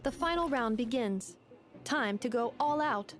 The final round begins. Time to go all out.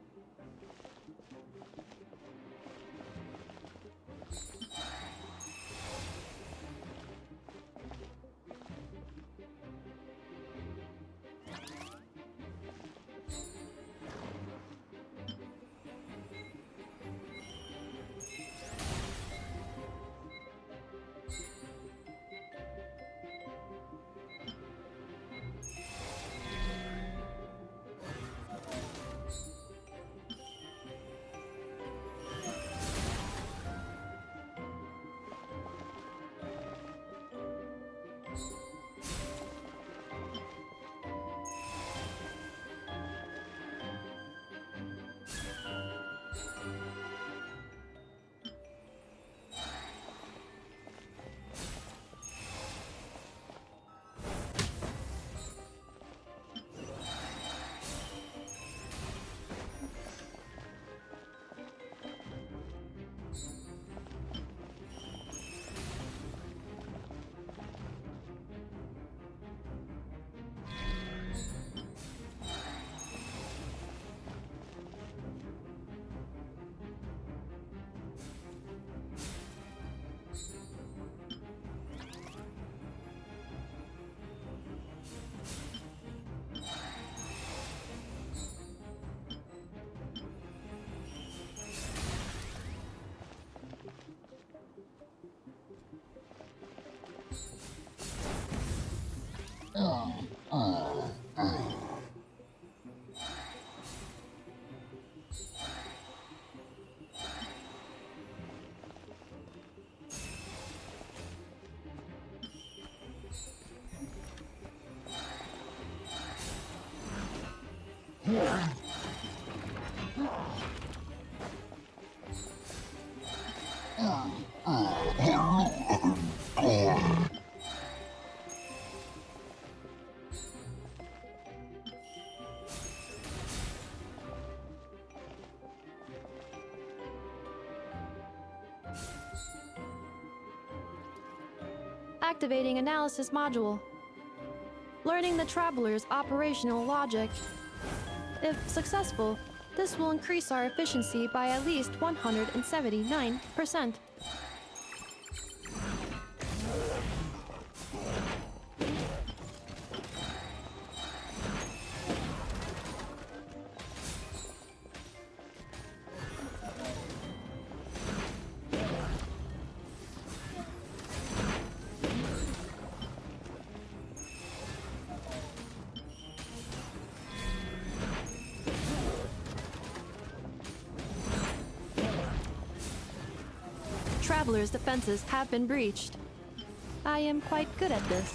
Activating analysis module. Learning the traveler's operational logic. If successful, this will increase our efficiency by at least 179%. Traveler's defenses have been breached. I am quite good at this.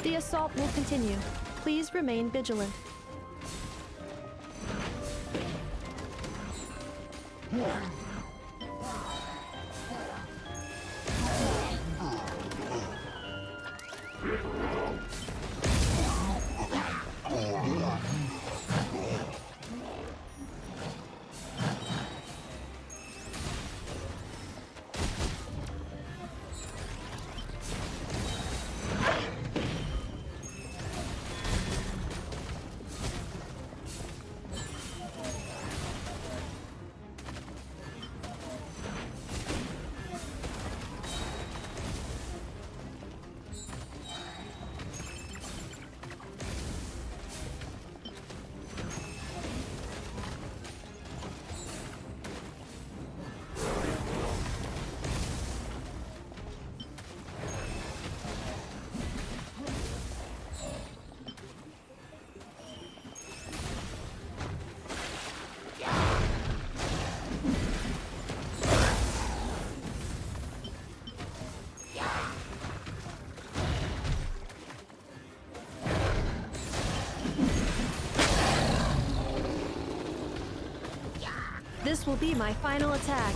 The assault will continue. Please remain vigilant. This will be my final attack.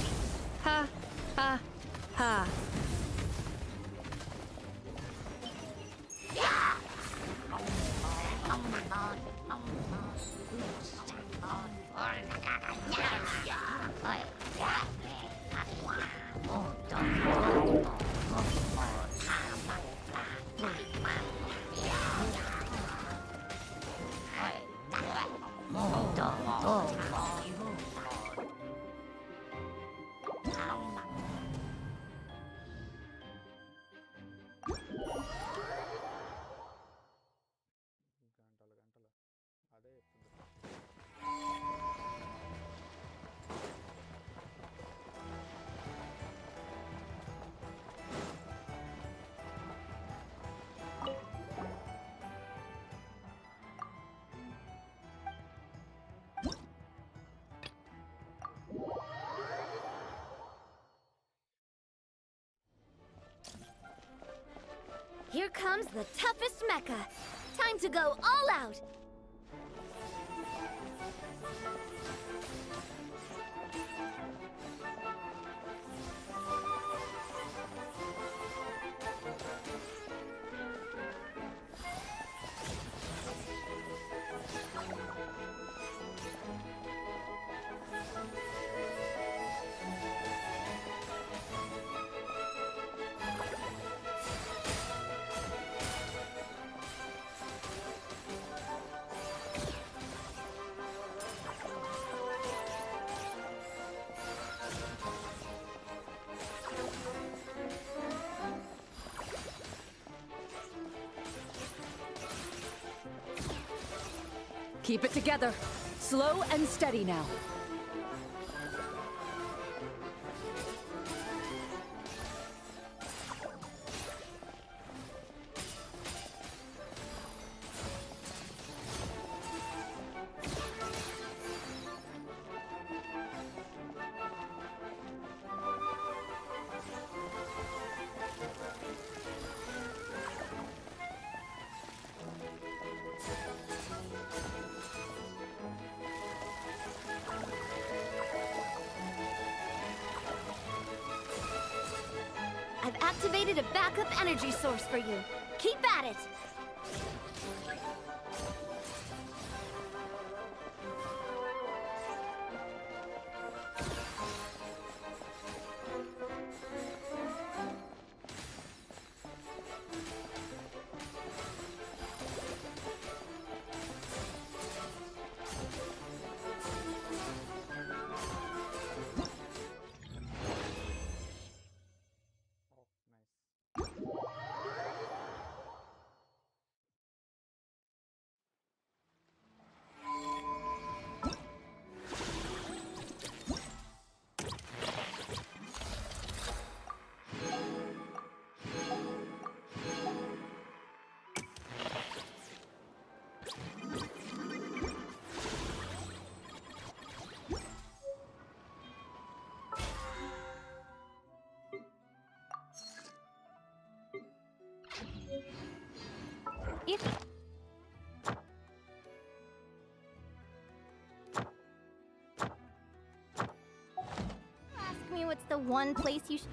Ha, ha, ha. Here comes the toughest mecha. Time to go all out. Keep it together. Slow and steady now. I've activated a backup energy source for you. Keep at it! If... Ask me what's the one place you should...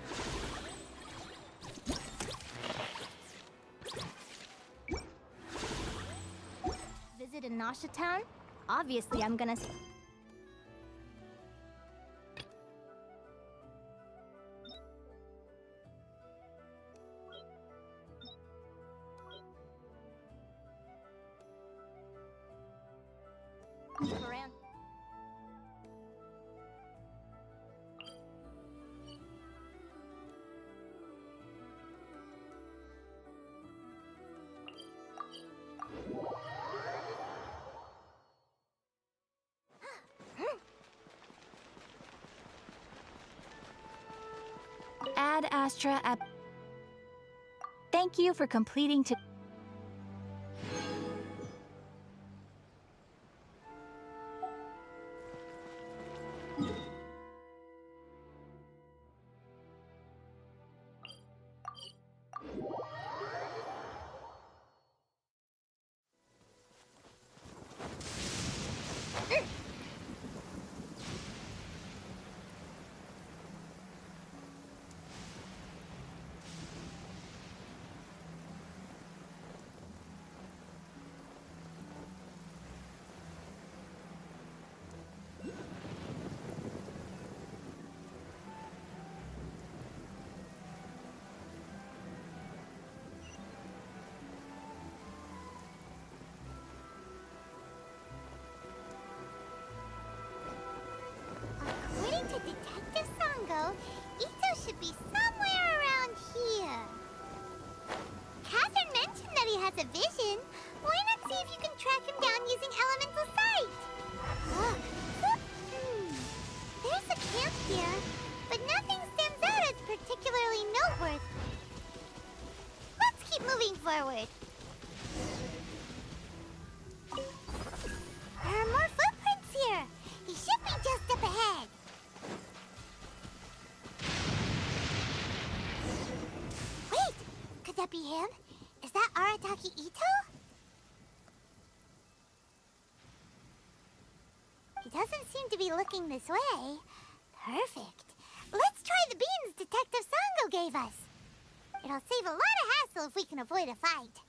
Visit Anasha Town? Obviously, I'm gonna... Moran. Ad Astra at... Thank you for completing to... though. Ito should be somewhere around here. Catherine mentioned that he has a vision. Why not see if you can track him down using elemental sight? Look. There's a camp here, but nothing stands out as particularly noteworthy. Let's keep moving forward. There are more footprints here. He should be just up ahead. Wait, could that be him? Is that Arataki Ito? He doesn't seem to be looking this way. Perfect. Let's try the beans Detective Sango gave us. It'll save a lot of hassle if we can avoid a fight.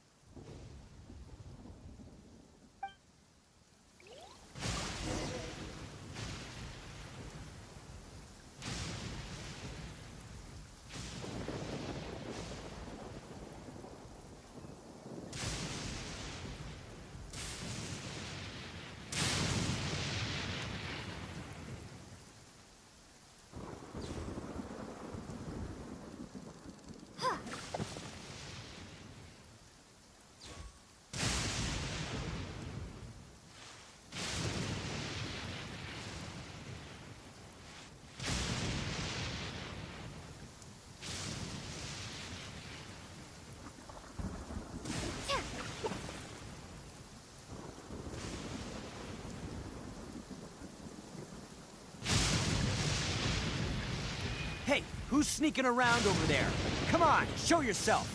Hey, who's sneaking around over there? Come on, show yourself.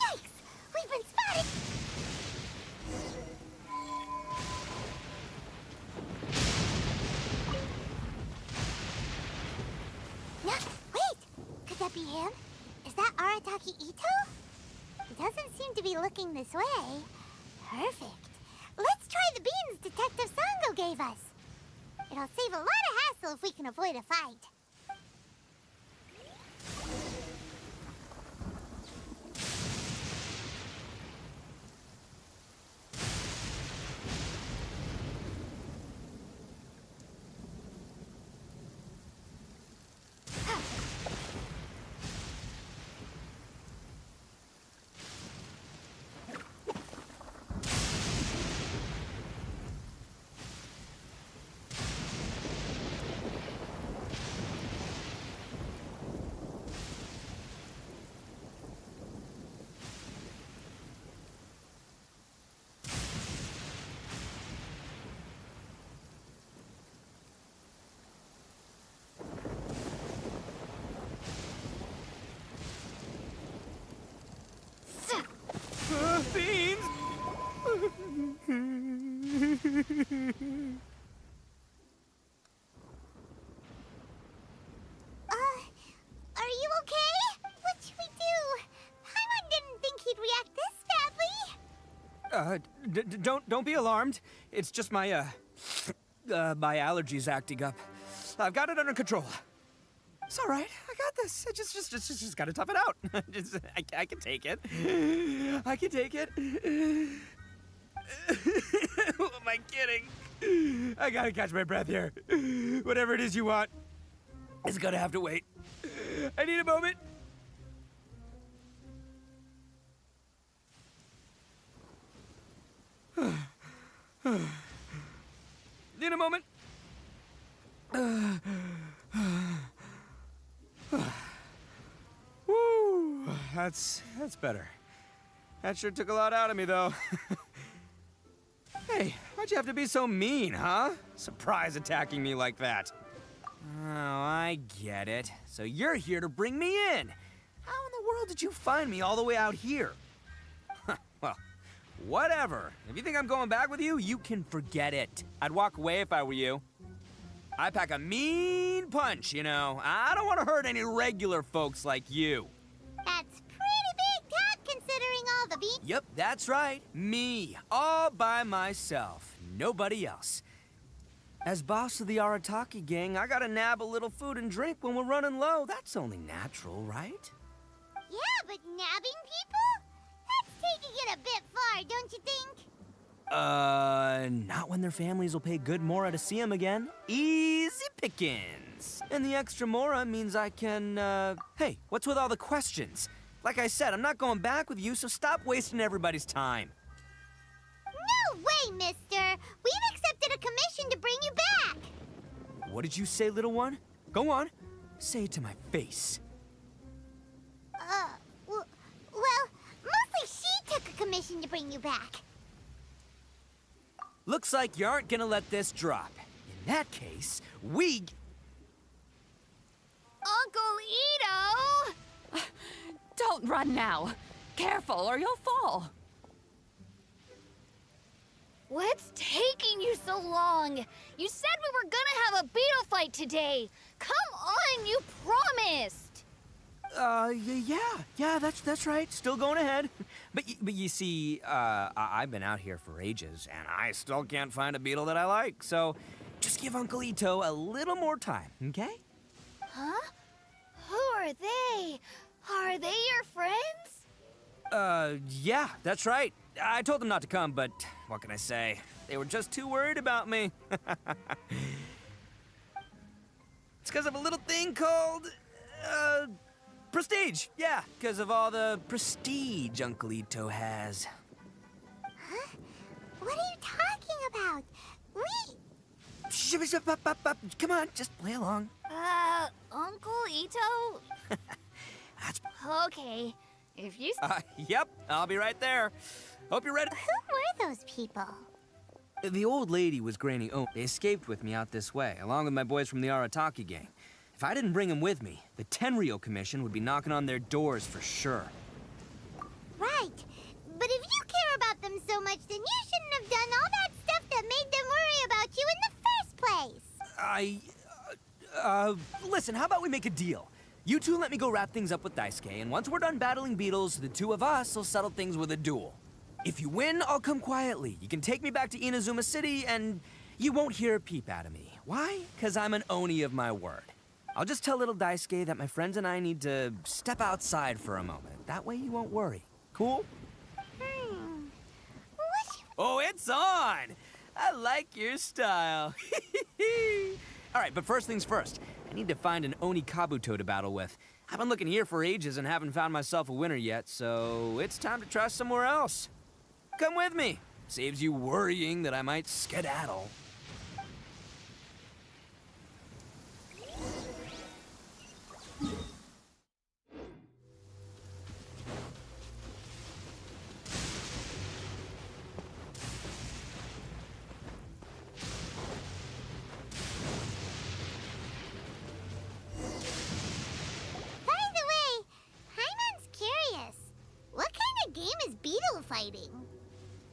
Yikes! We've been spotted! No, wait! Could that be him? Is that Arataki Ito? He doesn't seem to be looking this way. Perfect. Let's try the beans Detective Sango gave us. It'll save a lot of hassle if we can avoid a fight. Beans! Are you okay? What should we do? Paimon didn't think he'd react this badly. Don't be alarmed. It's just my my allergies acting up. I've got it under control. It's all right. I got this. I just gotta tough it out. I can take it. I can take it. Who am I kidding? I gotta catch my breath here. Whatever it is you want, it's gonna have to wait. I need a moment. Need a moment. Woo, that's better. That sure took a lot out of me, though. Hey, why'd you have to be so mean, huh? Surprise attacking me like that. Oh, I get it. So you're here to bring me in. How in the world did you find me all the way out here? Well, whatever. If you think I'm going back with you, you can forget it. I'd walk away if I were you. I pack a mean punch, you know. I don't want to hurt any regular folks like you. That's pretty big talk considering all the beans. Yep, that's right. Me, all by myself. Nobody else. As boss of the Arataki gang, I gotta nab a little food and drink when we're running low. That's only natural, right? Yeah, but nabbing people? That's taking it a bit far, don't you think? Not when their families will pay good mora to see them again. Easy pickings. And the extra mora means I can, Hey, what's with all the questions? Like I said, I'm not going back with you, so stop wasting everybody's time. No way, mister! We've accepted a commission to bring you back! What did you say, little one? Go on. Say it to my face. Well, mostly she took a commission to bring you back. Looks like you aren't gonna let this drop. In that case, we... Uncle Ito! Don't run now. Careful or you'll fall. What's taking you so long? You said we were gonna have a beetle fight today. Come on, you promised. Yeah, that's right. Still going ahead. But you see, I've been out here for ages, and I still can't find a beetle that I like. So, just give Uncle Ito a little more time, okay? Huh? Who are they? Are they your friends? Yeah, that's right. I told them not to come, but what can I say? They were just too worried about me. It's because of a little thing called, prestige. Yeah, because of all the prestige Uncle Ito has. Huh? What are you talking about? Come on, just play along. Uncle Ito? That's... Okay, if you... Yep, I'll be right there. Hope you're ready. Who were those people? The old lady was Granny O. They escaped with me out this way, along with my boys from the Arataki gang. If I didn't bring them with me, the Tenryou Commission would be knocking on their doors for sure. Right. But if you care about them so much, then you shouldn't have done all that stuff that made them worry about you in the first place. Listen, how about we make a deal? You two let me go wrap things up with Daisuke, and once we're done battling beetles, the two of us will settle things with a duel. If you win, I'll come quietly. You can take me back to Inazuma City, and you won't hear a peep out of me. Why? Because I'm an Oni of my word. I'll just tell little Daisuke that my friends and I need to step outside for a moment. That way you won't worry. Cool? Oh, it's on! I like your style. All right, but first things first. I need to find an Oni Kabuto to battle with. I've been looking here for ages and haven't found myself a winner yet, so it's time to try somewhere else. Come with me. Saves you worrying that I might skedaddle.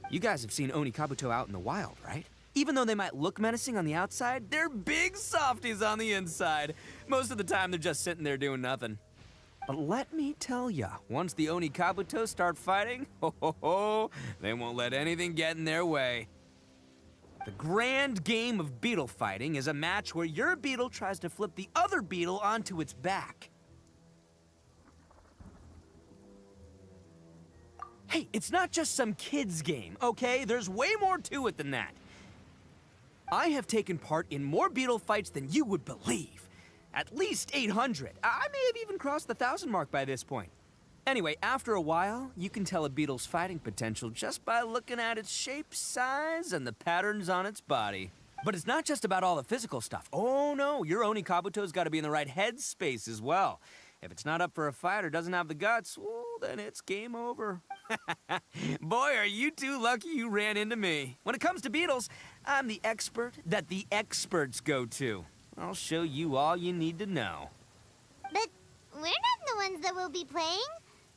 You guys have seen Oni Kabuto out in the wild, right? Even though they might look menacing on the outside, they're big softies on the inside. Most of the time, they're just sitting there doing nothing. But let me tell ya, once the Oni Kabuto start fighting, they won't let anything get in their way. The grand game of beetle fighting is a match where your beetle tries to flip the other beetle onto its back. Hey, it's not just some kid's game, okay? There's way more to it than that. I have taken part in more beetle fights than you would believe. At least 800. I may have even crossed the 1,000 mark by this point. Anyway, after a while, you can tell a beetle's fighting potential just by looking at its shape, size, and the patterns on its body. But it's not just about all the physical stuff. Oh no, your Oni Kabuto's got to be in the right headspace as well. If it's not up for a fight or doesn't have the guts, well, then it's game over. Boy, are you two lucky you ran into me. When it comes to beetles, I'm the expert that the experts go to. I'll show you all you need to know. But we're not the ones that will be playing.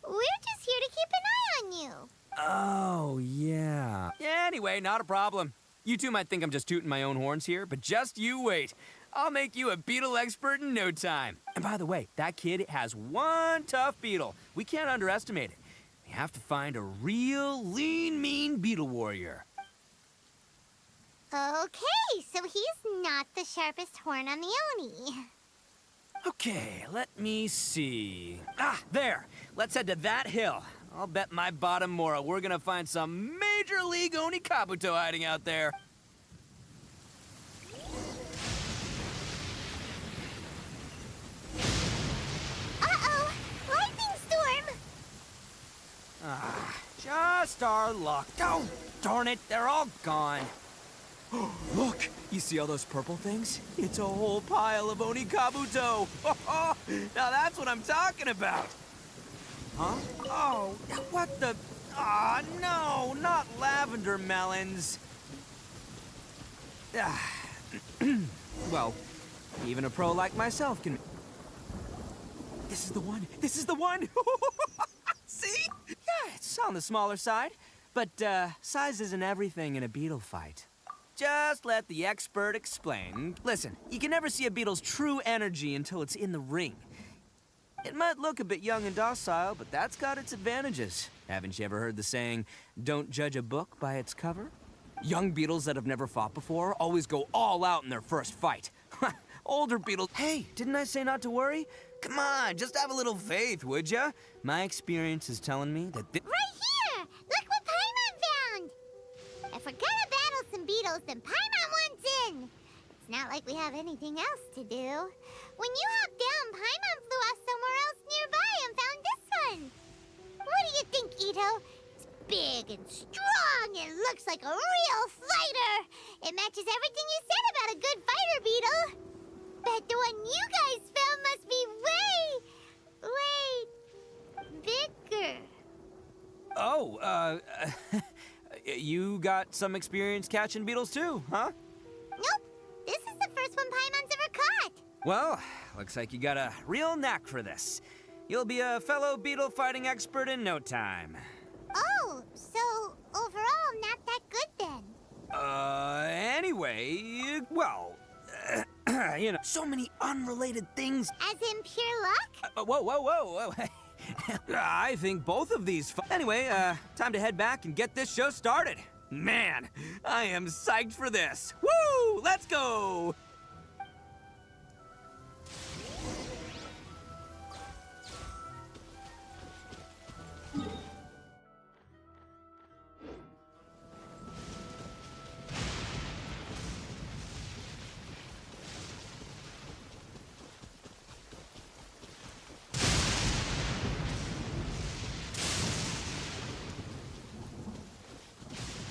We're just here to keep an eye on you. Oh, yeah. Anyway, not a problem. You two might think I'm just tooting my own horns here, but just you wait. I'll make you a beetle expert in no time. And by the way, that kid has one tough beetle. We can't underestimate it. We have to find a real lean, mean beetle warrior. Okay, so he's not the sharpest horn on the Oni. Okay, let me see. Ah, there. Let's head to that hill. I'll bet my bottom moral we're gonna find some Major League Onikabuto hiding out there. Uh-oh! Lightning storm! Just our luck. Oh, darn it, they're all gone. Look, you see all those purple things? It's a whole pile of Onikabuto. Now that's what I'm talking about. Huh? Oh, what the? Ah, no, not lavender melons. Well, even a pro like myself can... This is the one! This is the one! See? Yeah, it's on the smaller side. But, size isn't everything in a beetle fight. Just let the expert explain. Listen, you can never see a beetle's true energy until it's in the ring. It might look a bit young and docile, but that's got its advantages. Haven't you ever heard the saying, don't judge a book by its cover? Young beetles that have never fought before always go all out in their first fight. Older beetles... Hey, didn't I say not to worry? Come on, just have a little faith, would ya? My experience is telling me that... Right here! Look what Paimon found! If we're gonna battle some beetles, then Paimon wants in! It's not like we have anything else to do. When you hopped down, Paimon flew off somewhere else nearby and found this one! What do you think, Ito? It's big and strong and looks like a real fighter! It matches everything you said about a good fighter beetle! Bet the one you guys found must be way bigger. Oh, you got some experience catching beetles too, huh? Nope. This is the first one Paimon's ever caught. Well, looks like you got a real knack for this. You'll be a fellow beetle fighting expert in no time. Oh, so overall not that good then. Anyway, well, you know, so many unrelated things. As in pure luck? Whoa. I think both of these. Anyway, time to head back and get this show started. Man, I am psyched for this. Woo! Let's go!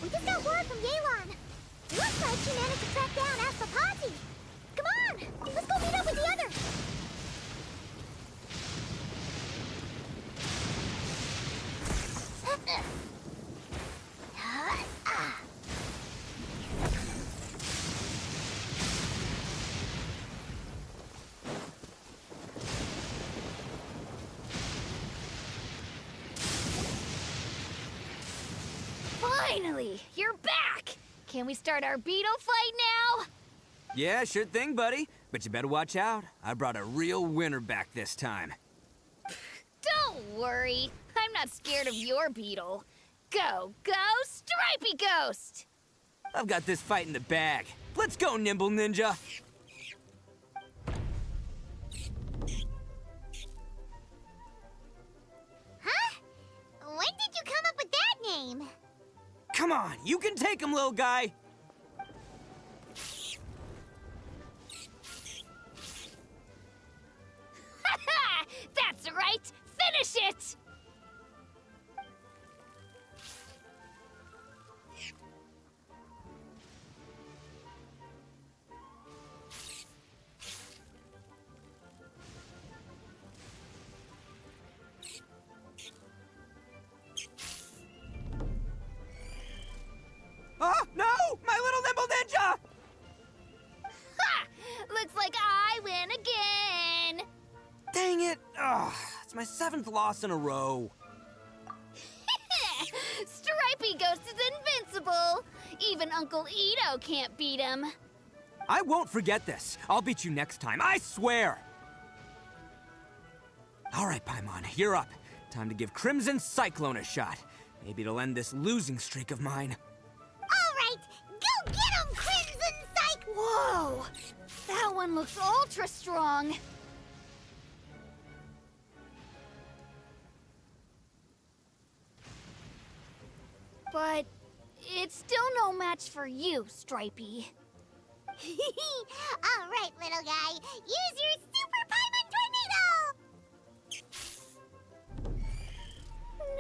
We just got word from Yelan. Looks like she managed to track down Aspapaji. Come on, let's go meet up with the others. Finally, you're back! Can we start our beetle fight now? Yeah, sure thing, buddy. But you better watch out. I brought a real winner back this time. Don't worry, I'm not scared of your beetle. Go, Stripey Ghost! I've got this fight in the bag. Let's go, Nimble Ninja! Huh? When did you come up with that name? Come on, you can take him, little guy! That's right! Finish it! Oh, no! My little Nimble Ninja! Ha! Looks like I win again! Dang it! Ugh, it's my 7th loss in a row. Stripey Ghost is invincible! Even Uncle Ito can't beat him. I won't forget this. I'll beat you next time, I swear! All right, Paimon, you're up. Time to give Crimson Cyclone a shot. Maybe it'll end this losing streak of mine. All right, go get him, Crimson Cyclone! Whoa! That one looks ultra strong. But it's still no match for you, Stripey. All right, little guy. Use your Super Paimon Tornado!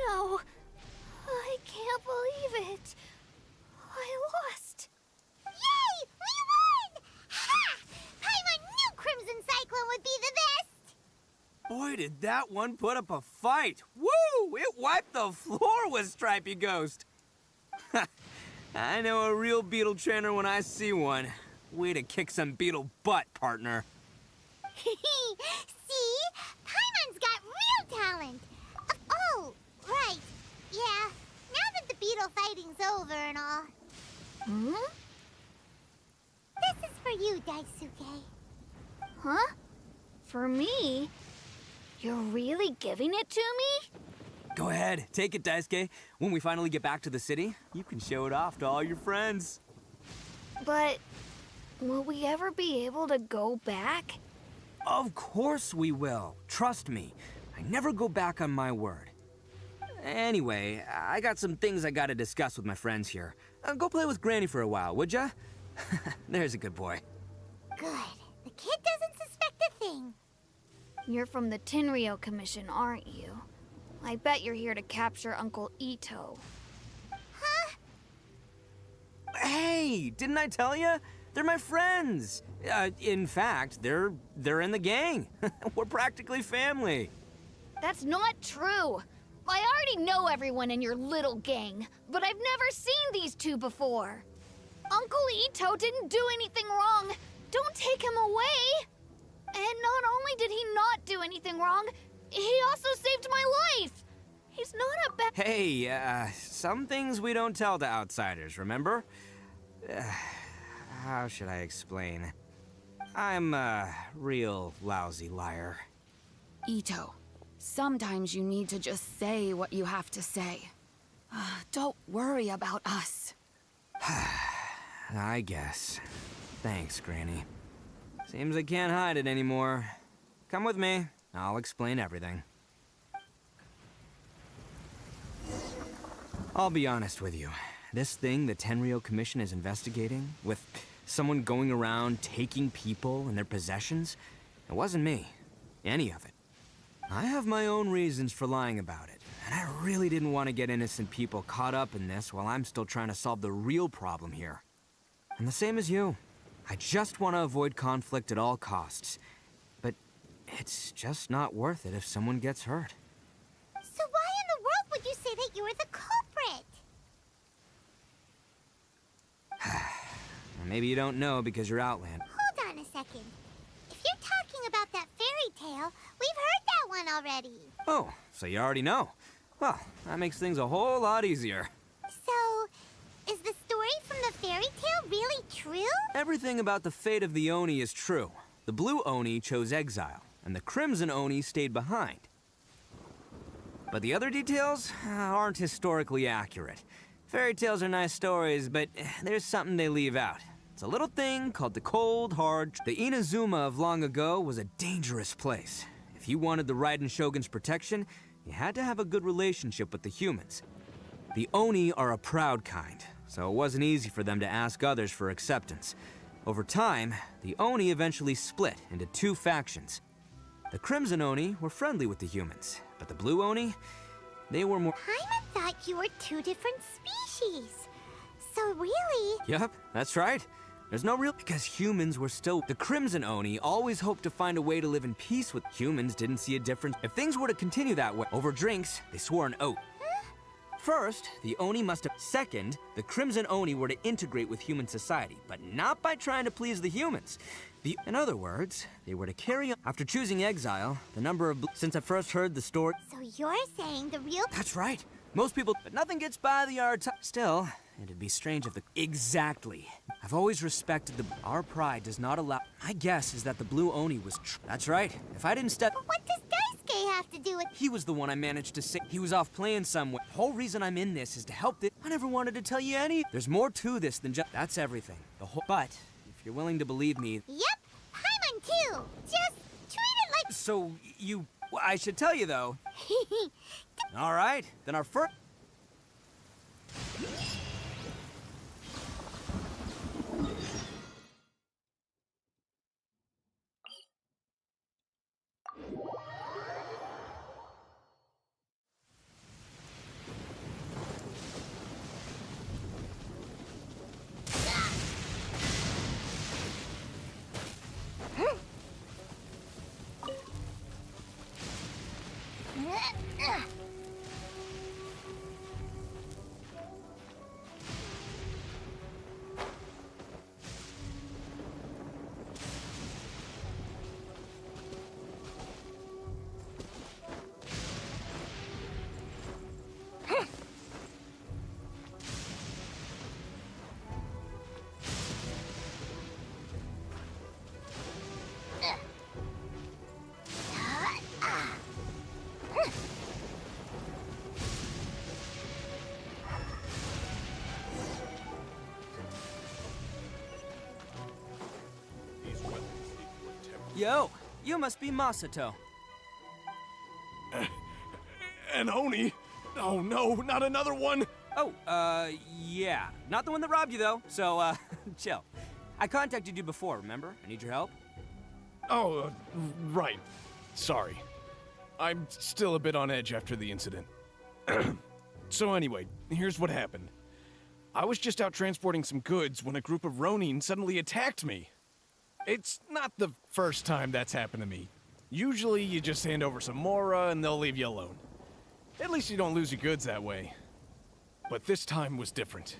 No, I can't believe it. I lost. Yay! We won! Ha! Paimon knew Crimson Cyclone would be the best! Boy, did that one put up a fight. Woo! It wiped the floor with Stripey Ghost. I know a real beetle trainer when I see one. Way to kick some beetle butt, partner. See? Paimon's got real talent. Oh, right. Yeah. Now that the beetle fighting's over and all. Hmm? This is for you, Daisuke. Huh? For me? You're really giving it to me? Go ahead, take it, Daisuke. When we finally get back to the city, you can show it off to all your friends. But will we ever be able to go back? Of course we will. Trust me. I never go back on my word. Anyway, I got some things I gotta discuss with my friends here. Go play with Granny for a while, would ya? There's a good boy. Good. The kid doesn't suspect a thing. You're from the Tenryou Commission, aren't you? I bet you're here to capture Uncle Ito. Huh? Hey, didn't I tell ya? They're my friends. In fact, they're in the gang. We're practically family. That's not true. I already know everyone in your little gang, but I've never seen these two before. Uncle Ito didn't do anything wrong. Don't take him away. And not only did he not do anything wrong, he also saved my life. He's not a bad... Hey, some things we don't tell to outsiders, remember? How should I explain? I'm a real lousy liar. Ito, sometimes you need to just say what you have to say. Don't worry about us. I guess. Thanks, Granny. Seems I can't hide it anymore. Come with me. I'll explain everything. I'll be honest with you. This thing the Tenryou Commission is investigating, with someone going around taking people and their possessions, it wasn't me. Any of it. I have my own reasons for lying about it, and I really didn't want to get innocent people caught up in this while I'm still trying to solve the real problem here. And the same as you. I just want to avoid conflict at all costs. But it's just not worth it if someone gets hurt. So why in the world would you say that you were the culprit? Maybe you don't know because you're Outland. Hold on a second. If you're talking about that fairy tale, we've heard that one already. Oh, so you already know. Well, that makes things a whole lot easier. So, is the story from the fairy tale really true? Everything about the fate of the Oni is true. The blue Oni chose exile, and the crimson Oni stayed behind. But the other details aren't historically accurate. Fairy tales are nice stories, but there's something they leave out. It's a little thing called the cold, hard... The Inazuma of long ago was a dangerous place. If you wanted the Raiden Shogun's protection, you had to have a good relationship with the humans. The Oni are a proud kind, so it wasn't easy for them to ask others for acceptance. Over time, the Oni eventually split into two factions. The Crimson Oni were friendly with the humans, but the Blue Oni, they were more... Paimon thought you were two different species. So really... Yup, that's right. There's no real... Because humans were still... The Crimson Oni always hoped to find a way to live in peace with... Humans didn't see a difference. If things were to continue that way, over drinks, they swore an oath. First, the Oni must have... Second, the Crimson Oni were to integrate with human society, but not by trying to please the humans. In other words, they were to carry on... After choosing exile, the number of... Since I first heard the story... So you're saying the real... That's right. Most people... But nothing gets by the art... Still, it'd be strange if the... Exactly. I've always respected the... Our pride does not allow... My guess is that the Blue Oni was... That's right. If I didn't step... But what does Daisuke have to do with... He was the one I managed to save. He was off playing somewhere. The whole reason I'm in this is to help this. I never wanted to tell you any... There's more to this than just... That's everything. The whole... But, if you're willing to believe me... Yep, Paimon too. Just treat it like... So, you... I should tell you, though. All right, then our first... Yo, you must be Masato. An Oni? Oh no, not another one! Oh, yeah. Not the one that robbed you, though, so, chill. I contacted you before, remember? I need your help. Oh, right. Sorry. I'm still a bit on edge after the incident. So anyway, here's what happened. I was just out transporting some goods when a group of Ronin suddenly attacked me. It's not the first time that's happened to me. Usually you just hand over some Mora and they'll leave you alone. At least you don't lose your goods that way. But this time was different.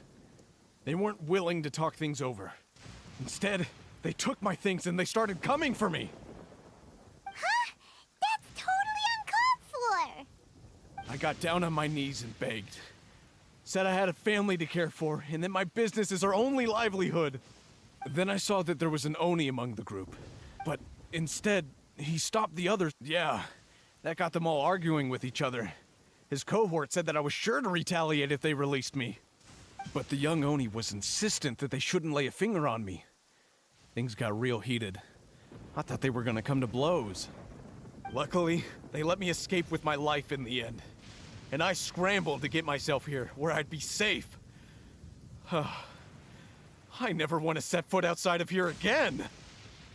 They weren't willing to talk things over. Instead, they took my things and they started coming for me. Huh? That's totally uncalled for! I got down on my knees and begged. Said I had a family to care for and that my business is our only livelihood. Then I saw that there was an Oni among the group. But instead, he stopped the others. Yeah, that got them all arguing with each other. His cohort said that I was sure to retaliate if they released me. But the young Oni was insistent that they shouldn't lay a finger on me. Things got real heated. I thought they were gonna come to blows. Luckily, they let me escape with my life in the end. And I scrambled to get myself here, where I'd be safe. I never want to set foot outside of here again!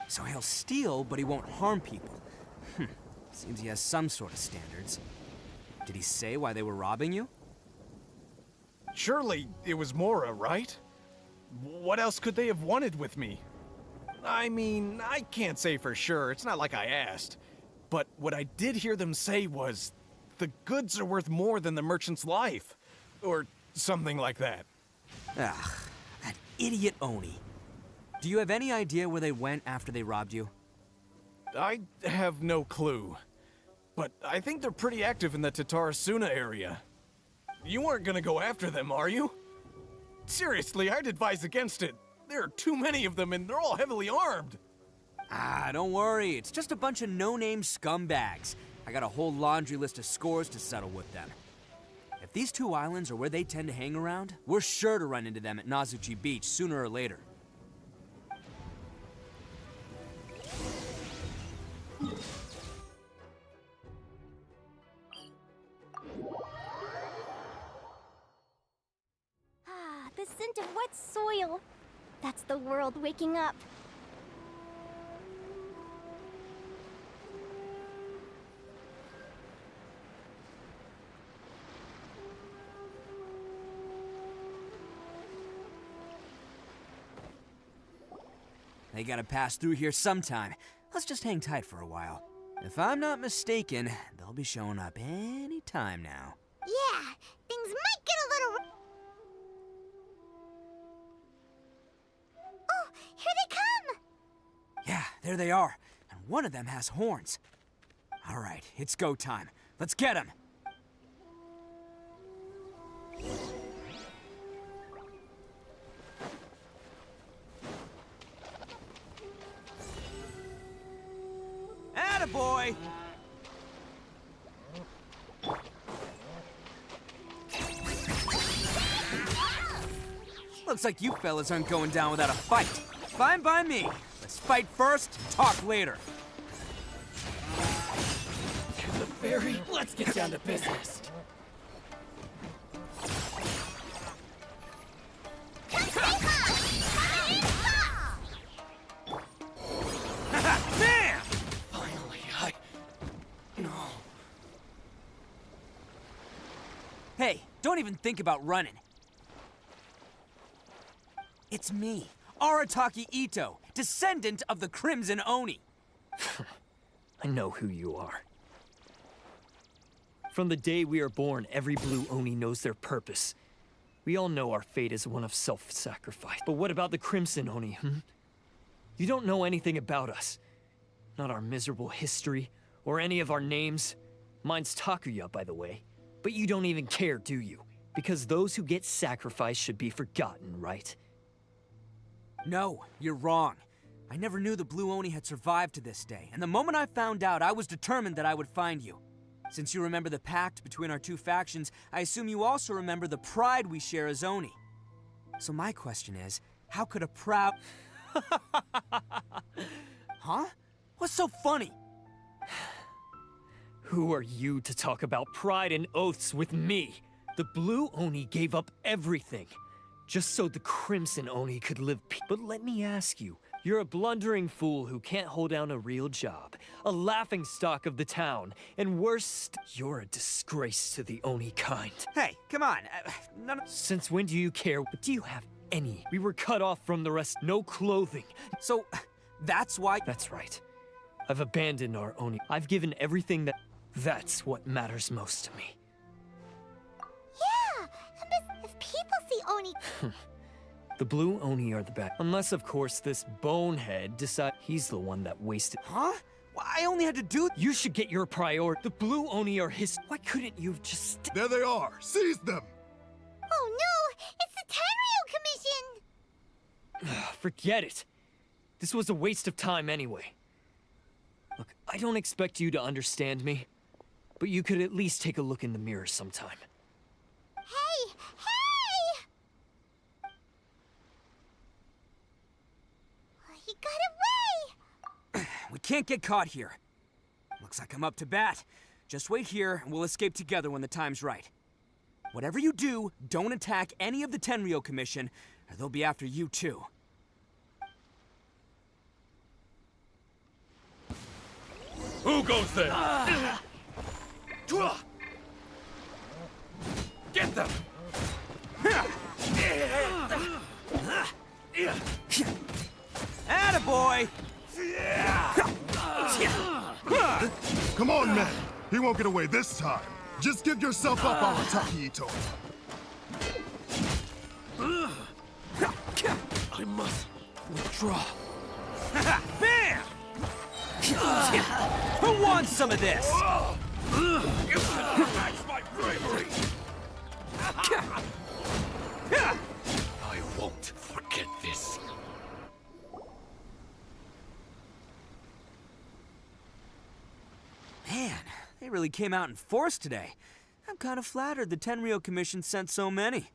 So he'll steal, but he won't harm people. Seems he has some sort of standards. Did he say why they were robbing you? Surely it was Mora, right? What else could they have wanted with me? I mean, I can't say for sure, it's not like I asked. But what I did hear them say was, the goods are worth more than the merchant's life. Or something like that. Ugh, that idiot Oni. Do you have any idea where they went after they robbed you? I have no clue. But I think they're pretty active in the Tatarasuna area. You aren't gonna go after them, are you? Seriously, I'd advise against it. There are too many of them and they're all heavily armed. Ah, don't worry. It's just a bunch of no-name scumbags. I got a whole laundry list of scores to settle with them. If these two islands are where they tend to hang around, we're sure to run into them at Nazuchi Beach sooner or later. Ah, the scent of wet soil. That's the world waking up. They gotta pass through here sometime. Let's just hang tight for a while. If I'm not mistaken, they'll be showing up any time now. Yeah, things might get a little... Oh, here they come! Yeah, there they are. And one of them has horns. All right, it's go time. Let's get him. Attaboy! Looks like you fellas aren't going down without a fight. Fine by me. Let's fight first, talk later. The ferry? Let's get down to business. Bam! Finally, No. Hey, don't even think about running. It's me, Arataki Ito, descendant of the Crimson Oni. I know who you are. From the day we are born, every blue Oni knows their purpose. We all know our fate is one of self-sacrifice. But what about the Crimson Oni, You don't know anything about us. Not our miserable history, or any of our names. Mine's Takuya, by the way. But you don't even care, do you? Because those who get sacrificed should be forgotten, right? No, you're wrong. I never knew the Blue Oni had survived to this day, and the moment I found out, I was determined that I would find you. Since you remember the pact between our two factions, I assume you also remember the pride we share as Oni. So my question is, how could a proud... Huh? What's so funny? Who are you to talk about pride and oaths with me? The Blue Oni gave up everything, just so the Crimson Oni could live peacefully. But let me ask you, you're a blundering fool who can't hold down a real job, a laughingstock of the town, and worst, you're a disgrace to the Oni kind. Hey, come on. Since when do you care? But do you have any? We were cut off from the rest, no clothing. So, that's why... That's right. I've abandoned our Oni. I've given everything that... That's what matters most to me. Yeah, and if people see Oni... The Blue Oni are the bad. Unless, of course, this bonehead decides he's the one that wasted. Huh? Well, I only had to do... You should get your priority. The Blue Oni are his... Why couldn't you have just... There they are! Seize them! Oh no! It's the Tenryu Commission! Forget it. This was a waste of time anyway. Look, I don't expect you to understand me, but you could at least take a look in the mirror sometime. Hey! Hey! He got away! We can't get caught here. Looks like I'm up to bat. Just wait here, and we'll escape together when the time's right. Whatever you do, don't attack any of the Tenryu Commission, or they'll be after you too. Who goes there? Get them! Attaboy! Come on, man! He won't get away this time! Just give yourself up, Arataki Ito! I must withdraw. Bam! Who wants some of this? That's my bravery! I won't forget this. Man, they really came out in force today. I'm kind of flattered the Tenryu Commission sent so many.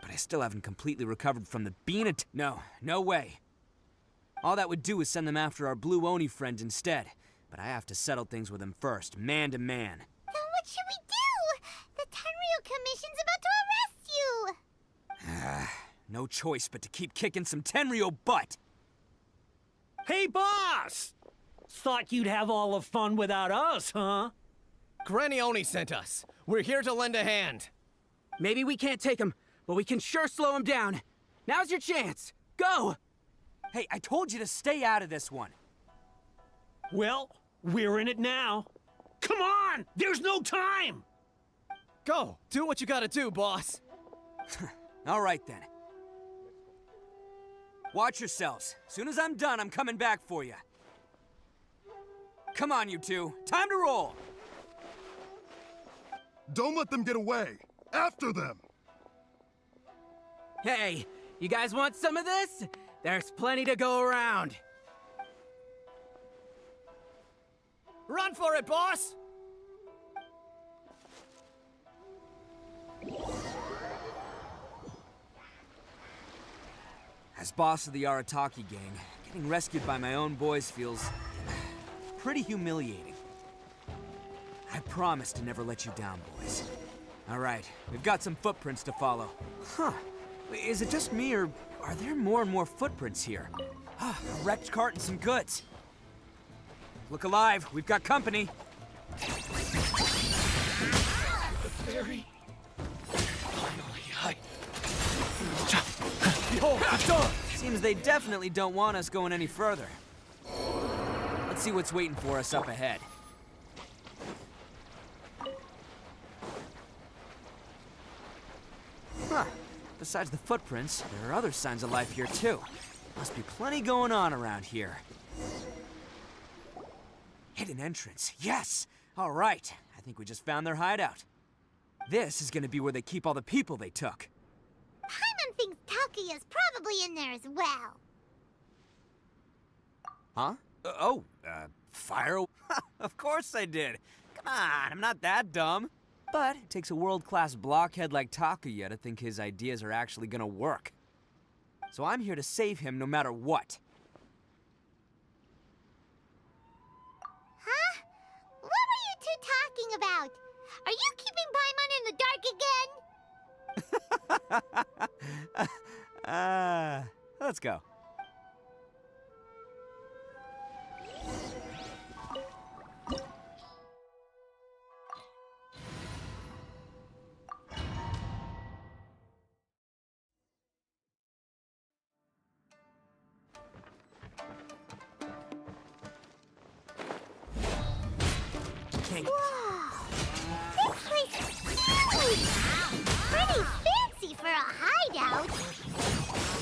But I still haven't completely recovered from the bean No way. All that would do is send them after our Blue Oni friend instead. But I have to settle things with him first, man to man. Then what should we do? The Tenryu Commission's about to arrest you! No choice but to keep kicking some Tenryu butt! Hey, boss! Thought you'd have all the fun without us, huh? Granny Oni sent us. We're here to lend a hand. Maybe we can't take him, but we can sure slow him down. Now's your chance. Go! Hey, I told you to stay out of this one. Well, we're in it now. Come on! There's no time! Go! Do what you gotta do, boss. All right, then. Watch yourselves. Soon as I'm done, I'm coming back for you. Come on, you two. Time to roll! Don't let them get away! After them! Hey, you guys want some of this? There's plenty to go around. Run for it, boss! As boss of the Arataki gang, getting rescued by my own boys feels pretty humiliating. I promise to never let you down, boys. All right, we've got some footprints to follow. Huh. Is it just me, or are there more and more footprints here? A wrecked cart and some goods. Look alive, we've got company. Very... Finally, Behold, the door! Seems they definitely don't want us going any further. Let's see what's waiting for us up ahead. Besides the footprints, there are other signs of life here too. Must be plenty going on around here. Hidden entrance, yes! All right, I think we just found their hideout. This is gonna be where they keep all the people they took. Paimon thinks Takuya's probably in there as well. Huh? Fire? Of course I did. Come on, I'm not that dumb. But it takes a world-class blockhead like Takuya to think his ideas are actually gonna work. So I'm here to save him no matter what. Huh? What were you two talking about? Are you keeping Paimon in the dark again? Let's go. Whoa! This place is huge! Pretty fancy for a hideout.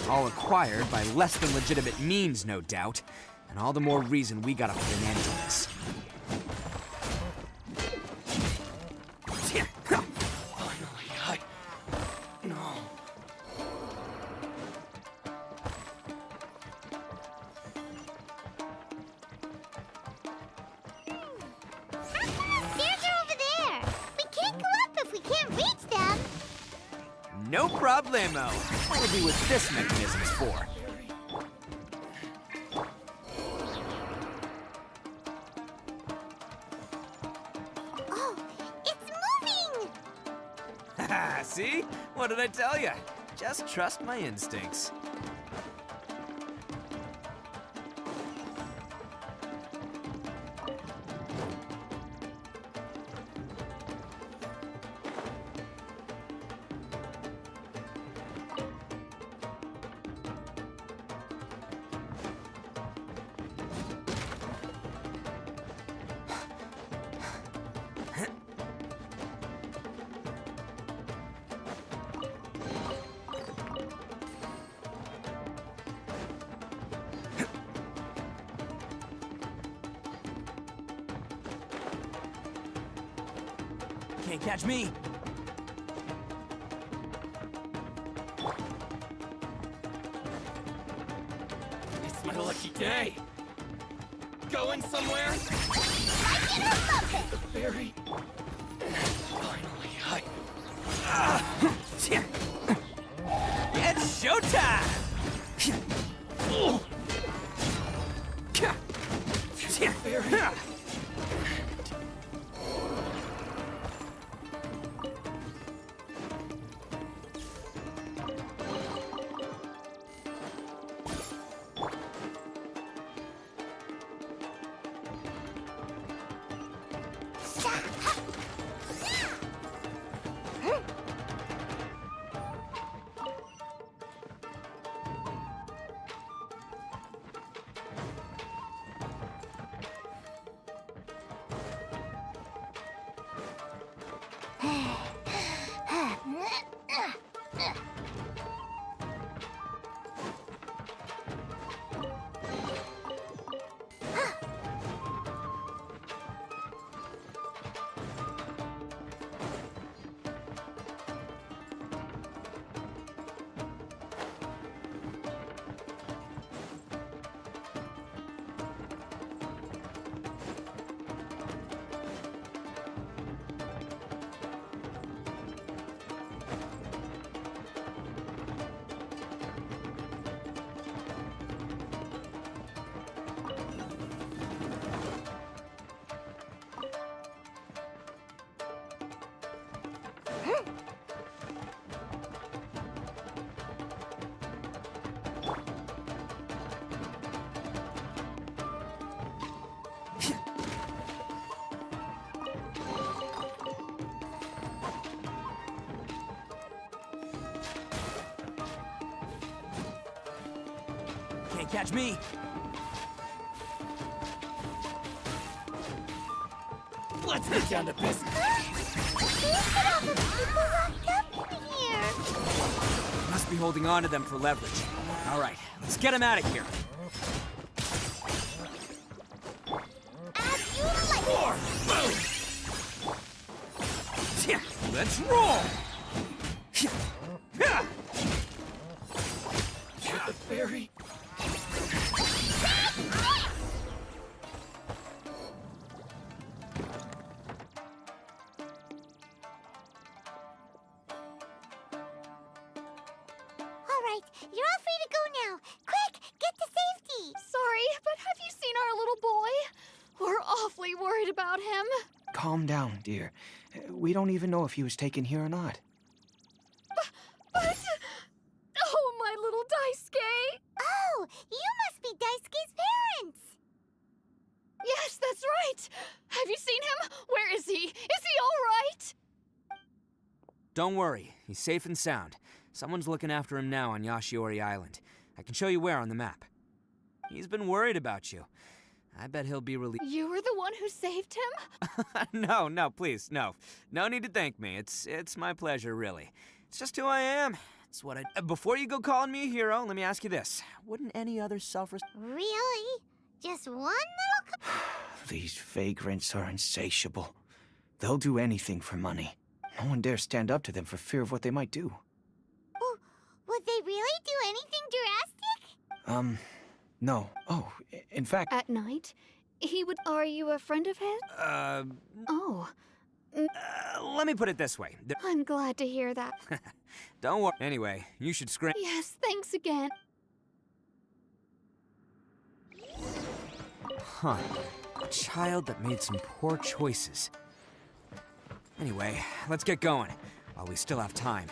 All acquired by less than legitimate means, no doubt. And all the more reason we gotta put an end to this. No problemo. What would be what this mechanism's for? Oh, it's moving! Haha, see? What did I tell you? Just trust my instincts. Can't catch me. It's my lucky day. Going somewhere? Very. Finally, It's showtime! Can't catch me. let's get down to business. Look at all the people locked up in here. must be holding on to them for leverage. All right, let's get him out of here. As you like. Yeah, let's roll! You're the fairy. All right, you're all free to go now. Quick, get to safety. Sorry, but have you seen our little boy? We're awfully worried about him. Calm down, dear. We don't even know if he was taken here or not. But... Oh, my little Daisuke! Oh, you must be Daisuke's parents. Yes, that's right! Have you seen him? Where is he? Is he all right? Don't worry, he's safe and sound. Someone's looking after him now on Yashiori Island. I can show you where on the map. He's been worried about you. I bet he'll be relieved. You were the one who saved him? No, please, no. No need to thank me. It's my pleasure, really. It's just who I am. It's what I... Before you go calling me a hero, let me ask you this. Wouldn't any other Really? Just one little... These vagrants are insatiable. They'll do anything for money. No one dares stand up to them for fear of what they might do. Oh, would they really do anything drastic? No. Oh, in fact... At night? He would... Are you a friend of his? Oh. Let me put it this way. I'm glad to hear that. Don't worry. Anyway, you should scream... Yes, thanks again. Huh. A child that made some poor choices. Anyway, let's get going, while we still have time.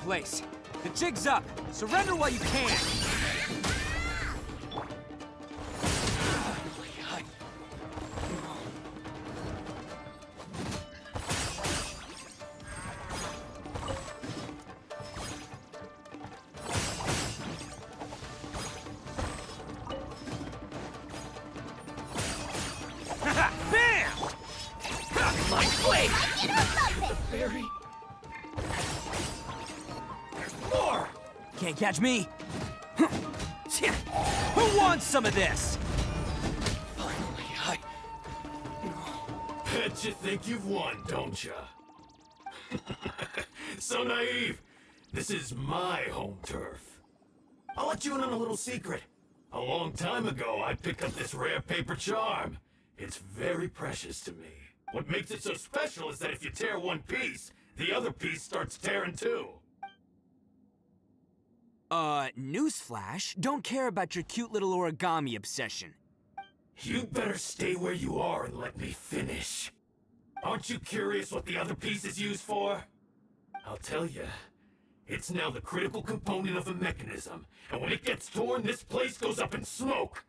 place. The jig's up. Surrender while you can. Can't catch me. Who wants some of this? Finally, Bet you think you've won, don't ya? So naive. This is my home turf. I'll let you in on a little secret. A long time ago, I picked up this rare paper charm. It's very precious to me. What makes it so special is that if you tear one piece, the other piece starts tearing too. Newsflash, don't care about your cute little origami obsession. You better stay where you are and let me finish. Aren't you curious what the other piece is used for? I'll tell you. It's now the critical component of a mechanism, and when it gets torn, this place goes up in smoke.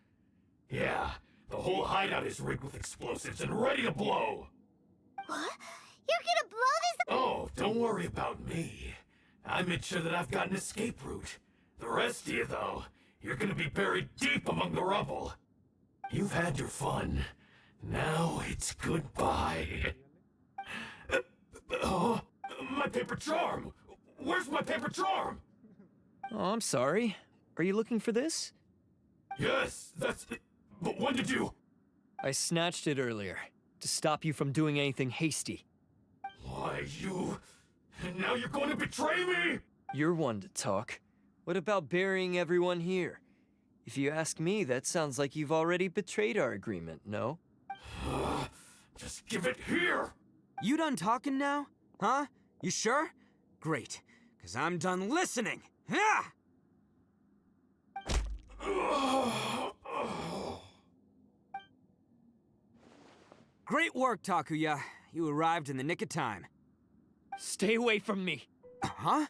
Yeah, the whole hideout is rigged with explosives and ready to blow. What? You're gonna blow this? Oh, don't worry about me. I made sure that I've got an escape route. The rest of you, though, you're gonna be buried deep among the rubble. You've had your fun. Now it's goodbye. Oh, my paper charm! Where's my paper charm? Oh, I'm sorry. Are you looking for this? Yes, that's... But when did you... I snatched it earlier, to stop you from doing anything hasty. Why, you... And now you're going to betray me? You're one to talk. What about burying everyone here? If you ask me, that sounds like you've already betrayed our agreement, no? Just give it here! You done talking now? Huh? You sure? Great, because I'm done listening. Ah! Great work, Takuya. You arrived in the nick of time. Stay away from me. Huh?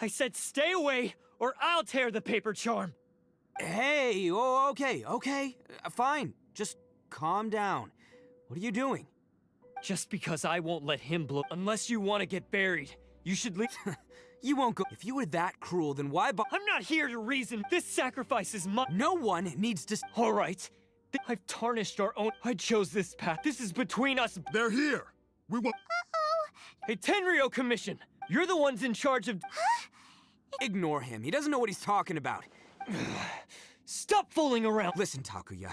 I said stay away, or I'll tear the paper charm. Hey, oh, okay. Fine. Just calm down. What are you doing? Just because I won't let him blow, unless you want to get buried, you should leave. You won't go. If you were that cruel, then why I'm not here to reason. This sacrifice is my— No one needs to— All right. I've tarnished our own— I chose this path. This is between us. They're here. We want— Hey, Tenryo Commission! You're the ones in charge of— Ignore him. He doesn't know what he's talking about. Stop fooling around! Listen, Takuya.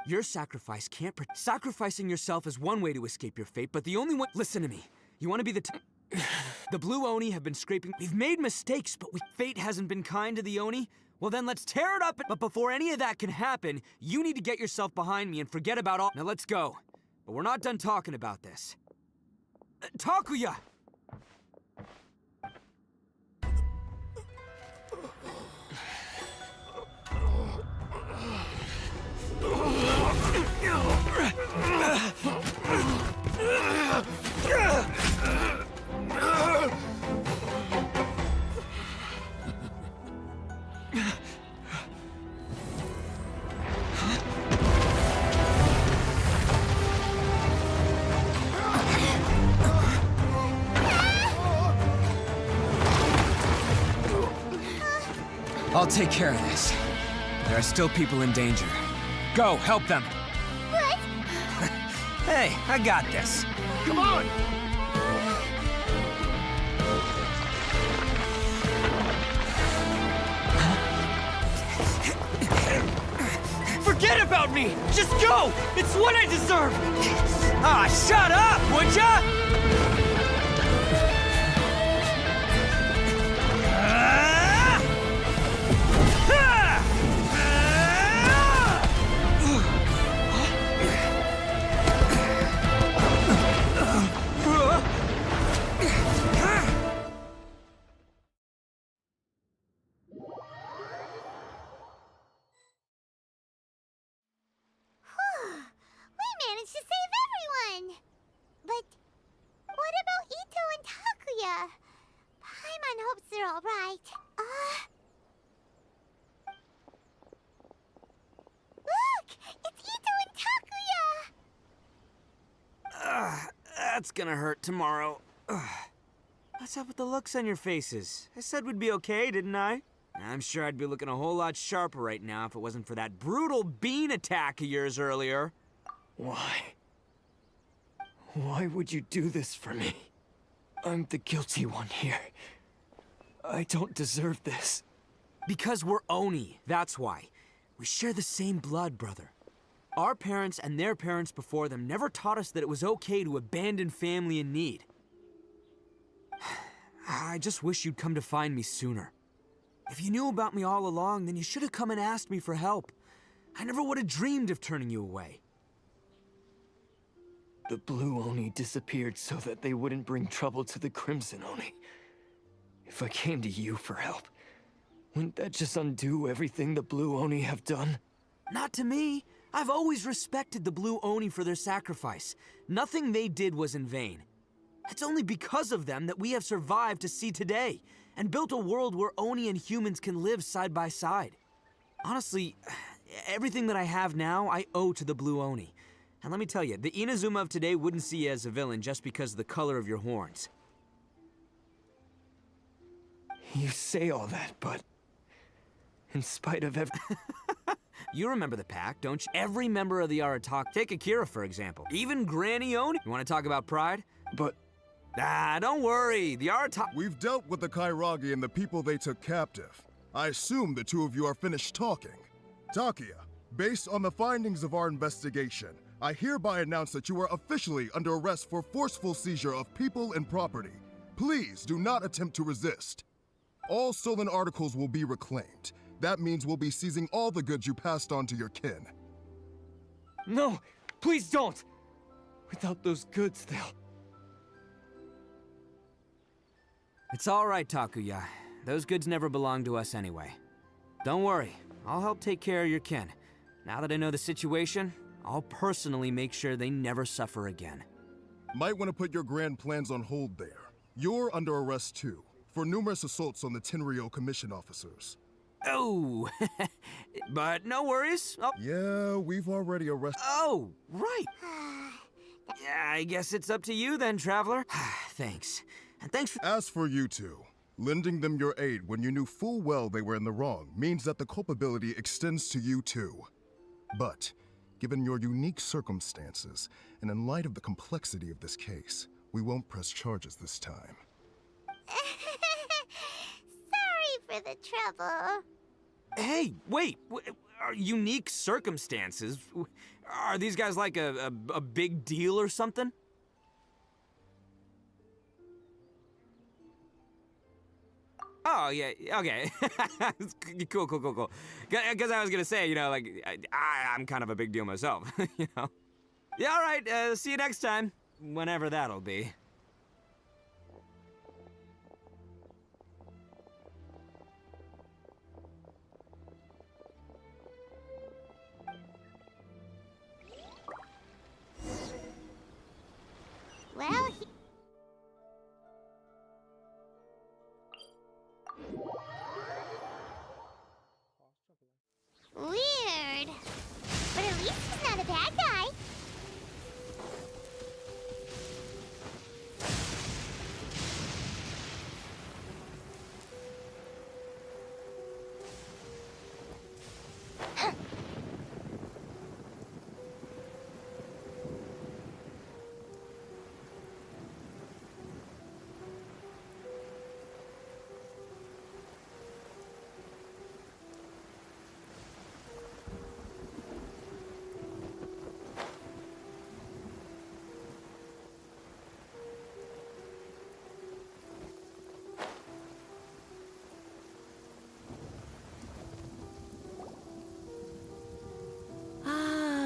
Your sacrifice can't— Sacrificing yourself is one way to escape your fate, but the only one— Listen to me. You want to be the— The Blue Oni have been scraping— We've made mistakes, but fate hasn't been kind to the Oni. Well then, let's tear it up. But before any of that can happen, you need to get yourself behind me and forget about all— Now let's go. But we're not done talking about this. Takuya! I'll take care of this. There are still people in danger. Go, help them. What? Hey, I got this. Come on! Forget about me! Just go! It's what I deserve! Ah, shut up, would ya? We managed to save everyone! But what That's gonna hurt tomorrow. Ugh. What's up with the looks on your faces? I said we'd be okay, didn't I? I'm sure I'd be looking a whole lot sharper right now if it wasn't for that brutal bean attack of yours earlier. Why? Why would you do this for me? I'm the guilty one here. I don't deserve this. Because we're Oni, that's why. We share the same blood, brother. Our parents and their parents before them never taught us that it was okay to abandon family in need. I just wish you'd come to find me sooner. If you knew about me all along, then you should have come and asked me for help. I never would have dreamed of turning you away. The Blue Oni disappeared so that they wouldn't bring trouble to the Crimson Oni. If I came to you for help, wouldn't that just undo everything the Blue Oni have done? Not to me. I've always respected the Blue Oni for their sacrifice. Nothing they did was in vain. It's only because of them that we have survived to see today, and built a world where Oni and humans can live side by side. Honestly, everything that I have now, I owe to the Blue Oni. And let me tell you, the Inazuma of today wouldn't see you as a villain just because of the color of your horns. You say all that, but in spite of You remember the pack, don't you? Every member of the Arataki. Take Akira, for example. Even Granny Oni. You want to talk about pride? But... Ah, don't worry. The Arataki... We've dealt with the Kairagi and the people they took captive. I assume the two of you are finished talking. Takia, based on the findings of our investigation, I hereby announce that you are officially under arrest for forceful seizure of people and property. Please do not attempt to resist. All stolen articles will be reclaimed. That means we'll be seizing all the goods you passed on to your kin. No! Please don't! Without those goods, they'll... It's all right, Takuya. Those goods never belonged to us anyway. Don't worry. I'll help take care of your kin. Now that I know the situation, I'll personally make sure they never suffer again. Might want to put your grand plans on hold there. You're under arrest too, for numerous assaults on the Tenryo Commission officers. Oh, but no worries. Yeah, we've already arrested... Oh, right. Yeah, I guess it's up to you then, Traveler. Thanks. And thanks for... As for you two, lending them your aid when you knew full well they were in the wrong means that the culpability extends to you too. But, given your unique circumstances, and in light of the complexity of this case, we won't press charges this time. Sorry for the trouble. Hey, wait. Unique circumstances? Are these guys like a big deal or something? Oh, yeah, okay. Cool. Because I was gonna say, you know, like, I'm kind of a big deal myself, you know? Yeah, all right, see you next time. Whenever that'll be. Well, weird. But at least he's not a bad guy.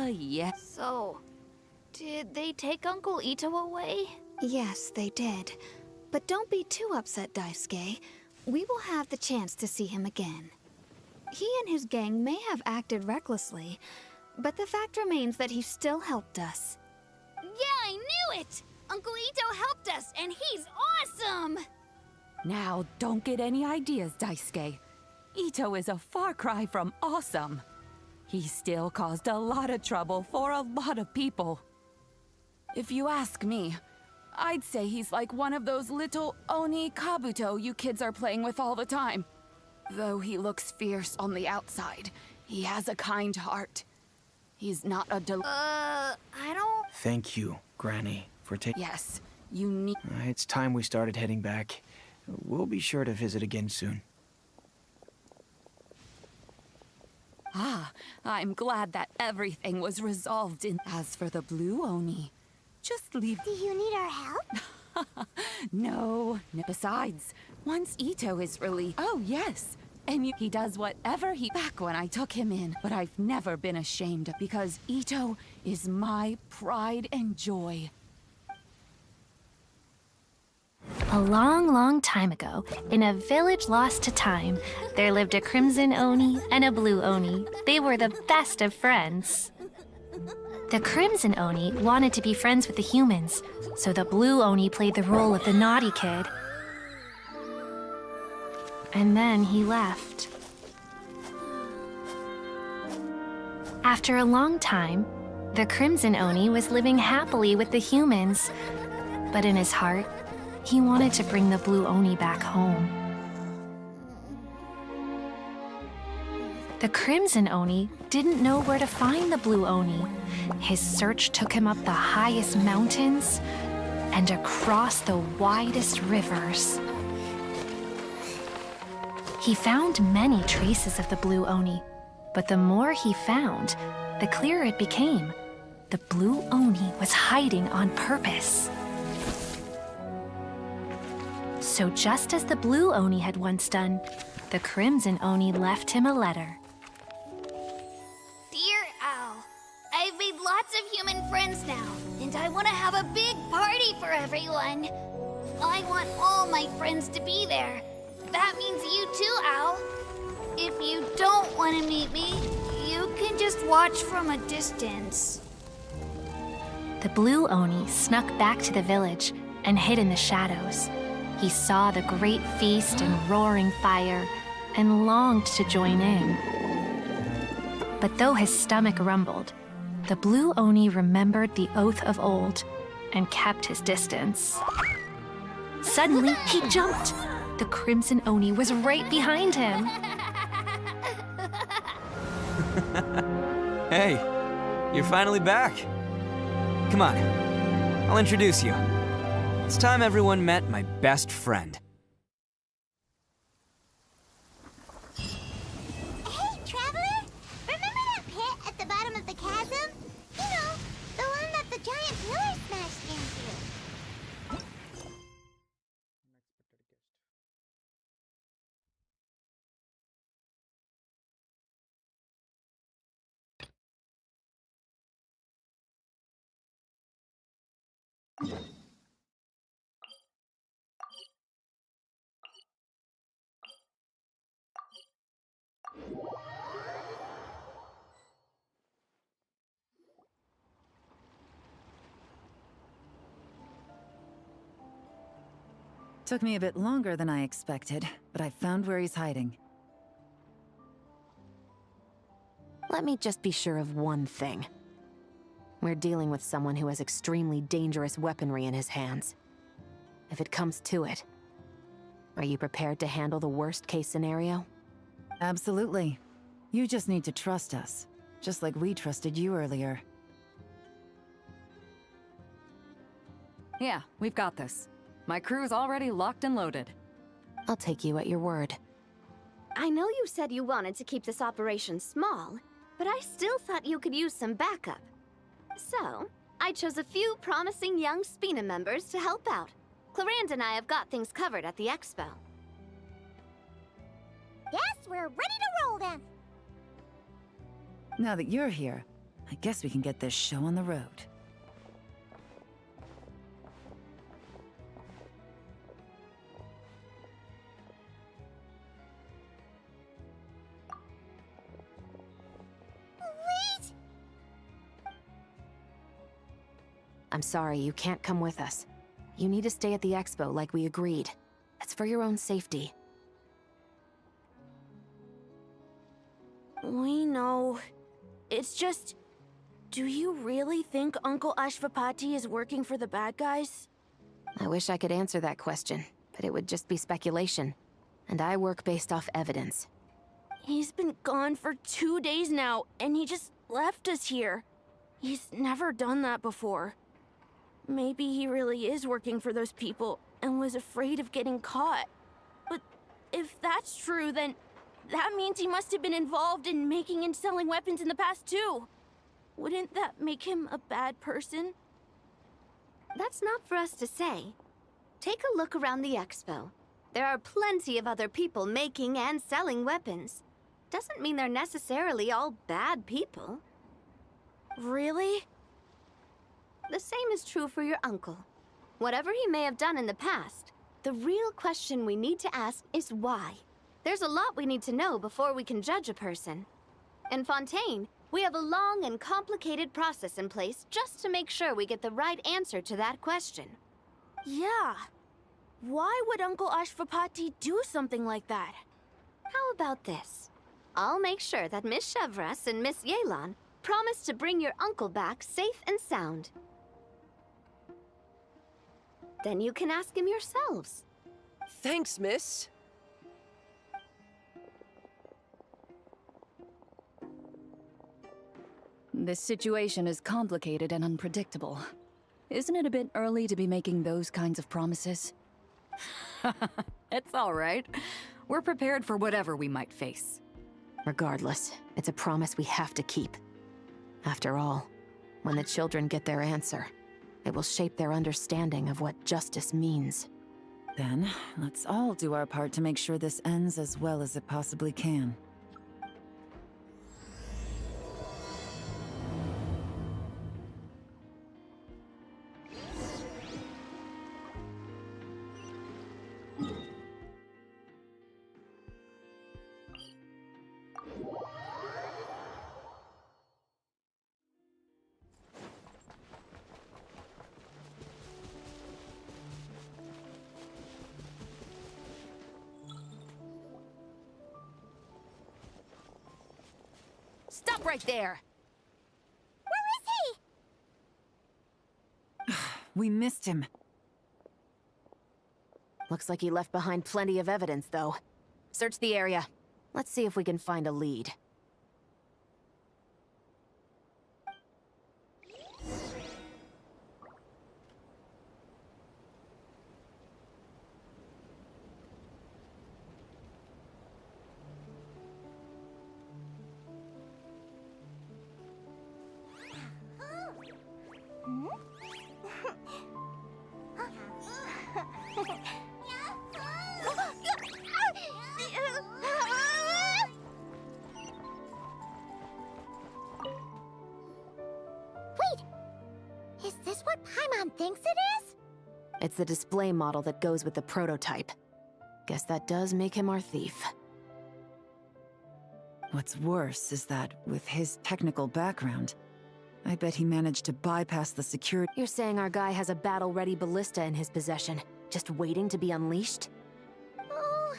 Yes. So, did they take Uncle Ito away? Yes, they did. But don't be too upset, Daisuke. We will have the chance to see him again. He and his gang may have acted recklessly, but the fact remains that he still helped us. Yeah, I knew it! Uncle Ito helped us, and he's awesome! Now, don't get any ideas, Daisuke. Ito is a far cry from awesome. He still caused a lot of trouble for a lot of people. If you ask me, I'd say he's like one of those little Oni Kabuto you kids are playing with all the time. Though he looks fierce on the outside, he has a kind heart. He's not a I don't... Thank you, Granny, for taking... Yes, you need... It's time we started heading back. We'll be sure to visit again soon. Ah, I'm glad that everything was resolved in... As for the blue Oni, just leave... Do you need our help? No. Besides, once Ito is released... Oh, yes. And he does whatever he... Back when I took him in, but I've never been ashamed because Ito is my pride and joy. A long, long time ago, in a village lost to time, there lived a crimson Oni and a blue Oni. They were the best of friends. The crimson Oni wanted to be friends with the humans, so the blue Oni played the role of the naughty kid. And then he left. After a long time, the crimson Oni was living happily with the humans, but in his heart, he wanted to bring the blue Oni back home. The crimson Oni didn't know where to find the blue Oni. His search took him up the highest mountains and across the widest rivers. He found many traces of the blue Oni, but the more he found, the clearer it became. The blue Oni was hiding on purpose. So just as the blue Oni had once done, the crimson Oni left him a letter. Dear Al, I've made lots of human friends now, and I want to have a big party for everyone. I want all my friends to be there. That means you too, Al. If you don't want to meet me, you can just watch from a distance. The blue Oni snuck back to the village and hid in the shadows. He saw the great feast and roaring fire and longed to join in. But though his stomach rumbled, the blue Oni remembered the oath of old and kept his distance. Suddenly, he jumped. The crimson Oni was right behind him. Hey, you're finally back. Come on, I'll introduce you. It's time everyone met my best friend. Hey, traveler! Remember that pit at the bottom of the chasm? You know, the one that the giant pillar smashed into. Took me a bit longer than I expected, but I found where he's hiding. Let me just be sure of one thing. We're dealing with someone who has extremely dangerous weaponry in his hands. If it comes to it, are you prepared to handle the worst-case scenario? Absolutely. You just need to trust us, just like we trusted you earlier. Yeah, we've got this. My crew's already locked and loaded. I'll take you at your word. I know you said you wanted to keep this operation small, but I still thought you could use some backup. So, I chose a few promising young SPEC members to help out. Clarande and I have got things covered at the expo. Yes, we're ready to roll then. Now that you're here, I guess we can get this show on the road. Wait! I'm sorry, you can't come with us. You need to stay at the expo like we agreed. It's for your own safety. We know. It's just... Do you really think Uncle Ashvapati is working for the bad guys? I wish I could answer that question, but it would just be speculation. And I work based off evidence. He's been gone for 2 days now, and he just left us here. He's never done that before. Maybe he really is working for those people and was afraid of getting caught. But if that's true, then that means he must have been involved in making and selling weapons in the past too. Wouldn't that make him a bad person? That's not for us to say. Take a look around the expo. There are plenty of other people making and selling weapons. Doesn't mean they're necessarily all bad people. Really? The same is true for your uncle. Whatever he may have done in the past, the real question we need to ask is why. There's a lot we need to know before we can judge a person. In Fontaine, we have a long and complicated process in place just to make sure we get the right answer to that question. Yeah. Why would Uncle Ashvapati do something like that? How about this? I'll make sure that Miss Chevras and Miss Yelan promise to bring your uncle back safe and sound. Then you can ask him yourselves. Thanks, miss. This situation is complicated and unpredictable. Isn't it a bit early to be making those kinds of promises? It's all right. We're prepared for whatever we might face. Regardless, it's a promise we have to keep. After all, when the children get their answer, it will shape their understanding of what justice means. Then, let's all do our part to make sure this ends as well as it possibly can. Stop right there! Where is he? We missed him. Looks like he left behind plenty of evidence, though. Search the area. Let's see if we can find a lead. Wait! Is this what Paimon thinks it is? It's the display model that goes with the prototype. Guess that does make him our thief. What's worse is that, with his technical background, I bet he managed to bypass the security. You're saying our guy has a battle-ready ballista in his possession, just waiting to be unleashed? Oh,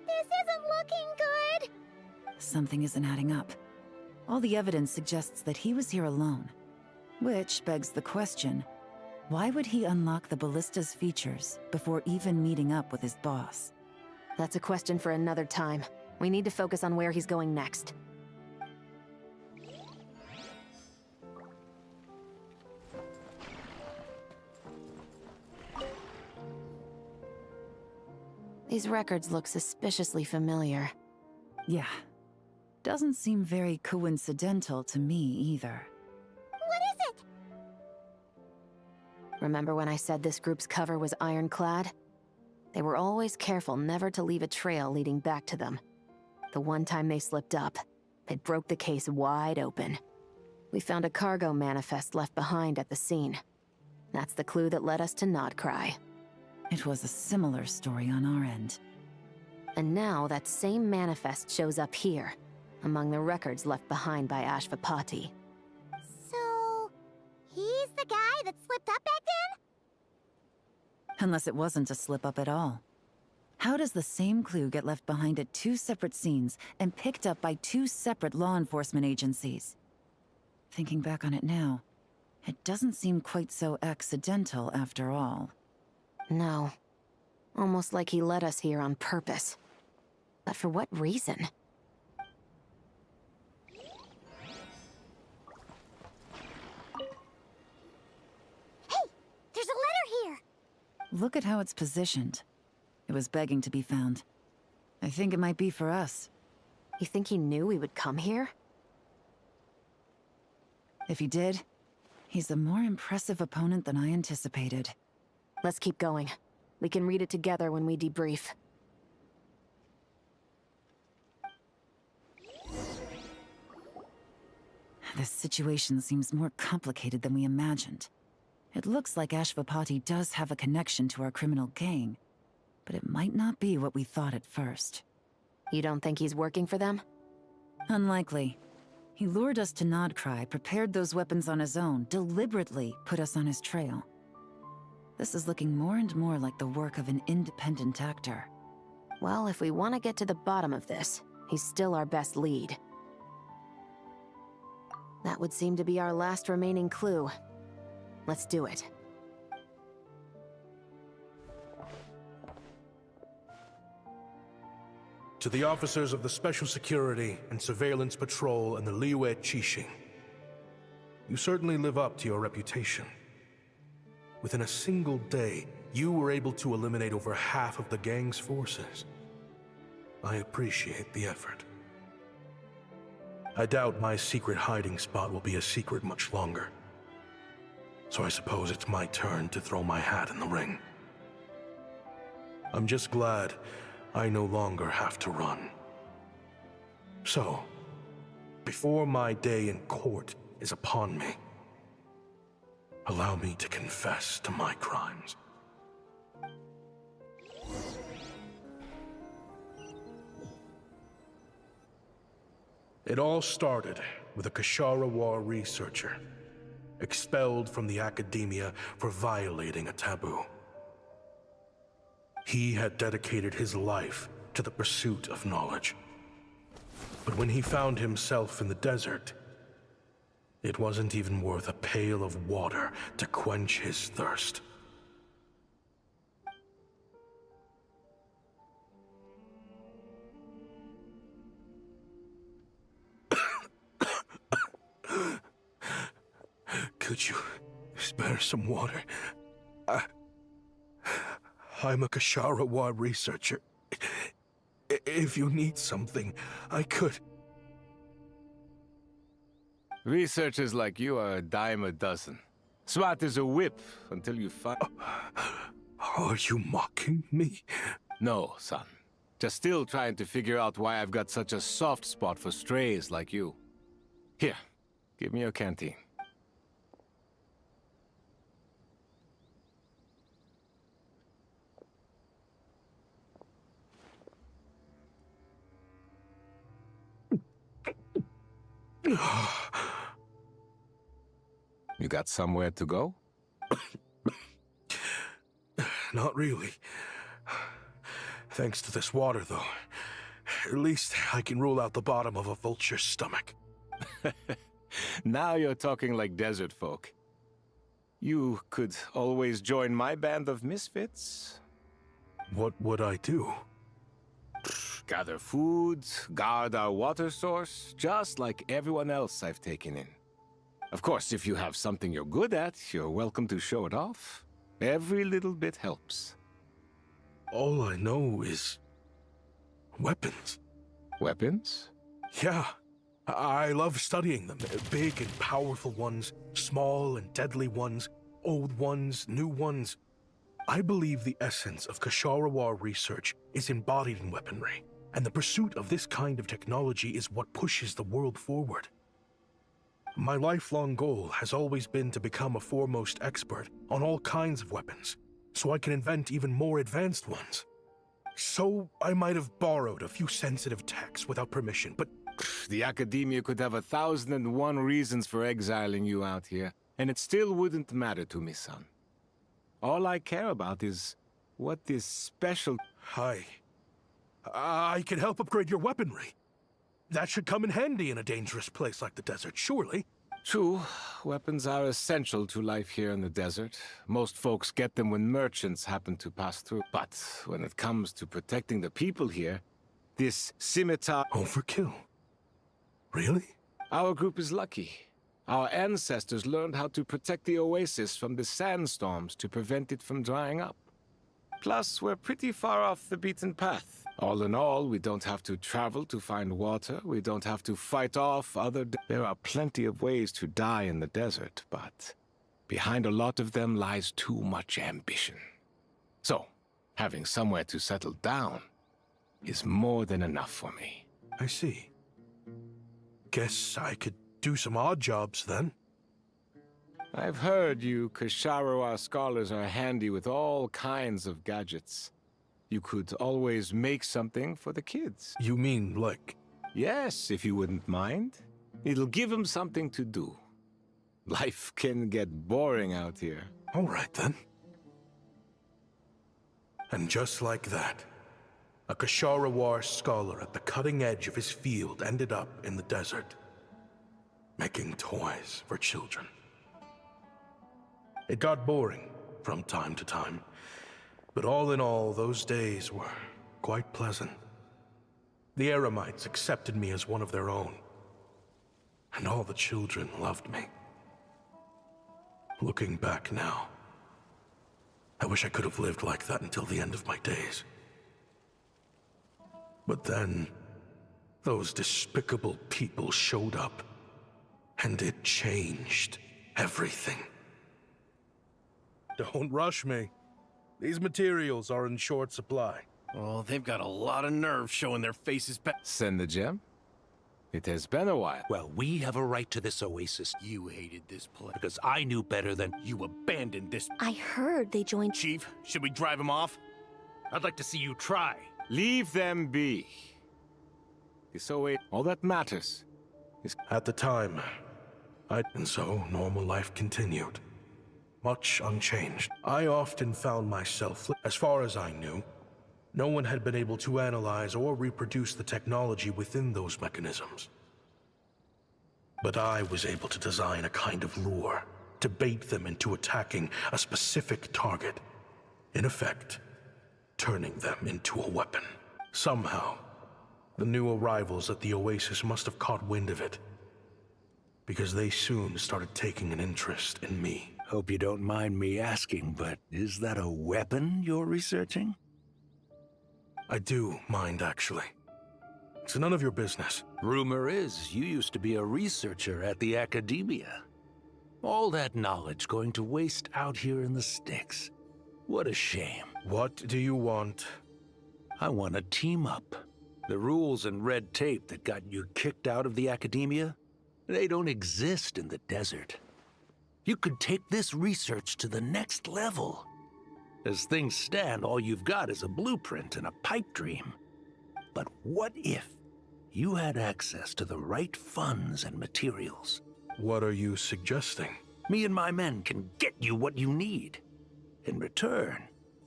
this isn't looking good. Something isn't adding up. All the evidence suggests that he was here alone. Which begs the question, why would he unlock the ballista's features before even meeting up with his boss? That's a question for another time. We need to focus on where he's going next. These records look suspiciously familiar. Yeah. Doesn't seem very coincidental to me either. What is it? Remember when I said this group's cover was ironclad? They were always careful never to leave a trail leading back to them. The one time they slipped up, it broke the case wide open. We found a cargo manifest left behind at the scene. That's the clue that led us to Nodcry. It was a similar story on our end. And now that same manifest shows up here, among the records left behind by Ashvapati. So, he's the guy that slipped up back then? Unless it wasn't a slip-up at all. How does the same clue get left behind at 2 separate scenes and picked up by 2 separate law enforcement agencies? Thinking back on it now, it doesn't seem quite so accidental after all. No. Almost like he led us here on purpose. But for what reason? Hey, there's a letter here. Look at how it's positioned. It was begging to be found. I think it might be for us. You think he knew we would come here? If he did, he's a more impressive opponent than I anticipated. Let's keep going. We can read it together when we debrief. This situation seems more complicated than we imagined. It looks like Ashvapati does have a connection to our criminal gang, but it might not be what we thought at first. You don't think he's working for them? Unlikely. He lured us to Nodcry, prepared those weapons on his own, deliberately put us on his trail. This is looking more and more like the work of an independent actor. Well, if we want to get to the bottom of this, he's still our best lead. That would seem to be our last remaining clue. Let's do it. To the officers of the Special Security and Surveillance Patrol and the Liyue Qixing, you certainly live up to your reputation. Within a single day, you were able to eliminate over half of the gang's forces. I appreciate the effort. I doubt my secret hiding spot will be a secret much longer. So I suppose it's my turn to throw my hat in the ring. I'm just glad I no longer have to run. So, before my day in court is upon me, allow me to confess to my crimes. It all started with a Kashara War researcher, expelled from the academia for violating a taboo. He had dedicated his life to the pursuit of knowledge. But when he found himself in the desert, it wasn't even worth a pail of water to quench his thirst. Could you spare some water? I'm a Kashara War researcher. If you need something, I could. Researchers like you are a dime a dozen. Smart as a whip until you find... Are you mocking me? No, son. Just still trying to figure out why I've got such a soft spot for strays like you. Here, give me your canteen. You got somewhere to go? Not really. Thanks to this water, though. At least I can rule out the bottom of a vulture's stomach. Now you're talking like desert folk. You could always join my band of misfits. What would I do? Gather food, guard our water source, just like everyone else I've taken in. Of course, if you have something you're good at, you're welcome to show it off. Every little bit helps. All I know is... weapons. Weapons? Yeah. I love studying them. Big and powerful ones, small and deadly ones, old ones, new ones. I believe the essence of Kashara War research is embodied in weaponry, and the pursuit of this kind of technology is what pushes the world forward. My lifelong goal has always been to become a foremost expert on all kinds of weapons, so I can invent even more advanced ones. So I might have borrowed a few sensitive techs without permission, but... The Academia could have 1,001 reasons for exiling you out here, and it still wouldn't matter to me, son. All I care about is what this special... I can help upgrade your weaponry. That should come in handy in a dangerous place like the desert, surely. True, weapons are essential to life here in the desert. Most folks get them when merchants happen to pass through. But when it comes to protecting the people here, this scimitar... Overkill? Really? Our group is lucky. Our ancestors learned how to protect the oasis from the sandstorms to prevent it from drying up. Plus, we're pretty far off the beaten path. All in all, we don't have to travel to find water. We don't have to fight off other... There are plenty of ways to die in the desert, but behind a lot of them lies too much ambition. So, having somewhere to settle down is more than enough for me. I see. Guess I could do some odd jobs then. I've heard you Kasharawa scholars are handy with all kinds of gadgets. You could always make something for the kids. You mean, like... Yes, if you wouldn't mind. It'll give them something to do. Life can get boring out here. All right, then. And just like that, a Kasharawar scholar at the cutting edge of his field ended up in the desert, making toys for children. It got boring from time to time, but all in all, those days were quite pleasant. The Eremites accepted me as one of their own, and all the children loved me. Looking back now, I wish I could have lived like that until the end of my days. But then, those despicable people showed up, and it changed everything. Don't rush me. These materials are in short supply. Oh, they've got a lot of nerve showing their faces back. Send the gem? It has been a while. Well, we have a right to this oasis. You hated this place because I knew better than you abandoned this. I heard they joined... Chief, should we drive them off? I'd like to see you try. Leave them be. This oasis, all that matters is... At the time, and so normal life continued. Much unchanged. I often found myself, as far as I knew, no one had been able to analyze or reproduce the technology within those mechanisms. But I was able to design a kind of lure to bait them into attacking a specific target. In effect, turning them into a weapon. Somehow, the new arrivals at the oasis must have caught wind of it, because they soon started taking an interest in me. Hope you don't mind me asking, but is that a weapon you're researching? I do mind, actually. It's none of your business. Rumor is you used to be a researcher at the academia. All that knowledge going to waste out here in the sticks. What a shame. What do you want? I want to team up. The rules and red tape that got you kicked out of the academia, they don't exist in the desert. You could take this research to the next level. As things stand, all you've got is a blueprint and a pipe dream. But what if you had access to the right funds and materials? What are you suggesting? Me and my men can get you what you need. In return,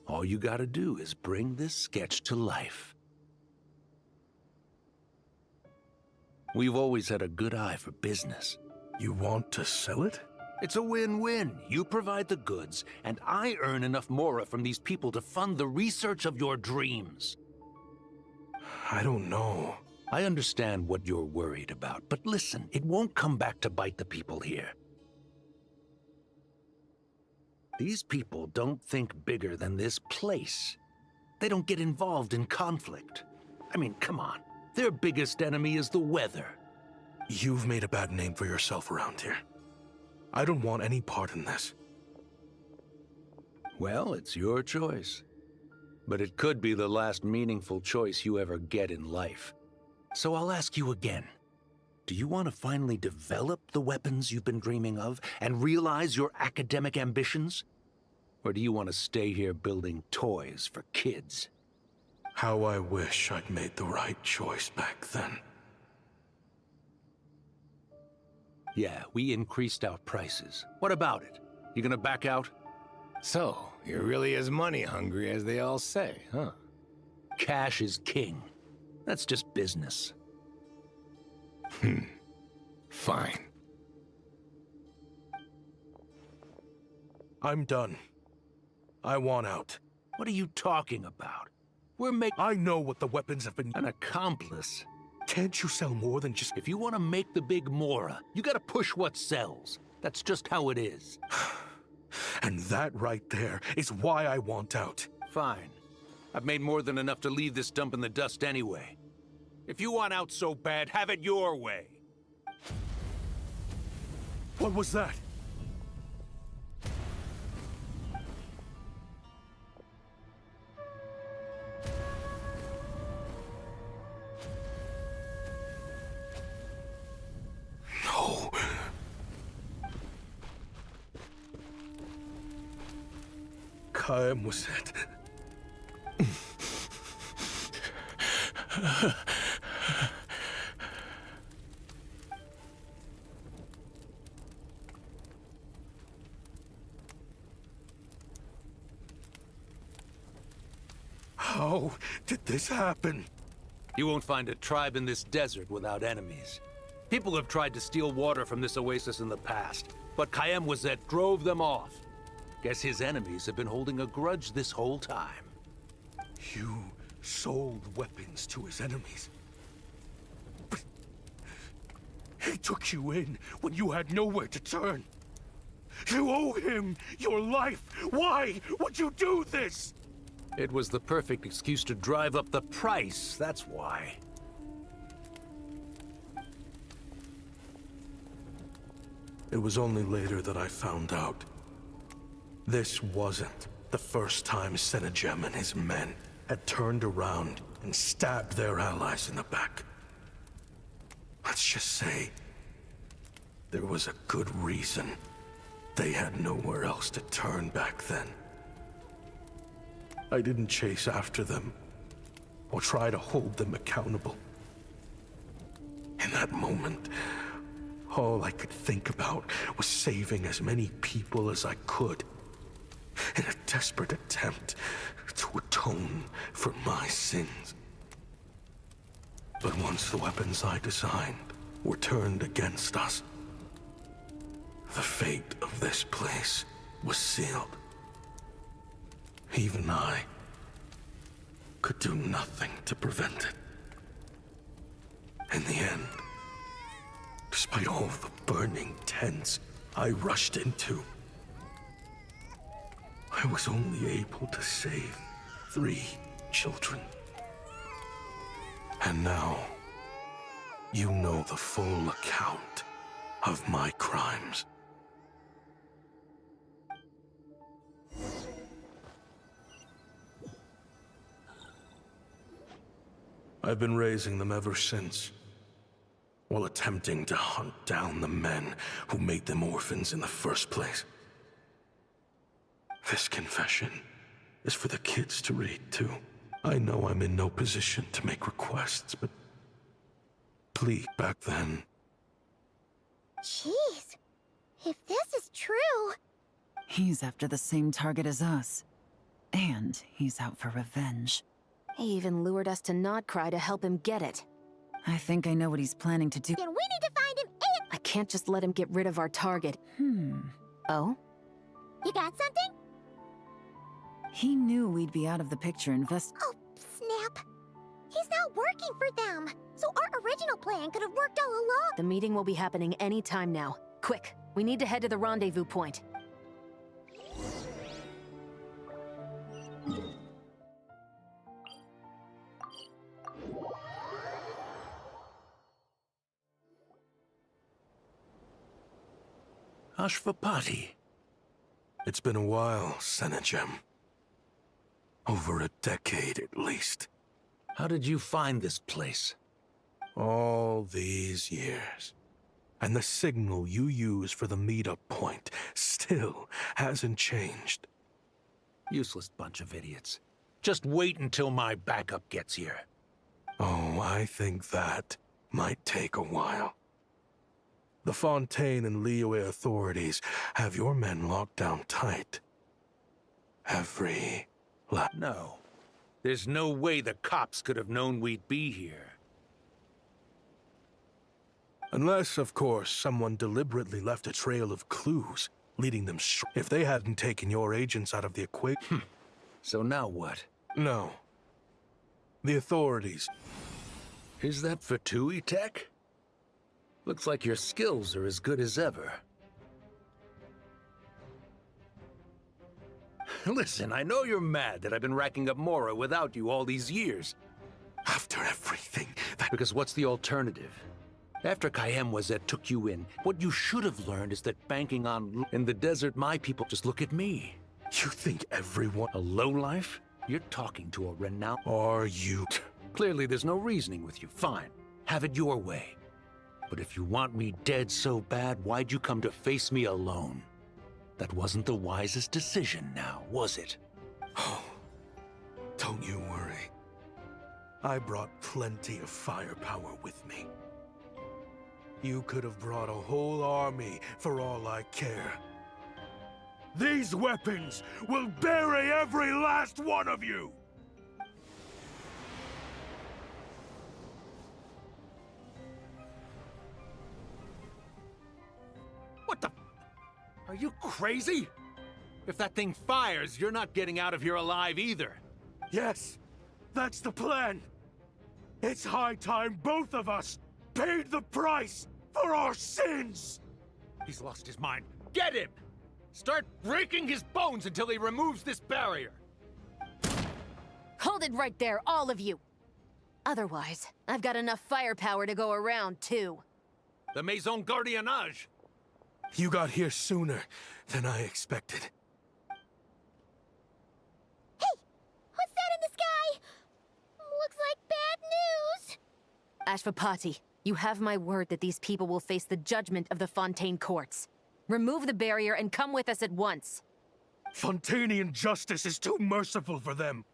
all you gotta do is bring this sketch to life. We've always had a good eye for business. You want to sell it? It's a win-win. You provide the goods, and I earn enough mora from these people to fund the research of your dreams. I don't know. I understand what you're worried about, but listen, it won't come back to bite the people here. These people don't think bigger than this place. They don't get involved in conflict. I mean, come on. Their biggest enemy is the weather. You've made a bad name for yourself around here. I don't want any part in this. Well, it's your choice. But it could be the last meaningful choice you ever get in life. So I'll ask you again. Do you want to finally develop the weapons you've been dreaming of and realize your academic ambitions? Or do you want to stay here building toys for kids? How I wish I'd made the right choice back then. Yeah, we increased our prices. What about it? You gonna back out? So, you're really as money hungry as they all say, huh? Cash is king. That's just business. Fine. I'm done. I want out. What are you talking about? I know what the weapons have been. An accomplice. Can't you sell more than just... If you want to make the big Mora, you gotta push what sells. That's just how it is. And that right there is why I want out. Fine. I've made more than enough to leave this dump in the dust anyway. If you want out so bad, have it your way. What was that? No. Kaem was it. How did this happen? You won't find a tribe in this desert without enemies. People have tried to steal water from this oasis in the past, but Kaem Wazet drove them off. Guess his enemies have been holding a grudge this whole time. You sold weapons to his enemies. But he took you in when you had nowhere to turn. You owe him your life. Why would you do this? It was the perfect excuse to drive up the price, that's why. It was only later that I found out. This wasn't the first time Senegem and his men had turned around and stabbed their allies in the back. Let's just say there was a good reason they had nowhere else to turn back then. I didn't chase after them or try to hold them accountable. In that moment, all I could think about was saving as many people as I could in a desperate attempt to atone for my sins. But once the weapons I designed were turned against us, the fate of this place was sealed. Even I could do nothing to prevent it. In the end, despite all the burning tents I rushed into, I was only able to save 3 children. And now, you know the full account of my crimes. I've been raising them ever since, while attempting to hunt down the men who made them orphans in the first place. This confession is for the kids to read, too. I know I'm in no position to make requests, but please, back then. Jeez, if this is true... He's after the same target as us. And he's out for revenge. He even lured us to Nodcry to help him get it. I think I know what he's planning to do. Then we need to find him and... I can't just let him get rid of our target. Oh? You got something? He knew we'd be out of the picture Oh, snap. He's not working for them. So our original plan could have worked all along. The meeting will be happening any time now. Quick, we need to head to the rendezvous point. Ashvapati. It's been a while, Senegem. Over a decade, at least. How did you find this place? All these years. And the signal you use for the meetup point still hasn't changed. Useless bunch of idiots. Just wait until my backup gets here. Oh, I think that might take a while. The Fontaine and Liyue authorities have your men locked down tight. No. There's no way the cops could have known we'd be here. Unless, of course, someone deliberately left a trail of clues, leading them if they hadn't taken your agents out of the equation. So now what? No. The authorities. Is that Fatui tech? Looks like your skills are as good as ever. Listen, I know you're mad that I've been racking up Mora without you all these years. After everything that... Because what's the alternative? After Kayemwazet took you in, what you should have learned is that banking on... In the desert, my people just look at me. You think everyone... A lowlife? You're talking to a renowned... Are you... Clearly there's no reasoning with you. Fine. Have it your way. But if you want me dead so bad, why'd you come to face me alone? That wasn't the wisest decision now, was it? Oh, don't you worry. I brought plenty of firepower with me. You could have brought a whole army for all I care. These weapons will bury every last one of you! What the... Are you crazy? If that thing fires, you're not getting out of here alive either. Yes, that's the plan. It's high time both of us paid the price for our sins! He's lost his mind. Get him! Start breaking his bones until he removes this barrier! Hold it right there, all of you! Otherwise, I've got enough firepower to go around, too. The Maison Gardiennage! You got here sooner than I expected. Hey! What's that in the sky? Looks like bad news! Ashvapati, you have my word that these people will face the judgment of the Fontaine courts. Remove the barrier and come with us at once. Fontainian justice is too merciful for them.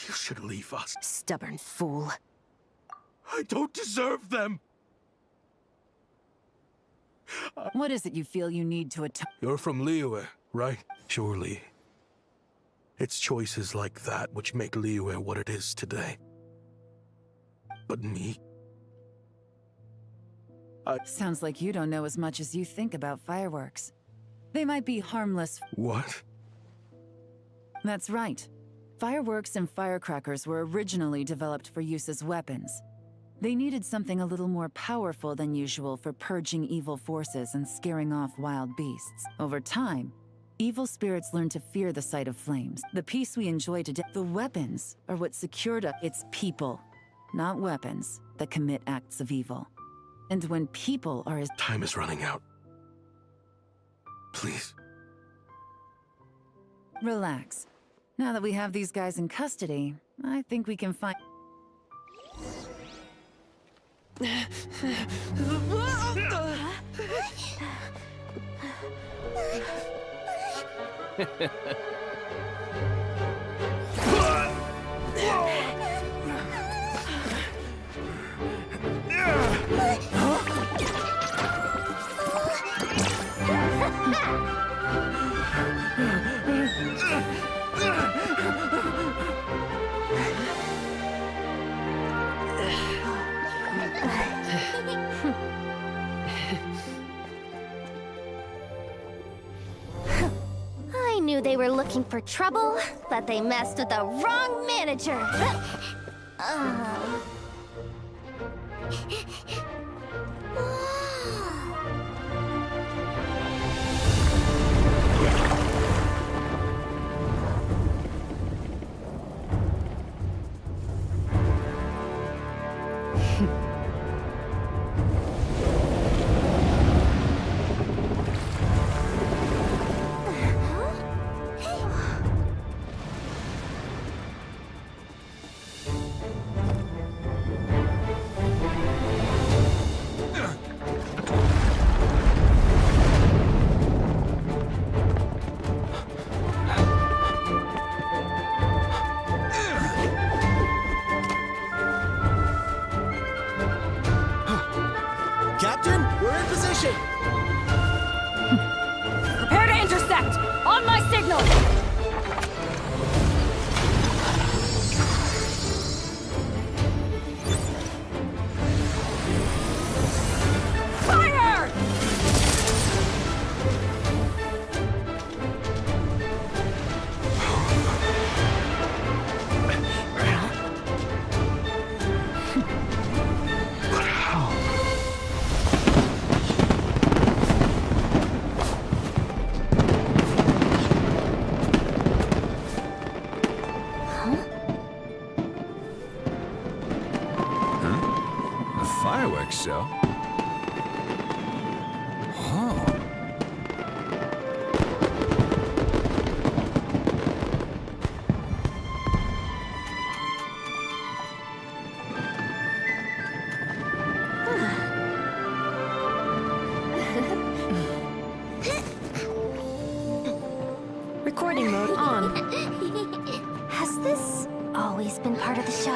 You should leave us. Stubborn fool. I don't deserve them! What is it you feel you need to attack? You're from Liyue, right? Surely. It's choices like that which make Liyue what it is today. But me? Sounds like you don't know as much as you think about fireworks. They might be harmless. What? That's right. Fireworks and firecrackers were originally developed for use as weapons. They needed something a little more powerful than usual for purging evil forces and scaring off wild beasts. Over time, evil spirits learned to fear the sight of flames. The peace we enjoy today, the weapons are what secured us. It's people, not weapons, that commit acts of evil. And when people are as... Time is running out. Please. Relax. Now that we have these guys in custody, I think we can find... I knew they were looking for trouble, but they messed with the wrong manager. so? Huh. Recording mode on. Has this always been part of the show?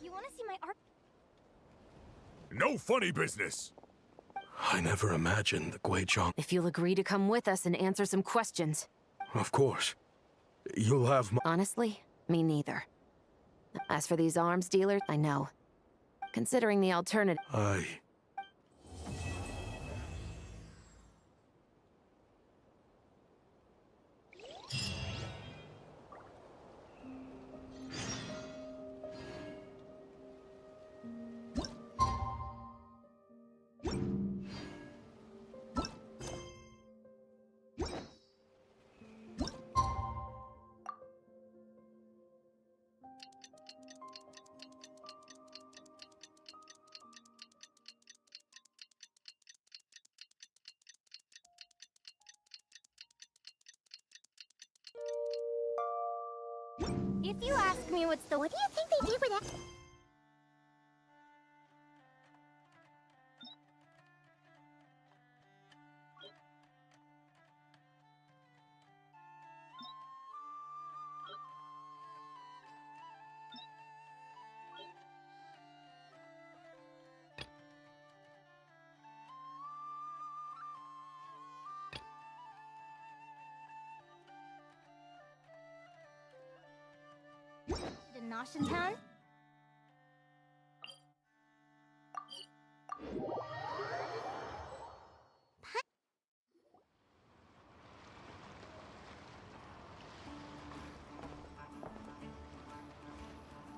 You want to see my art? No funny business! I never imagined the Guizhong. If you'll agree to come with us and answer some questions. Of course. You'll have my... Honestly, me neither. As for these arms dealers, I know. Considering the alternative... If you ask me what do you think they did with that? In Noshin Town?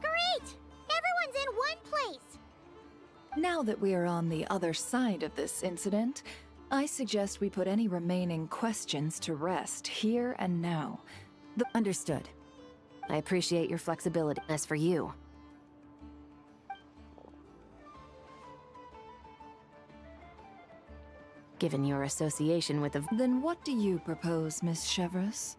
Great! Everyone's in one place! Now that we are on the other side of this incident, I suggest we put any remaining questions to rest here and now. Understood. I appreciate your flexibility. As for you... Given your association with the... Then what do you propose, Miss Chevreuse?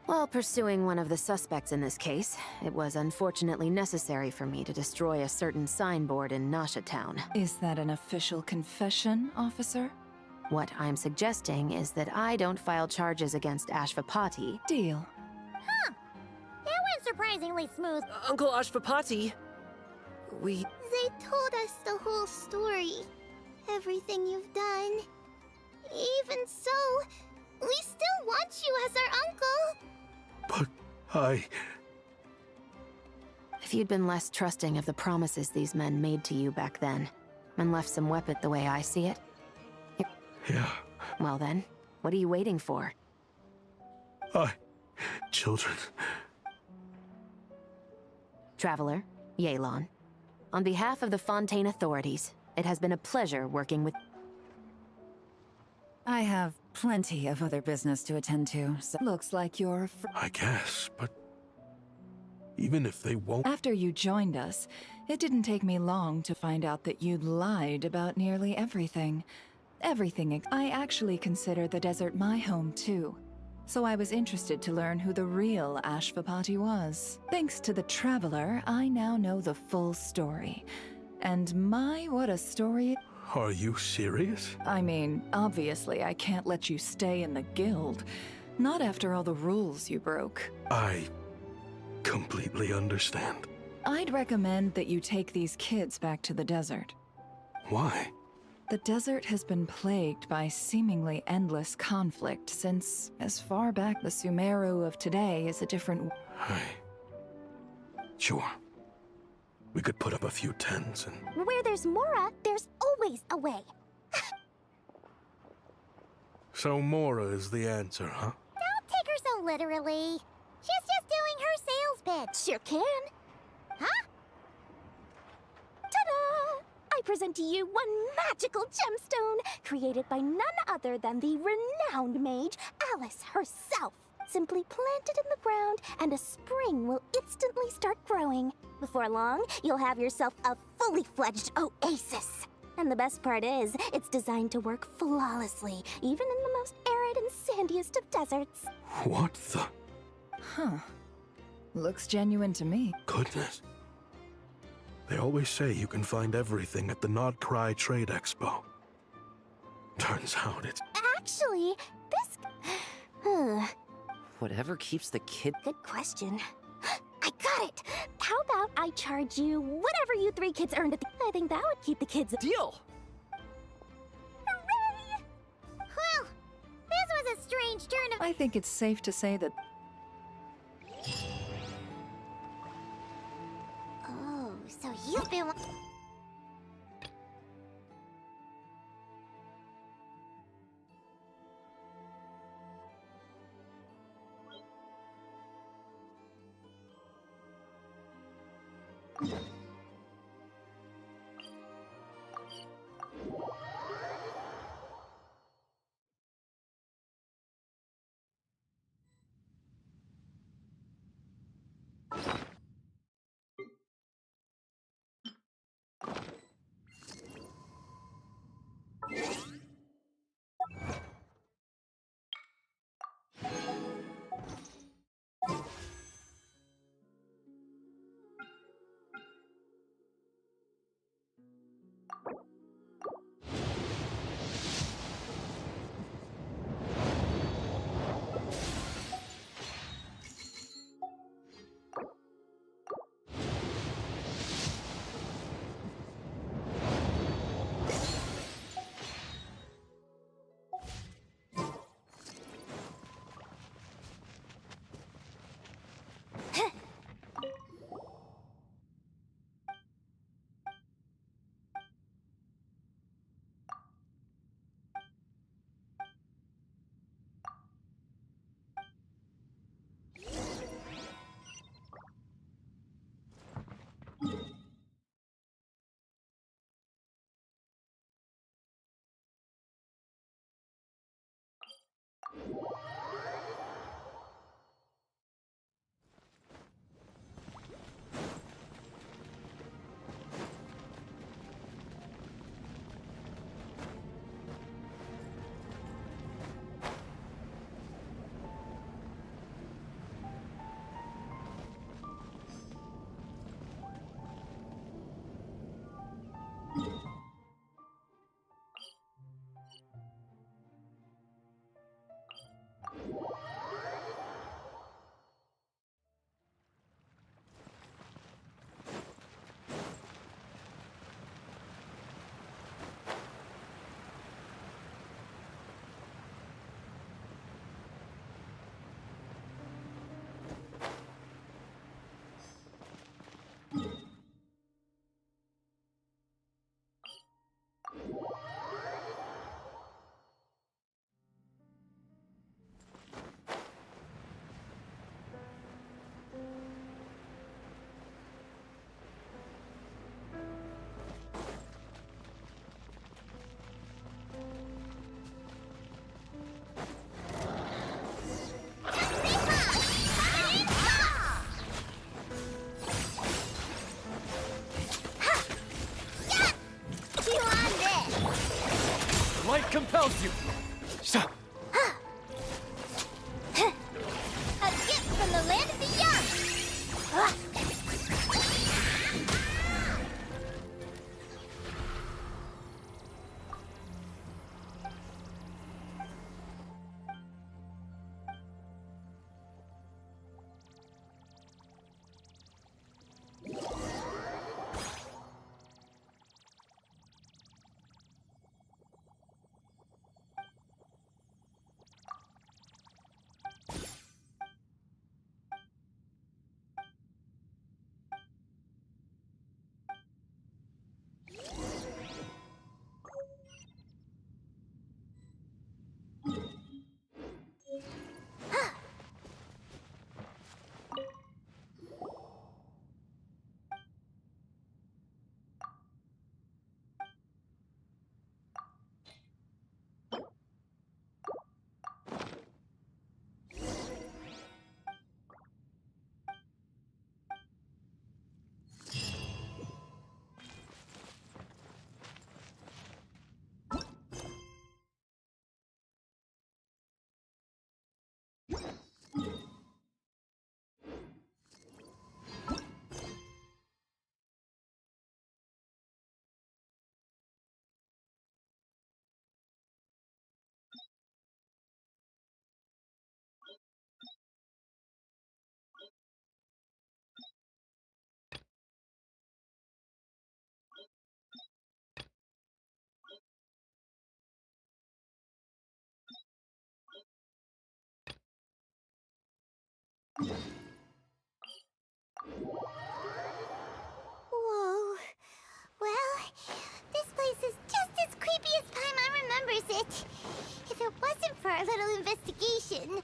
While pursuing one of the suspects in this case, it was unfortunately necessary for me to destroy a certain signboard in Nasha Town. Is that an official confession, officer? What I'm suggesting is that I don't file charges against Ashvapati. Deal. Huh. That went surprisingly smooth. Uncle Ashvapati, we... They told us the whole story. Everything you've done. Even so, we still want you as our uncle. But If you'd been less trusting of the promises these men made to you back then, and left some weapon the way I see it... Yeah. Well then, what are you waiting for? Children. Traveler, Yelan. On behalf of the Fontaine authorities, it has been a pleasure working with... I have plenty of other business to attend to, so... Looks like you're... I guess, but... Even if they won't... After you joined us, it didn't take me long to find out that you'd lied about nearly everything. Everything. I actually consider the desert my home, too. So I was interested to learn who the real Ashvapati was. Thanks to the Traveler, I now know the full story. And my, what a story... Are you serious? I mean, obviously I can't let you stay in the guild. Not after all the rules you broke. I completely understand. I'd recommend that you take these kids back to the desert. Why? The desert has been plagued by seemingly endless conflict since, as far back, the Sumeru of today is a different... Sure. We could put up a few tents and... Where there's Mora, there's always a way. So Mora is the answer, huh? Don't take her so literally. She's just doing her sales pitch. Sure can. Huh? Ta-da! I present to you one magical gemstone, created by none other than the renowned mage, Alice herself. Simply plant it in the ground, and a spring will instantly start growing. Before long, you'll have yourself a fully fledged oasis. And the best part is, it's designed to work flawlessly, even in the most arid and sandiest of deserts. What the? Huh. Looks genuine to me. Goodness. They always say you can find everything at the Not Cry Trade Expo. Turns out it's... Actually, this... Whatever keeps the kid... Good question. I got it! How about I charge you whatever you three kids earned at the... I think that would keep the kids... Deal! Hooray! Well, this was a strange turn of... I think it's safe to say that Oh, so you've been... Light compels you! Stop! A gift from the land of the young! Whoa. Well, this place is just as creepy as Paimon remembers it. If it wasn't for our little investigation.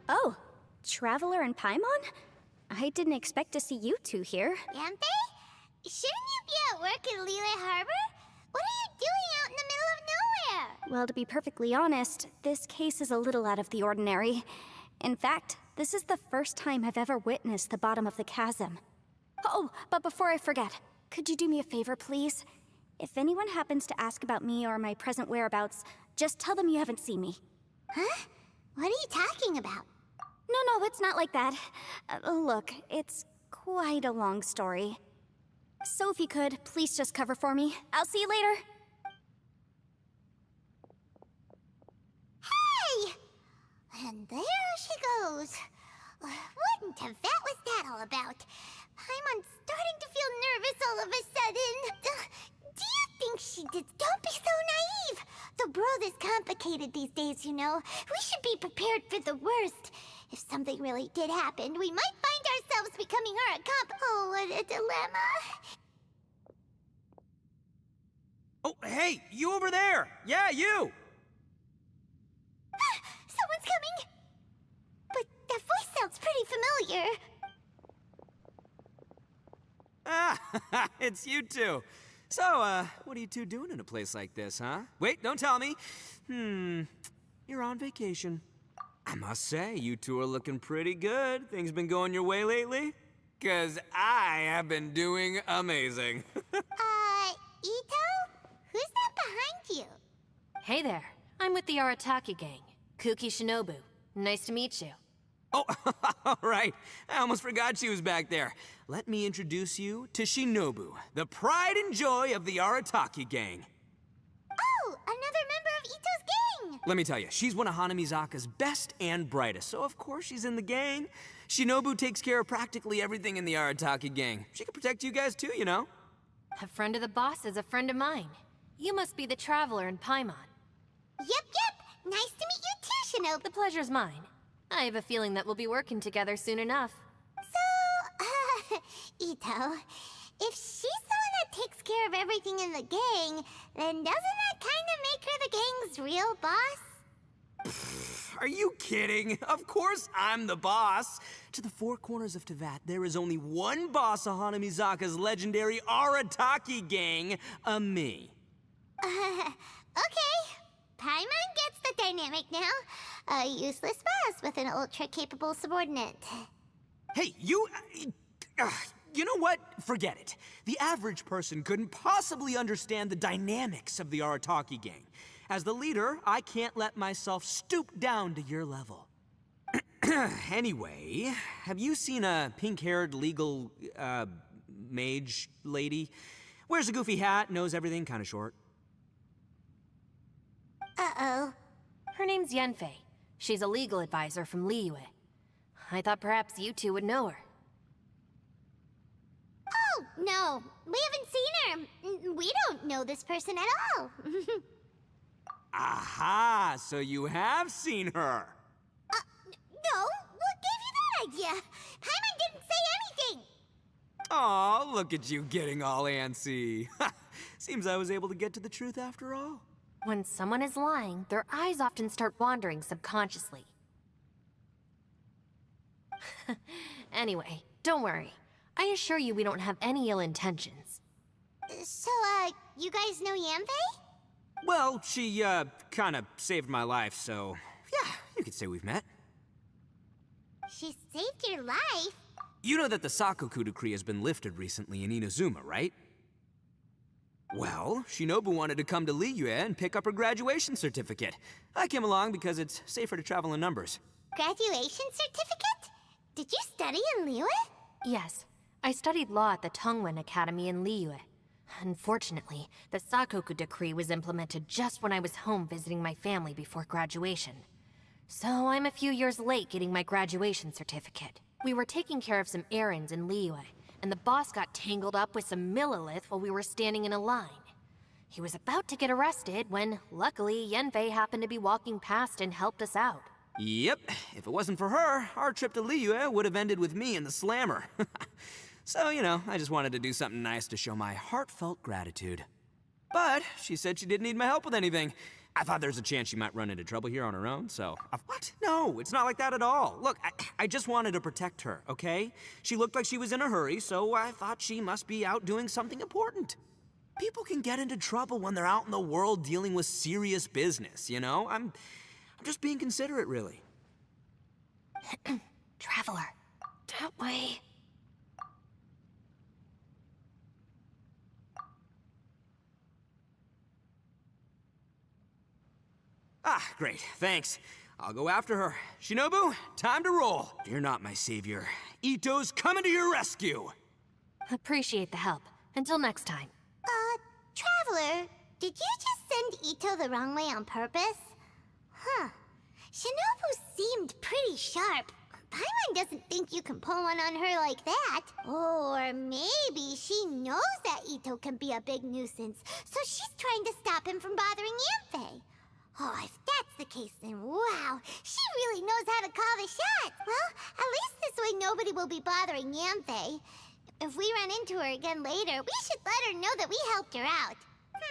Oh, Traveler and Paimon? I didn't expect to see you two here. Yanfei? Shouldn't you be at work in Liyue Harbor? What are you doing out in the middle of nowhere? Well, to be perfectly honest, this case is a little out of the ordinary. In fact, this is the first time I've ever witnessed the bottom of the chasm. Oh, but before I forget, could you do me a favor, please? If anyone happens to ask about me or my present whereabouts, just tell them you haven't seen me. Huh? What are you talking about? No, it's not like that. Look, it's quite a long story. So if you could, please just cover for me. I'll see you later. Hey! And there she goes. What in Tibet was that all about? Paimon's starting to feel nervous all of a sudden. Do you think she did? Don't be so naive. The world is complicated these days, you know. We should be prepared for the worst. If something really did happen, we might find ourselves becoming her accomplice. Oh, what a dilemma. Oh, hey, you over there! Yeah, you! Someone's coming! But that voice sounds pretty familiar. Ah, it's you two. So, what are you two doing in a place like this, huh? Wait, don't tell me. You're on vacation. I must say, you two are looking pretty good. Things been going your way lately? 'Cause I have been doing amazing. Ito? Who's that behind you? Hey there. I'm with the Arataki gang. Kuki Shinobu. Nice to meet you. Oh, all right. I almost forgot she was back there. Let me introduce you to Shinobu, the pride and joy of the Arataki gang. Oh, another member of Ito's gang! Let me tell you, she's one of Hanamizaka's best and brightest, so of course she's in the gang. Shinobu takes care of practically everything in the Arataki gang. She can protect you guys too, you know. A friend of the boss is a friend of mine. You must be the Traveler in Paimon. Yep. Nice to meet you too, Shinobu. The pleasure's mine. I have a feeling that we'll be working together soon enough. So, Ito, if she's the one that takes care of everything in the gang, then doesn't that kind of make her the gang's real boss? Are you kidding? Of course I'm the boss. To the four corners of Teyvat, there is only one boss of Hanamizaka's legendary Arataki gang, me. Okay. Paimon gets the dynamic now. A useless boss with an ultra-capable subordinate. Hey, you know what? Forget it. The average person couldn't possibly understand the dynamics of the Arataki gang. As the leader, I can't let myself stoop down to your level. Anyway, have you seen a pink-haired legal, mage lady? Wears a goofy hat, knows everything, kinda short. Uh-oh. Her name's Yanfei. She's a legal advisor from Liyue. I thought perhaps you two would know her. Oh, no. We haven't seen her. We don't know this person at all. Aha! So you have seen her. No. What gave you that idea? Paimon didn't say anything. Aw, look at you getting all antsy. Seems I was able to get to the truth after all. When someone is lying, their eyes often start wandering subconsciously. Anyway, don't worry. I assure you we don't have any ill intentions. So, you guys know Yanfei? Well, she, kinda saved my life, so yeah, you could say we've met. She saved your life? You know that the Sakoku decree has been lifted recently in Inazuma, right? Well, Shinobu wanted to come to Liyue and pick up her graduation certificate. I came along because it's safer to travel in numbers. Graduation certificate? Did you study in Liyue? Yes. I studied law at the Tongwen Academy in Liyue. Unfortunately, the Sakoku decree was implemented just when I was home visiting my family before graduation. So I'm a few years late getting my graduation certificate. We were taking care of some errands in Liyue, and the boss got tangled up with some Millilith while we were standing in a line. He was about to get arrested when, luckily, Yenfei happened to be walking past and helped us out. Yep, if it wasn't for her, our trip to Liyue would have ended with me in the slammer. So, you know, I just wanted to do something nice to show my heartfelt gratitude. But she said she didn't need my help with anything. I thought there's a chance she might run into trouble here on her own, so... What? No, it's not like that at all. Look, I just wanted to protect her, okay? She looked like she was in a hurry, so I thought she must be out doing something important. People can get into trouble when they're out in the world dealing with serious business, you know? I'm just being considerate, really. Traveler, that way. Ah, great, thanks. I'll go after her. Shinobu, time to roll. You're not my savior. Ito's coming to your rescue. Appreciate the help. Until next time. Traveler, did you just send Ito the wrong way on purpose? Huh. Shinobu seemed pretty sharp. Paimon doesn't think you can pull one on her like that. Or maybe she knows that Ito can be a big nuisance, so she's trying to stop him from bothering Yanfei. Oh, if that's the case, then wow, she really knows how to call the shots. Well, at least this way nobody will be bothering Yanfei. If we run into her again later, we should let her know that we helped her out.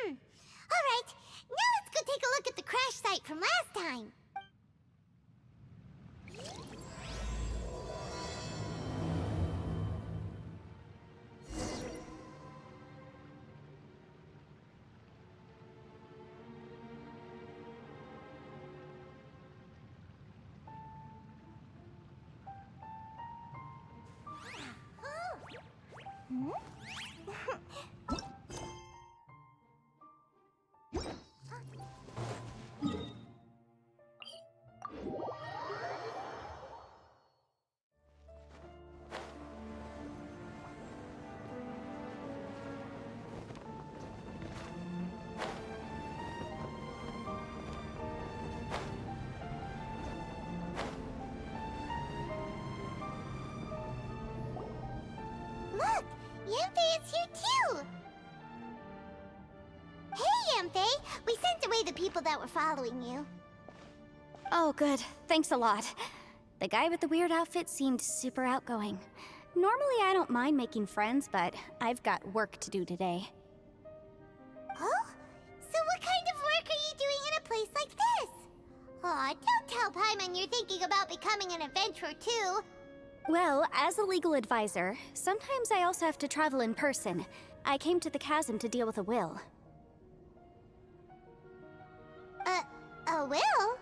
All right, now let's go take a look at the crash site from last time. Look, Yanfei is here too! Hey, Yanfei! We sent away the people that were following you. Oh, good. Thanks a lot. The guy with the weird outfit seemed super outgoing. Normally, I don't mind making friends, but I've got work to do today. Oh? So what kind of work are you doing in a place like this? Aw, don't tell Paimon you're thinking about becoming an adventurer too. Well, as a legal advisor, sometimes I also have to travel in person. I came to the chasm to deal with a will. A will?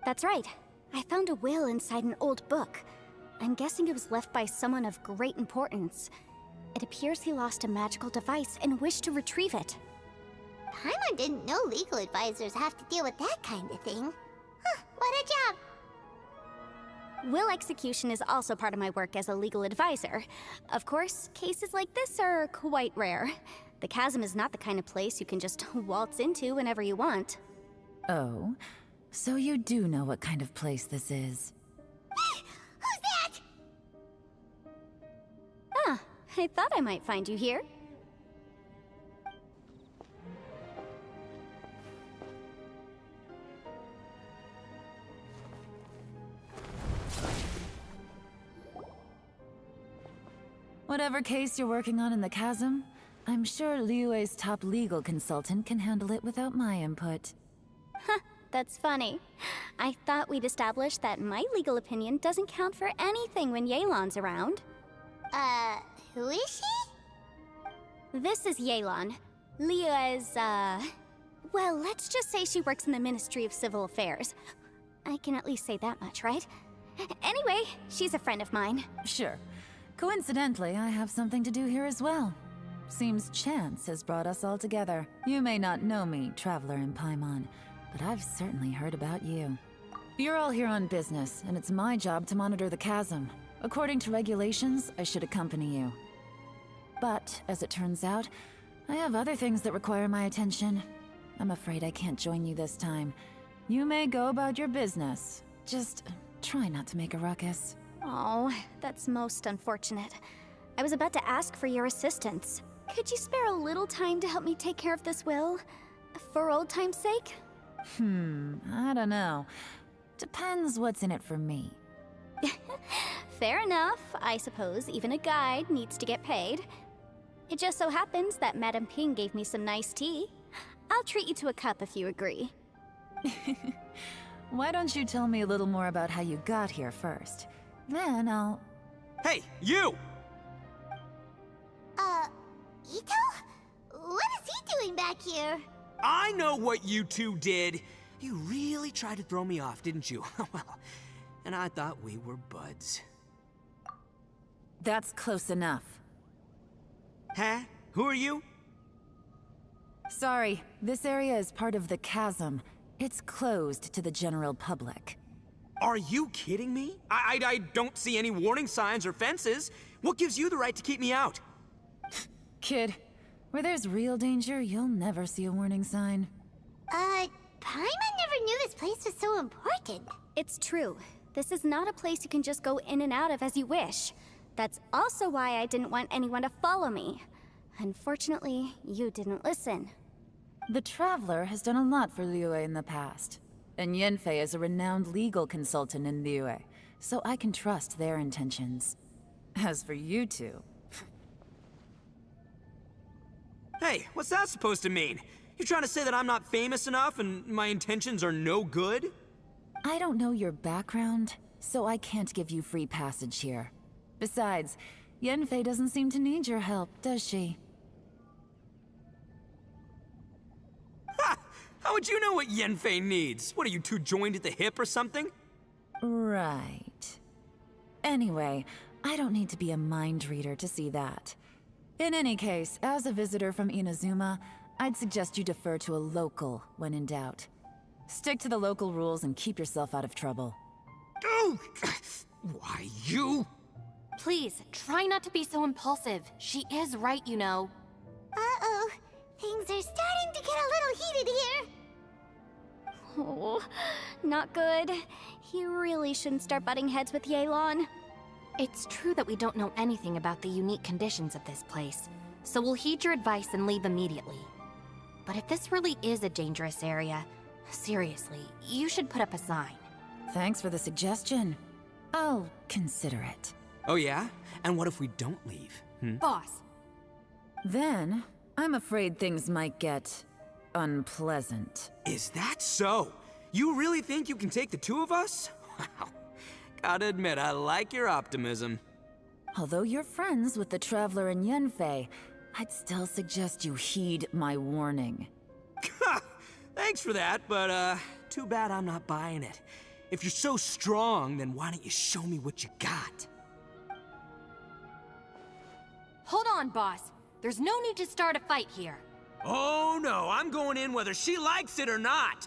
That's right. I found a will inside an old book. I'm guessing it was left by someone of great importance. It appears he lost a magical device and wished to retrieve it. Paimon didn't know legal advisors have to deal with that kind of thing. Huh, what a job! Will execution is also part of my work as a legal advisor. Of course, cases like this are quite rare. The chasm is not the kind of place you can just waltz into whenever you want. Oh, so you do know what kind of place this is. Who's that? Ah, I thought I might find you here. Whatever case you're working on in the chasm, I'm sure Liyue's top legal consultant can handle it without my input. Huh, that's funny. I thought we'd established that my legal opinion doesn't count for anything when Yelan's around. Who is she? This is Yelan. Liyue's, well, let's just say she works in the Ministry of Civil Affairs. I can at least say that much, right? Anyway, she's a friend of mine. Sure. Coincidentally, I have something to do here as well. Seems chance has brought us all together. You may not know me, Traveler in Paimon, but I've certainly heard about you. You're all here on business, and it's my job to monitor the chasm. According to regulations, I should accompany you. But, as it turns out, I have other things that require my attention. I'm afraid I can't join you this time. You may go about your business. Just try not to make a ruckus. Oh, that's most unfortunate. I was about to ask for your assistance. Could you spare a little time to help me take care of this will? For old time's sake? I don't know. Depends what's in it for me. Fair enough. I suppose even a guide needs to get paid. It just so happens that Madame Ping gave me some nice tea. I'll treat you to a cup if you agree. Why don't you tell me a little more about how you got here first? Then I'll... Hey, you! Ito? What is he doing back here? I know what you two did. You really tried to throw me off, didn't you? Well, and I thought we were buds. That's close enough. Huh? Who are you? Sorry, this area is part of the chasm. It's closed to the general public. Are you kidding me? I don't see any warning signs or fences. What gives you the right to keep me out? Kid, where there's real danger, you'll never see a warning sign. Paimon never knew this place was so important. It's true. This is not a place you can just go in and out of as you wish. That's also why I didn't want anyone to follow me. Unfortunately, you didn't listen. The Traveler has done a lot for Liyue in the past. And Yanfei is a renowned legal consultant in Liyue, so I can trust their intentions. As for you two... Hey, what's that supposed to mean? You trying to say that I'm not famous enough and my intentions are no good? I don't know your background, so I can't give you free passage here. Besides, Yanfei doesn't seem to need your help, does she? Ha! How would you know what Yanfei needs? What, are you two joined at the hip or something? Right. Anyway, I don't need to be a mind reader to see that. In any case, as a visitor from Inazuma, I'd suggest you defer to a local when in doubt. Stick to the local rules and keep yourself out of trouble. Oh! Why, you? Please, try not to be so impulsive. She is right, you know. Uh-oh. Things are starting to get a little heated here. Oh, not good. You really shouldn't start butting heads with Yelan. It's true that we don't know anything about the unique conditions of this place, so we'll heed your advice and leave immediately. But if this really is a dangerous area, seriously, you should put up a sign. Thanks for the suggestion. I'll consider it. Oh yeah? And what if we don't leave? Boss. Then, I'm afraid things might get... unpleasant. Is that so? You really think you can take the two of us? Wow. Gotta admit, I like your optimism. Although you're friends with the Traveler and Yanfei, I'd still suggest you heed my warning. Thanks for that, but too bad I'm not buying it. If you're so strong, then why don't you show me what you got? Hold on, boss. There's no need to start a fight here. Oh no, I'm going in whether she likes it or not.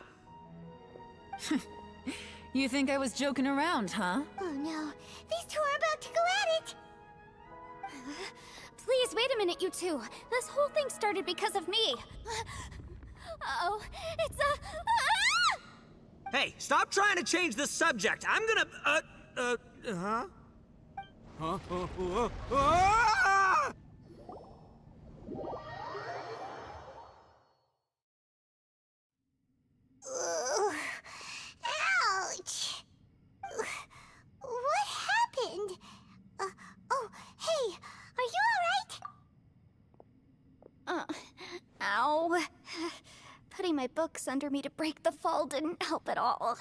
You think I was joking around, huh? Oh no, these two are about to go at it! Please, wait a minute, you two. This whole thing started because of me. Uh-oh, it's Hey, stop trying to change the subject. I'm gonna, huh? Ah! Ouch! What happened? Oh, hey, are you alright? Ow. Putting my books under me to break the fall didn't help at all.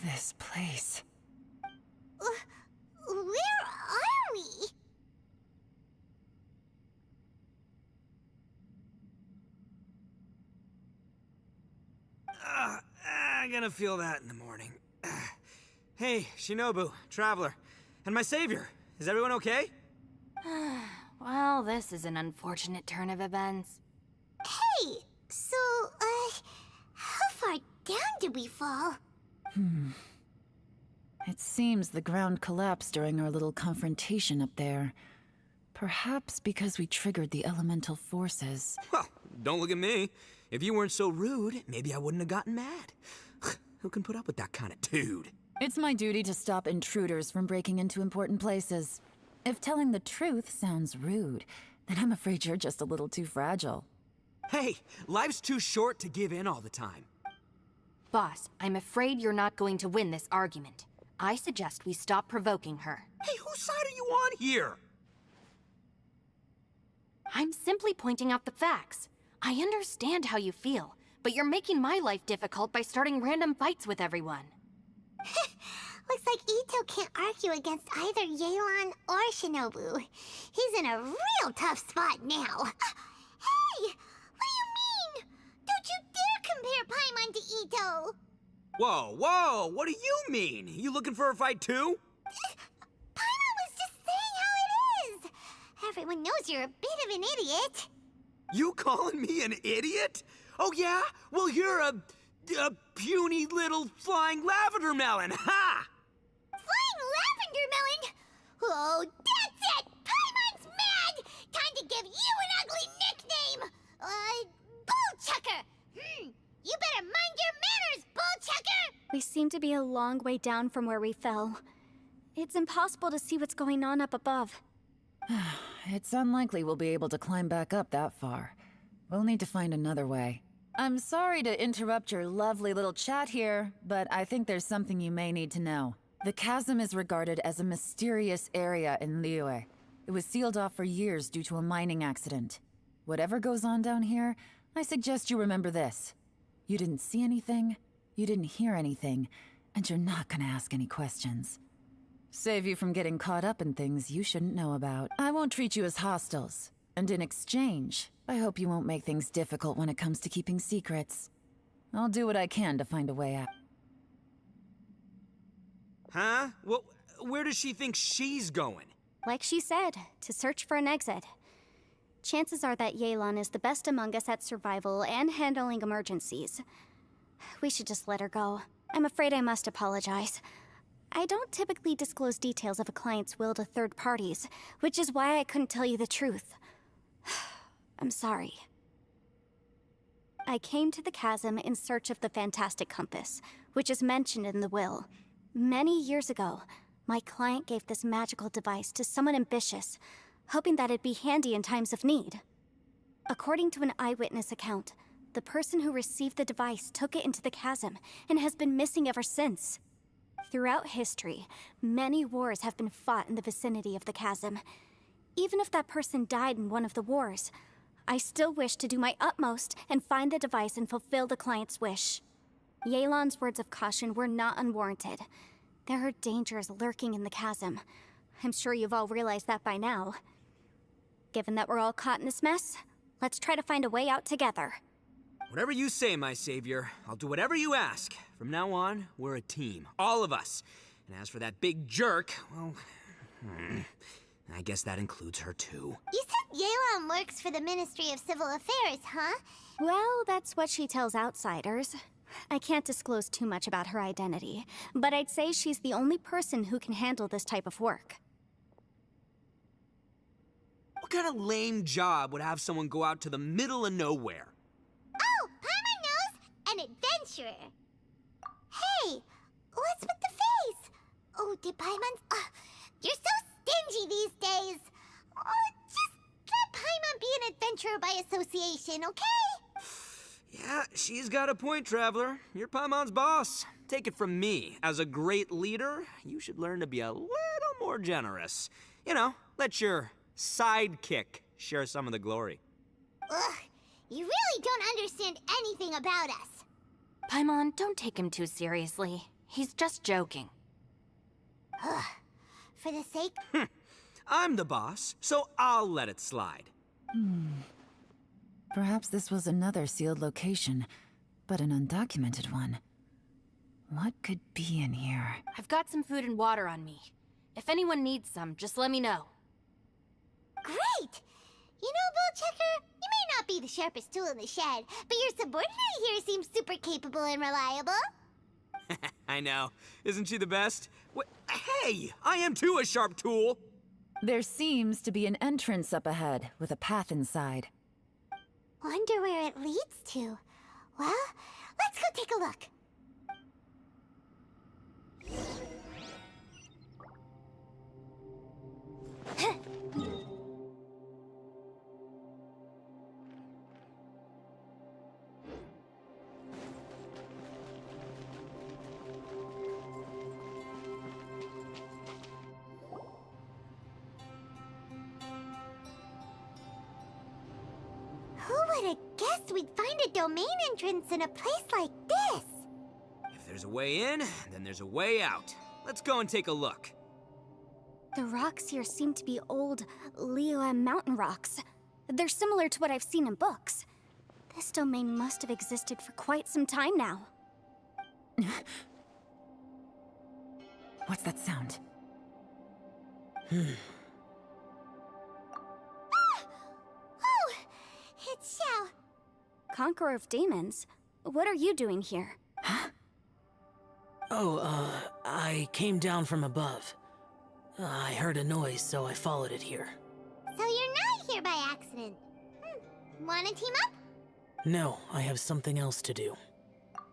This place... Where are we? I'm gonna feel that in the morning. Hey, Shinobu, Traveler, and my savior. Is everyone okay? Well, this is an unfortunate turn of events. Hey, so, how far down did we fall? It seems the ground collapsed during our little confrontation up there. Perhaps because we triggered the elemental forces. Well, don't look at me. If you weren't so rude, maybe I wouldn't have gotten mad. Who can put up with that kind of dude? It's my duty to stop intruders from breaking into important places. If telling the truth sounds rude, then I'm afraid you're just a little too fragile. Hey, life's too short to give in all the time. Boss, I'm afraid you're not going to win this argument. I suggest we stop provoking her. Hey, whose side are you on here? I'm simply pointing out the facts. I understand how you feel, but you're making my life difficult by starting random fights with everyone. Looks like Ito can't argue against either Yelan or Shinobu. He's in a real tough spot now. Hey! What do you mean? Don't you dare compare Paimon to Ito! Whoa, whoa, what do you mean? You looking for a fight too? Paimon was just saying how it is! Everyone knows you're a bit of an idiot. You calling me an idiot? Oh yeah? Well, you're a puny little flying lavender melon, ha! Flying lavender melon? Oh, that's it! Paimon's mad! Time to give you an ugly nickname! Bullchucker! You better mind your manners, Bullchucker! We seem to be a long way down from where we fell. It's impossible to see what's going on up above. It's unlikely we'll be able to climb back up that far. We'll need to find another way. I'm sorry to interrupt your lovely little chat here, but I think there's something you may need to know. The chasm is regarded as a mysterious area in Liyue. It was sealed off for years due to a mining accident. Whatever goes on down here, I suggest you remember this. You didn't see anything, you didn't hear anything, and you're not gonna ask any questions. Save you from getting caught up in things you shouldn't know about. I won't treat you as hostiles, and in exchange, I hope you won't make things difficult when it comes to keeping secrets. I'll do what I can to find a way out. Huh? Well, where does she think she's going? Like she said, to search for an exit. Chances are that Yelan is the best among us at survival and handling emergencies. We should just let her go. I'm afraid I must apologize. I don't typically disclose details of a client's will to third parties, which is why I couldn't tell you the truth. I'm sorry. I came to the chasm in search of the fantastic compass, which is mentioned in the will. Many years ago, my client gave this magical device to someone ambitious, hoping that it'd be handy in times of need. According to an eyewitness account, the person who received the device took it into the chasm and has been missing ever since. Throughout history, many wars have been fought in the vicinity of the chasm. Even if that person died in one of the wars, I still wish to do my utmost and find the device and fulfill the client's wish. Yelan's words of caution were not unwarranted. There are dangers lurking in the chasm. I'm sure you've all realized that by now. Given that we're all caught in this mess, let's try to find a way out together. Whatever you say, my savior. I'll do whatever you ask. From now on, we're a team. All of us. And as for that big jerk, well, I guess that includes her too. You said Yelan works for the Ministry of Civil Affairs, huh? Well, that's what she tells outsiders. I can't disclose too much about her identity, but I'd say she's the only person who can handle this type of work. What kind of lame job would have someone go out to the middle of nowhere? Oh, Paimon knows! An adventurer! Hey, what's with the face? Oh, did Paimon... you're so stingy these days! Oh, just let Paimon be an adventurer by association, okay? Yeah, she's got a point, Traveler. You're Paimon's boss. Take it from me. As a great leader, you should learn to be a little more generous. You know, let your sidekick share some of the glory. Ugh, you really don't understand anything about us. Paimon, don't take him too seriously. He's just joking. Ugh, for the sake... I'm the boss, so I'll let it slide. Perhaps this was another sealed location, but an undocumented one. What could be in here? I've got some food and water on me. If anyone needs some, just let me know. Great! You know, Bullchecker, you may not be the sharpest tool in the shed, but your subordinate here seems super capable and reliable. I know. Isn't she the best? Hey, I am too a sharp tool! There seems to be an entrance up ahead, with a path inside. Wonder where it leads to. Well, let's go take a look. would have guessed we'd find a domain entrance in a place like this? If there's a way in, then there's a way out. Let's go and take a look. The rocks here seem to be old Liyue mountain rocks. They're similar to what I've seen in books. This domain must have existed for quite some time now. What's that sound? Oh, it's Xiao. Conqueror of Demons, what are you doing here? I came down from above. I heard a noise, so I followed it here. So you're not here by accident. Wanna team up? No, I have something else to do.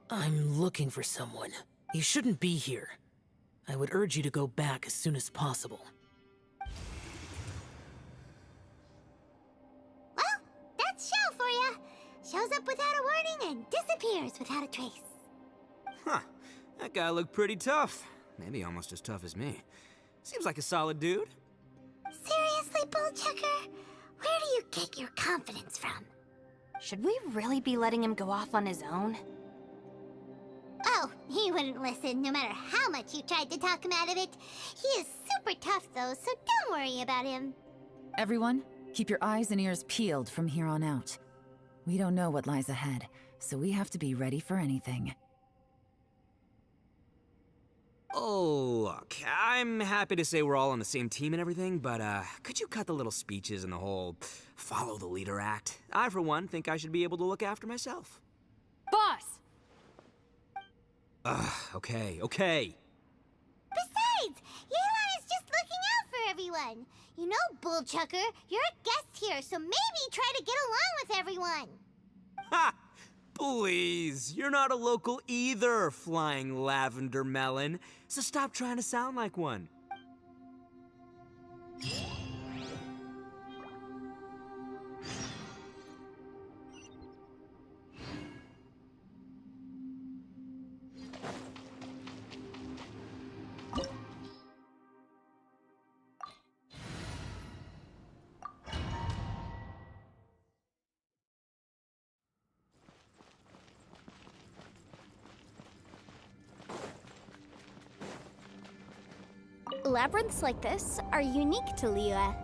I'm looking for someone. You shouldn't be here. I would urge you to go back as soon as possible. Well, that's Xiao for ya. Shows up without a warning and disappears without a trace. Huh. That guy looked pretty tough. Maybe almost as tough as me. Seems like a solid dude. Seriously, Bullchucker? Where do you get your confidence from? Should we really be letting him go off on his own? Oh, he wouldn't listen no matter how much you tried to talk him out of it. He is super tough though, so don't worry about him. Everyone, keep your eyes and ears peeled from here on out. We don't know what lies ahead, so we have to be ready for anything. Oh, look, I'm happy to say we're all on the same team and everything, but could you cut the little speeches and the whole follow the leader act? I, for one, think I should be able to look after myself. Boss! Okay. Besides, Yelan is just looking out for everyone. You know, Bullchucker, you're a guest here, so maybe try to get along with everyone. Ha! Please, you're not a local either, flying lavender melon. So stop trying to sound like one. Labyrinths like this are unique to Liyue.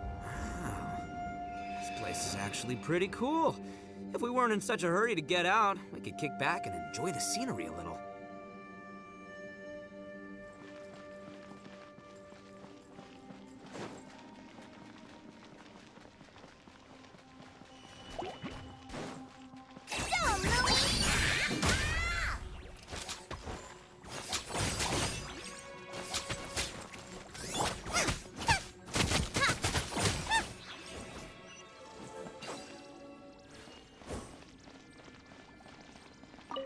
This place is actually pretty cool. If we weren't in such a hurry to get out, we could kick back and enjoy the scenery a little.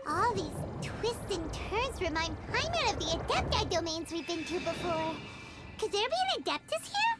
All these twists and turns remind Paimon of the Adepti domains we've been to before. Could there be an Adeptus here?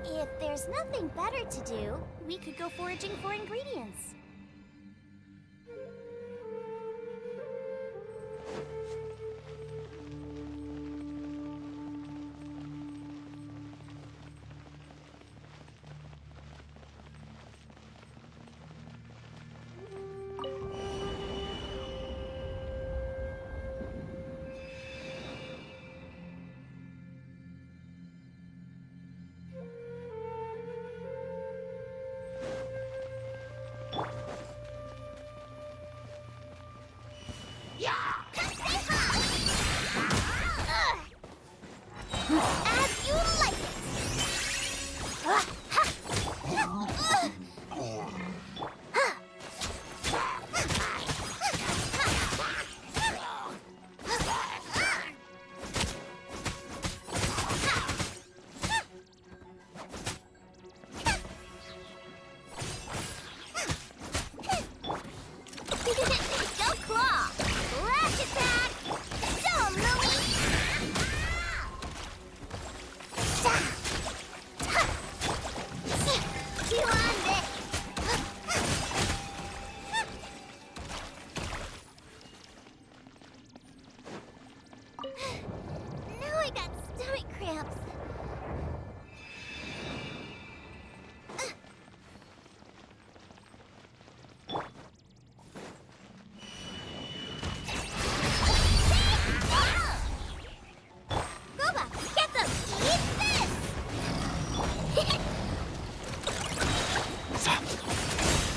If there's nothing better to do, we could go foraging for ingredients.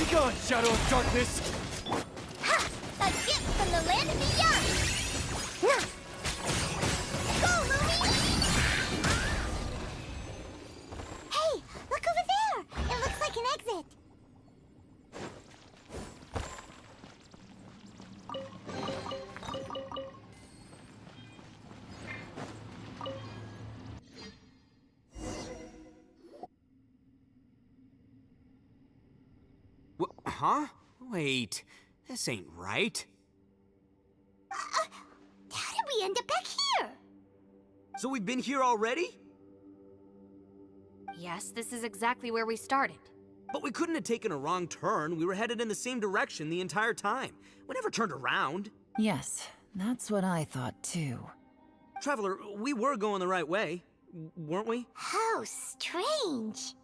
Be gone, Shadow of Darkness! Ha! A gift from the land of the young! Go, Lumi! Hey, look over there! It looks like an exit. Huh? Wait, this ain't right. How did we end up back here? So we've been here already? Yes, this is exactly where we started. But we couldn't have taken a wrong turn. We were headed in the same direction the entire time. We never turned around. Yes, that's what I thought too. Traveler, we were going the right way, weren't we? How strange.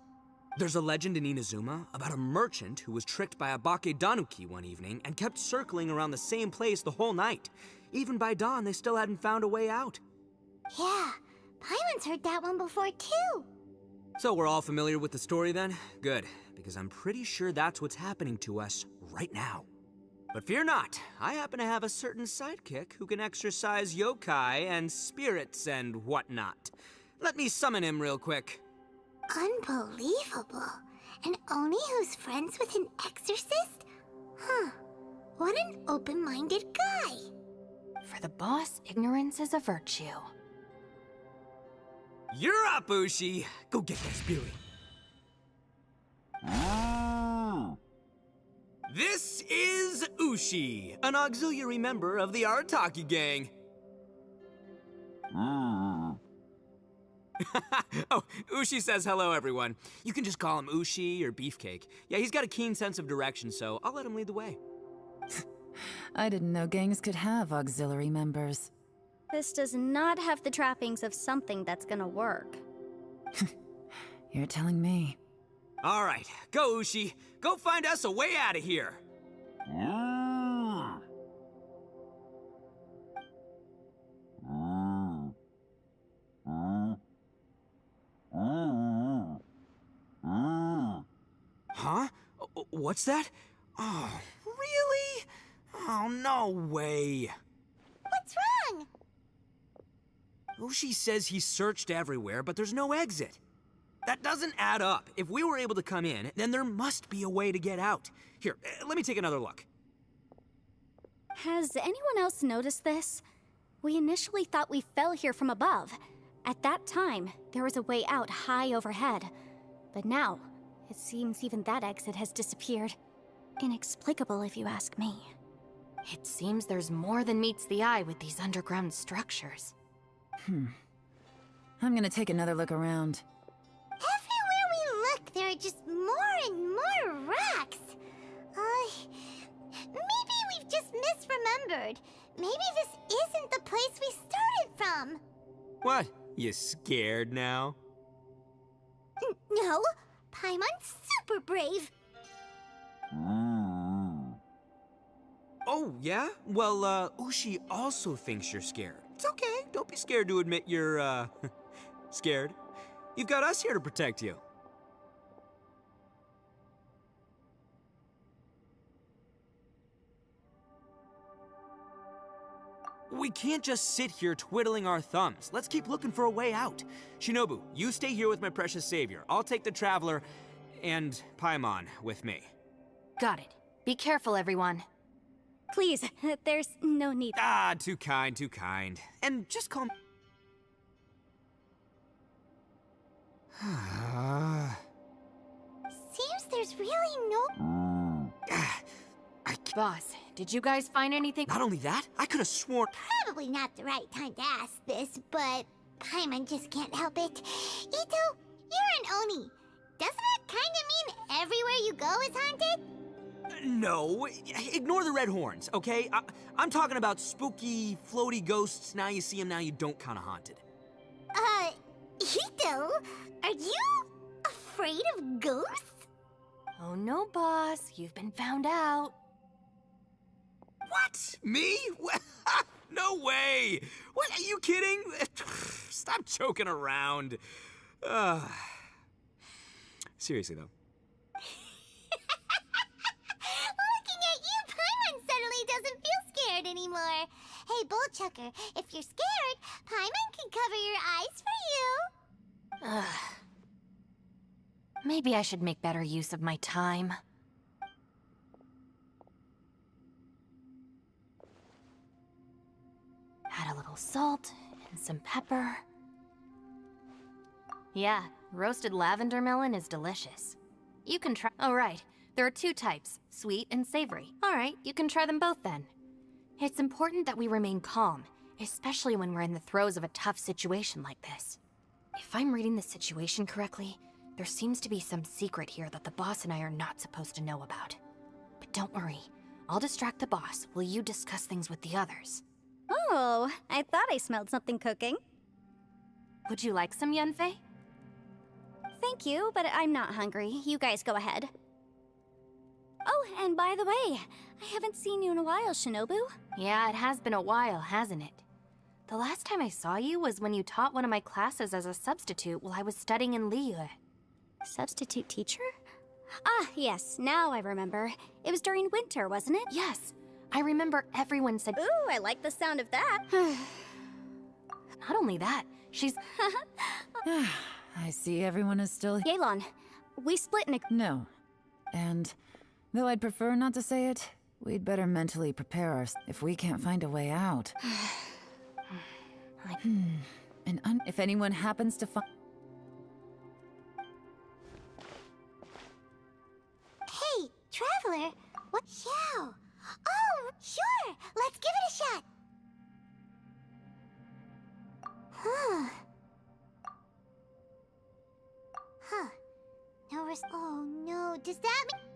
There's a legend in Inazuma about a merchant who was tricked by a Bakedanuki one evening and kept circling around the same place the whole night. Even by dawn, they still hadn't found a way out. Yeah, Paimon's heard that one before too. So we're all familiar with the story then? Good, because I'm pretty sure that's what's happening to us right now. But fear not, I happen to have a certain sidekick who can exercise yokai and spirits and whatnot. Let me summon him real quick. Unbelievable. An Oni who's friends with an exorcist? Huh. What an open-minded guy. For the boss, ignorance is a virtue. You're up, Ushi. Go get that spirit. This is Ushi, an auxiliary member of the Arataki gang. Oh, Ushi says hello, everyone. You can just call him Ushi or Beefcake. Yeah, he's got a keen sense of direction, so I'll let him lead the way. I didn't know gangs could have auxiliary members. This does not have the trappings of something that's gonna work. You're telling me. All right, go, Ushi. Go find us a way out of here. Huh? What's that? Oh, really? Oh, no way. What's wrong? Ushi says he searched everywhere, but there's no exit. That doesn't add up. If we were able to come in, then there must be a way to get out. Here, let me take another look. Has anyone else noticed this? We initially thought we fell here from above. At that time, there was a way out high overhead. But now, it seems even that exit has disappeared. Inexplicable, if you ask me. It seems there's more than meets the eye with these underground structures. I'm gonna take another look around. Everywhere we look, there are just more and more rocks. Maybe we've just misremembered. Maybe this isn't the place we started from. What? You scared now? No, Paimon's super brave. Oh, yeah? Well, Ushi also thinks you're scared. It's okay. Don't be scared to admit you're, scared. You've got us here to protect you. We can't just sit here twiddling our thumbs. Let's keep looking for a way out. Shinobu, you stay here with my precious savior. I'll take the Traveler and Paimon with me. Got it. Be careful, everyone. Please, there's no need. Ah, too kind, too kind. And just call me... Seems there's really no... Boss, did you guys find anything? Not only that, I could have sworn... Probably not the right time to ask this, but Paimon just can't help it. Ito, you're an Oni. Doesn't that kind of mean everywhere you go is haunted? No, ignore the red horns, okay? I'm talking about spooky, floaty ghosts, now you see them, now you don't kind of haunted. Ito, are you afraid of ghosts? Oh no, boss. You've been found out. What? Me? No way! What, are you kidding? Stop joking around. Seriously, though. Bullchucker. If you're scared, Paimon can cover your eyes for you. Ugh. Maybe I should make better use of my time. Add a little salt and some pepper. Yeah, roasted lavender melon is delicious. You can try— oh right, there are two types, sweet and savory. Alright, you can try them both then. It's important that we remain calm, especially when we're in the throes of a tough situation like this. If I'm reading the situation correctly, there seems to be some secret here that the boss and I are not supposed to know about. But don't worry, I'll distract the boss while you discuss things with the others. Oh, I thought I smelled something cooking. Would you like some, Yunfei? Thank you, but I'm not hungry. You guys go ahead. Oh, and by the way, I haven't seen you in a while, Shinobu. Yeah, it has been a while, hasn't it? The last time I saw you was when you taught one of my classes as a substitute while I was studying in Liyue. Substitute teacher? Ah, yes, now I remember. It was during winter, wasn't it? Yes. I remember everyone said— ooh, I like the sound of that. Not only that, she's— I see everyone is still here. Yelan, we split in a— No. And, though I'd prefer not to say it, we'd better mentally prepare us if we can't find a way out. If anyone happens to find— Hey, Traveler, what? Xiao. Oh, sure. Let's give it a shot. Huh. Huh. No res— oh no, does that mean—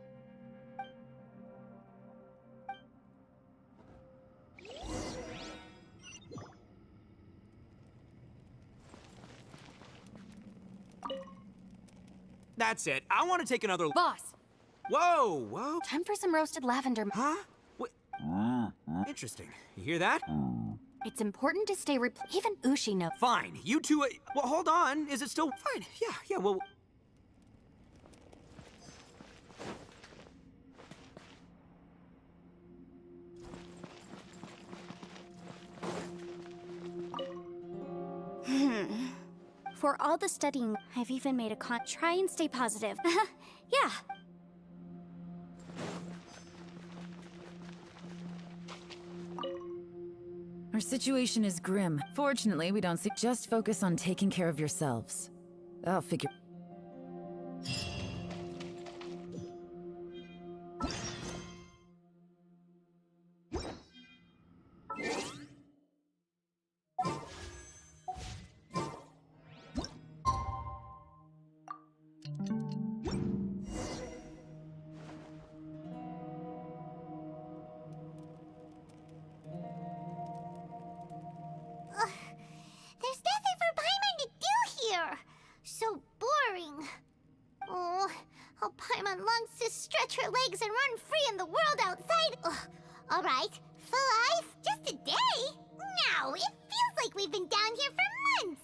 That's it. I want to take another— Boss! Whoa, whoa. Time for some roasted lavender— Huh? What? Interesting. You hear that? It's important to stay even Ushi knows— Fine. You two— well, hold on. Is it still— fine. Yeah, well— For all the studying, I've even made a try and stay positive. Yeah. Our situation is grim. Fortunately, we don't see— just focus on taking care of yourselves. I'll figure— there's nothing for Paimon to do here. So boring. Oh, how Paimon longs to stretch her legs and run free in the world outside. Ugh. All right, for life, just a day. No, it feels like we've been down here for months.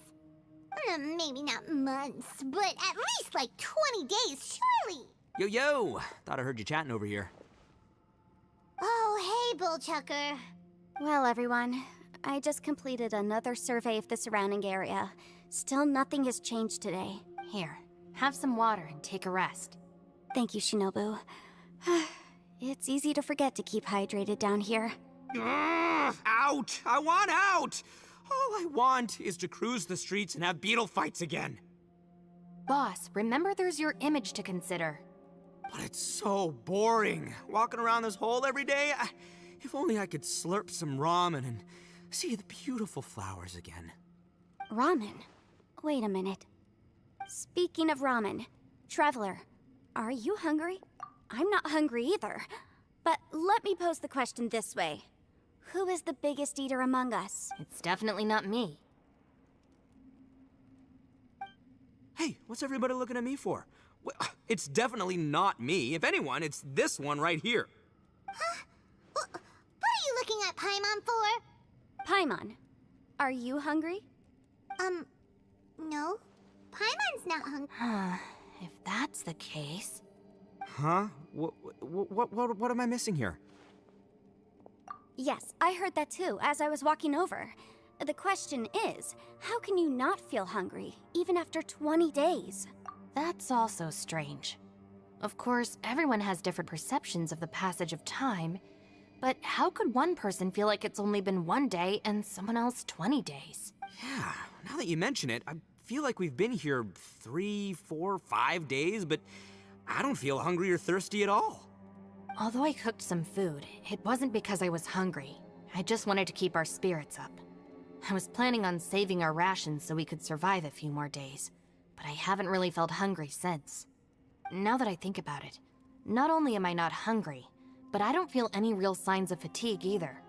Maybe not months, but at least like 20 days, surely. Yo, thought I heard you chatting over here. Oh, hey, Bullchucker. Well, everyone, I just completed another survey of the surrounding area. Still nothing has changed today. Here, have some water and take a rest. Thank you, Shinobu. It's easy to forget to keep hydrated down here. Out! I want out! All I want is to cruise the streets and have beetle fights again. Boss, remember there's your image to consider. But it's so boring. Walking around this hole every day. If only I could slurp some ramen and see the beautiful flowers again. Ramen? Wait a minute. Speaking of ramen, Traveler, are you hungry? I'm not hungry either. But let me pose the question this way. Who is the biggest eater among us? It's definitely not me. Hey, what's everybody looking at me for? Well, it's definitely not me. If anyone, it's this one right here. Huh? What are you looking at Paimon for? Paimon, are you hungry? No. Paimon's not hungry. If that's the case... Huh? What am I missing here? Yes, I heard that too, as I was walking over. The question is, how can you not feel hungry, even after 20 days? That's also strange. Of course, everyone has different perceptions of the passage of time, but how could one person feel like it's only been 1 day and someone else 20 days? Yeah, now that you mention it, I feel like we've been here 3, 4, 5 days, but I don't feel hungry or thirsty at all. Although I cooked some food, it wasn't because I was hungry. I just wanted to keep our spirits up. I was planning on saving our rations so we could survive a few more days, but I haven't really felt hungry since. Now that I think about it, not only am I not hungry, but I don't feel any real signs of fatigue either.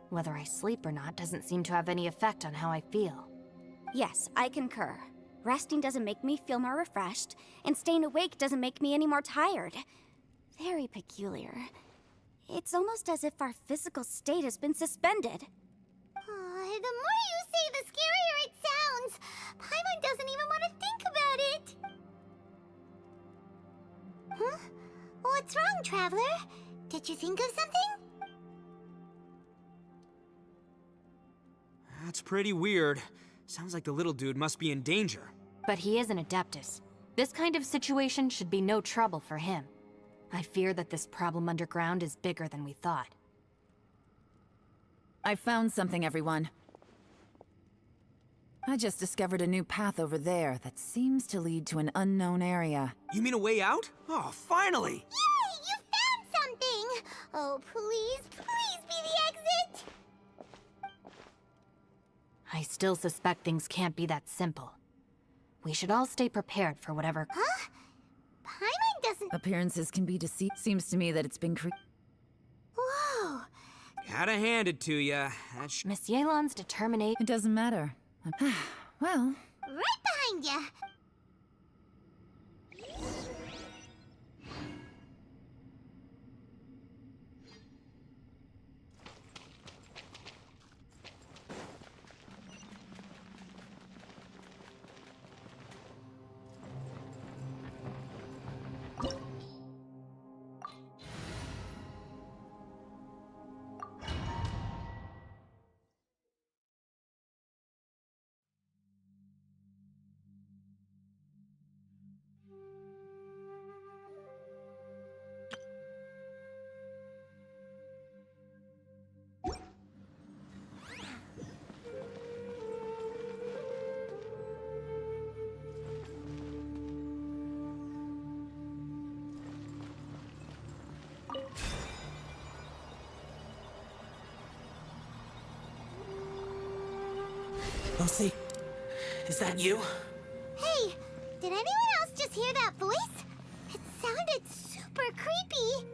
Whether I sleep or not doesn't seem to have any effect on how I feel. Yes, I concur. Resting doesn't make me feel more refreshed, and staying awake doesn't make me any more tired. Very peculiar. It's almost as if our physical state has been suspended. The more you say, the scarier it sounds. Paimon doesn't even want to think about it. Huh? What's wrong, Traveler? Did you think of something? That's pretty weird. Sounds like the little dude must be in danger. But he is an Adeptus. This kind of situation should be no trouble for him. I fear that this problem underground is bigger than we thought. I found something, everyone. I just discovered a new path over there that seems to lead to an unknown area. You mean a way out? Oh, finally! Yay! You found something! Oh, please, please be the exit! I still suspect things can't be that simple. We should all stay prepared for whatever... Huh? Paimon doesn't... Appearances can be deceived. Seems to me that it's been Whoa! Gotta hand it to ya. Miss Yelan's determination... It doesn't matter. Well... Right behind ya! Lucy, is that you? Hey, did anyone else just hear that voice? It sounded super creepy.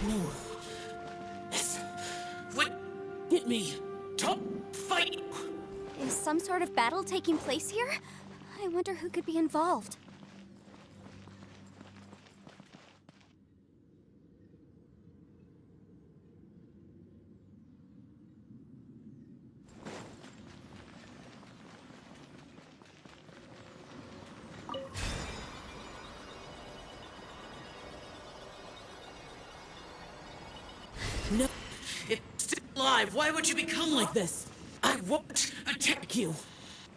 No. What? Get me. Top fight. Is some sort of battle taking place here? I wonder who could be involved. No. It's still alive. Why would you become like this? I won't attack you.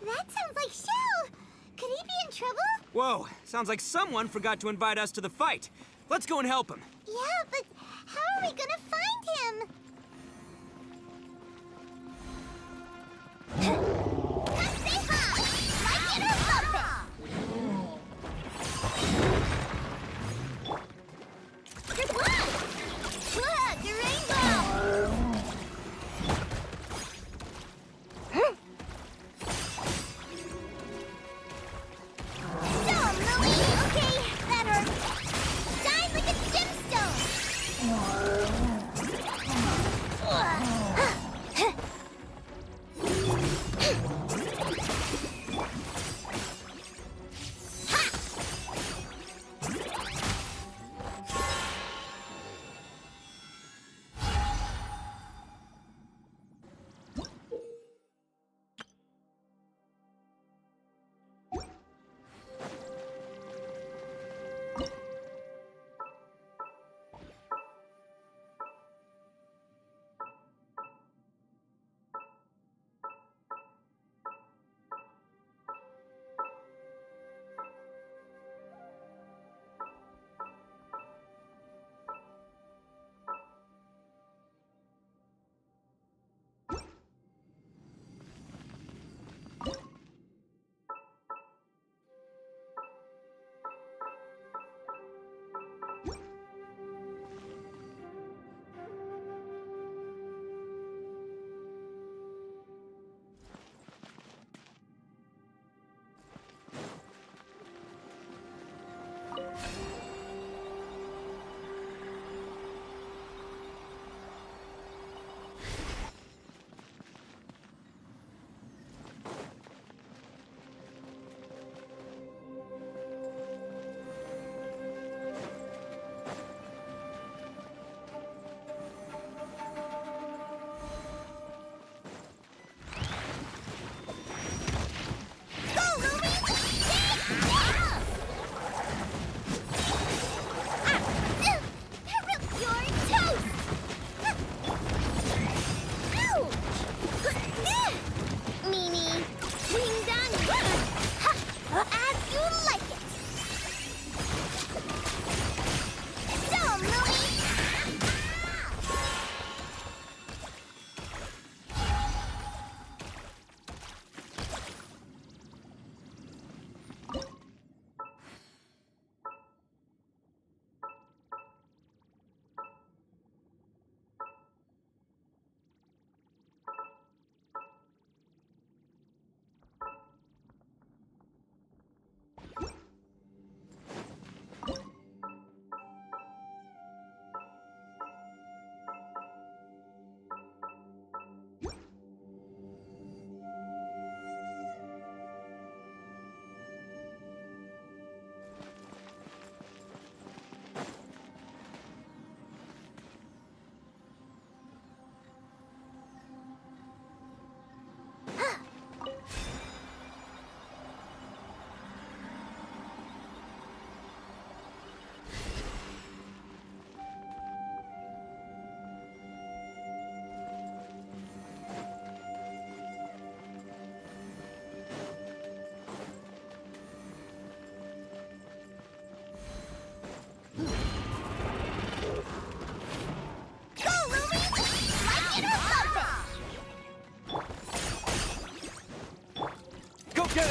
That sounds like Shell. Could he be in trouble? Whoa, sounds like someone forgot to invite us to the fight. Let's go and help him. Yeah, but how are we gonna find him? Look, a rainbow!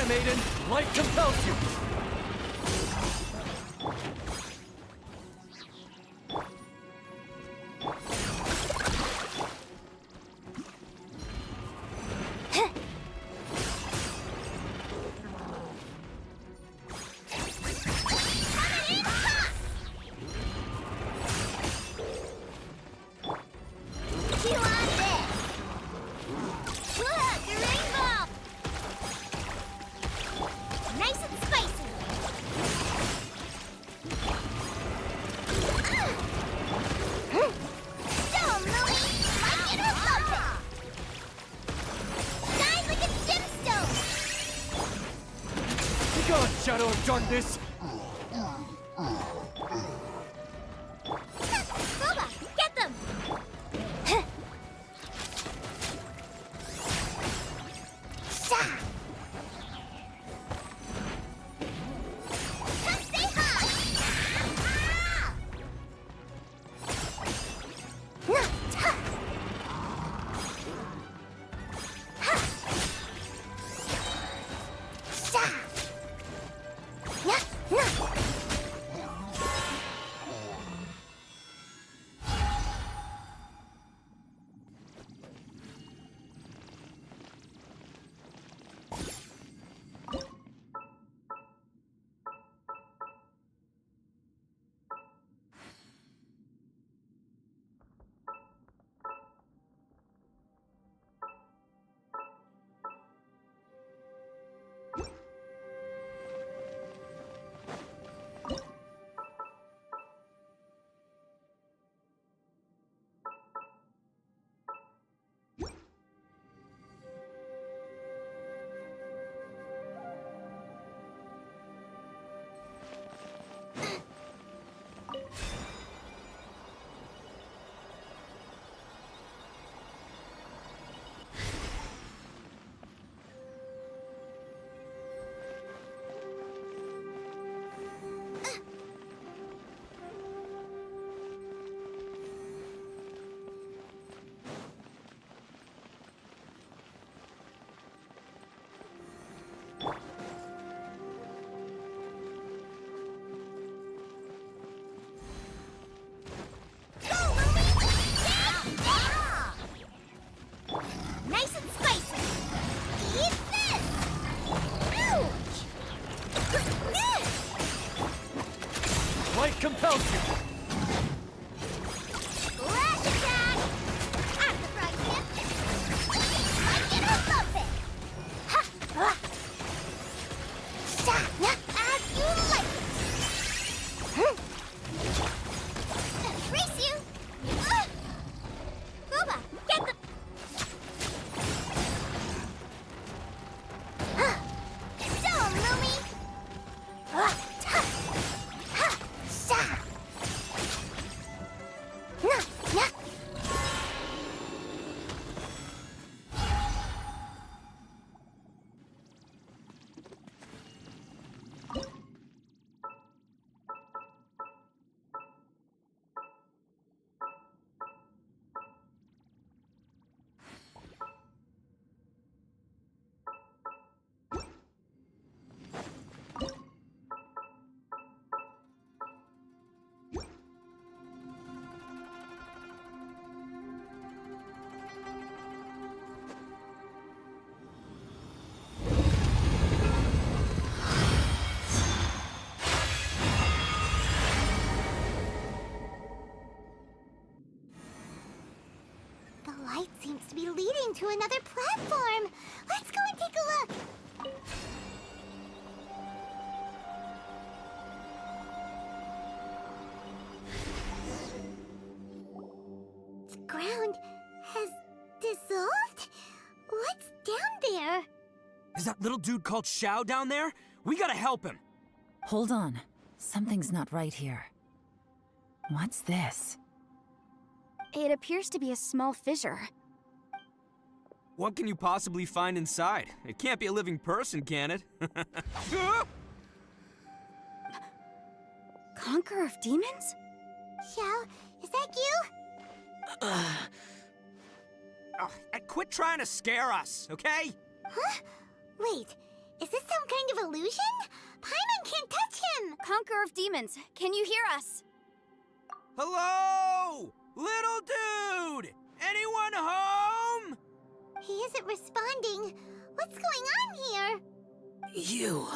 maiden! Light compels you! Shadow of darkness! Boba, get them! Sha! Stay high! Nice and spicy! Eat this! Ouch! Light compels you! Flash attack! At the front tip! Like it or lump it! Ha! Ha! Sha! As you like it! Race you! Boba, get the... Show 'em, Lumi! Ha! Sha! The light seems to be leading to another platform. Let's go and take a look. The ground has dissolved? What's down there? Is that little dude called Xiao down there? We gotta help him. Hold on. Something's not right here. What's this? It appears to be a small fissure. What can you possibly find inside? It can't be a living person, can it? Conqueror of demons? Xiao, is that you? Quit trying to scare us, okay? Huh? Wait, Is this some kind of illusion? Paimon can't touch him! Conqueror of Demons, can you hear us? Hello? Little dude! Anyone home? He isn't responding. What's going on here? You.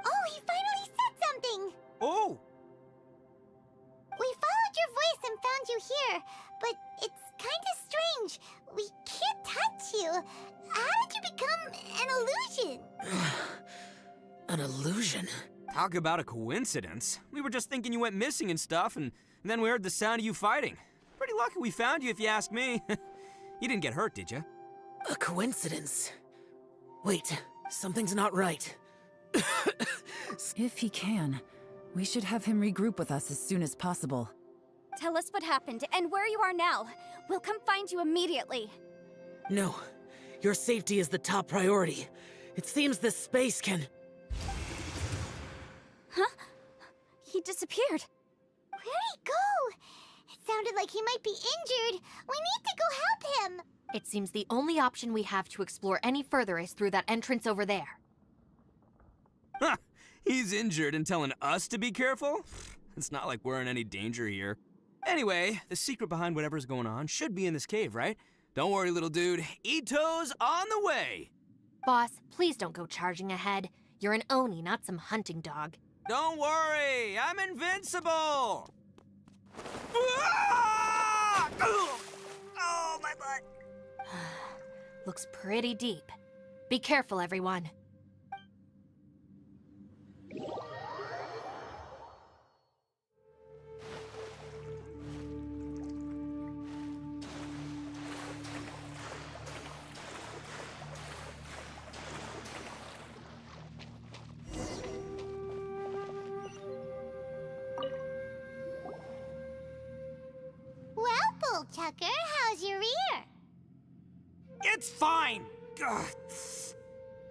Oh, he finally said something! Oh! We followed your voice and found you here, but it's kind of strange. We can't touch you. How did you become an illusion? An illusion? Talk about a coincidence. We were just thinking you went missing and stuff, and then we heard the sound of you fighting. Pretty lucky we found you, if you ask me. You didn't get hurt, did you? A coincidence? Wait, something's not right. If he can, we should have him regroup with us as soon as possible. Tell us what happened and where you are now. We'll come find you immediately. No, your safety is the top priority. It seems this space can... Huh? He disappeared. Where'd he go? It sounded like he might be injured. We need to go help him. It seems the only option we have to explore any further is through that entrance over there. Huh! He's injured and telling us to be careful? It's not like we're in any danger here. Anyway, the secret behind whatever's going on should be in this cave, right? Don't worry, little dude. Ito's on the way! Boss, please don't go charging ahead. You're an Oni, not some hunting dog. Don't worry, I'm invincible! Ah! Oh, my butt! Looks pretty deep. Be careful, everyone. Well, Bullchucker, how's your ear? It's fine! Ugh.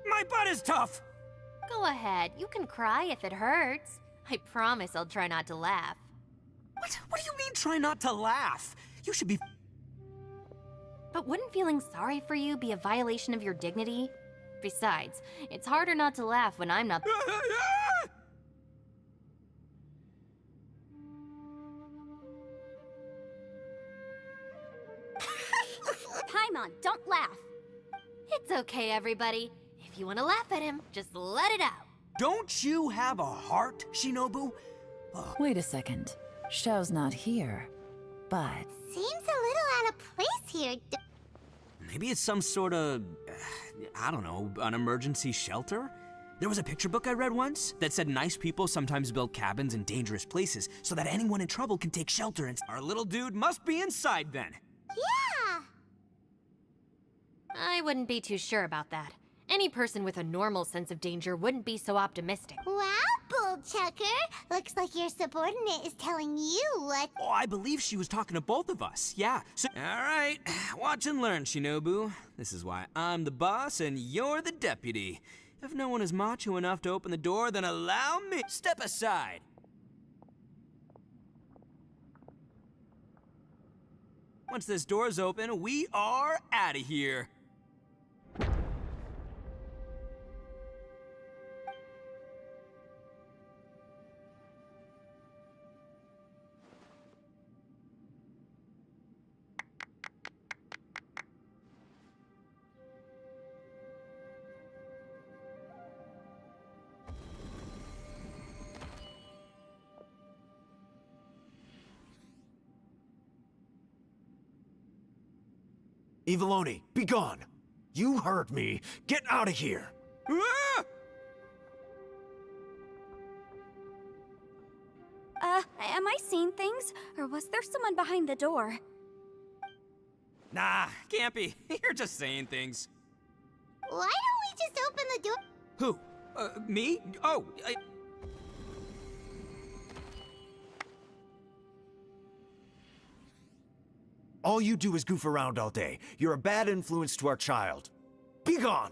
My butt is tough! Go ahead, you can cry if it hurts. I promise I'll try not to laugh. What do you mean, try not to laugh? You should be... But wouldn't feeling sorry for you be a violation of your dignity? Besides, it's harder not to laugh when I'm not... Paimon, don't laugh. It's okay, everybody. If you want to laugh at him, just let it out. Don't you have a heart, Shinobu? Wait a second. Xiao's not here, but... Seems a little out of place here. Maybe it's some sort of... I don't know, an emergency shelter? There was a picture book I read once that said nice people sometimes build cabins in dangerous places so that anyone in trouble can take shelter and... Our little dude must be inside then. Yeah! I wouldn't be too sure about that. Any person with a normal sense of danger wouldn't be so optimistic. Wow, Bullchucker! Looks like your subordinate is telling you what... Oh, I believe she was talking to both of us, yeah. So... Alright, watch and learn, Shinobu. This is why I'm the boss and you're the deputy. If no one is macho enough to open the door, then allow me... Step aside! Once this door's open, we are out of here. Eviloni, be gone! You heard me! Get out of here! Ah! Am I seeing things? Or was there someone behind the door? Nah, can't be. You're just saying things. Why don't we just open the door? Who? Me? Oh, All you do is goof around all day. You're a bad influence to our child. Be gone!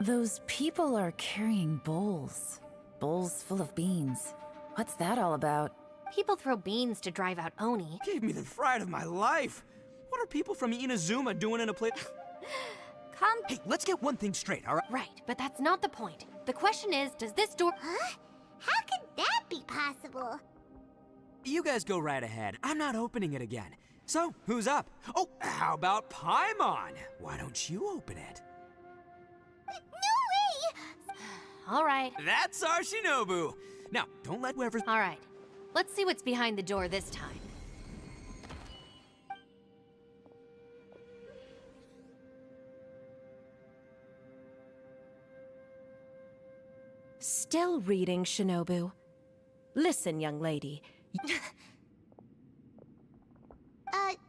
Those people are carrying bowls. Bowls full of beans. What's that all about? People throw beans to drive out Oni. Gave me the fright of my life. What are people from Inazuma doing in a place... Hey, let's get one thing straight, all right? Right, but that's not the point. The question is, does this door... Huh? How could that be possible? You guys go right ahead. I'm not opening it again. So, who's up? Oh, how about Paimon? Why don't you open it? No way! All right. That's our Shinobu. Now, don't let whoever... All right. Let's see what's behind the door this time. Still reading, Shinobu. Listen, young lady.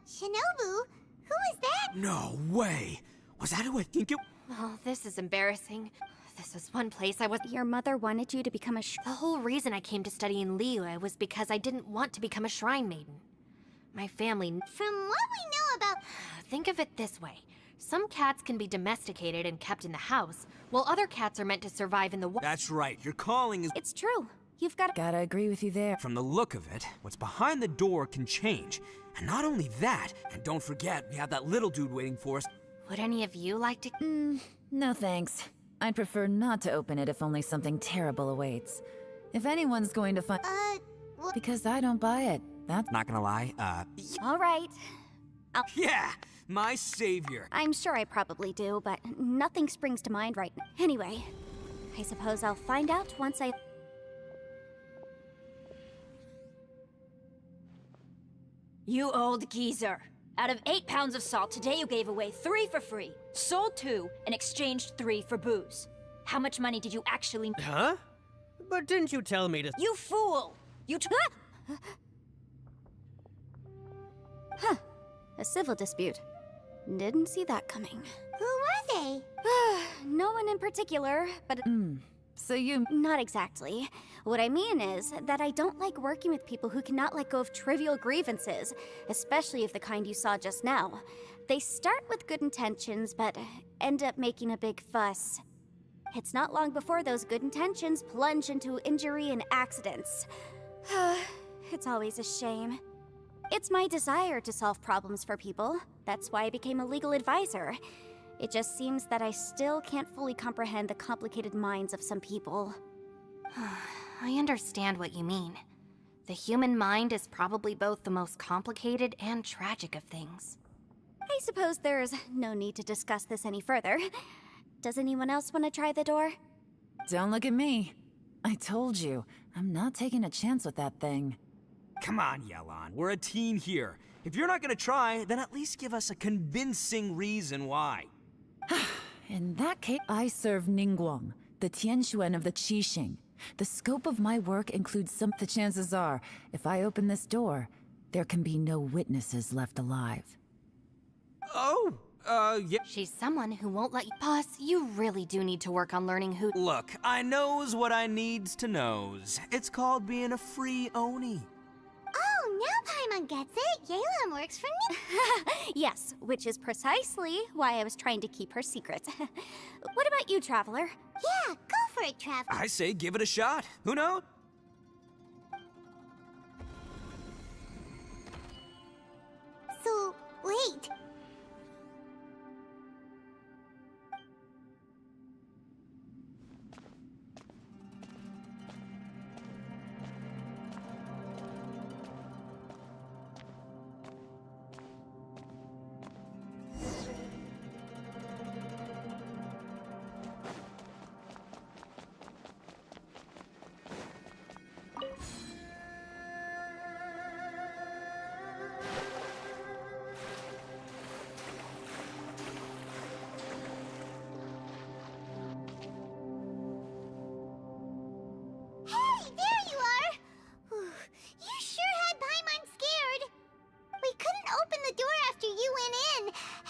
Shinobu? Who is that? No way! Was that who I think it... Oh, this is embarrassing. This is one place I was... Your mother wanted you to become a The whole reason I came to study in Liyue was because I didn't want to become a shrine maiden. My family... From what we know about... Think of it this way. Some cats can be domesticated and kept in the house, while other cats are meant to survive in the wild. That's right, your calling is... It's true. You've got... Gotta agree with you there. From the look of it, what's behind the door can change. And not only that, and don't forget, we have that little dude waiting for us. Would any of you like to... No thanks. I'd prefer not to open it if only something terrible awaits. If anyone's going to find... Because I don't buy it. That's... Not gonna lie, All right. Yeah! My savior. I'm sure I probably do, but nothing springs to mind right now. Anyway, I suppose I'll find out once I... You old geezer. Out of 8 pounds of salt, today you gave away 3 for free, sold 2, and exchanged 3 for booze. How much money did you actually... Huh? But didn't you tell me to... You fool! You Huh. A civil dispute. Didn't see that coming. Who were they? No one in particular, but... So you... Not exactly. What I mean is that I don't like working with people who cannot let go of trivial grievances, especially of the kind you saw just now. They start with good intentions, but end up making a big fuss. It's not long before those good intentions plunge into injury and accidents. It's always a shame. It's my desire to solve problems for people. That's why I became a legal advisor. It just seems that I still can't fully comprehend the complicated minds of some people. I understand what you mean. The human mind is probably both the most complicated and tragic of things. I suppose there's no need to discuss this any further. Does anyone else want to try the door? Don't look at me. I told you, I'm not taking a chance with that thing. Come on, Yelan, we're a team here. If you're not gonna try, then at least give us a convincing reason why. In that case, I serve Ningguang, the Tianxuan of the Qixing. The scope of my work includes some... The chances are, if I open this door, there can be no witnesses left alive. Oh, yeah. She's someone who won't let you... Boss, you really do need to work on learning who... Look, I knows what I needs to knows. It's called being a free Oni. Oh, now Paimon gets it. Yelan works for me. Yes, which is precisely why I was trying to keep her secret. What about you, Traveler? Yeah, go for it, Traveler. I say give it a shot. Who knows? So, wait.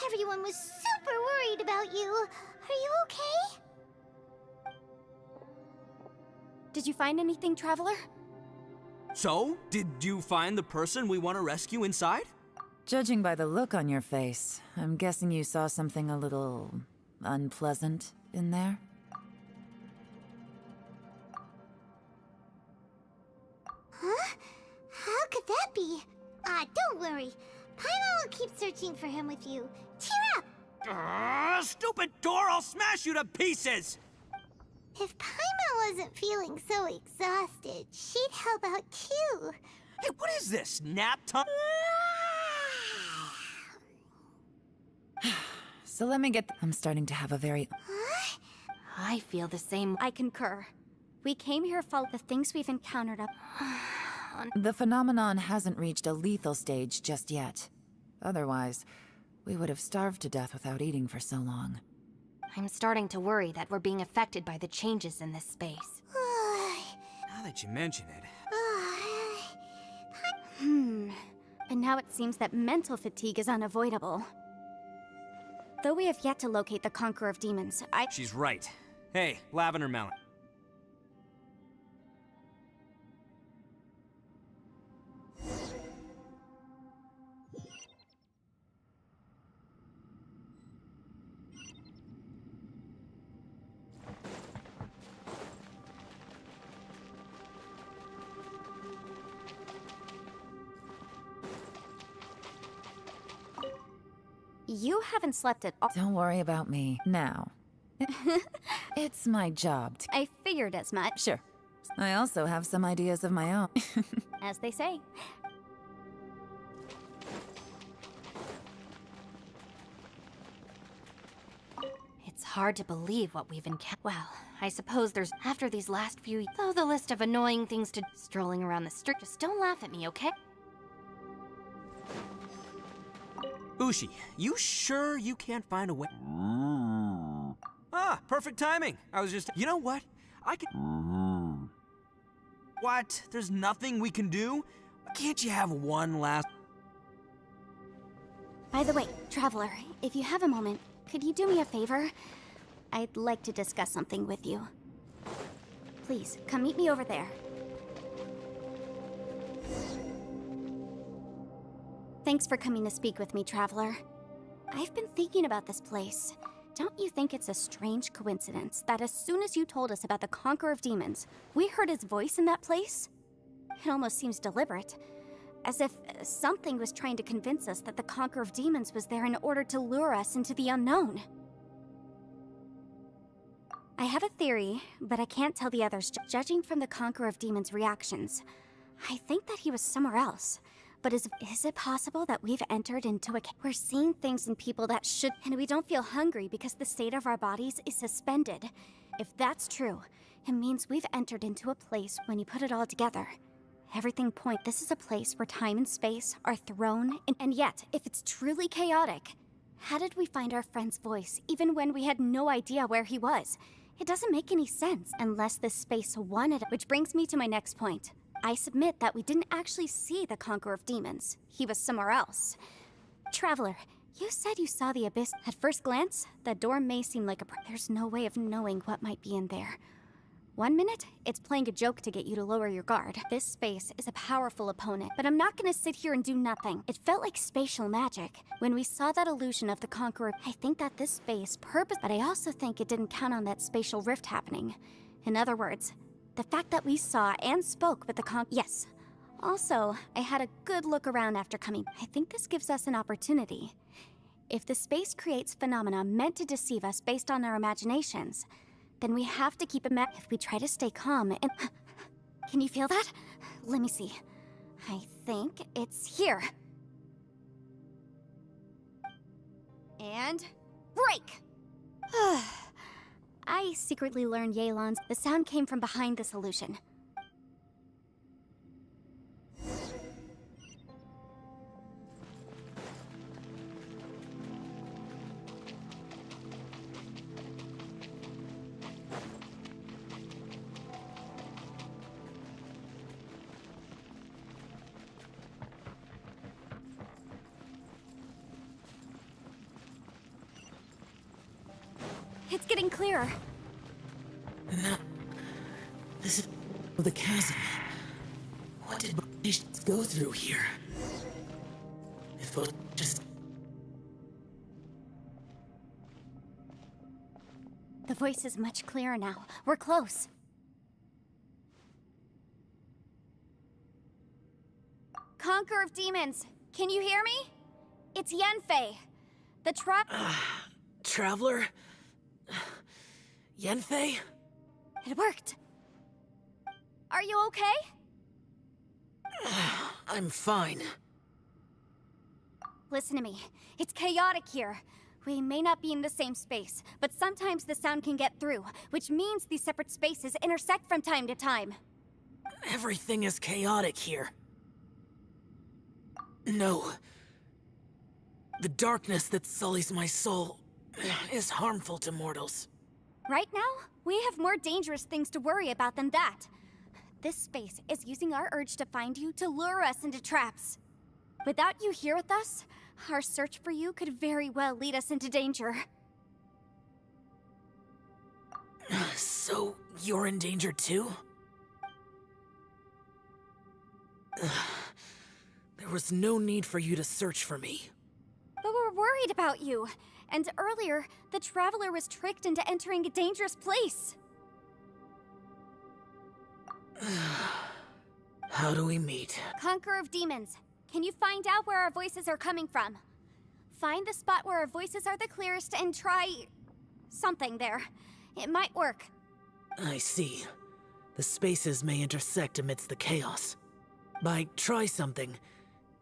Everyone was super worried about you. Are you okay? Did you find anything, Traveler? So, did you find the person we want to rescue inside? Judging by the look on your face, I'm guessing you saw something a little... unpleasant in there? Huh? How could that be? Don't worry. Paimon will keep searching for him with you. Cheer up! Stupid door! I'll smash you to pieces! If Paimon wasn't feeling so exhausted, she'd help out too. Hey, what is this? Nap time? So let me get. I'm starting to have a very. I feel the same. I concur. We came here for the things we've encountered up. The phenomenon hasn't reached a lethal stage just yet. Otherwise, we would have starved to death without eating for so long. I'm starting to worry that we're being affected by the changes in this space. Now that you mention it. And now it seems that mental fatigue is unavoidable. Though we have yet to locate the Conqueror of Demons, She's right. Hey, Lavender Melon. You haven't slept at all. Don't worry about me. Now. It's my job to... I figured as much. Sure. I also have some ideas of my own. As they say. It's hard to believe what we've encountered. Well, I suppose there's after these last few. Though the list of annoying things to strolling around the street. Just don't laugh at me, okay? Ushi, you sure you can't find a way? Ah, perfect timing. I was just... You know what? I can... What? There's nothing we can do? Can't you have one last... By the way, Traveler, if you have a moment, could you do me a favor? I'd like to discuss something with you. Please, come meet me over there. Thanks for coming to speak with me, Traveler. I've been thinking about this place. Don't you think it's a strange coincidence that as soon as you told us about the Conqueror of Demons, we heard his voice in that place? It almost seems deliberate. As if something was trying to convince us that the Conqueror of Demons was there in order to lure us into the unknown. I have a theory, but I can't tell the others. Judging from the Conqueror of Demons' reactions, I think that he was somewhere else. But is it possible that we've entered into a... We're seeing things in people that should... And we don't feel hungry because the state of our bodies is suspended. If that's true, it means we've entered into a place when you put it all together. Everything point. This is a place where time and space are thrown in, and yet, if it's truly chaotic, how did we find our friend's voice even when we had no idea where he was? It doesn't make any sense unless this space wanted it. Which brings me to my next point. I submit that we didn't actually see the Conqueror of Demons. He was somewhere else. Traveler, you said you saw the abyss. At first glance, the door may seem like a... There's no way of knowing what might be in there. 1 minute, it's playing a joke to get you to lower your guard. This space is a powerful opponent, but I'm not gonna sit here and do nothing. It felt like spatial magic. When we saw that illusion of the Conqueror, I think that this space but I also think it didn't count on that spatial rift happening. In other words, the fact that we saw and spoke with the Yes. Also, I had a good look around after coming. I think this gives us an opportunity. If the space creates phenomena meant to deceive us based on our imaginations, then we have to keep if we try to stay calm and... Can you feel that? Let me see. I think it's here. And... break! I secretly learned Yelan's. The sound came from behind this illusion. It's getting clearer. No. This is the chasm. What did British go through here? If it was just... The voice is much clearer now. We're close. Conqueror of Demons, can you hear me? It's Yenfei. The Traveler? Yenfei? It worked. Are you okay? I'm fine. Listen to me. It's chaotic here. We may not be in the same space, but sometimes the sound can get through, which means these separate spaces intersect from time to time. Everything is chaotic here. No. The darkness that sullies my soul is harmful to mortals. Right now, we have more dangerous things to worry about than that. This space is using our urge to find you to lure us into traps. Without you here with us, our search for you could very well lead us into danger. So, you're in danger too? There was no need for you to search for me. But we're worried about you. And earlier, the Traveler was tricked into entering a dangerous place. How do we meet? Conqueror of Demons, can you find out where our voices are coming from? Find the spot where our voices are the clearest and try... something there. It might work. I see. The spaces may intersect amidst the chaos. By try something,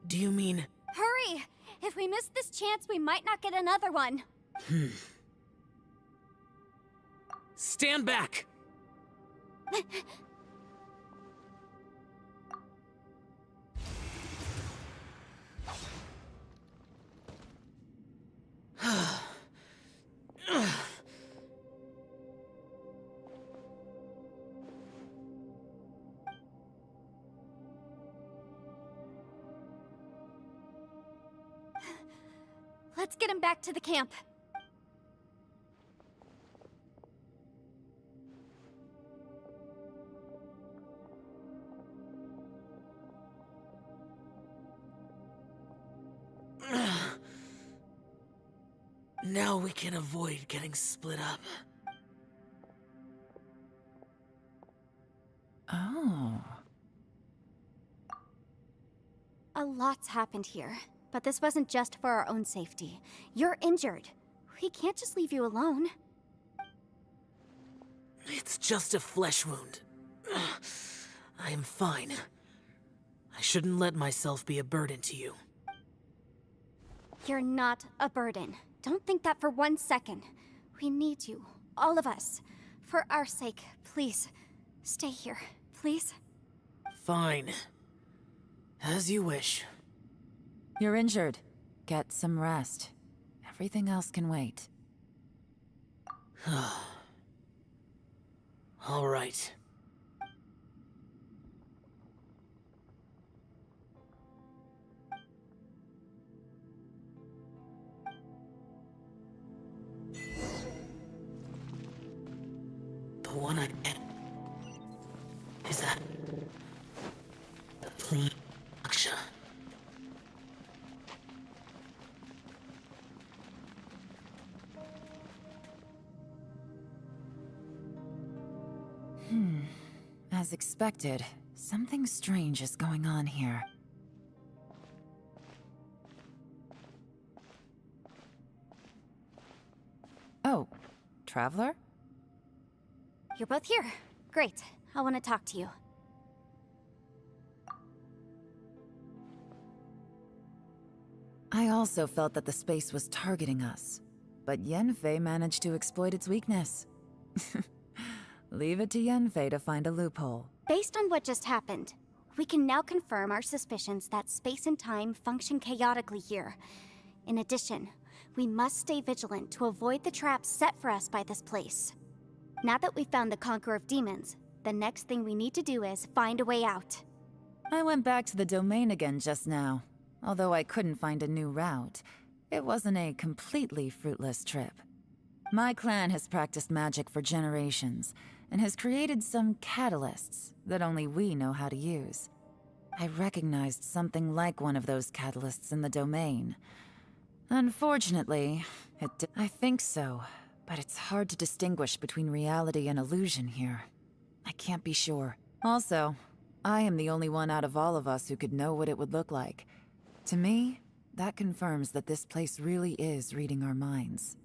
do you mean... Hurry! If we miss this chance, we might not get another one. Stand back! Let's get him back to the camp. Now we can avoid getting split up. Oh. A lot's happened here, but this wasn't just for our own safety. You're injured. We can't just leave you alone. It's just a flesh wound. I am fine. I shouldn't let myself be a burden to you. You're not a burden. Don't think that for 1 second. We need you, all of us. For our sake, please, stay here, please. Fine. As you wish. You're injured. Get some rest. Everything else can wait. All right. The one I get is that the clean Aksha. As expected, something strange is going on here. Oh, Traveler? You're both here. Great. I want to talk to you. I also felt that the space was targeting us, but Yenfei managed to exploit its weakness. Leave it to Yenfei to find a loophole. Based on what just happened, we can now confirm our suspicions that space and time function chaotically here. In addition, we must stay vigilant to avoid the traps set for us by this place. Now that we've found the Conqueror of Demons, the next thing we need to do is find a way out. I went back to the domain again just now. Although I couldn't find a new route, it wasn't a completely fruitless trip. My clan has practiced magic for generations, and has created some catalysts that only we know how to use. I recognized something like one of those catalysts in the domain. Unfortunately, I think so, but it's hard to distinguish between reality and illusion here. I can't be sure. Also, I am the only one out of all of us who could know what it would look like. To me, that confirms that this place really is reading our minds.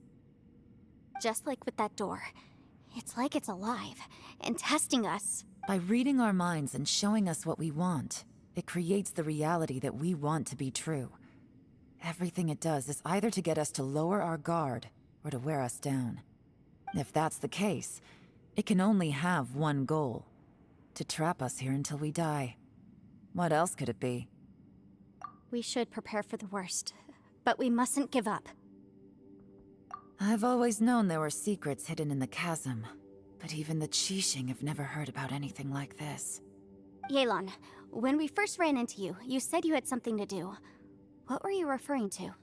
Just like with that door. It's like it's alive and testing us. By reading our minds and showing us what we want, it creates the reality that we want to be true. Everything it does is either to get us to lower our guard or to wear us down. If that's the case, it can only have one goal: to trap us here until we die. What else could it be? We should prepare for the worst, but we mustn't give up. I've always known there were secrets hidden in the chasm, but even the Qixing have never heard about anything like this. Yelan, when we first ran into you, you said you had something to do. What were you referring to?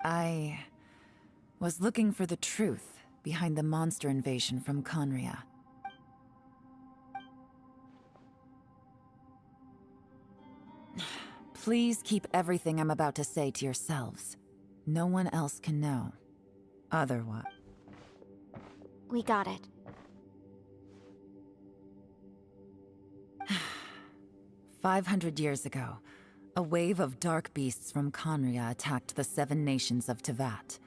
I was looking for the truth behind the monster invasion from Conria. Please keep everything I'm about to say to yourselves. No one else can know. Otherwise... We got it. 500 years ago, a wave of dark beasts from Conria attacked the 7 nations of Tevat.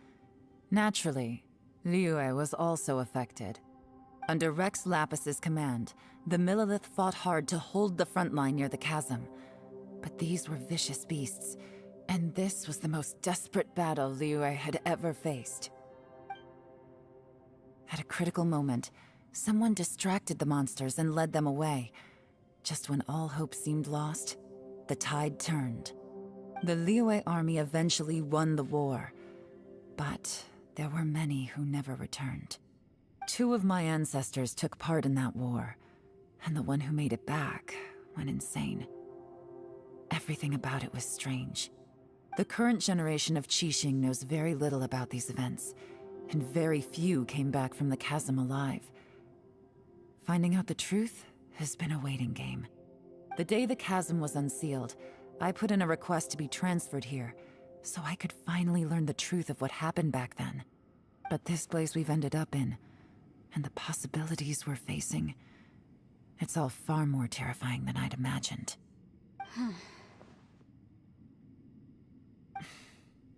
Naturally, Liyue was also affected. Under Rex Lapis's command, the Millelith fought hard to hold the front line near the chasm. But these were vicious beasts, and this was the most desperate battle Liyue had ever faced. At a critical moment, someone distracted the monsters and led them away. Just when all hope seemed lost, the tide turned. The Liyue army eventually won the war, but there were many who never returned. 2 of my ancestors took part in that war, and the one who made it back went insane. Everything about it was strange. The current generation of Qixing knows very little about these events, and very few came back from the chasm alive. Finding out the truth has been a waiting game. The day the chasm was unsealed, I put in a request to be transferred here, so I could finally learn the truth of what happened back then. But this place we've ended up in, and the possibilities we're facing, it's all far more terrifying than I'd imagined.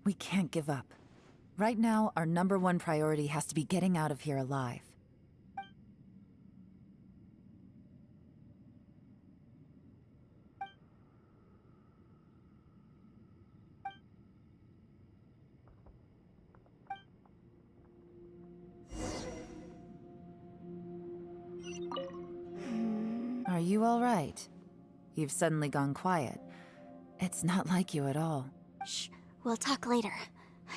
We can't give up. Right now, our #1 priority has to be getting out of here alive. Are you all right? You've suddenly gone quiet. It's not like you at all. Shh, we'll talk later.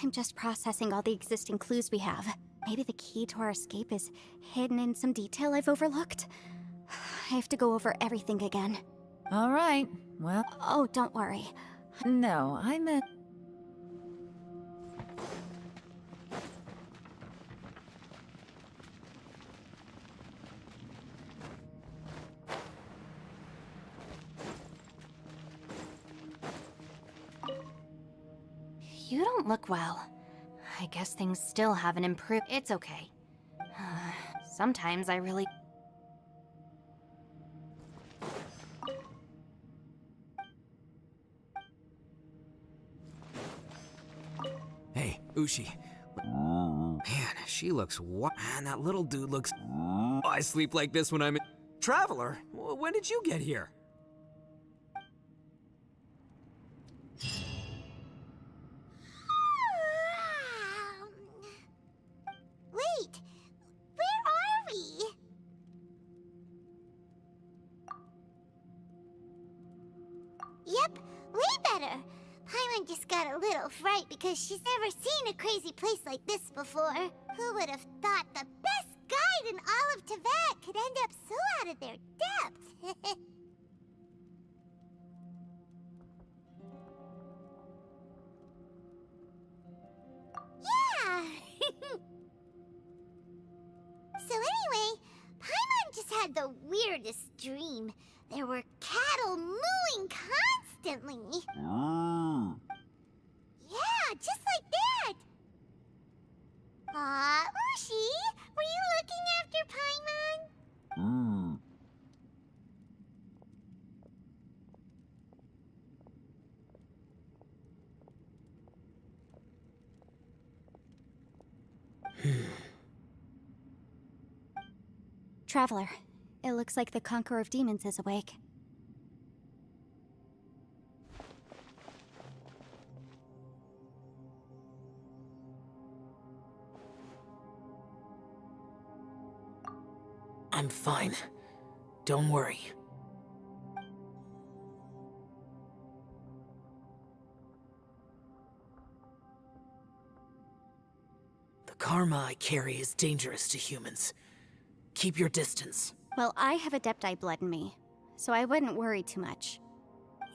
I'm just processing all the existing clues we have. Maybe the key to our escape is hidden in some detail I've overlooked. I have to go over everything again. All right, well... Oh, don't worry. No, I meant... You don't look well. I guess things still haven't improved. It's okay. Sometimes I really... Hey, Ushi. Man, she looks Man, that little dude looks... I sleep like this when I'm in... Traveler, when did you get here? Wait, where are we? Yep, way better. Paimon just got a little fright because she's never seen a crazy place like this before. Who would have thought the best guide in all of Tevat could end up so out of their depth? Yeah! So anyway, Paimon just had the weirdest dream. There were cattle mooing constantly. Yeah, just like that. Aw, Ushi, were you looking after Paimon? Traveler, it looks like the Conqueror of Demons is awake. I'm fine. Don't worry. The karma I carry is dangerous to humans. Keep your distance. Well, I have Adepti blood in me, so I wouldn't worry too much.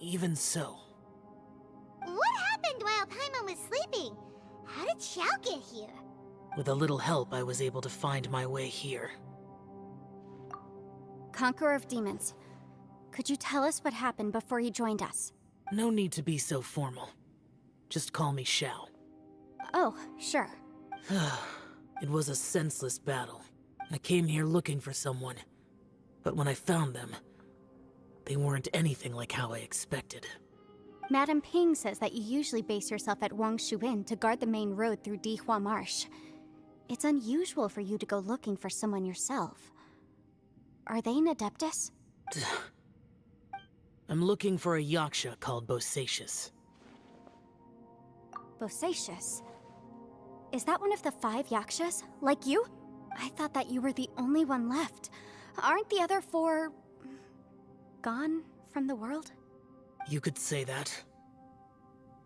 Even so. What happened while Paimon was sleeping? How did Xiao get here? With a little help, I was able to find my way here. Conqueror of Demons, could you tell us what happened before you joined us? No need to be so formal. Just call me Xiao. Oh, sure. It was a senseless battle. I came here looking for someone, but when I found them, they weren't anything like how I expected. Madame Ping says that you usually base yourself at Wangshu Inn to guard the main road through Dihua Marsh. It's unusual for you to go looking for someone yourself. Are they an Adeptus? I'm looking for a Yaksha called Bosacius. Bosacius? Is that one of the 5 Yakshas? Like you? I thought that you were the only one left. Aren't the other 4... gone from the world? You could say that.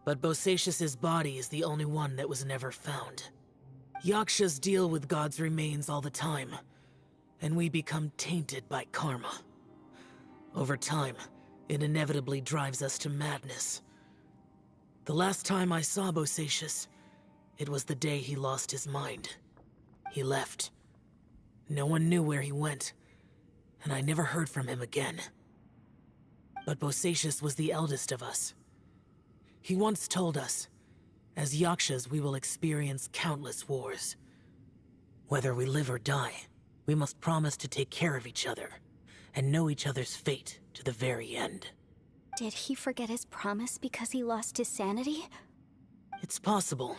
But Bosacius's body is the only one that was never found. Yakshas deal with God's remains all the time, and we become tainted by karma. Over time, it inevitably drives us to madness. The last time I saw Bosacius, it was the day he lost his mind. He left. No one knew where he went, and I never heard from him again. But Bosacius was the eldest of us. He once told us, as Yakshas we will experience countless wars. Whether we live or die, we must promise to take care of each other, and know each other's fate to the very end. Did he forget his promise because he lost his sanity? It's possible,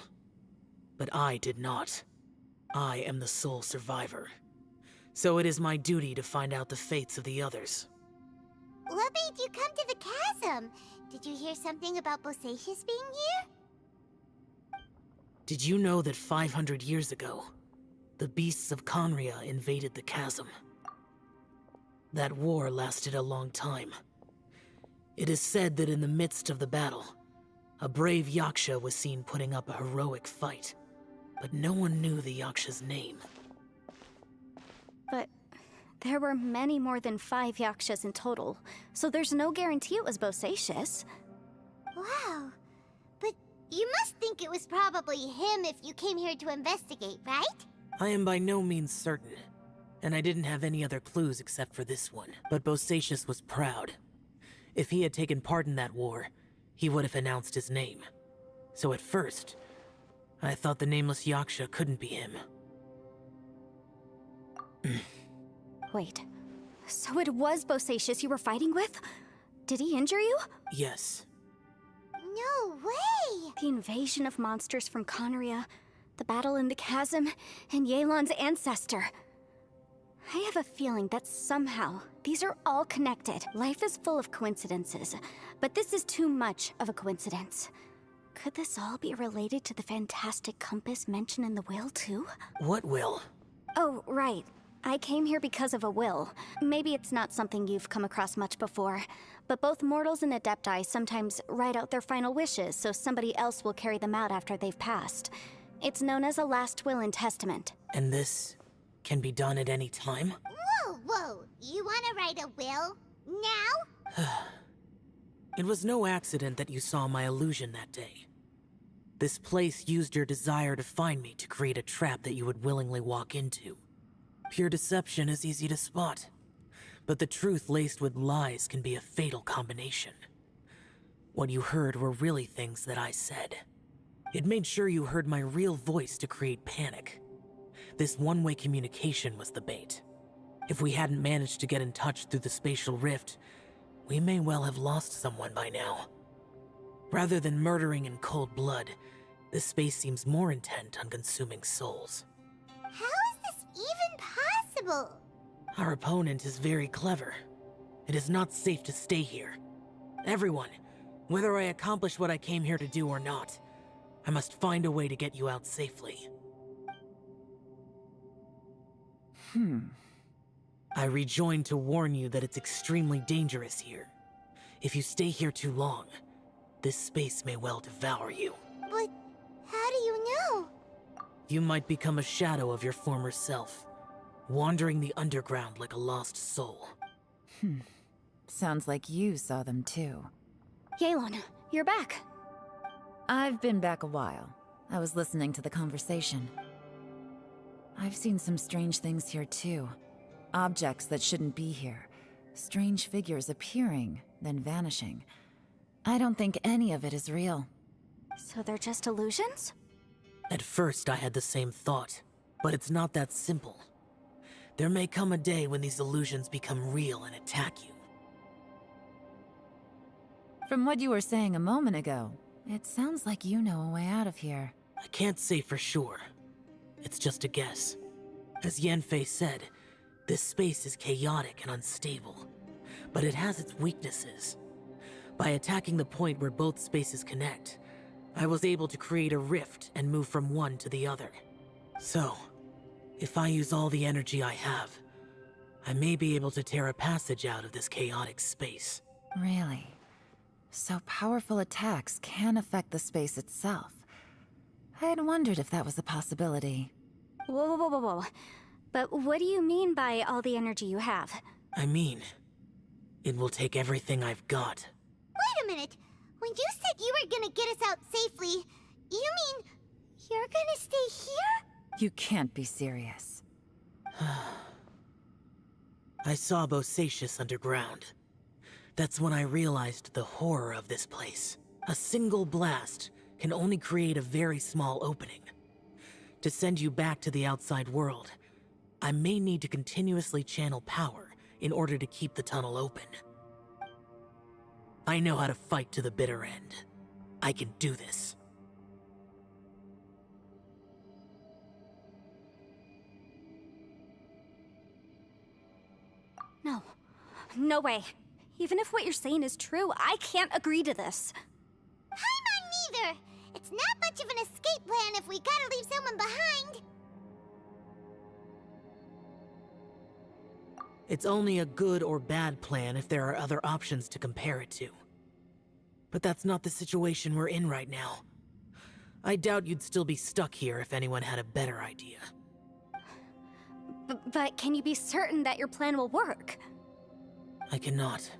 but I did not. I am the sole survivor. So it is my duty to find out the fates of the others. What made you come to the chasm? Did you hear something about Bosacius being here? Did you know that 500 years ago, the beasts of Conria invaded the chasm? That war lasted a long time. It is said that in the midst of the battle, a brave Yaksha was seen putting up a heroic fight, but no one knew the Yaksha's name. But there were many more than 5 Yakshas in total, so there's no guarantee it was Bosacius. Wow. But you must think it was probably him if you came here to investigate, right? I am by no means certain, and I didn't have any other clues except for this one. But Bosacius was proud. If he had taken part in that war, he would have announced his name. So at first, I thought the nameless Yaksha couldn't be him. Wait, so it was Bosacius you were fighting with? Did he injure you? Yes. No way! The invasion of monsters from Conria, the battle in the chasm, and Yelan's ancestor. I have a feeling that somehow these are all connected. Life is full of coincidences, but this is too much of a coincidence. Could this all be related to the fantastic compass mentioned in the will, too? What will? Oh, right. I came here because of a will. Maybe it's not something you've come across much before, but both mortals and Adepti sometimes write out their final wishes so somebody else will carry them out after they've passed. It's known as a last will and testament. And this can be done at any time? Whoa, whoa! You wanna write a will? Now? It was no accident that you saw my illusion that day. This place used your desire to find me to create a trap that you would willingly walk into. Pure deception is easy to spot, but the truth laced with lies can be a fatal combination. What you heard were really things that I said. It made sure you heard my real voice to create panic. This one-way communication was the bait. If we hadn't managed to get in touch through the spatial rift, we may well have lost someone by now. Rather than murdering in cold blood, this space seems more intent on consuming souls. even possible? Our opponent is very clever. It is not safe to stay here. Everyone, whether I accomplish what I came here to do or not, I must find a way to get you out safely. I rejoined to warn you that it's extremely dangerous here. If you stay here too long, this space may well devour you. But how do you know? You might become a shadow of your former self, wandering the underground like a lost soul. Sounds like you saw them too. Yelan, you're back. I've been back a while. I was listening to the conversation. I've seen some strange things here too. Objects that shouldn't be here. Strange figures appearing, then vanishing. I don't think any of it is real. So they're just illusions? At first, I had the same thought, but it's not that simple. There may come a day when these illusions become real and attack you. From what you were saying a moment ago, it sounds like you know a way out of here. I can't say for sure. It's just a guess. As Yanfei said, this space is chaotic and unstable, but it has its weaknesses. By attacking the point where both spaces connect, I was able to create a rift and move from one to the other. So, if I use all the energy I have, I may be able to tear a passage out of this chaotic space. Really? So powerful attacks can affect the space itself. I had wondered if that was a possibility. Whoa, whoa, whoa, whoa. But what do you mean by all the energy you have? I mean, it will take everything I've got. Wait a minute. When you said you were gonna get us out safely, you mean you're gonna stay here? You can't be serious. I saw Bosacius underground. That's when I realized the horror of this place. A single blast can only create a very small opening. To send you back to the outside world, I may need to continuously channel power in order to keep the tunnel open. I know how to fight to the bitter end. I can do this. No. No way. Even if what you're saying is true, I can't agree to this. I'm on neither. It's not much of an escape plan if we gotta leave someone behind. It's only a good or bad plan if there are other options to compare it to. But that's not the situation we're in right now. I doubt you'd still be stuck here if anyone had a better idea. But can you be certain that your plan will work? I cannot.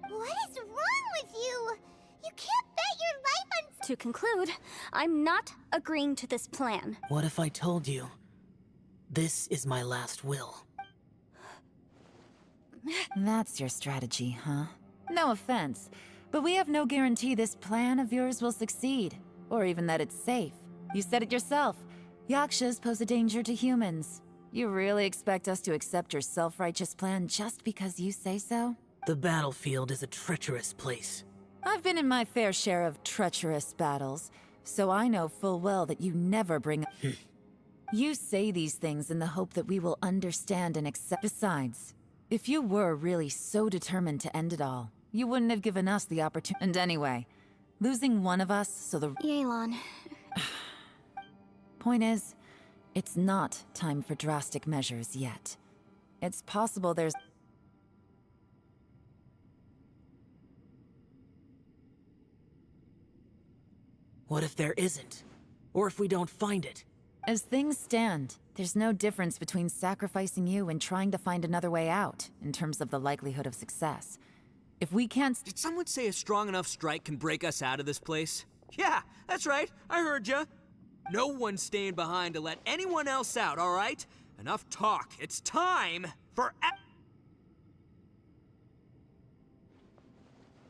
What is wrong with you? You can't bet your life on... To conclude, I'm not agreeing to this plan. What if I told you, this is my last will? That's your strategy, huh? No offense, but we have no guarantee this plan of yours will succeed, or even that it's safe. You said it yourself. Yakshas pose a danger to humans. You really expect us to accept your self-righteous plan just because you say so? The battlefield is a treacherous place. I've been in my fair share of treacherous battles, so I know full well that you never bring... You say these things in the hope that we will understand and accept. Besides, if you were really so determined to end it all, you wouldn't have given us the opportunity. And anyway, losing one of us so the... Yelan. Point is, it's not time for drastic measures yet. It's possible there's... What if there isn't? Or if we don't find it? As things stand, there's no difference between sacrificing you and trying to find another way out, in terms of the likelihood of success. If we can't... Did someone say a strong enough strike can break us out of this place? Yeah, that's right, I heard ya. No one's staying behind to let anyone else out, all right? Enough talk. It's time for...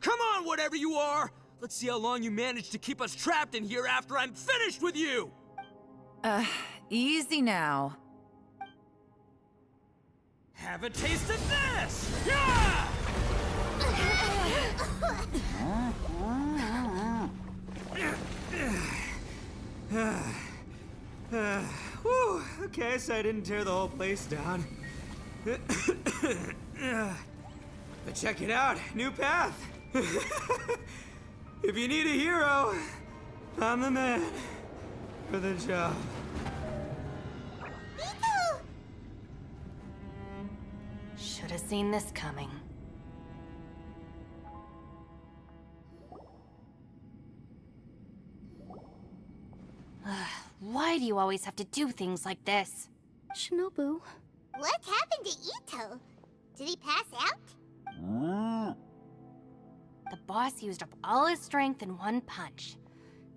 Come on, whatever you are! Let's see how long you manage to keep us trapped in here after I'm finished with you! Easy now. Have a taste of this! Yeah! Whew, okay. place, I didn't tear the whole place down. But check it out, new path. If you need a hero, I'm the man for the job. Should have seen this coming. Why do you always have to do things like this? Shinobu. What happened to Ito? Did he pass out? The boss used up all his strength in one punch.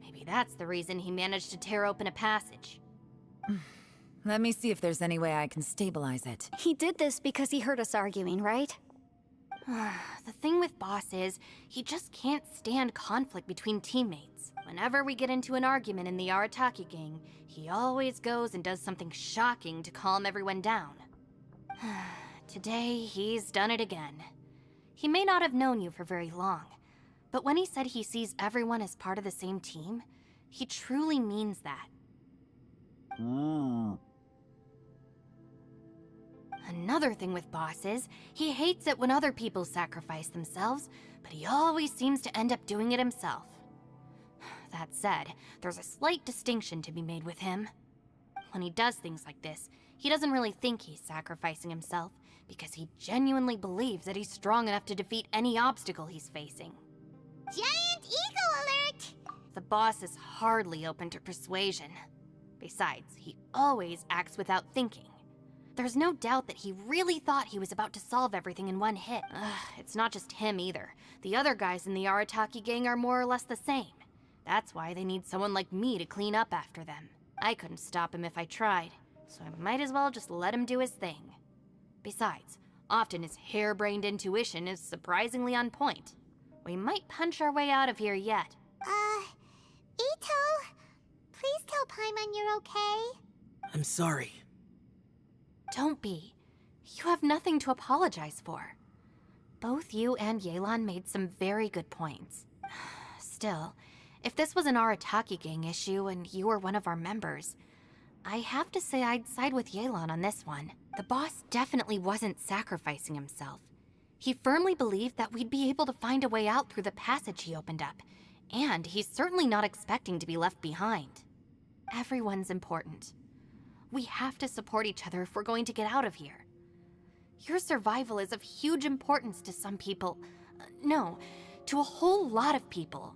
Maybe that's the reason he managed to tear open a passage. Let me see if there's any way I can stabilize it. He did this because he heard us arguing, right? The thing with Boss is, he just can't stand conflict between teammates. Whenever we get into an argument in the Arataki gang, he always goes and does something shocking to calm everyone down. Today, he's done it again. He may not have known you for very long, but when he said he sees everyone as part of the same team, he truly means that. Another thing with Boss is, he hates it when other people sacrifice themselves, but he always seems to end up doing it himself. That said, there's a slight distinction to be made with him. When he does things like this, he doesn't really think he's sacrificing himself, because he genuinely believes that he's strong enough to defeat any obstacle he's facing. Giant eagle alert! The boss is hardly open to persuasion. Besides, he always acts without thinking. There's no doubt that he really thought he was about to solve everything in one hit. It's not just him either. The other guys in the Arataki gang are more or less the same. That's why they need someone like me to clean up after them. I couldn't stop him if I tried, so I might as well just let him do his thing. Besides, often his harebrained intuition is surprisingly on point. We might punch our way out of here yet. Ito, please tell Paimon you're okay. I'm sorry. Don't be. You have nothing to apologize for. Both you and Yelan made some very good points. Still, if this was an Arataki gang issue and you were one of our members, I have to say I'd side with Yelan on this one. The boss definitely wasn't sacrificing himself. He firmly believed that we'd be able to find a way out through the passage he opened up, and he's certainly not expecting to be left behind. Everyone's important. We have to support each other if we're going to get out of here. Your survival is of huge importance to some people. No, to a whole lot of people.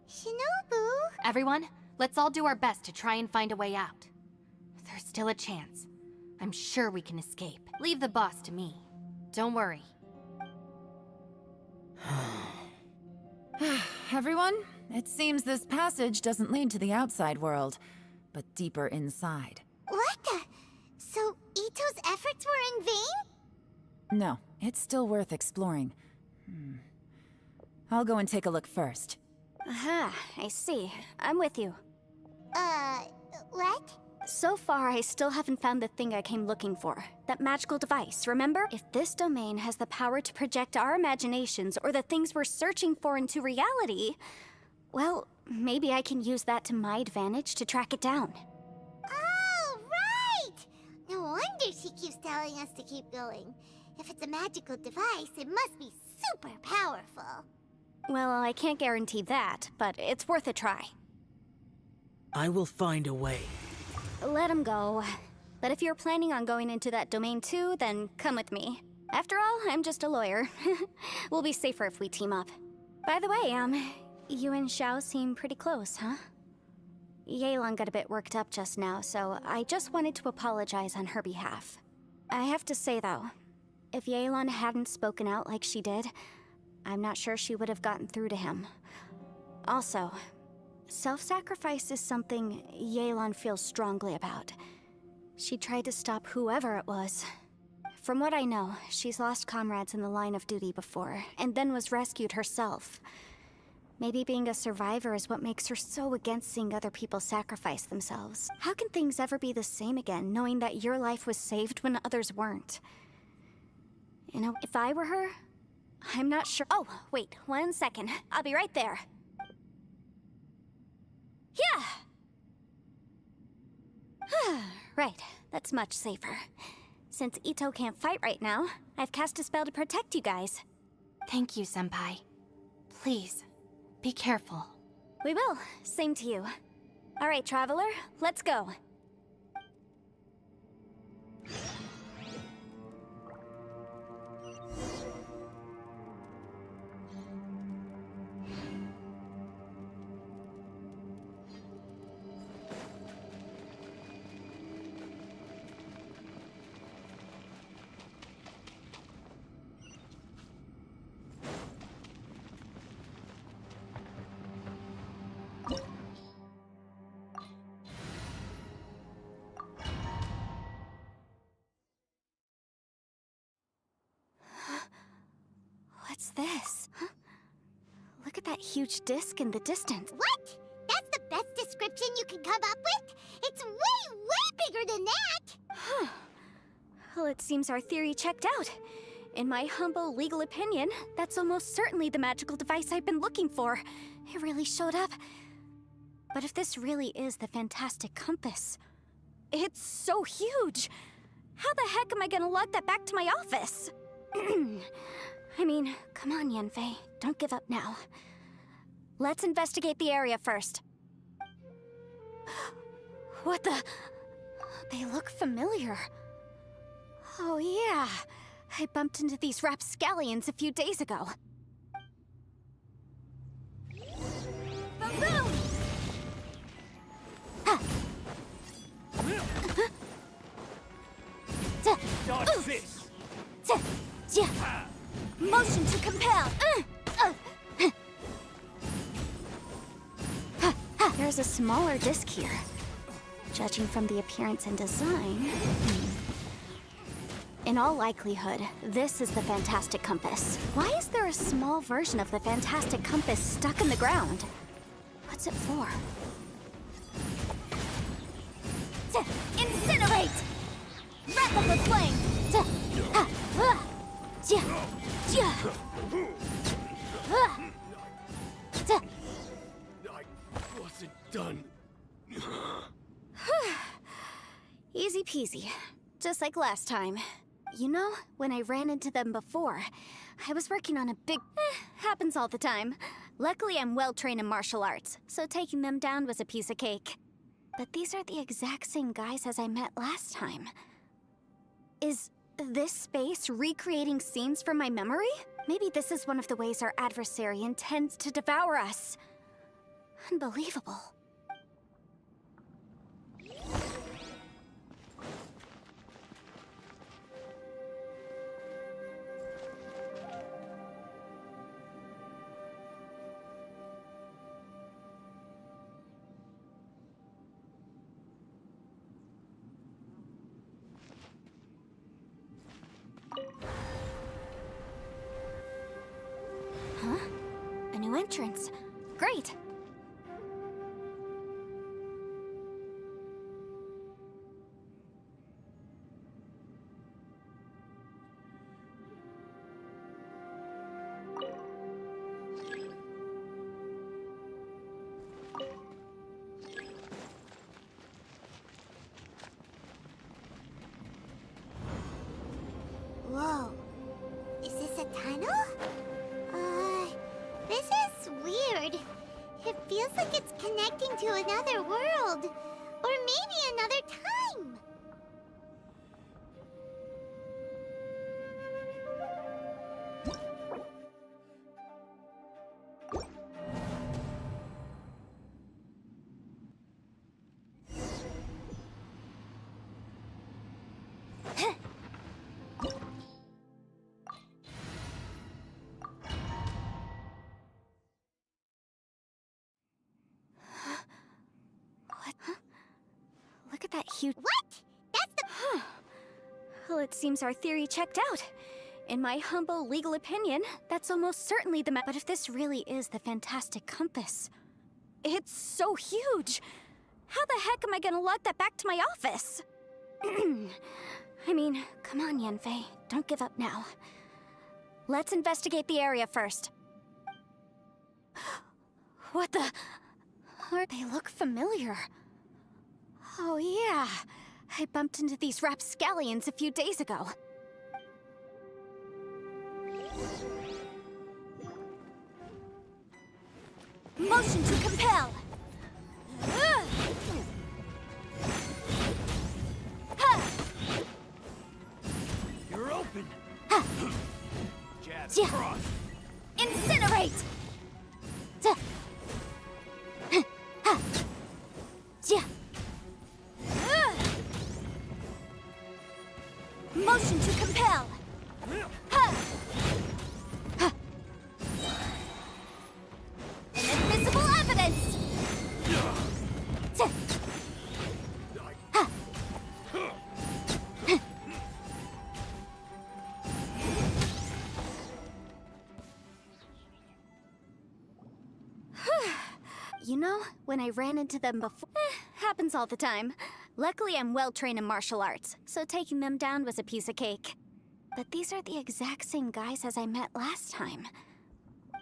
Shinobu? Everyone, let's all do our best to try and find a way out. There's still a chance. I'm sure we can escape. Leave the boss to me. Don't worry. Everyone, it seems this passage doesn't lead to the outside world, but deeper inside. What the? So Ito's efforts were in vain? No, it's still worth exploring. I'll go and take a look first. Aha, I see. I'm with you. What? So far, I still haven't found the thing I came looking for. That magical device, remember? If this domain has the power to project our imaginations or the things we're searching for into reality, well, maybe I can use that to my advantage to track it down. Oh, right! No wonder she keeps telling us to keep going. If it's a magical device, it must be super powerful. Well, I can't guarantee that, but it's worth a try. I will find a way. Let him go. But if you're planning on going into that domain too, then come with me. After all, I'm just a lawyer. We'll be safer if we team up. By the way, you and Xiao seem pretty close, huh? Yelan got a bit worked up just now, so I just wanted to apologize on her behalf. I have to say though, if Yelan hadn't spoken out like she did, I'm not sure she would have gotten through to him. Also, self-sacrifice is something Yelan feels strongly about. She tried to stop whoever it was. From what I know, she's lost comrades in the line of duty before, and then was rescued herself. Maybe being a survivor is what makes her so against seeing other people sacrifice themselves. How can things ever be the same again, knowing that your life was saved when others weren't? You know, if I were her, I'm not sure. Oh, wait, 1 second. I'll be right there. Yeah! Right, that's much safer. Since Ito can't fight right now, I've cast a spell to protect you guys. Thank you, Senpai. Please, be careful. We will. Same to you. All right, Traveler, let's go. What's this? Huh? Look at that huge disc in the distance. What? That's the best description you can come up with? It's way, way bigger than that! Huh. Well, it seems our theory checked out. In my humble legal opinion, that's almost certainly the magical device I've been looking for. It really showed up. But if this really is the fantastic compass, it's so huge! How the heck am I gonna lug that back to my office? I mean, come on, Yanfei. Don't give up now. Let's investigate the area first. What the? They look familiar. Oh yeah, I bumped into these rapscallions a few days ago. Boom! Dodge this! Motion to compel! There's a smaller disc here. Judging from the appearance and design... In all likelihood, this is the Fantastic Compass. Why is there a small version of the Fantastic Compass stuck in the ground? What's it for? Incinerate! Wrap up the flame! I wasn't done. Easy peasy. Just like last time. You know, when I ran into them before, I was working on a big... happens all the time. Luckily, I'm well-trained in martial arts, so taking them down was a piece of cake. But these are the exact same guys as I met last time. Is this space recreating scenes from my memory? Maybe this is one of the ways our adversary intends to devour us. Unbelievable. Huh? A new entrance. Great! Whoa. Is this a tunnel? This is weird. It feels like it's connecting to another world. Or maybe another time. Look at that huge... What? That's the... Well, it seems our theory checked out. In my humble legal opinion, that's almost certainly the But if this really is the Fantastic Compass, it's so huge! How the heck am I gonna lug that back to my office? I mean, come on, Yanfei. Don't give up now. Let's investigate the area first. What the... They look familiar. Oh yeah, I bumped into these rapscallions a few days ago. Motion to compel! You're open! Jab Yeah. cross! Incinerate! Motion to compel! Inadmissible evidence! You know, when I ran into them before, happens all the time. Luckily, I'm well trained in martial arts, so taking them down was a piece of cake. But these are the exact same guys as I met last time.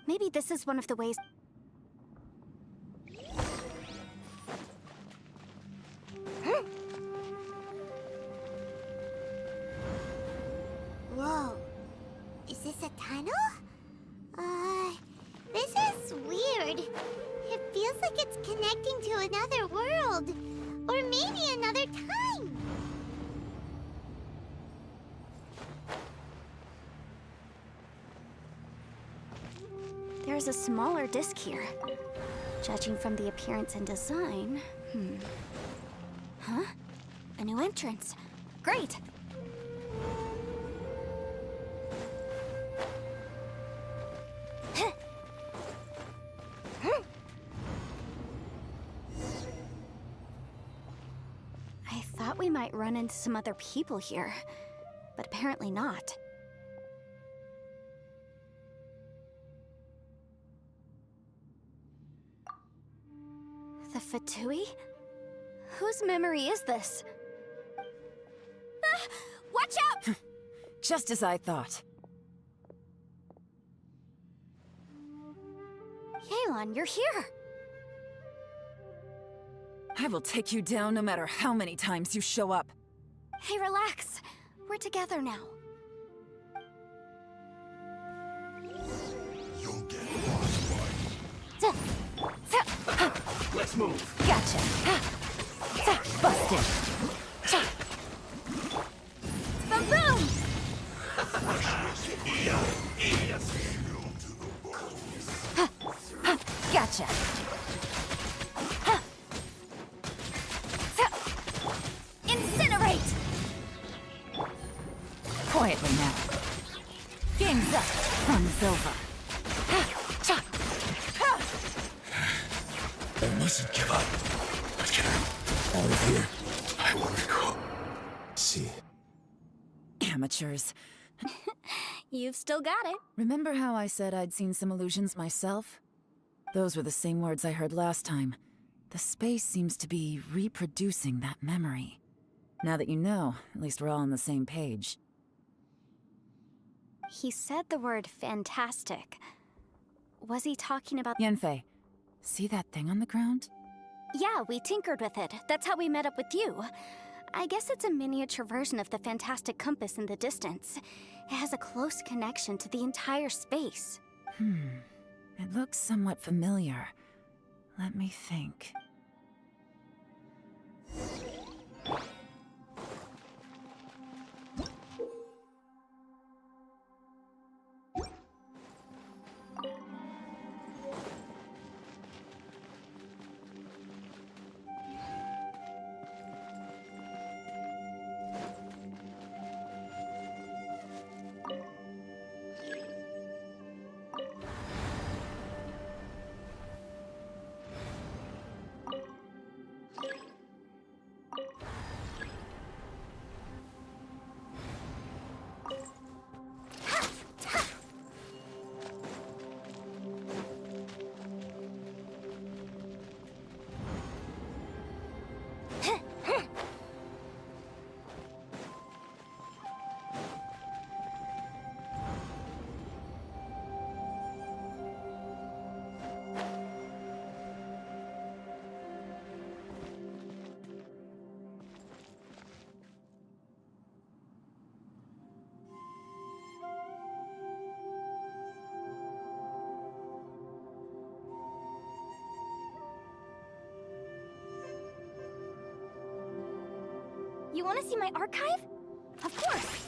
Maybe this is one of the ways. Whoa. Is this a tunnel? This is weird. It feels like it's connecting to another world. Or maybe another time. There's a smaller disc here. Judging from the appearance and design, Huh? A new entrance. Great! I thought we might run into some other people here, but apparently not. The Fatui? Whose memory is this? Ah, watch out! Just as I thought. Yelan, you're here! I will take you down no matter how many times you show up. Hey, relax. We're together now. You'll get lost, Let's move. Gotcha. Busted. Boom! Gotcha. Incinerate! Quietly now. Game's up. Fun's over. I mustn't give up. But get out of here. I want to go. See. Amateurs. You've still got it. Remember how I said I'd seen some illusions myself? Those were the same words I heard last time. The space seems to be reproducing that memory. Now that you know, at least we're all on the same page. He said the word fantastic. Was he talking about— Yanfei, see that thing on the ground? Yeah, we tinkered with it. That's how we met up with you. I guess it's a miniature version of the fantastic compass in the distance. It has a close connection to the entire space. It looks somewhat familiar. Let me think. You want to see my archive? Of course.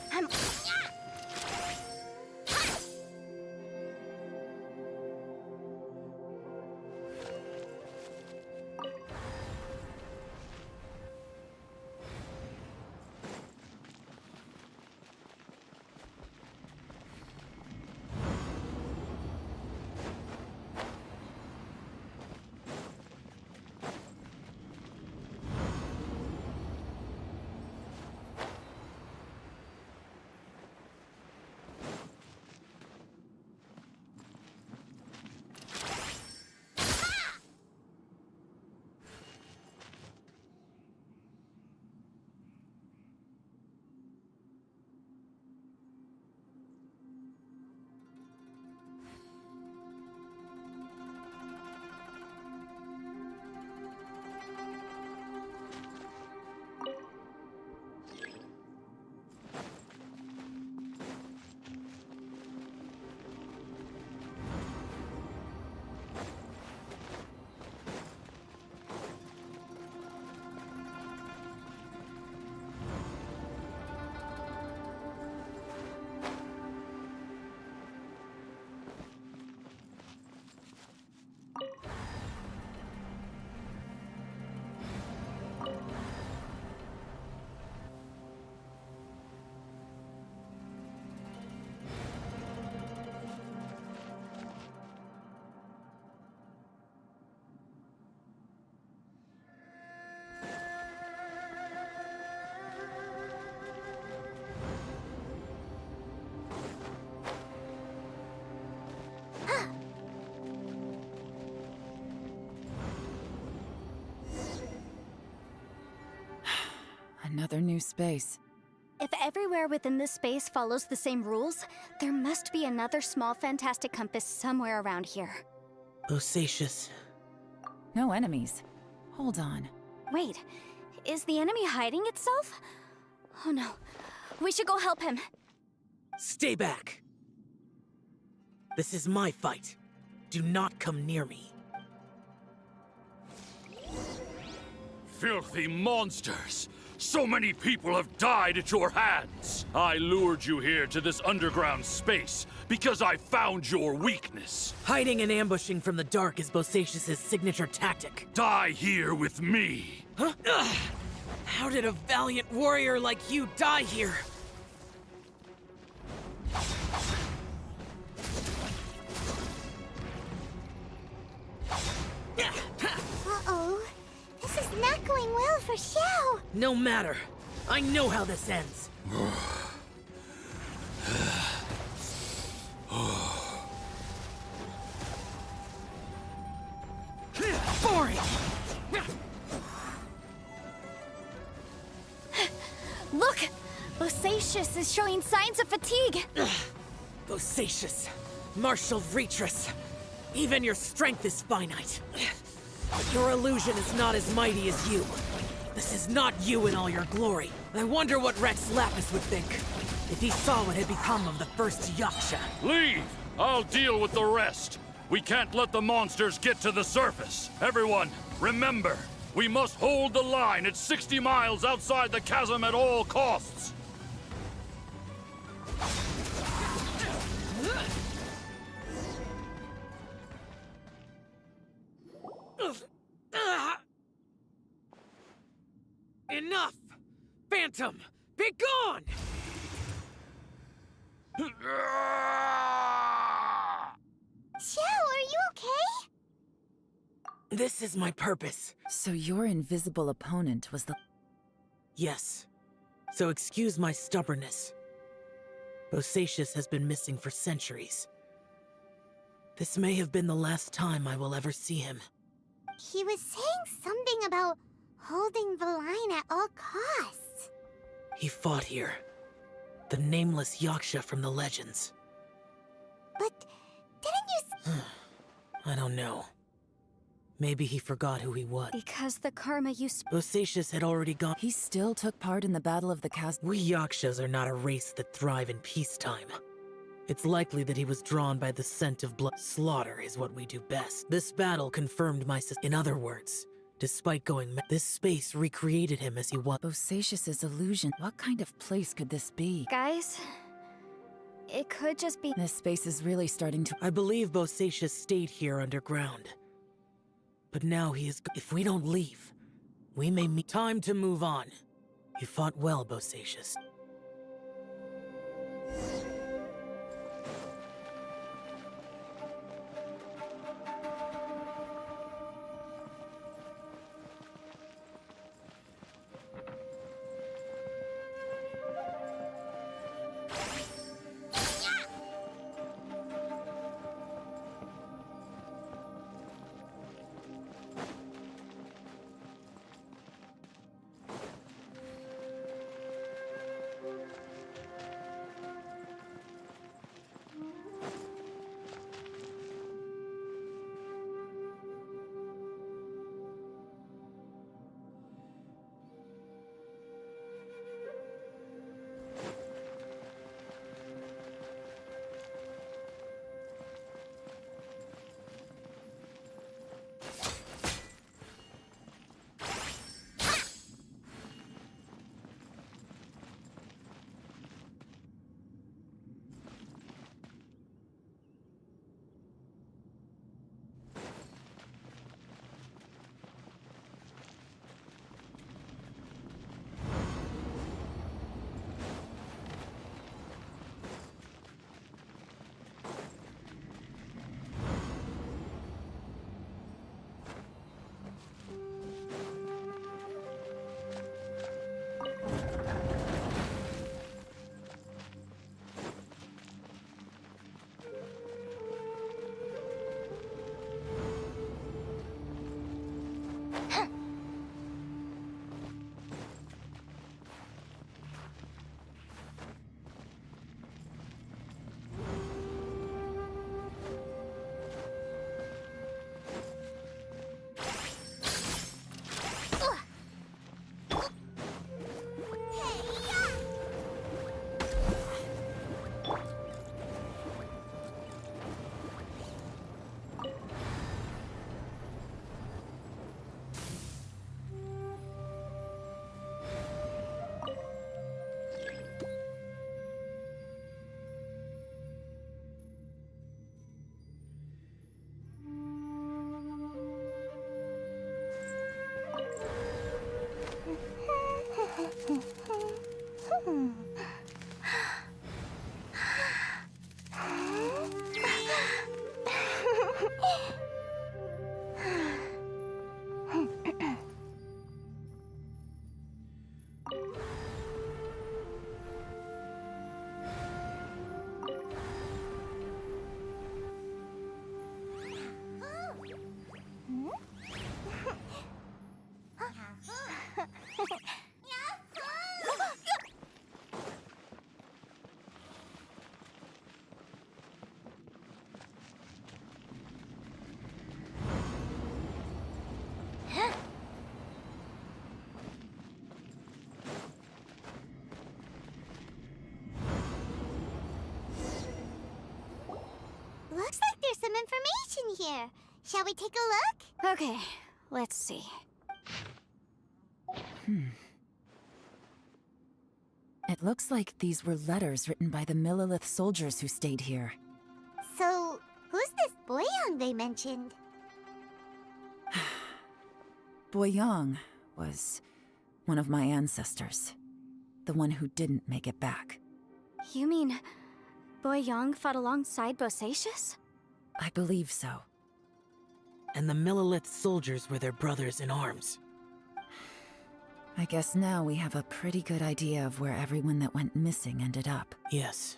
Another new space. If everywhere within this space follows the same rules, there must be another small fantastic compass somewhere around here. Bosacious. No enemies. Hold on. Wait, is the enemy hiding itself? Oh no, we should go help him. Stay back. This is my fight. Do not come near me. Filthy monsters! So many people have died at your hands! I lured you here to this underground space because I found your weakness. Hiding and ambushing from the dark is Bosacious' signature tactic. Die here with me! Huh? Ugh. How did a valiant warrior like you die here? Uh-oh. This is not going well for Xiao. No matter. I know how this ends. Boring! Look! Bosacious is showing signs of fatigue. Bosacious. Martial Retris. Even your strength is finite. But your illusion is not as mighty as you. This is not you in all your glory. I wonder what Rex Lapis would think if he saw what had become of the first Yaksha. Leave! I'll deal with the rest. We can't let the monsters get to the surface. Everyone, remember, we must hold the line at 60 miles outside the chasm at all costs. Enough! Phantom, be gone! Xiao, are you okay? This is my purpose. So your invisible opponent was the... Yes. So excuse my stubbornness. Bosacious has been missing for centuries. This may have been the last time I will ever see him. He was saying something about holding the line at all costs. He fought here. The nameless Yaksha from the legends. But didn't you... I don't know. Maybe he forgot who he was. Because the karma you... Bosacious had already gone. He still took part in the Battle of the Chasm. We Yakshas are not a race that thrive in peacetime. It's likely that he was drawn by the scent of blood. Slaughter is what we do best. This battle confirmed my In other words, Despite going mad, this space recreated him as he was. Bosacius's illusion. What kind of place could this be? Guys, it could just be. This space is really starting to. I believe Bosacius stayed here underground. But now he is. If we don't leave, we may meet. Time to move on. You fought well, Bosacius. Looks like there's some information here. Shall we take a look? Okay, let's see. It looks like these were letters written by the Millilith soldiers who stayed here. So, who's this Boyang they mentioned? Boyang was one of my ancestors. The one who didn't make it back. You mean Boyang fought alongside Bosacius? I believe so. And the Millilith soldiers were their brothers in arms. I guess now we have a pretty good idea of where everyone that went missing ended up. Yes.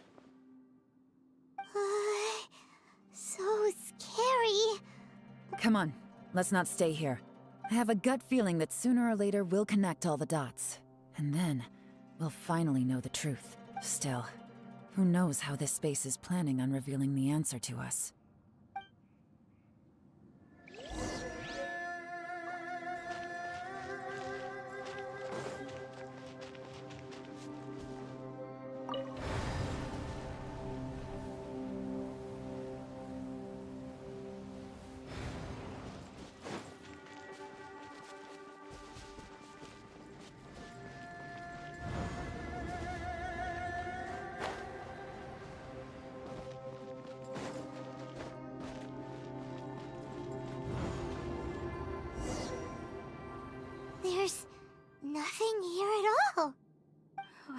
So scary. Come on, let's not stay here. I have a gut feeling that sooner or later we'll connect all the dots. And then, we'll finally know the truth. Still, who knows how this space is planning on revealing the answer to us.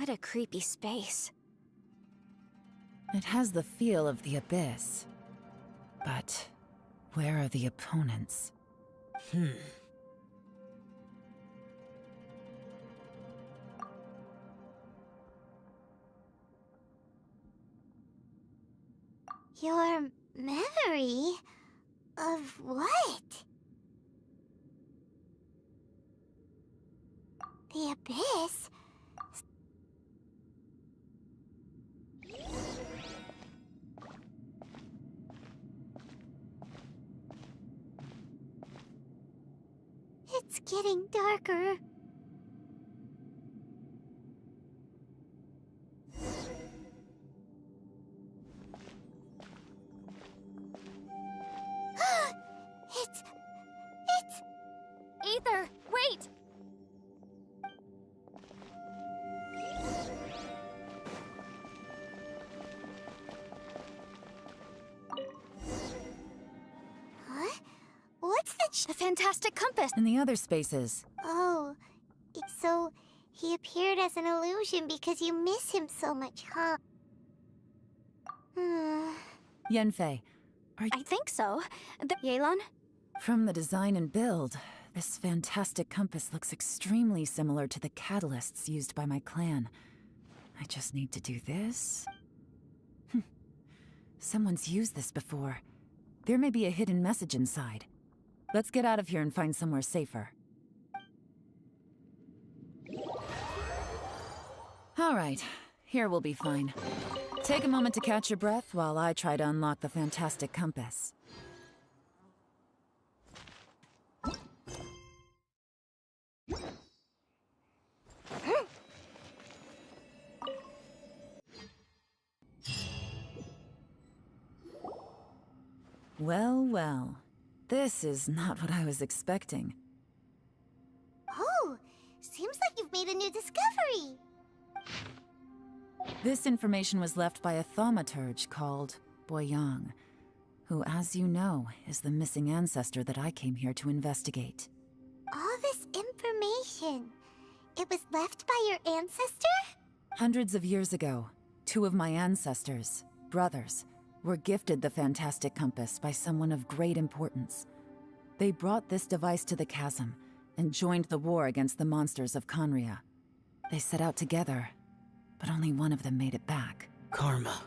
What a creepy space. It has the feel of the abyss. But where are the opponents? Your memory of what? The abyss? It's getting darker. It's... Ether, wait! Huh? What's The fantastic compass! In the other spaces. Oh, so he appeared as an illusion because you miss him so much, huh? Yenfei, I think so. Yelan? from the design and build, this fantastic compass looks extremely similar to the catalysts used by my clan. I just need to do this. Someone's used this before. There may be a hidden message inside. Let's get out of here and find somewhere safer. All right, here we'll be fine. Take a moment to catch your breath while I try to unlock the fantastic compass. Well, well. This is not what I was expecting. Oh, seems like you've made a new discovery. This information was left by a thaumaturge called Boyang, who, as you know, is the missing ancestor that I came here to investigate. All this information, it was left by your ancestor? Hundreds of years ago, two of my ancestors, brothers, were gifted the fantastic compass by someone of great importance. They brought this device to the chasm and joined the war against the monsters of Conria. They set out together, but only one of them made it back. Karma.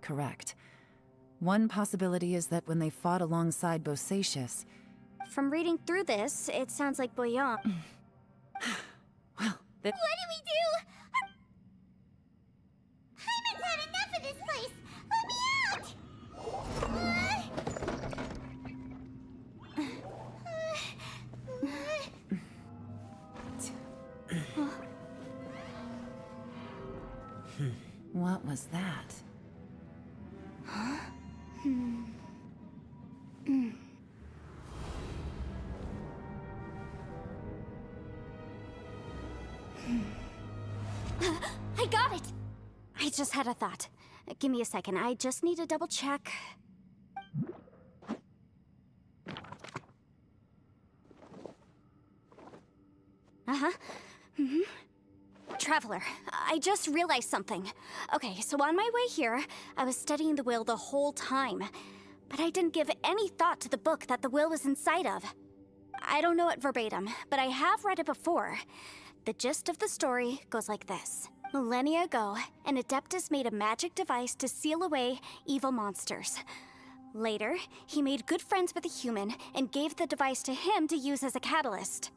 Correct. One possibility is that when they fought alongside Bosacius... From reading through this, it sounds like Boyan. Well, that... What do we do? Hyman's had enough of this place! Let me out! What was that? Huh? I got it! I just had a thought. Give me a second, I just need to double check. Traveler, I just realized something. Okay, so on my way here, I was studying the will the whole time. But I didn't give any thought to the book that the will was inside of. I don't know it verbatim, but I have read it before. The gist of the story goes like this. Millennia ago, an Adeptus made a magic device to seal away evil monsters. Later, he made good friends with a human and gave the device to him to use as a catalyst.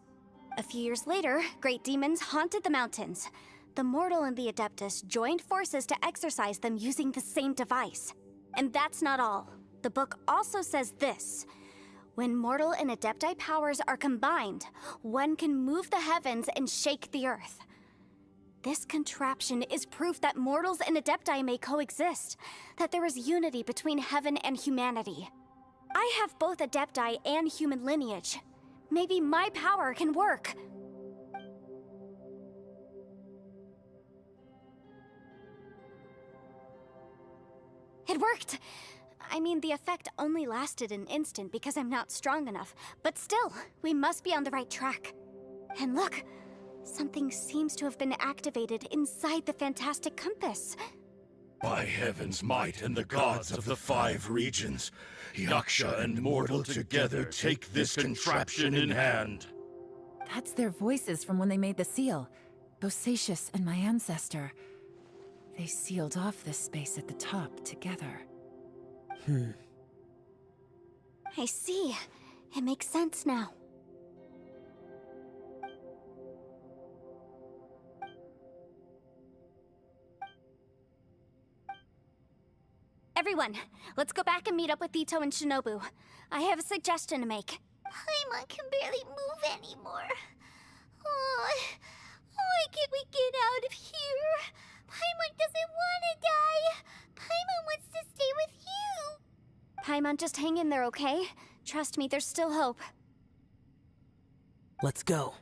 A few years later, great demons haunted the mountains. The mortal and the Adeptus joined forces to exorcise them using the same device. And that's not all. The book also says this. When mortal and Adepti powers are combined, one can move the heavens and shake the earth. This contraption is proof that mortals and Adepti may coexist, that there is unity between heaven and humanity. I have both Adepti and human lineage. Maybe my power can work. It worked! I mean, the effect only lasted an instant because I'm not strong enough, but still, we must be on the right track. And look, Something seems to have been activated inside the fantastic compass. By heaven's might and the gods of the 5 regions, Yaksha and mortal together take this contraption in hand. That's their voices from when they made the seal. Bosacius and my ancestor. They sealed off this space at the top together. I see. It makes sense now. Everyone, let's go back and meet up with Ito and Shinobu. I have a suggestion to make. Paimon can barely move anymore. Oh, why can't we get out of here? Paimon doesn't want to die. Paimon wants to stay with you. Paimon, just hang in there, okay? Trust me, there's still hope. Let's go.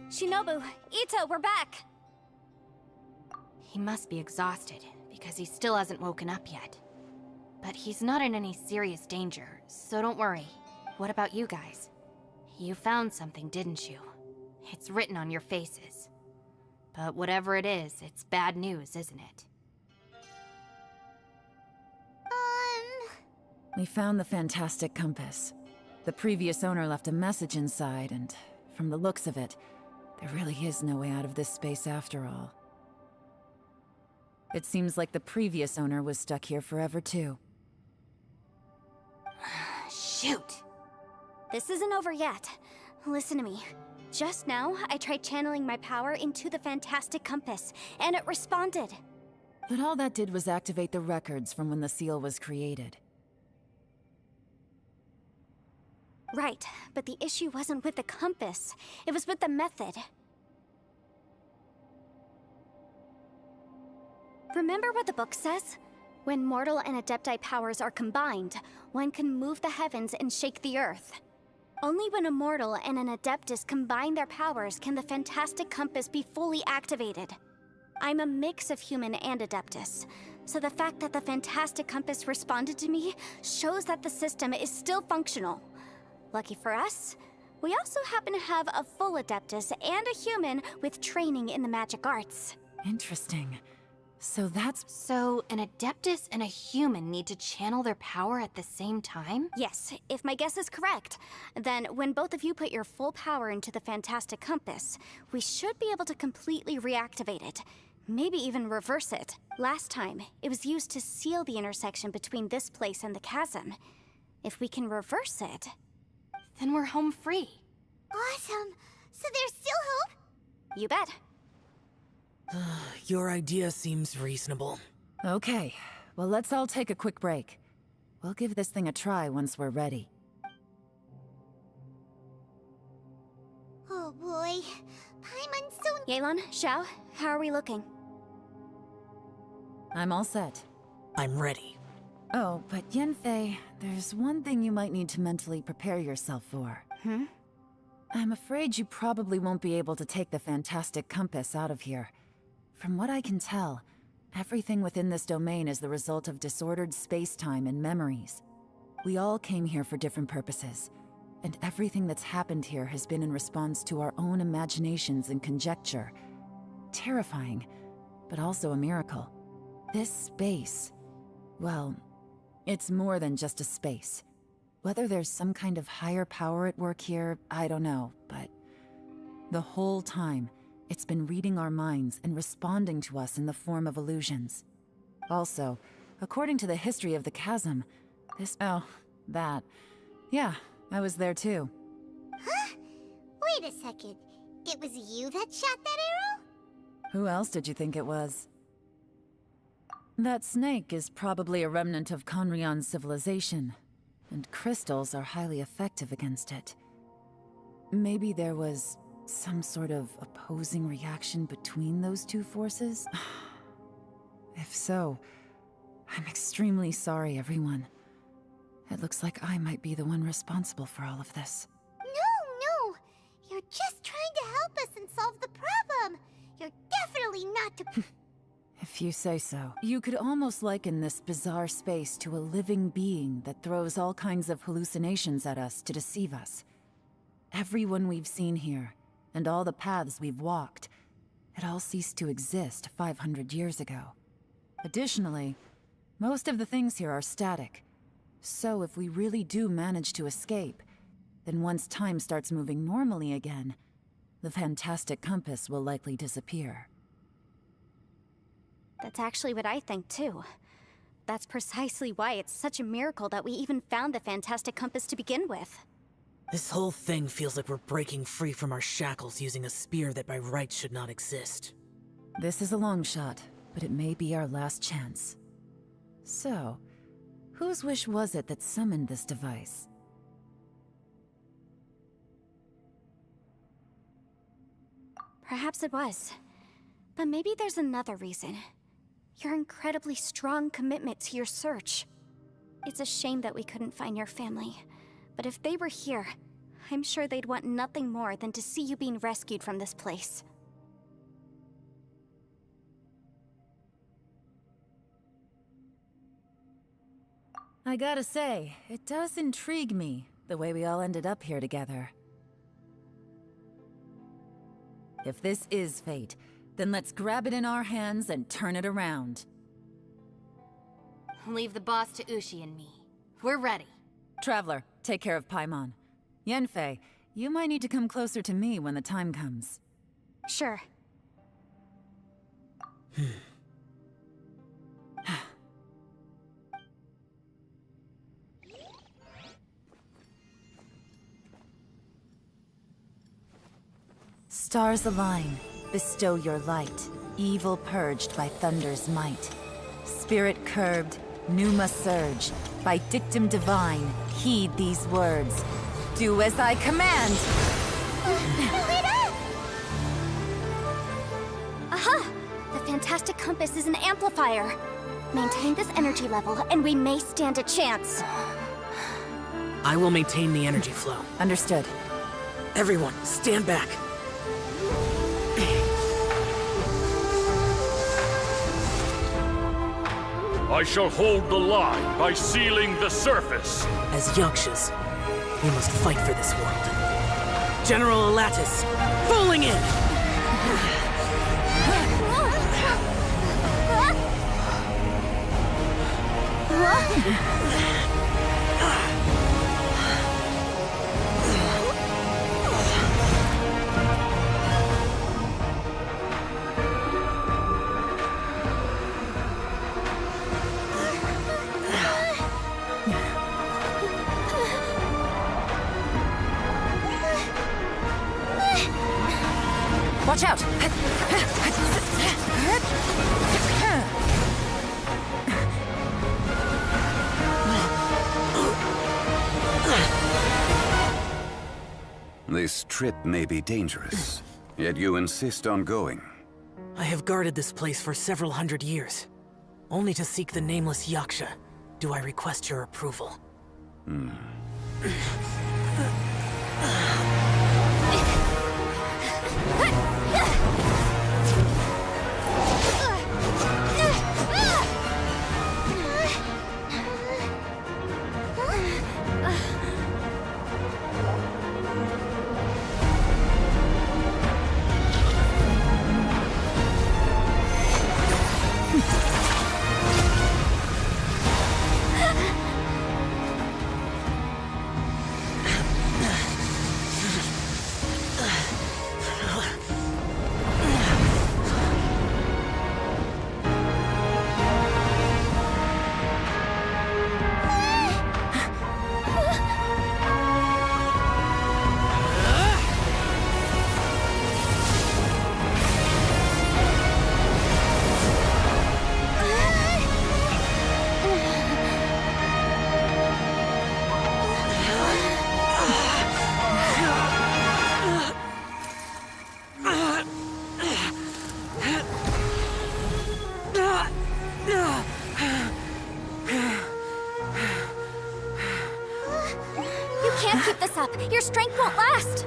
Shinobu, Ito, we're back! He must be exhausted, because he still hasn't woken up yet. But he's not in any serious danger, so don't worry. What about you guys? You found something, didn't you? It's written on your faces. But whatever it is, it's bad news, isn't it? We found the fantastic compass. The previous owner left a message inside, and from the looks of it, there really is no way out of this space after all. It seems like the previous owner was stuck here forever too. Shoot! This isn't over yet. Listen to me. Just now, I tried channeling my power into the fantastic compass, and it responded. But all that did was activate the records from when the seal was created. Right, but the issue wasn't with the compass. It was with the method. Remember what the book says? When mortal and adepti powers are combined, one can move the heavens and shake the earth. Only when a mortal and an adeptus combine their powers can the fantastic compass be fully activated. I'm a mix of human and adeptus, so the fact that the fantastic compass responded to me shows that the system is still functional. Lucky for us, we also happen to have a full adeptus and a human with training in the magic arts. Interesting. So that's... So, an adeptus and a human need to channel their power at the same time? Yes, if my guess is correct. Then, when both of you put your full power into the fantastic compass, we should be able to completely reactivate it. Maybe even reverse it. Last time, it was used to seal the intersection between this place and the chasm. If we can reverse it... then we're home free. Awesome! So there's still hope? You bet. Your idea seems reasonable. Okay, well let's all take a quick break. We'll give this thing a try once we're ready. Oh boy. Paimon's so... Yelan, Xiao, how are we looking? I'm all set. I'm ready. Oh, but Yanfei, there's one thing you might need to mentally prepare yourself for. I'm afraid you probably won't be able to take the fantastic compass out of here. From what I can tell, everything within this domain is the result of disordered space-time and memories. We all came here for different purposes, and everything that's happened here has been in response to our own imaginations and conjecture. Terrifying, but also a miracle. This space, well, it's more than just a space. Whether there's some kind of higher power at work here, I don't know, but the whole time, it's been reading our minds and responding to us in the form of illusions. Also, according to the history of the chasm, yeah, I was there too. Huh? Wait a second. It was you that shot that arrow? Who else did you think it was? That snake is probably a remnant of Conrion's civilization, and crystals are highly effective against it. Maybe there was some sort of opposing reaction between those two forces? If so, I'm extremely sorry, everyone. It looks like I might be the one responsible for all of this. No! You're just trying to help us and solve the problem! You're definitely not to... If you say so. You could almost liken this bizarre space to a living being that throws all kinds of hallucinations at us to deceive us. Everyone we've seen here, and all the paths we've walked, it all ceased to exist 500 years ago. Additionally, most of the things here are static. So if we really do manage to escape, then once time starts moving normally again, the fantastic compass will likely disappear. That's actually what I think, too. That's precisely why it's such a miracle that we even found the fantastic compass to begin with. This whole thing feels like we're breaking free from our shackles using a spear that by rights should not exist. This is a long shot, but it may be our last chance. So, whose wish was it that summoned this device? Perhaps it was. But maybe there's another reason. Your incredibly strong commitment to your search. It's a shame that we couldn't find your family. But if they were here, I'm sure they'd want nothing more than to see you being rescued from this place. I gotta say, it does intrigue me, the way we all ended up here together. If this is fate, then let's grab it in our hands and turn it around. Leave the boss to Ushi and me. We're ready. Traveler, take care of Paimon. Yanfei, you might need to come closer to me when the time comes. Sure. Stars align, bestow your light, evil purged by thunder's might. Spirit curbed, pneuma surge, by dictum divine, heed these words. Do as I command! Aha! The fantastic compass is an amplifier. Maintain this energy level, and we may stand a chance. I will maintain the energy flow. Understood. Everyone, stand back. I shall hold the line by sealing the surface. As Yakshas, we must fight for this world. General Alatus, falling in! Watch out! This trip may be dangerous, yet you insist on going. I have guarded this place for several hundred years. Only to seek the nameless Yaksha do I request your approval. Your strength won't last!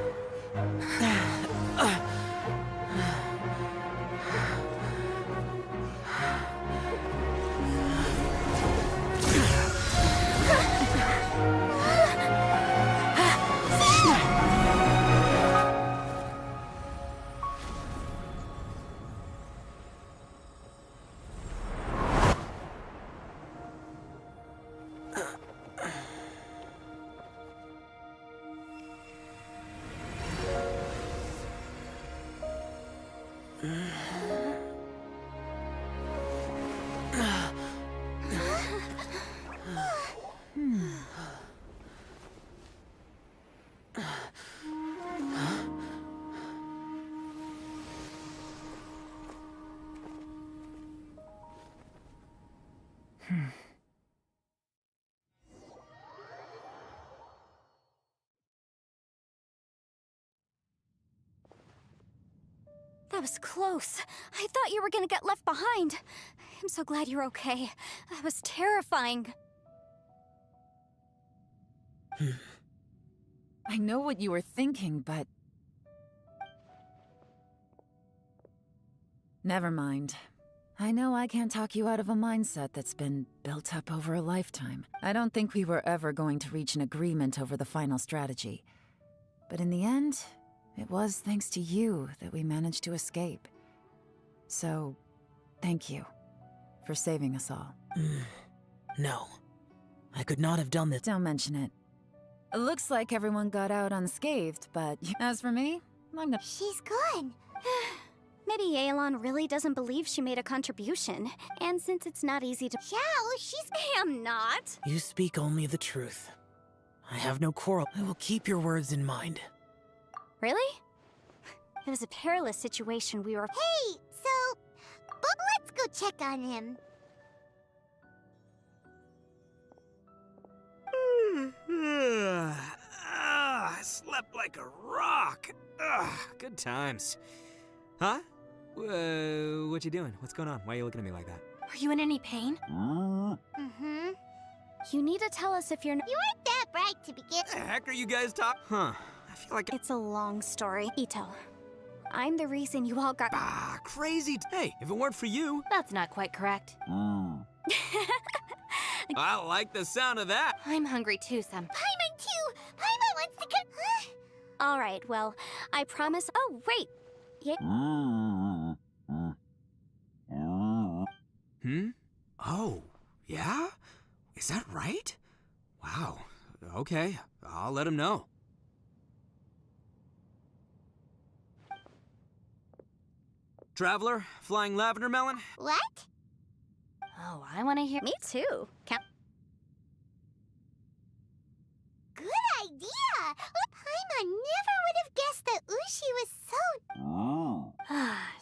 That was close. I thought you were gonna get left behind. I'm so glad you're okay. That was terrifying. I know what you were thinking, but... Never mind. I know I can't talk you out of a mindset that's been built up over a lifetime. I don't think we were ever going to reach an agreement over the final strategy. But in the end, it was thanks to you that we managed to escape. So, thank you for saving us all. No. I could not have done this. Don't mention it. It looks like everyone got out unscathed, but as for me, I'm not. She's gone. Maybe Yelan really doesn't believe she made a contribution. And since it's not easy to— Xiao, she's— I'm not. You speak only the truth. I have no quarrel. I will keep your words in mind. Really? It was a perilous situation we were— Hey, so... But let's go check on him. I slept like a rock. Good times. Huh? What you doing? What's going on? Why are you looking at me like that? Are you in any pain? Mm-hmm. You need to tell us if you're— You aren't that bright to begin— The heck are you guys talking? Huh. I feel like It's a long story. Ito, I'm the reason you all got— crazy. Hey, if it weren't for you... That's not quite correct. I like the sound of that. I'm hungry too, Sam. Paimon too! Paimon wants to come— All right, well, I promise— Oh, wait! Oh, yeah? Is that right? Wow. Okay, I'll let him know. Traveler, flying lavender melon? What? Oh, I want to hear— Me too. Good idea! Paimon never would have guessed that Ushi was so—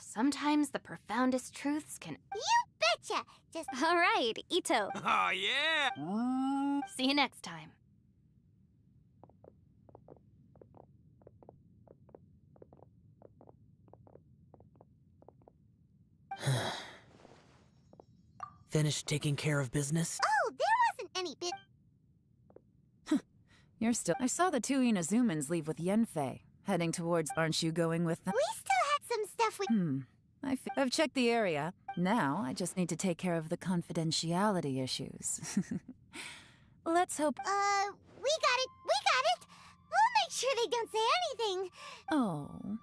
Sometimes the profoundest truths can— You betcha! Just— All right, Ito. Oh, yeah! See you next time. Finished taking care of business? Oh, there wasn't any bit— You're still— I saw the two Inazumans leave with Yenfei, heading towards— Aren't you going with them? We still had some stuff we— I've checked the area. Now, I just need to take care of the confidentiality issues. Let's hope— we got it! We got it! We'll make sure they don't say anything! Oh.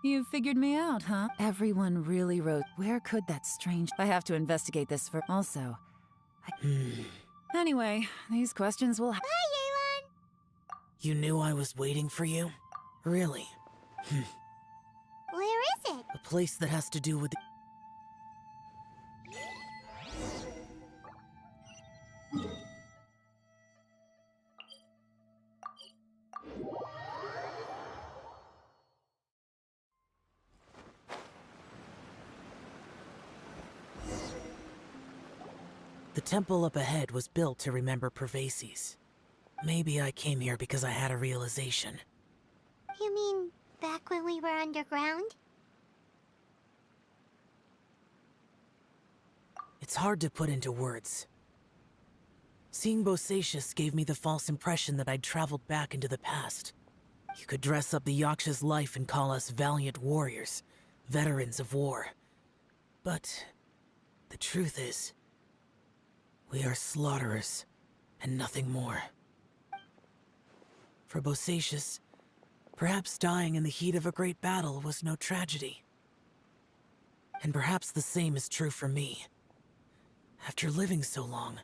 You figured me out, huh? Everyone really wrote— Where could that strange— I have to investigate this for— Also, Anyway, these questions will— Bye, Yelan! You knew I was waiting for you? Really? Where is it? A place that has to do with— The temple up ahead was built to remember Pervases. Maybe I came here because I had a realization. You mean back when we were underground? It's hard to put into words. Seeing Bosacius gave me the false impression that I'd traveled back into the past. You could dress up the Yaksha's life and call us valiant warriors, veterans of war. But the truth is, we are slaughterers and nothing more. For Bosacius, perhaps dying in the heat of a great battle was no tragedy. And perhaps the same is true for me. After living so long,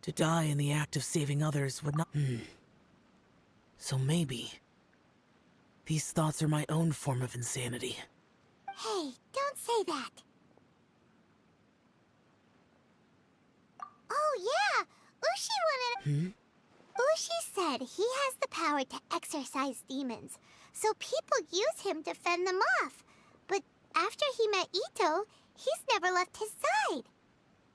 to die in the act of saving others would not... So maybe these thoughts are my own form of insanity. Hey, don't say that. Oh yeah, Ushi wanted... Ushi said he has the power to exorcise demons, so people use him to fend them off. But after he met Ito, he's never left his side.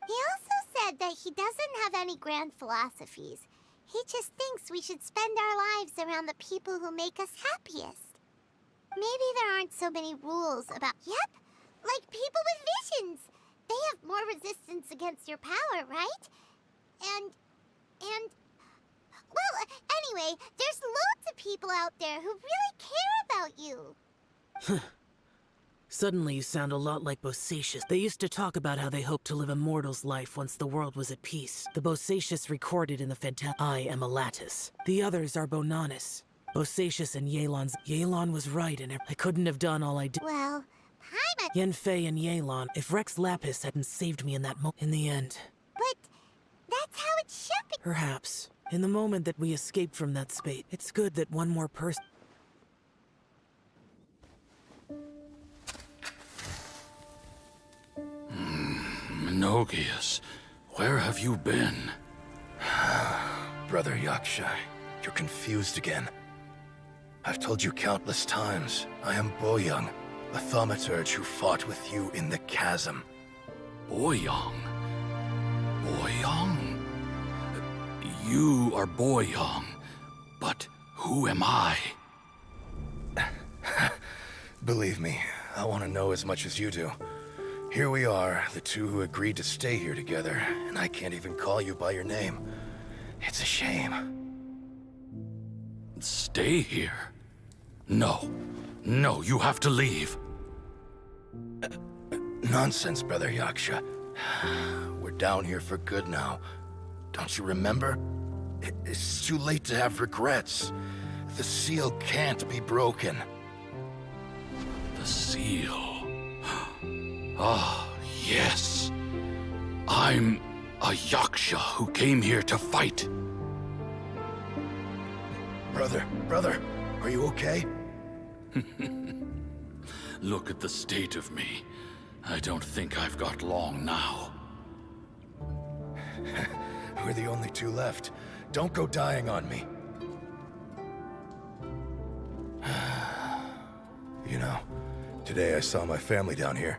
He also said that he doesn't have any grand philosophies. He just thinks we should spend our lives around the people who make us happiest. Maybe there aren't so many rules about... Yep, like people with visions. They have more resistance against your power, right? And... Well, anyway, there's loads of people out there who really care about you. Suddenly you sound a lot like Bosacius. They used to talk about how they hoped to live a mortal's life once the world was at peace. The Bosacius recorded in the I am a lattice. The others are Bonanis. Bosacius and Yelan's... Yelan was right, and I couldn't have done all I did. Well, Yenfei and Yelan, if Rex Lapis hadn't saved me in that in the end. But that's how it should be. Perhaps. In the moment that we escaped from that space, it's good that one more person... Minogius, where have you been? Brother Yaksha, you're confused again. I've told you countless times, I am Boyoung, a thaumaturge who fought with you in the chasm. Boyoung? Boyoung? You are Boyoung, but who am I? Believe me, I want to know as much as you do. Here we are, the two who agreed to stay here together, and I can't even call you by your name. It's a shame. Stay here? No. No, you have to leave. Nonsense, Brother Yaksha. We're down here for good now. Don't you remember? It's too late to have regrets. The seal can't be broken. The seal. Ah, yes. I'm a Yaksha who came here to fight. Brother, are you okay? Look at the state of me. I don't think I've got long now. We're the only two left. Don't go dying on me. You know, today I saw my family down here.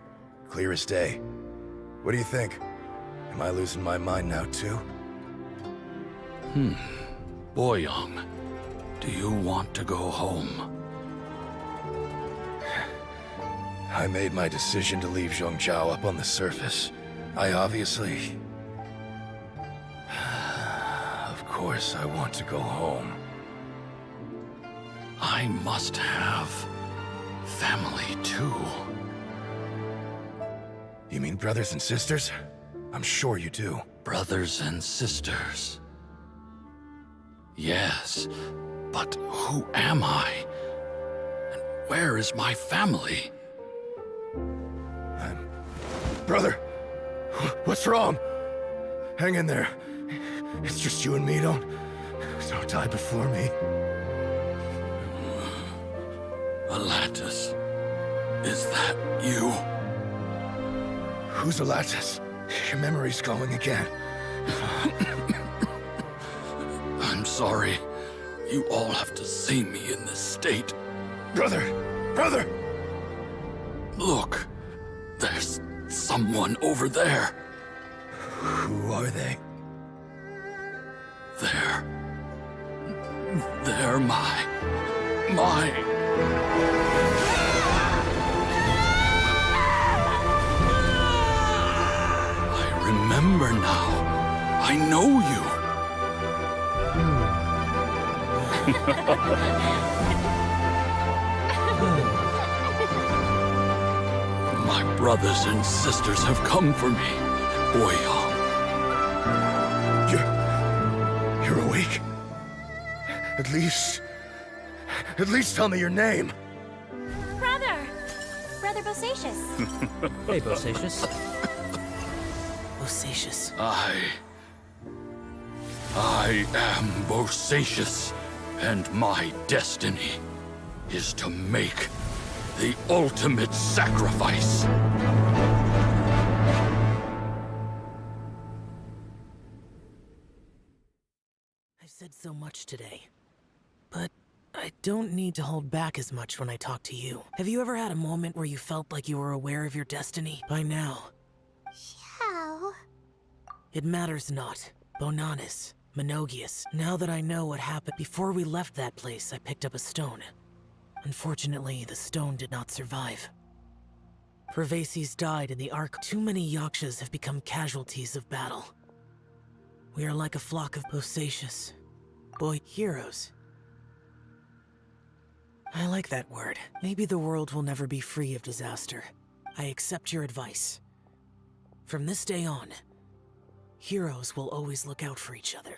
Clear as day. What do you think? Am I losing my mind now, too? Boyoung, do you want to go home? I made my decision to leave Zhongzhou up on the surface. I obviously... Of course I want to go home. I must have family, too. You mean brothers and sisters? I'm sure you do. Brothers and sisters. Yes, but who am I? And where is my family? Brother! What's wrong? Hang in there. It's just you and me, don't die before me. Alatus, is that you? Who's Alatus? Your memory's going again. I'm sorry. You all have to see me in this state. Brother! Look, there's someone over there. Who are they? They're my... I remember now. I I know you. My brothers and sisters have come for me, Boyong. You're awake? At least tell me your name. Brother! Brother Bosacious. Hey, Bosacious. Bosacious. I am Bosacious, and my destiny is to make the ultimate sacrifice. I've said so much today, but I don't need to hold back as much when I talk to you. Have you ever had a moment where you felt like you were aware of your destiny? By now. Xiao. It matters not. Bonanis. Menogius. Now that I know what happened, before we left that place, I picked up a stone. Unfortunately, the stone did not survive. Pervases died in the Ark. Too many Yakshas have become casualties of battle. We are like a flock of Bosacious. Boy, heroes. I like that word. Maybe the world will never be free of disaster. I accept your advice. From this day on, heroes will always look out for each other.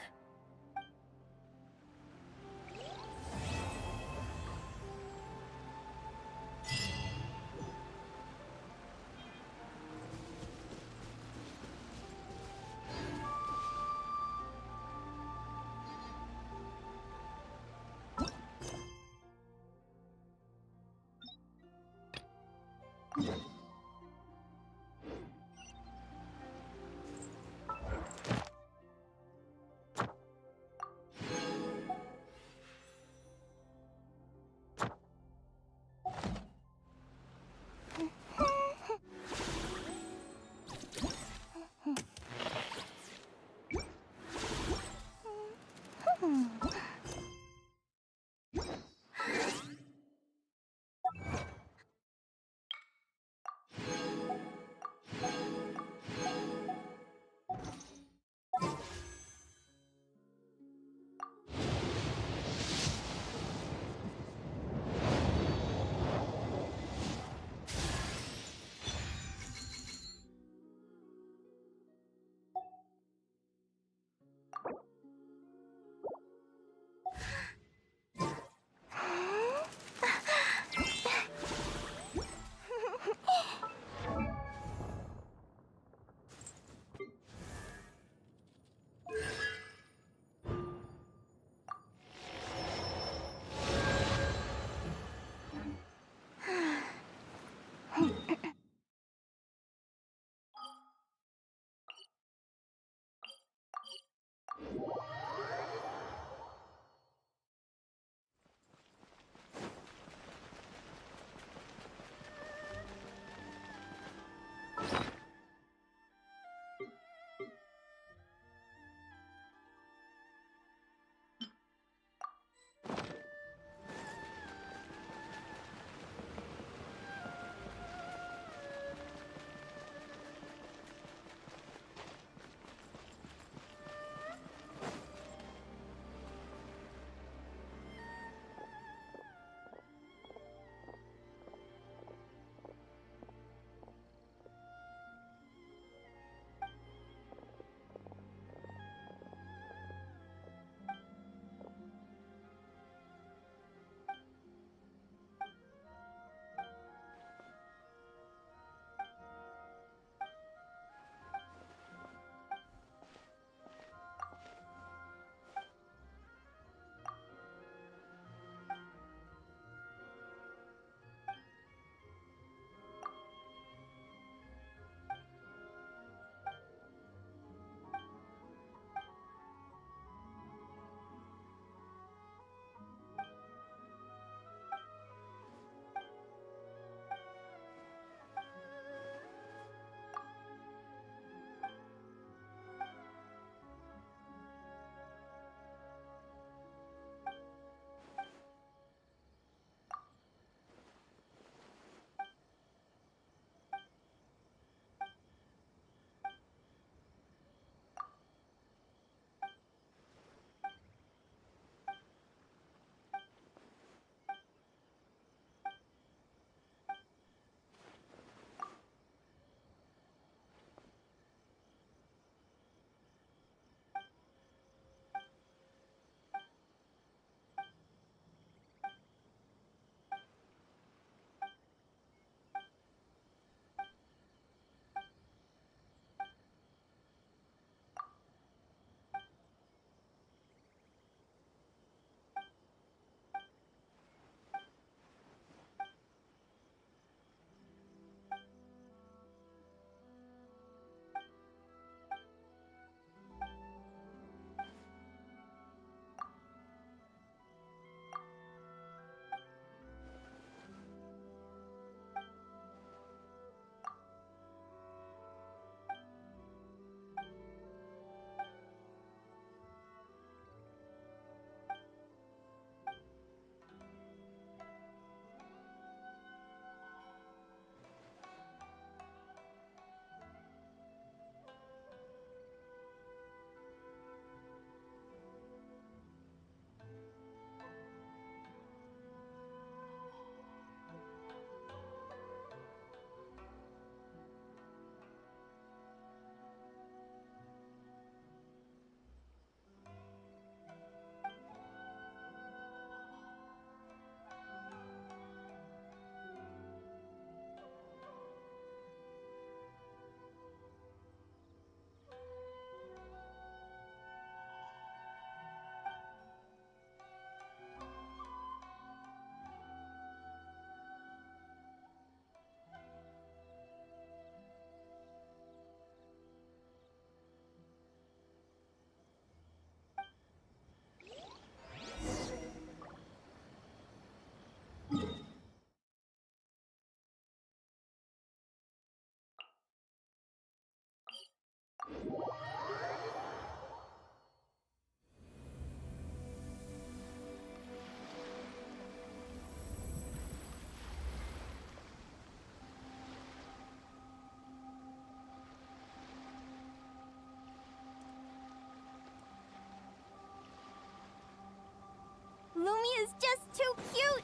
Mommy is just too cute!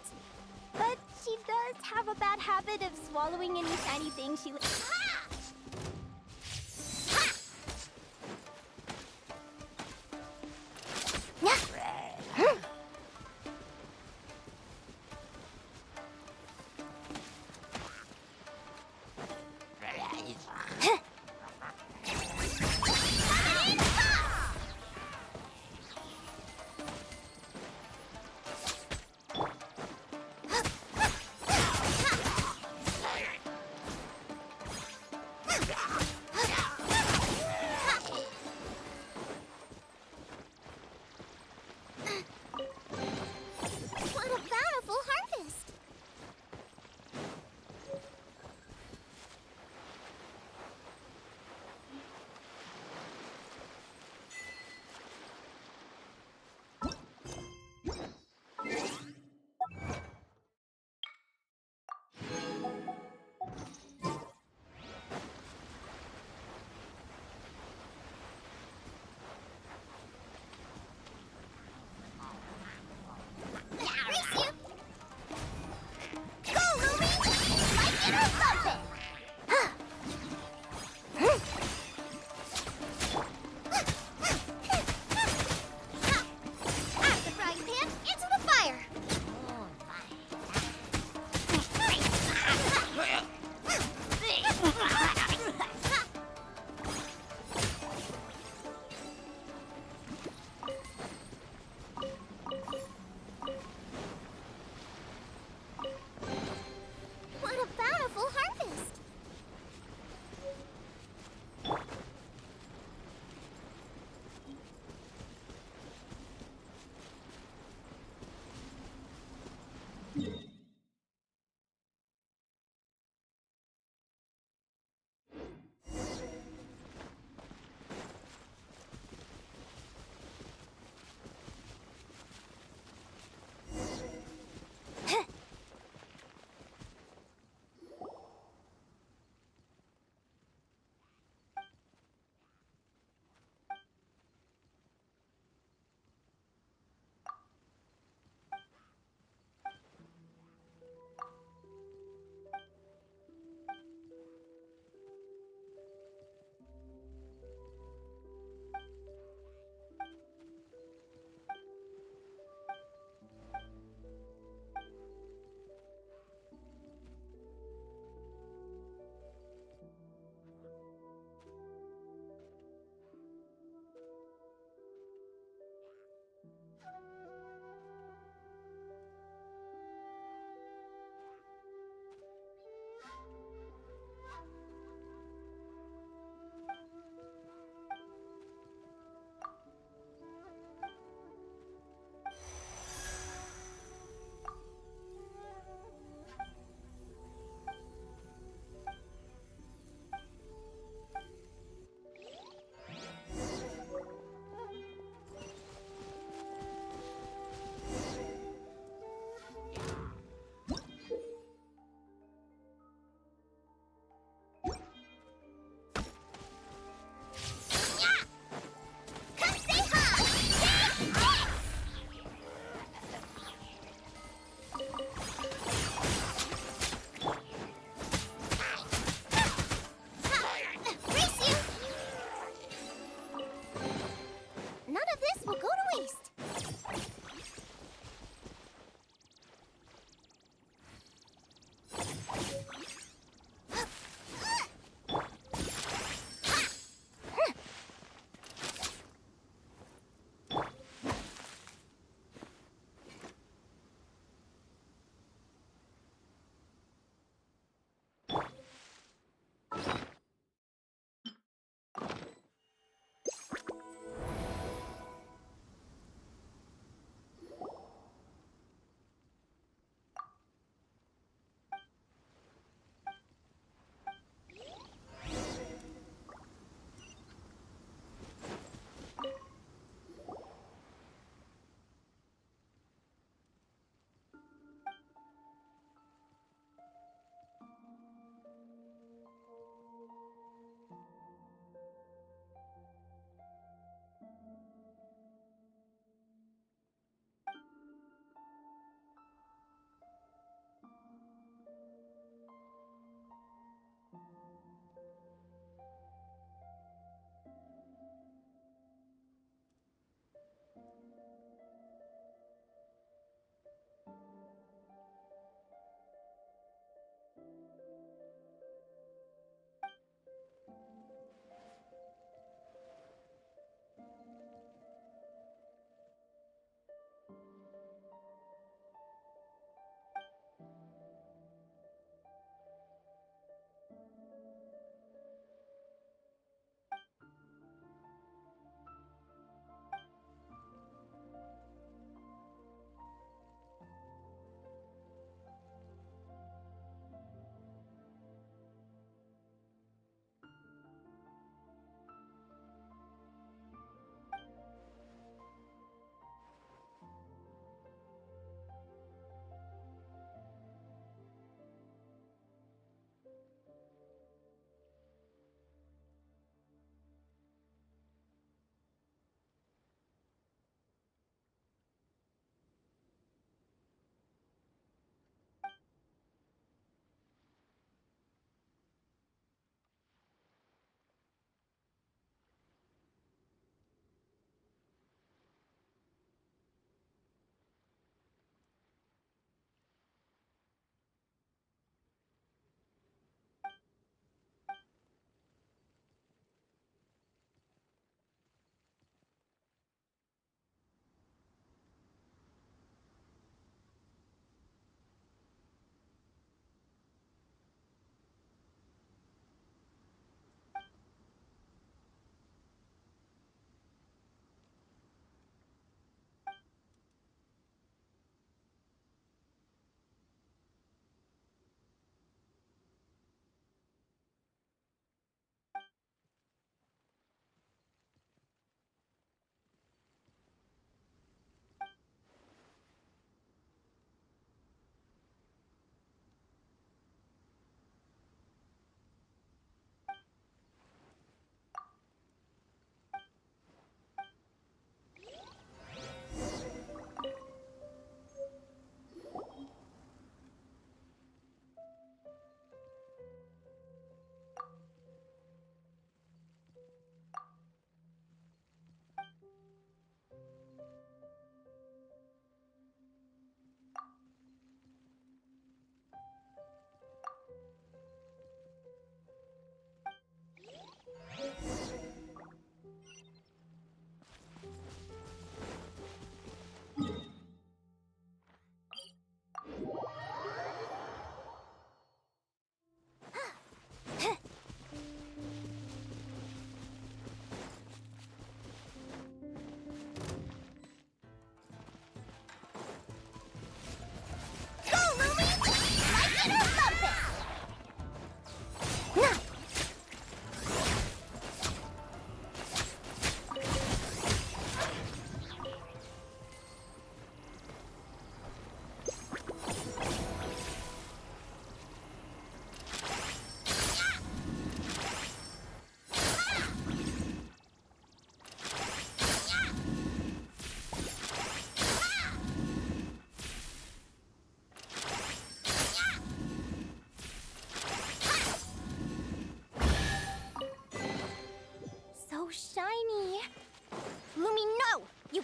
But she does have a bad habit of swallowing any shiny thing she... Ah!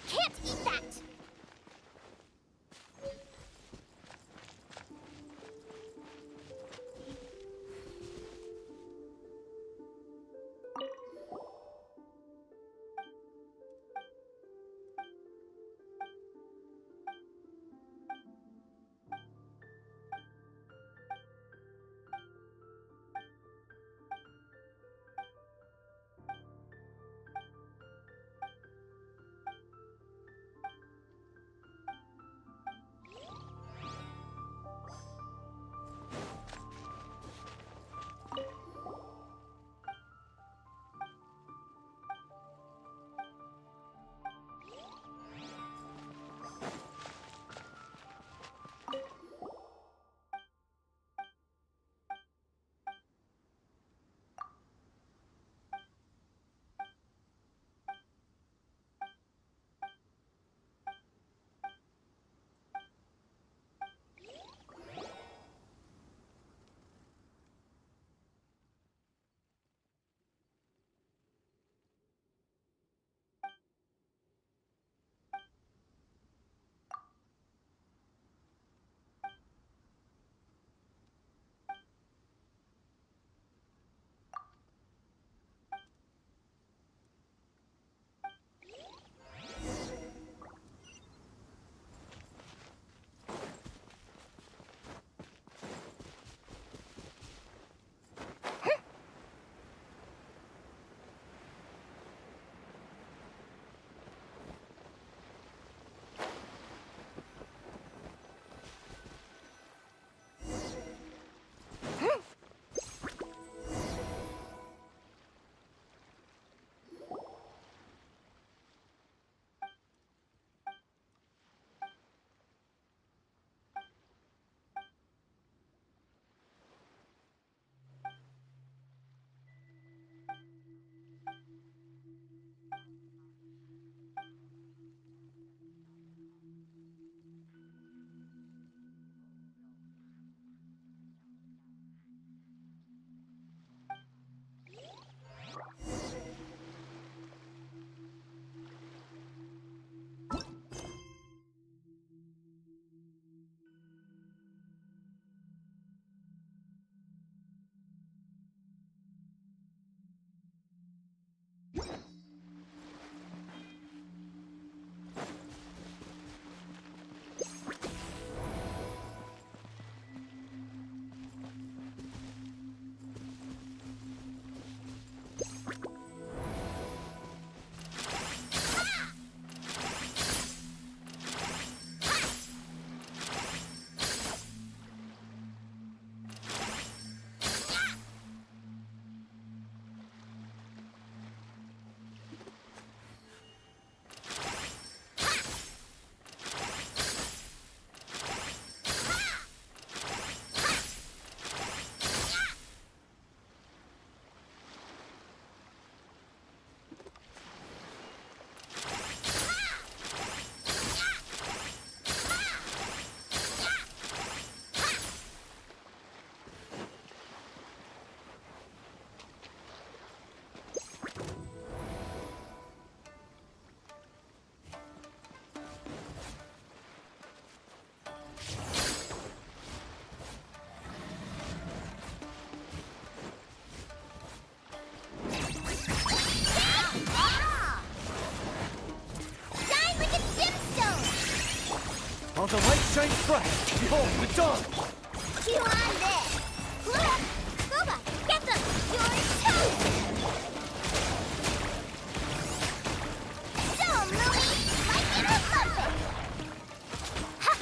can't eat that! The light shines bright. Behold, the dawn. Chew on this. Look! Boba, get them! You're toast! Show 'em, Louie! Like it or lump it! Ha!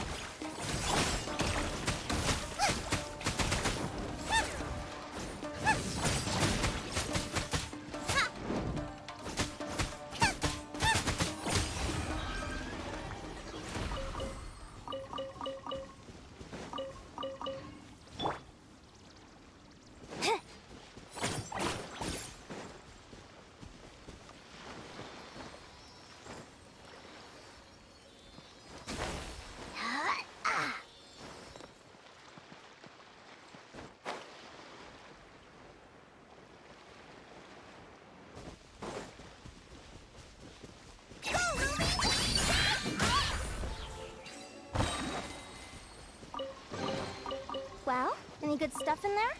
Well, any good stuff in there?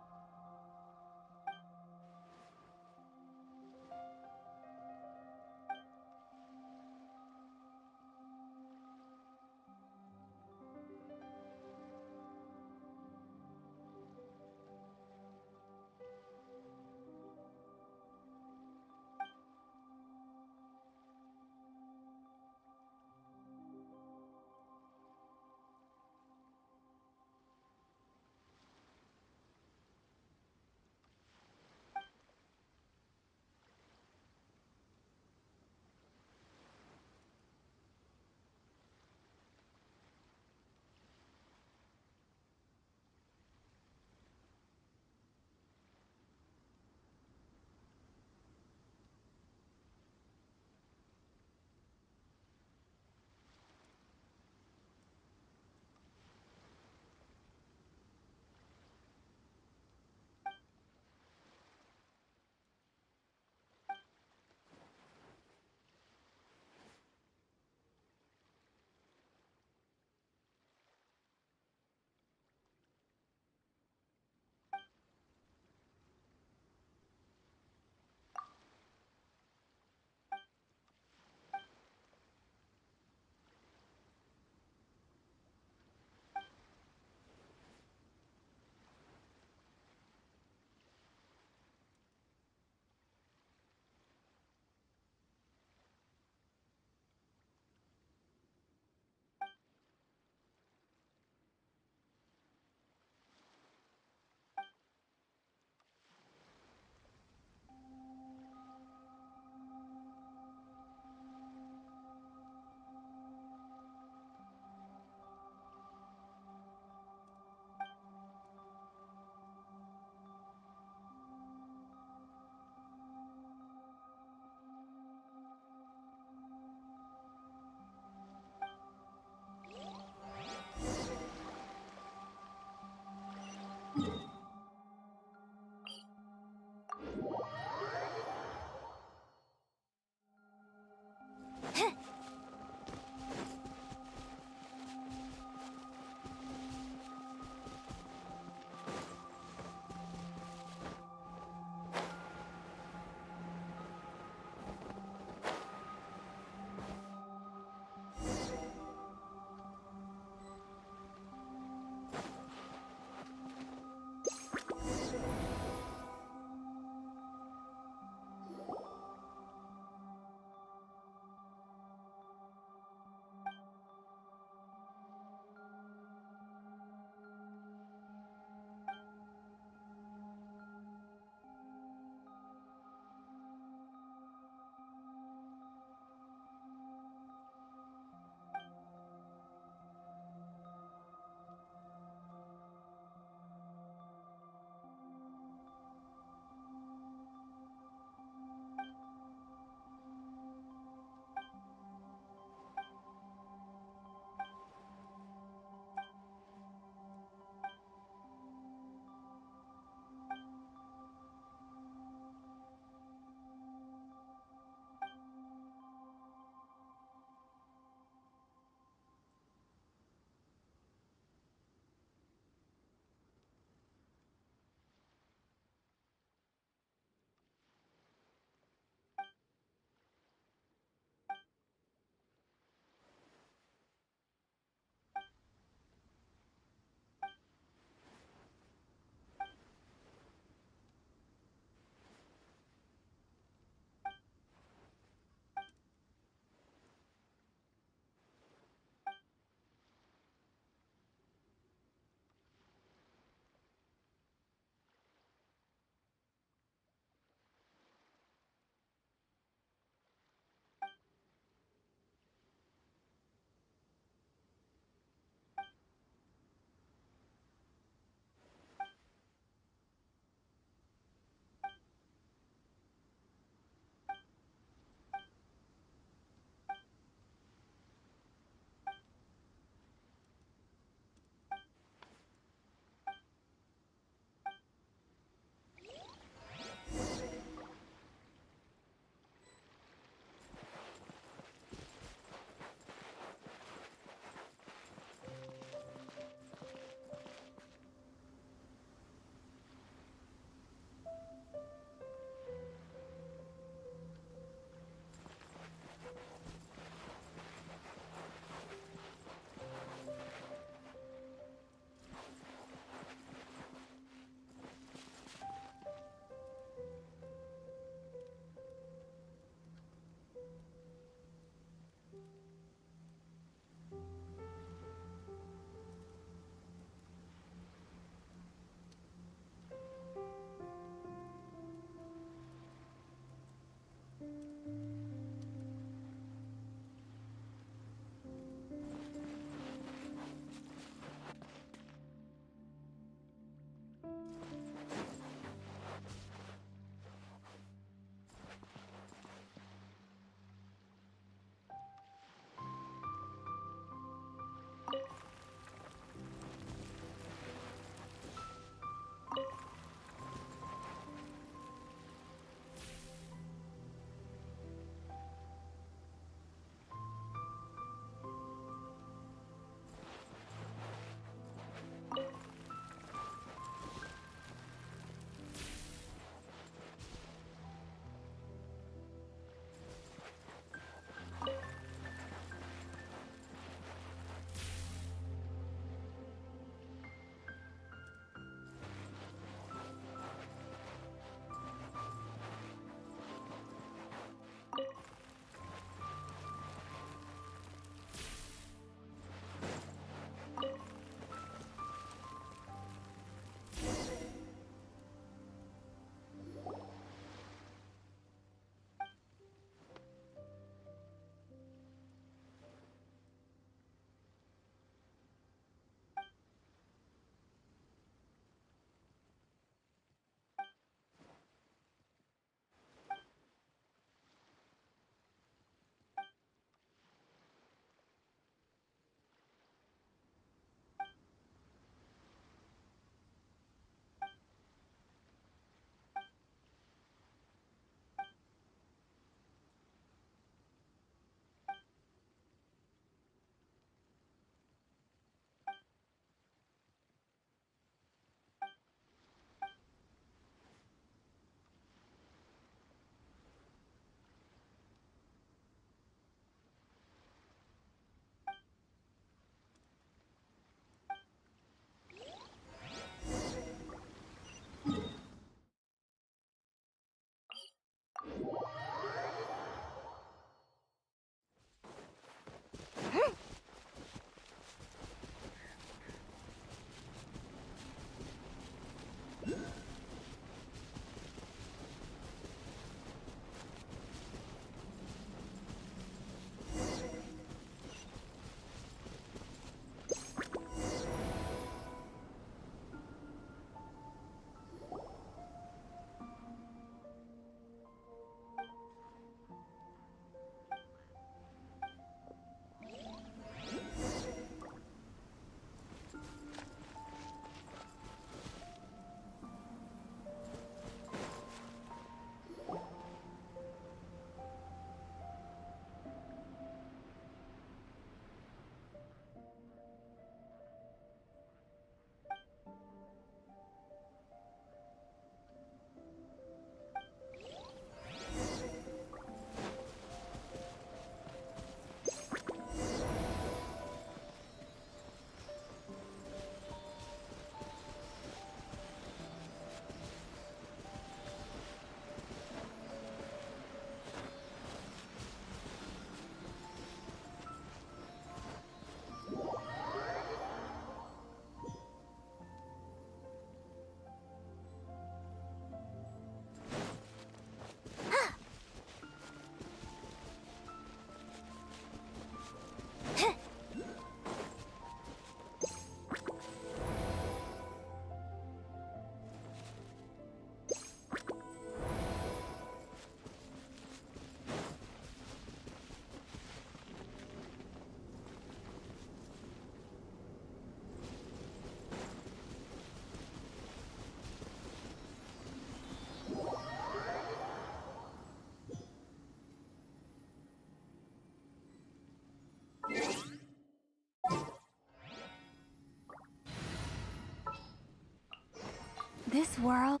This world...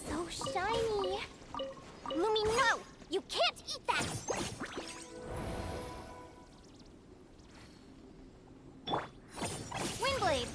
So shiny. Lumi, no! You can't eat that! Windblade!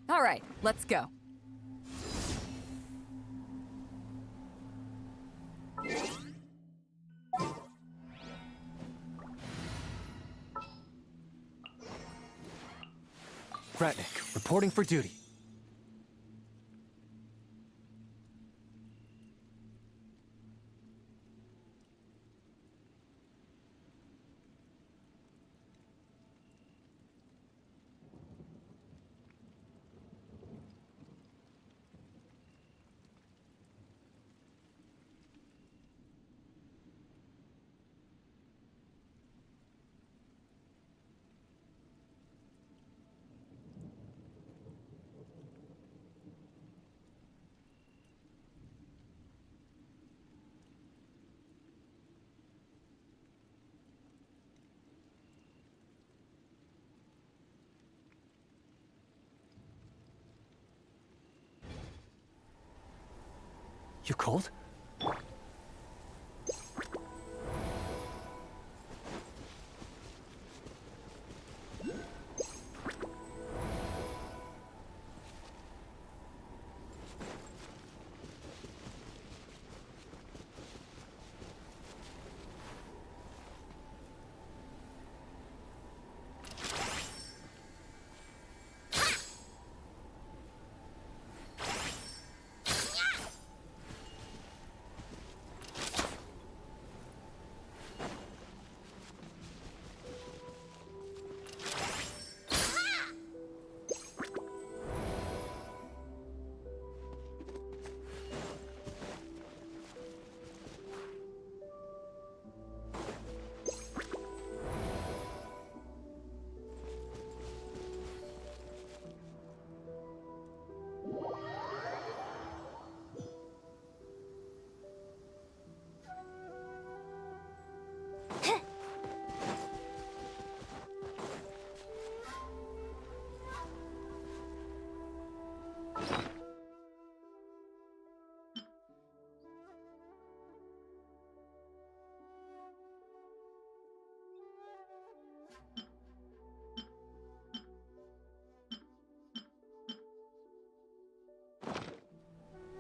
All right, let's go. Ratnik, reporting for duty. You cold?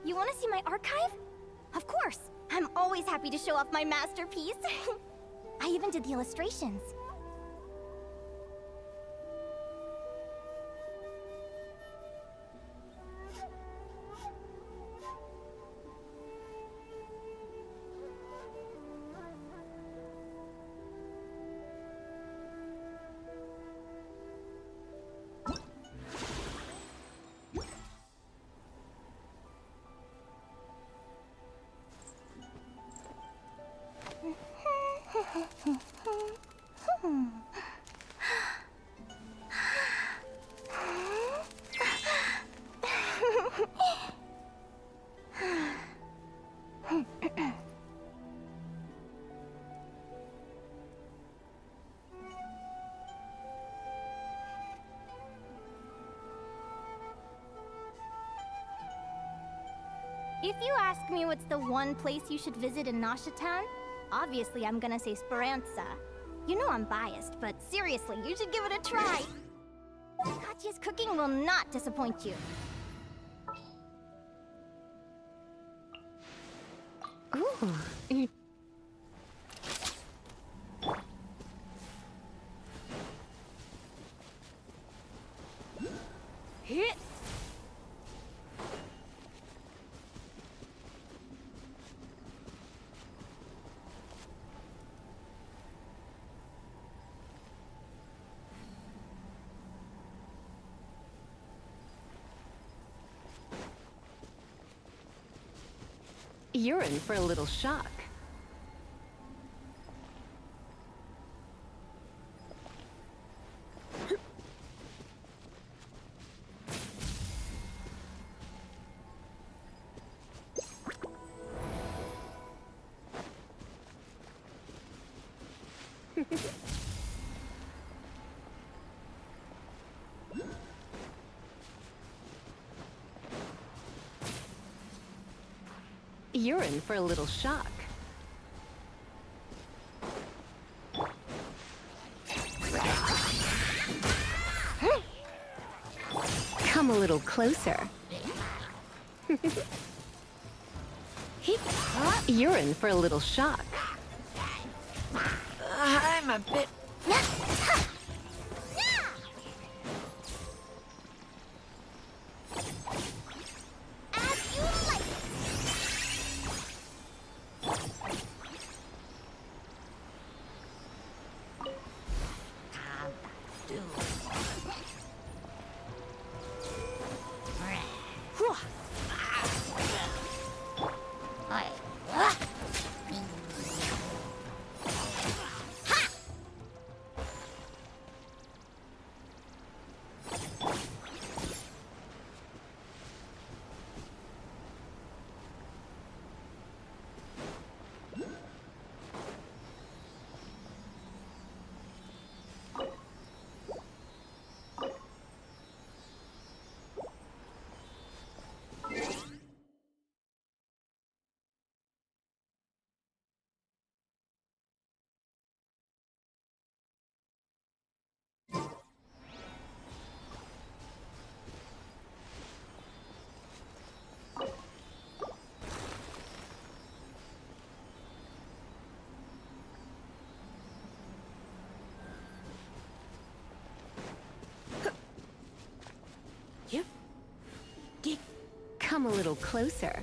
You want to see my archive? Of course! I'm always happy to show off my masterpiece. I even did the illustrations. If you ask me what's the one place you should visit in Nashatown, obviously I'm gonna say Speranza. You know I'm biased, but seriously, you should give it a try. Katya's cooking will not disappoint you. Ooh. Hit. You're in for a little shock. You're in for a little shock. Come a little closer. You're in for a little shock. I'm a bit... Come a little closer.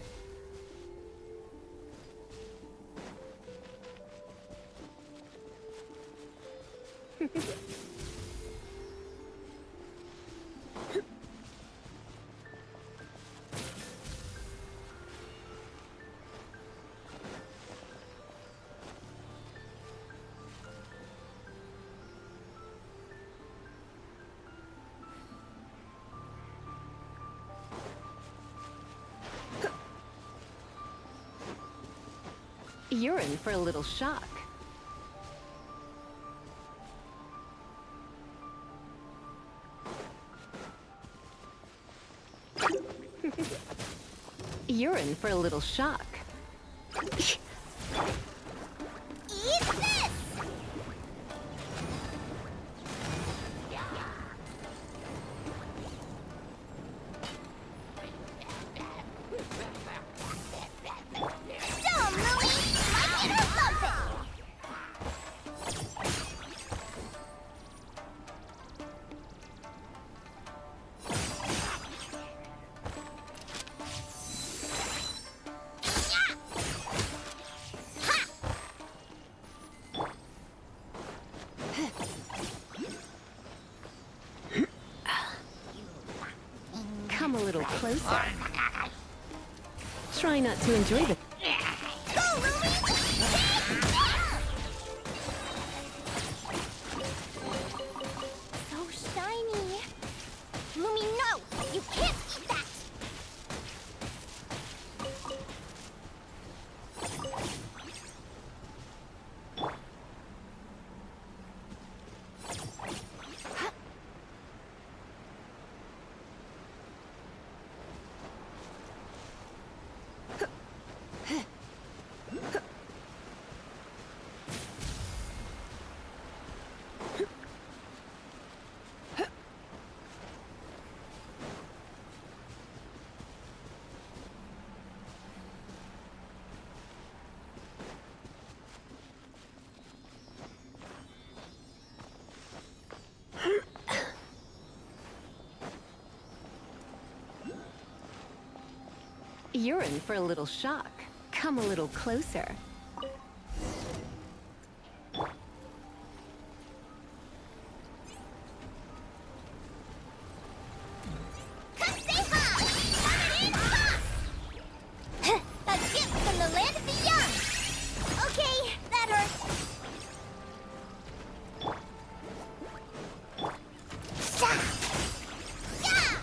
You're in for a little shock. You're in for a little shock. Eat this! Dumb, Louie! Like it or something! Come a little closer. Try not to enjoy the... So shiny. Lumi, no! You can't eat that! You're in for a little shock. Come a little closer. Come say hi! Coming in hot! A gift from the land of the young! Okay, that hurts. Sha! Yeah!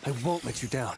I won't let you down.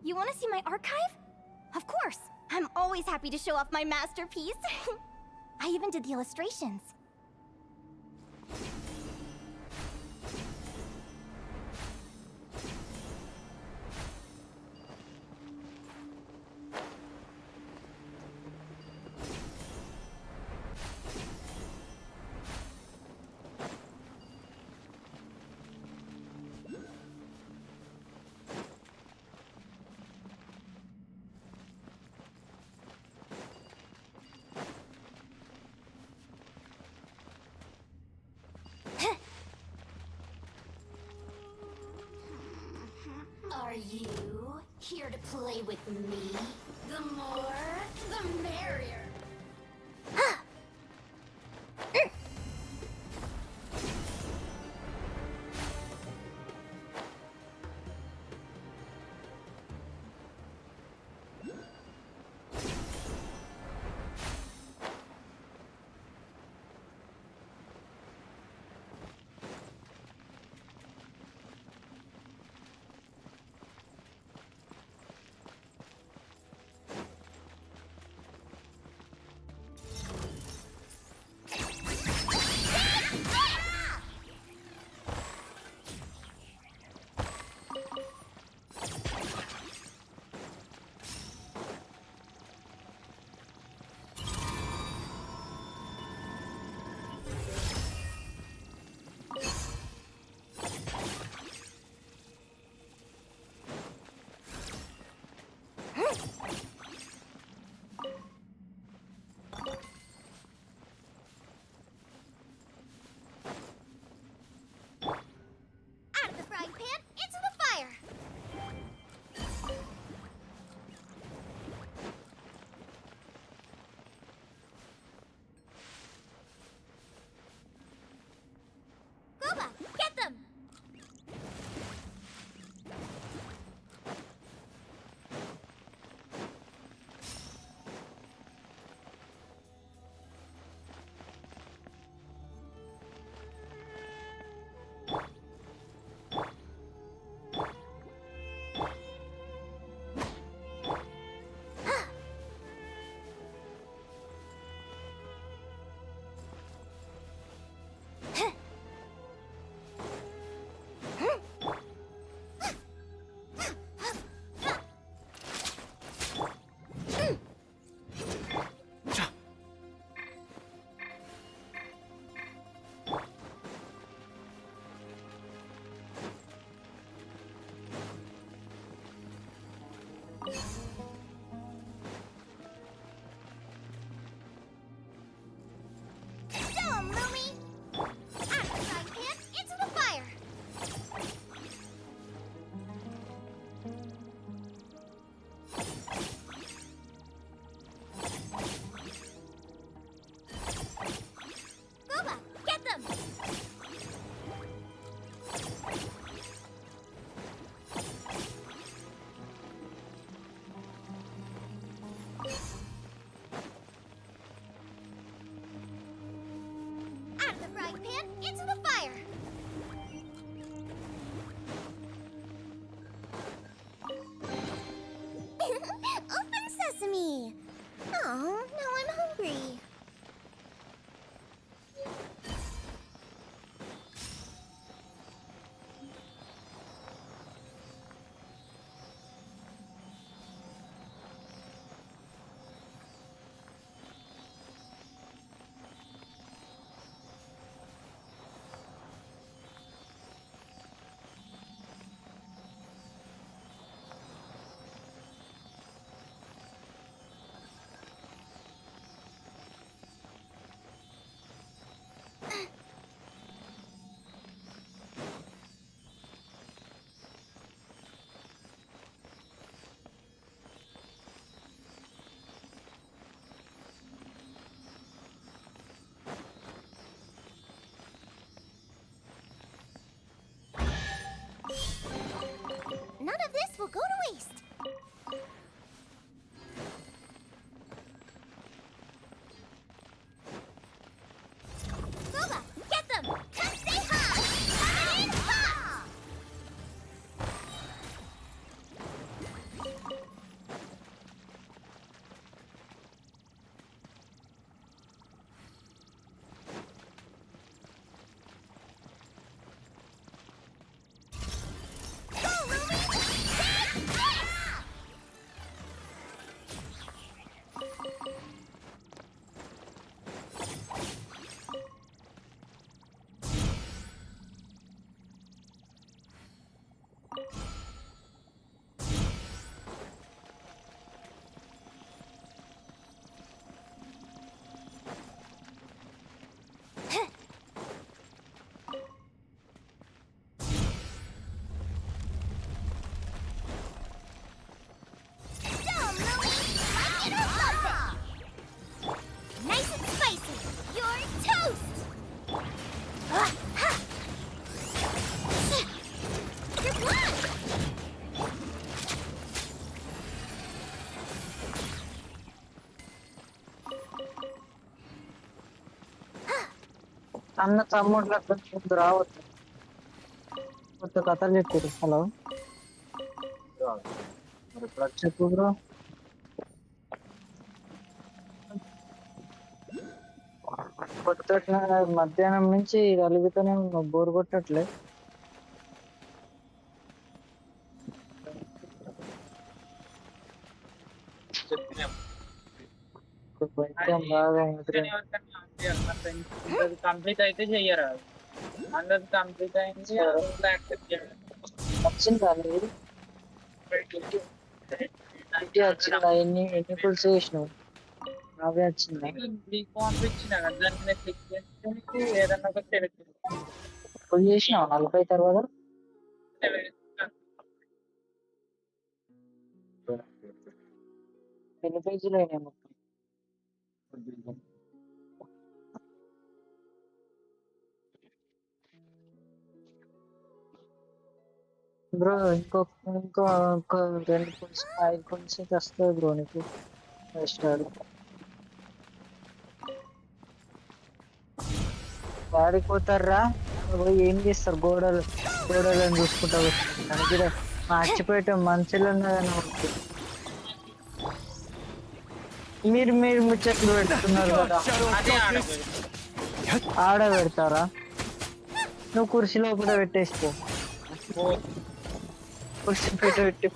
You want to see my archive? Of course! I'm always happy to show off my masterpiece. I even did the illustrations. Are you here to play with me? The more, the merrier. Dumb, Lumi! Out of the frying pan, into the fire! Gooba, get them! Out of the frying pan, into the fire! Open sesame! Oh, now I'm hungry. None of this will go to waste. Gooba, get them! Come stay high! Coming in hot! Go, Ruby! Take this! Dumb, Louie! Like it or lump it! Nice and spicy! You're toast! You're blind! అన్న తమ్ముడు ముందు రావద్దు కొత్త కథలు చెప్పారు. Hello మరి ఇప్పుడు చెప్పు బ్రో. కొత్త మధ్యాహ్నం నుంచి కలిగితేనే బోర్ కొట్టట్లే. కొంచెం బాగా కంప్లీట్ అయితే చెయ్యరా? అందరు కంప్లీట్ అయింది యాక్సెప్ట్ చేయాలి. వచ్చిందా మీరు వచ్చిందా? ఎన్ని ఫుల్స్ చేసినావు? అవే వచ్చిందా? నీకు పంపించిన కదా, దాన్ని నేను క్లిక్ చేస్తే నీకు ఏదన్నా ఒకటి తెలుస్తుంది. ఫుల్ చేసినావు 40 తర్వాత? ఎన్ని పేజీలు అయినాయి మొత్తం? బ్రో ఇంకో 2 ఫుల్స్ 5 ఫుల్స్ వస్తుంది బ్రో నీకు స్టార్. వాడిపోతారా పోయి ఏం చేస్తారు? గోడలను చూసుకుంటా దానికి మర్చిపోయటం మంచిలో ఉన్నదని మీరు ముచ్చట్లు పెడుతున్నారు కదా, ఆడ పెడతారా? నువ్వు కుర్చీ లోపల పెట్టేసుకో, కుర్చీ పెట్టి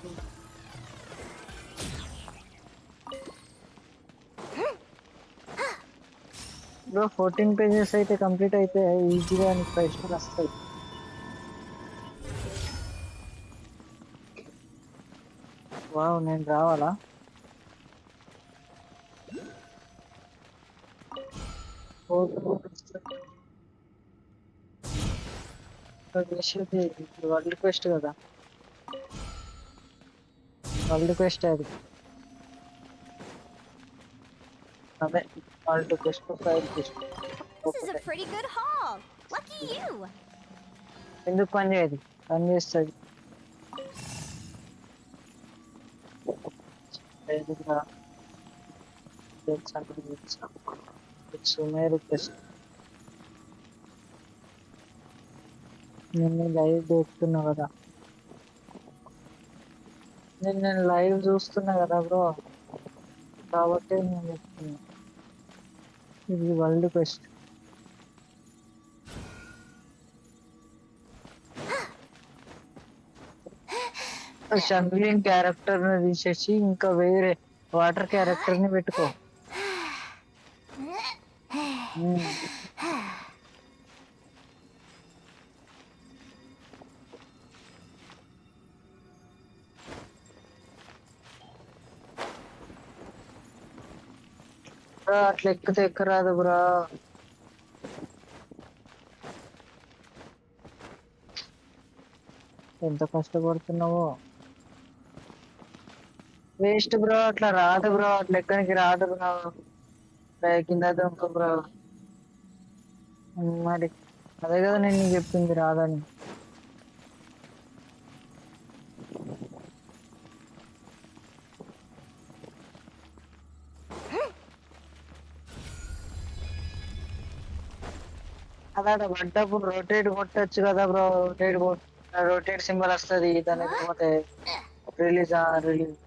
బ్రో 14 పేజెస్ అయితే కంప్లీట్ అయితే ఈజీగా నీకు ప్రశ్నలు వస్తాయి. వావ్ నేను రావాలా వరల్డ్ క్వెస్ట్ కదా వరల్డ్ క్వెస్ట్ అది అదే world quest file quest This is a pretty good haul. Lucky you. ఎందుకు పని చేయదు పని చేస్తుంది నేను లైవ్ చూస్తున్నా కదా నేను లైవ్ చూస్తున్నా కదా బ్రో కాబట్టి నేను చెప్తున్నా ఇది వరల్డ్ క్వెస్ట్ షంగ్లింగ్ క్యారెక్టర్ ని తీసేసి ఇంకా వేరే వాటర్ క్యారెక్టర్ ని పెట్టుకో అట్లా ఎక్కితే ఎక్కరాదు బ్రా ఎంత కష్టపడుతున్నావో వేస్ట్ బ్రో అట్లా రాదు బ్రో అట్లా ఎక్కడికి రాదు బ్రో కింద దొంగ బ్రో మరి అదే కదా నేను నీకు చెప్పింది రాదని అలా పడ్డప్పుడు రొటేట్ కొట్టచ్చు కదా బ్రో రొటేట్ సింబల్ వస్తుంది దానికి పోతే రిలీజ్ రిలీజ్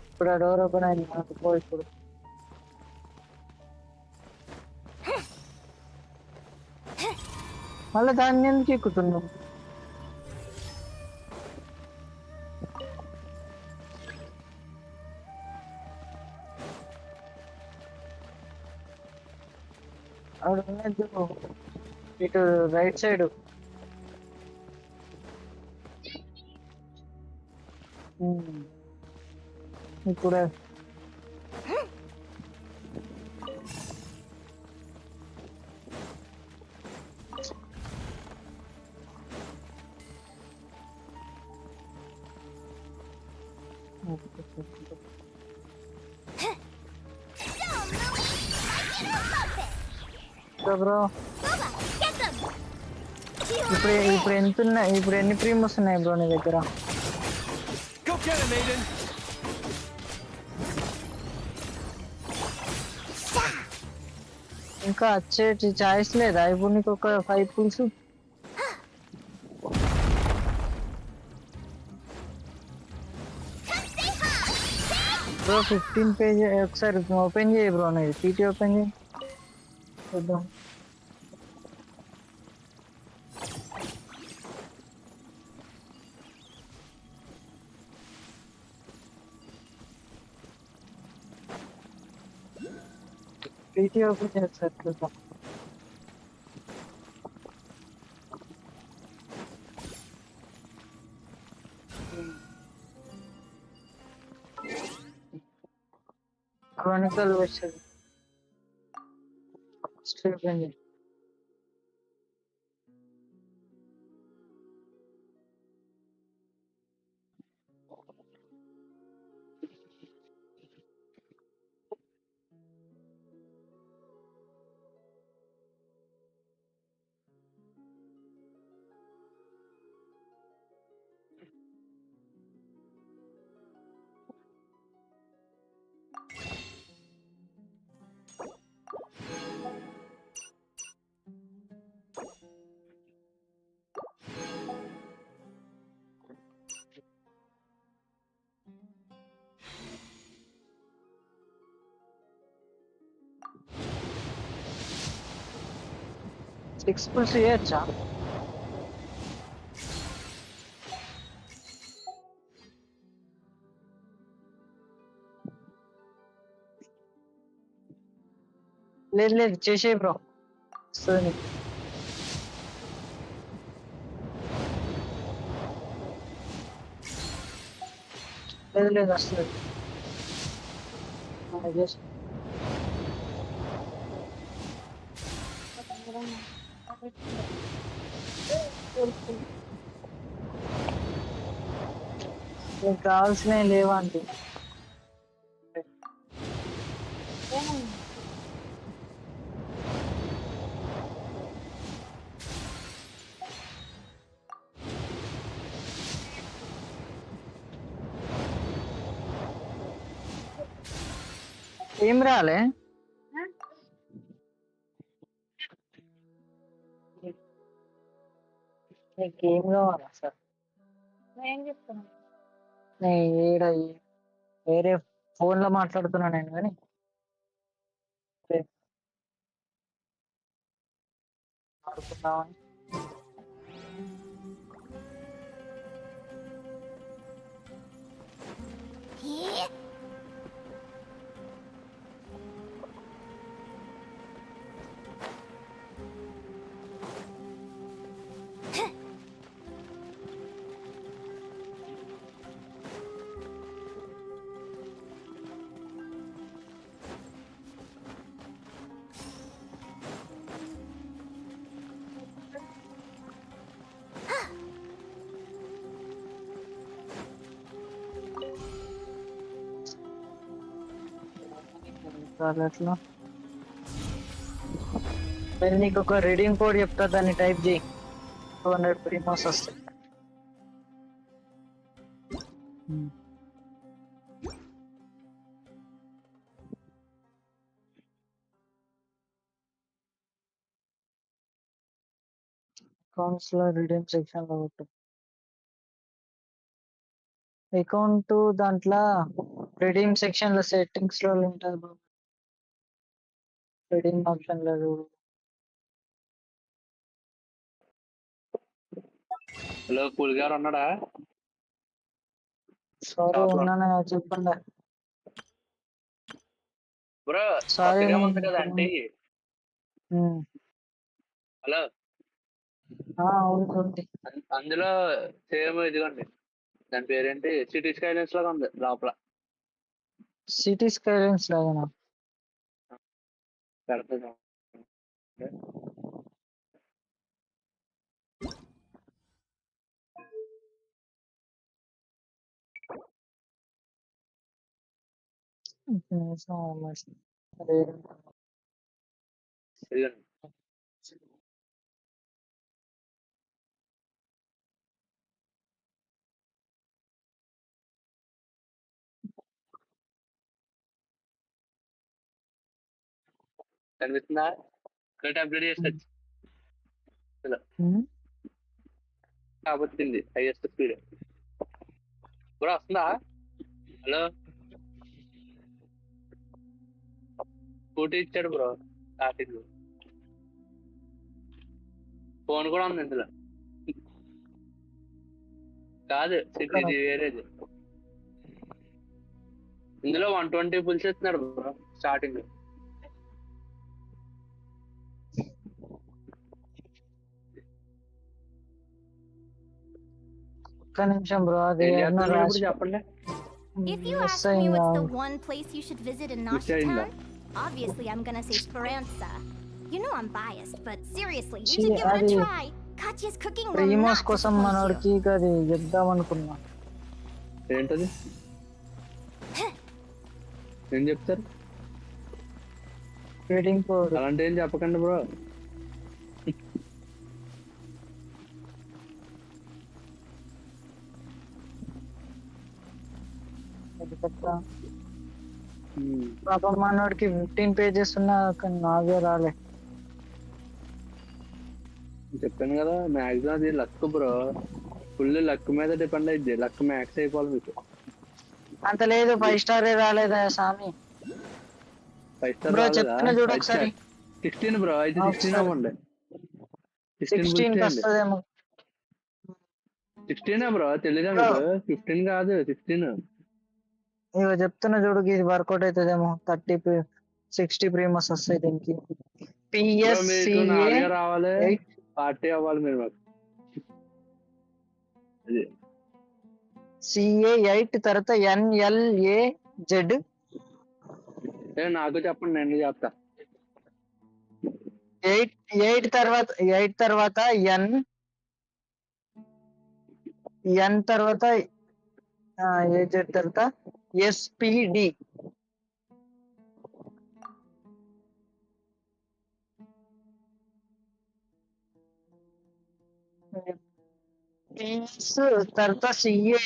ఇప్పుడు ఆ డోర్ ఓపెన్ అయింది నాకు పో ఇప్పుడు మళ్ళీ దాన్ని ఎందుకు ఎక్కుతున్నావు ఇటు రైట్ సైడ్ ఇప్పుడు బ్రో ఇప్పుడు ఎంత ఉన్నాయి ఇప్పుడు ఎన్ని ప్రీమోస్ ఉన్నాయి బ్రో నీ దగ్గర ఇంకా వచ్చేటి చాయిస్ లేదా ఇప్పుడు నీకు ఒక 5 పుల్స్ బ్రో 15 పేజ్ ఒకసారి ఓపెన్ చేయి బ్రో నీది పీటీ ఓపెన్ చేయి చూద్దాం పీటీ ఓపెన్ చేస్తారు చూద్దాం క్రానికల్ వచ్చేది ఓపెన్ చేయి సిక్స్ పుల్స్ చేయొచ్చా లేదు లేదు చేసే బ్రో వస్తుంది నీకు. లేదు లేదు వస్తుంది చేసి నీకు కావాల్సినవి లేవా అంటే ఏం రాలే నీకేం కావాలి సార్ ఏం చెప్తున్నా ఈడ వేరే ఫోన్ లో మాట్లాడుతున్నా నేను కానీ ఆడుకుందామని ఎట్లా నేను నీకు ఒక రీడింగ్ కోడ్ చెప్తా దాన్ని టైప్ చేయి 200 ప్రీమోస్ వస్తాయి అకౌంట్స్ లో రీడింగ్ సెక్షన్ లో కొట్టు అకౌంట్ దాంట్లో రీడింగ్ సెక్షన్ లో సెట్టింగ్స్ లో ఉంటుంది రీడింగ్ ఆప్షన్ లో చూడు హలో పూల్ గారు ఉన్నాడా సారీ ఉన్నాను చెప్పండి బ్రో సారీ కొత్తగా ఉంది కదా అంటే హలో అవును అందులో సేమ్ ఇదిగోండి దాని పేరేంటి సిటీ స్కైలైన్స్ లాగా ఉంది లోపల సిటీ స్కైలైన్స్ లాగా పెడతాను ఇదిగోండి కనిపిస్తుందా అప్డేట్ చేసుకోవచ్చు కాబట్టింది హైయెస్ట్ స్పీడ్ బ్రో వస్తుందా హలో స్కూటీ ఇచ్చాడు బ్రో స్టార్టింగ్ ఫోన్ కూడా ఉంది ఇందులో కాదు సిటీ వేరేది ఇందులో 120 పుల్స్ ఇస్తున్నాడు బ్రో స్టార్టింగ్ ఒక్క నిమిషం బ్రో అది ఇప్పుడు చెప్పండి If you ask me what's the one place you should visit in Nashtown, obviously I'm gonna say Speranza. You know I'm biased, but seriously, you should give it a try. Katya's cooking will ప్రీమోస్ not కోసం disappoint you. మనోడికి అది చెప్దాం అనుకున్నా ఏంటది ఏం చెప్తారు reading code అలాంటి ఏం చెప్పకండి బ్రో పాపం మనోడికి 15 పేజెస్ ఉన్నా కానీ నావే రాలే చెప్పాను కదా మ్యాక్సిమం అది లక్ బ్రో ఫుల్ లక్ మీద డిపెండ్ అయింది లక్ మ్యాక్స్ అయిపోవాలి మీకు అంత లేదు 5 స్టార్ రాలేదా సామి 5 స్టార్ బ్రో రాలేదా చెప్తున్నా చూడు ఒకసారి 16 బ్రో అయితే 16 అవ్వండి 16 వస్తదేమో 16 బ్రో తెలీదా మీకు 15 కాదు 16 ఇగో చెప్తున్నా చూడు ఇది వర్కౌట్ అవుతుందేమో 30 60 ప్రీమస్ వస్తాయి దీనికి. బ్రో మీకు 4 PSCA రావాలి, 8 పార్టీ అవ్వాలి మీరు మాకు. అది CA 8 తర్వాత NLAZ నాకు చెప్పండి, నేను చెప్తా. 8 తర్వాత N తర్వాత AZ తర్వాత SPD. తర్వాత CA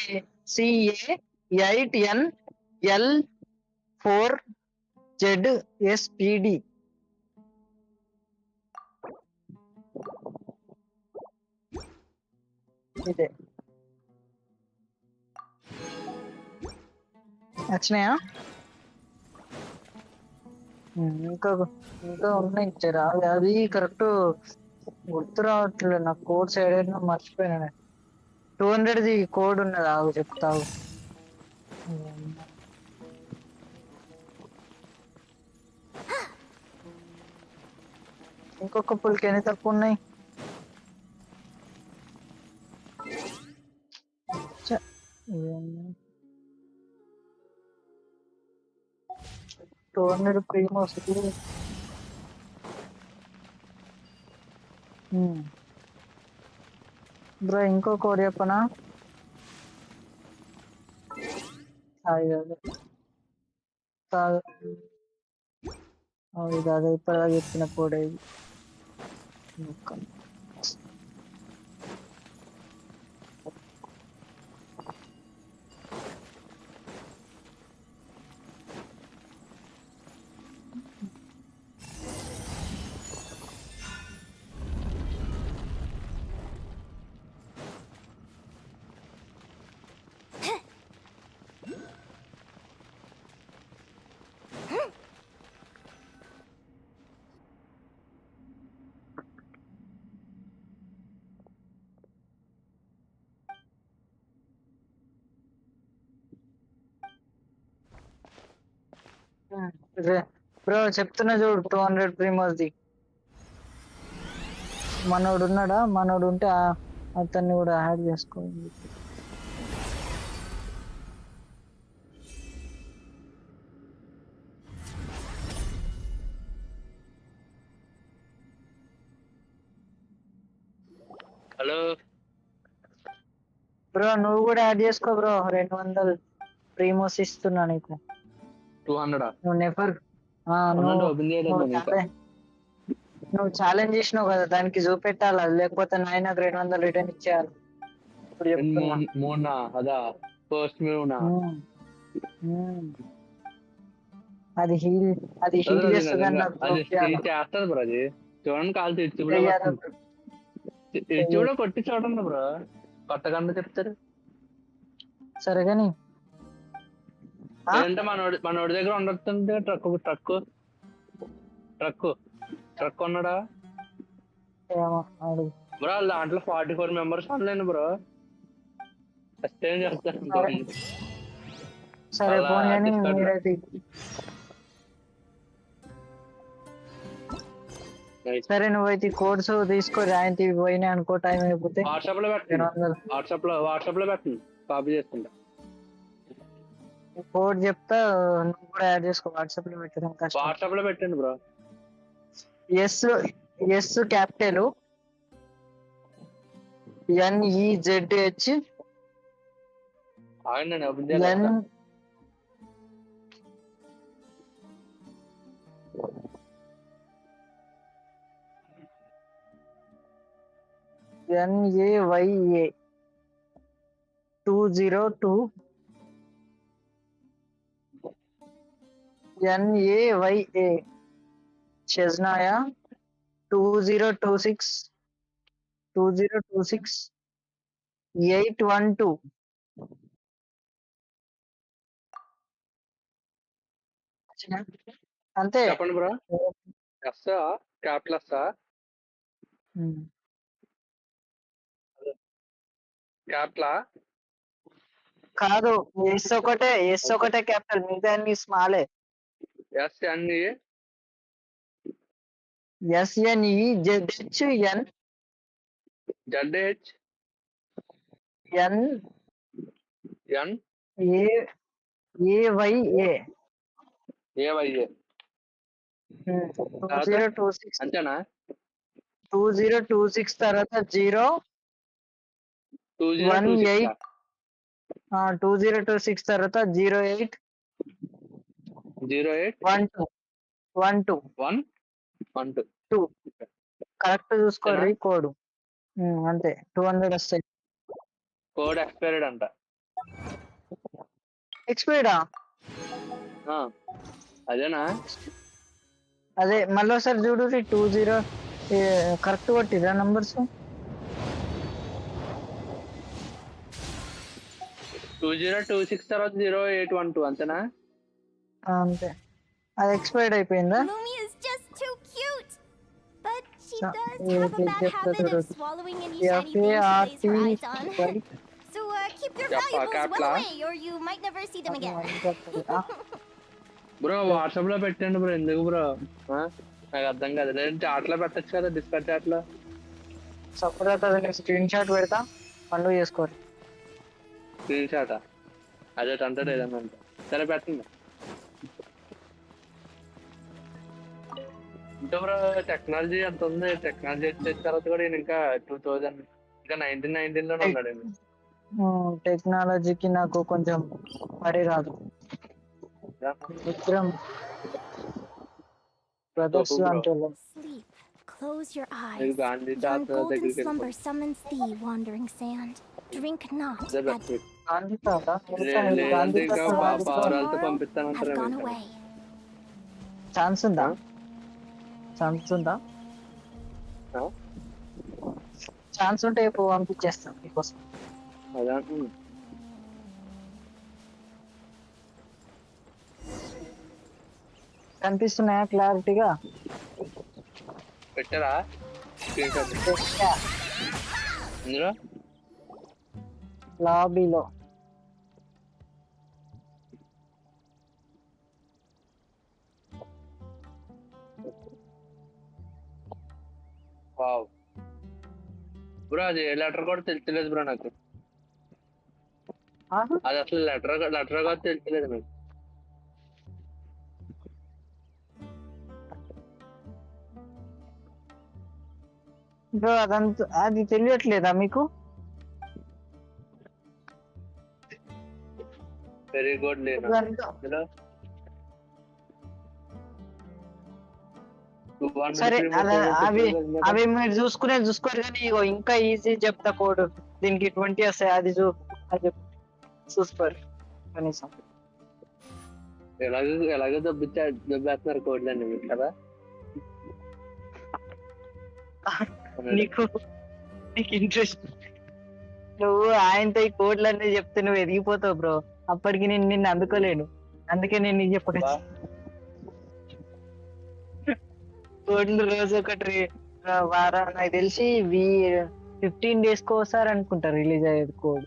8NL4Z SPD. ఇదే వచ్చినాయా? ఇంకా ఉన్నాయి ఇచ్చారా? అది కరెక్ట్ గుర్తు రావట్లేదు నాకు. కోడ్ సైడ్ అయినా మర్చిపోయినా. 200ది కోడ్ ఉన్నది, ఆగు చెప్తావు. ఇంకొక పుల్కి ఎన్ని తక్కువ ఉన్నాయి? 200 ప్రీమోస్. బ్రో ఇంకో కోడ్ చెప్పనా? కాదు, ఇది అదే ఇప్పటిదాకా చెప్పిన కోడ్ ఇది. బ్రో చెప్తున్నా చూడు, 200 ప్రీమోస్ది. మనోడు ఉన్నాడా? మనోడు ఉంటే అతన్ని కూడా యాడ్ చేసుకోండి. హలో బ్రో నువ్వు కూడా యాడ్ చేసుకో బ్రో. 200 ప్రీమోస్ ఇస్తున్నా నీకు. 200 నువ్వు నెఫర్ నువ్వు ఛాలెంజ్ చేసినావు కదా, దానికి చూపెట్టాలి. లేకపోతే నాయన 200 రిటర్న్ ఇచ్చేయాలి. ఇప్పుడు చెప్తున్నా. మూడునా అదా ఫస్ట్ మూడునా అది హీల్ చేస్తుంది అన్న. అది చేస్తుంది బ్రో. అది చూడండి, కాలు తెచ్చి కూడా కొట్టి చూడండి బ్రో. కొట్టకుండా చెప్తారు సరే కానీ. లేదంటే మనోడి దగ్గర ఉండొస్తుంది ట్రక్ ఉన్నాడా బ్రో? దాంట్లో 44 మెంబర్స్ అనలేను బ్రో. ఫస్ట్ ఏం చేస్తాను. సరే పోనీ అని మీరైతే. సరే నువ్వైతే కోడ్స్ తీసుకో. రాయంతి పోయినా అనుకో, టైం అయిపోతే వాట్సాప్ లో పెట్టండి. వాట్సాప్ లో పెట్టండి, కాపీ చేసుకుంటా. కోడ్ చెప్తా, నువ్వు కూడా యాడ్ చేసుకో. వాట్సాప్ లో పెట్టడం కష్టం. వాట్సాప్ లో పెట్టండి bro. Yes capital NEZH NAYA 202 NAYA Chesnaya 2026 812. అంతే. చెప్పండి బ్రో. క్యాపిటల్ క్యాపిటలా కాదు, ఎస్ ఒకటే క్యాపిటల్, మిగతా అన్ని స్మాలే. SNA SNEZHN ZH N N A AYA AYA 2026 అంతేనా 2026 తర్వాత 2026 2026 తర్వాత 08 08 12 12 12 కరెక్ట్ చూసుకోర్రి కోడ్ అంతే 200 వస్తాయి. కోడ్ ఎక్స్పైర్డ్ అంట. ఎక్స్పైర్డా? అదేనా? అదే మళ్ళీసారి చూడు 20 కరెక్ట్ కొట్టిరా నంబర్స్ 2026 తర్వాత 0812 అంతేనా? అంతే. అది ఎక్స్పైర్డ్ అయిపోయిందా? Lumi is just too cute. But she does have a bad habit of swallowing any shiny things she lays her eyes on. So keep your valuables well away or you might never see them again. Bro WhatsApp లో పెట్టండి bro. ఎందుకు bro? నాకు అర్థం కాదు. లేదు చాట్లో పెట్టచ్చు కదా, డిస్కట్ చాట్లో. సపరేట్ స్క్రీన్ షాట్ పెడతా, పండుగ చేసుకోండి. స్క్రీన్ షాటా? అదే అంటాడు ఏదన్నా అంటే. సరే పెట్టండి. అంటే బ్రో టెక్నాలజీ అంత ఉంది. టెక్నాలజీ వచ్చిన తర్వాత కూడా ఇంకా 1919 లోనే ఉన్నాడు. టెక్నాలజీకి నాకు కొంచెం పడి రాదు. విక్రమ్ బ్రదర్స్ అంటే Sleep. Close your eyes. Yon golden slumber summons thee, wandering sand. Drink not that Gandhi తాత have gone away. ఛాన్స్ ఉందా? ఛాన్స్ ఉందా? ఛాన్స్ ఉంటే పంపించేస్తాం మీకోసం. కనిపిస్తున్నాయా క్లారిటీగా? పెట్టరా లాబీలో బ్రో అది లెటర్ కూడా తెలుస్తలేదు బ్రో నాకు. అది అసలు లెటర్ కూడా తెలుస్తలేదు నాకు. బ్రో అదంతా అది తెలియట్లేదా మీకు? వెరీ గుడ్ లేనా సరే అవి మీరు చూసుకోరు కానీ ఇంకా ఈజీ చెప్తా కోడ్. దీనికి 20 వస్తాయి. అది చూసుకోరు కనీసం. ఎలాగో దెబ్బేస్తున్నారు కోడ్లన్నీ మీకు కదా. నీకు ఇంట్రెస్ట్, నువ్వు ఆయనతో ఈ కోడ్లన్నీ చెప్తే నువ్వు ఎదిగిపోతావు బ్రో. అప్పటికి నేను నిన్ను అందుకోలేను, అందుకే నేను నీకు చెప్పలేదు. కోడ్లు రోజు ఒకటి వారం నాకు తెలిసి 15 days కోసారి అనుకుంటా రిలీజ్ అయ్యేది కోడ్.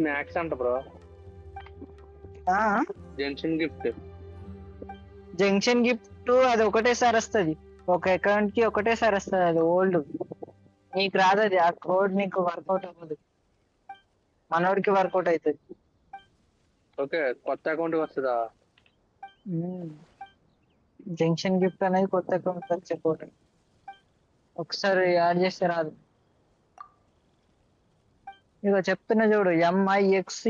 మ్యాక్స్ అంట బ్రో. జంక్షన్ గిఫ్ట్ అది ఒకటేసారి వస్తుంది. ఒక అకౌంట్ కి ఒకటేసారి వస్తుంది. అది ఓల్డ్, నీకు రాదు. అది ఆ కోడ్ నీకు వర్కౌట్ అవ్వదు, మనోడికి వర్కౌట్ అవుతుంది. ఓకే, కొత్త అకౌంట్ వస్తుందా? జంక్షన్ గిఫ్ట్ అనేది కొత్త అకౌంట్ వచ్చే కోడ్. ఒకసారి యాడ్ చేస్తే రాదు. ఇక చెప్తున్నా చూడు, MIXT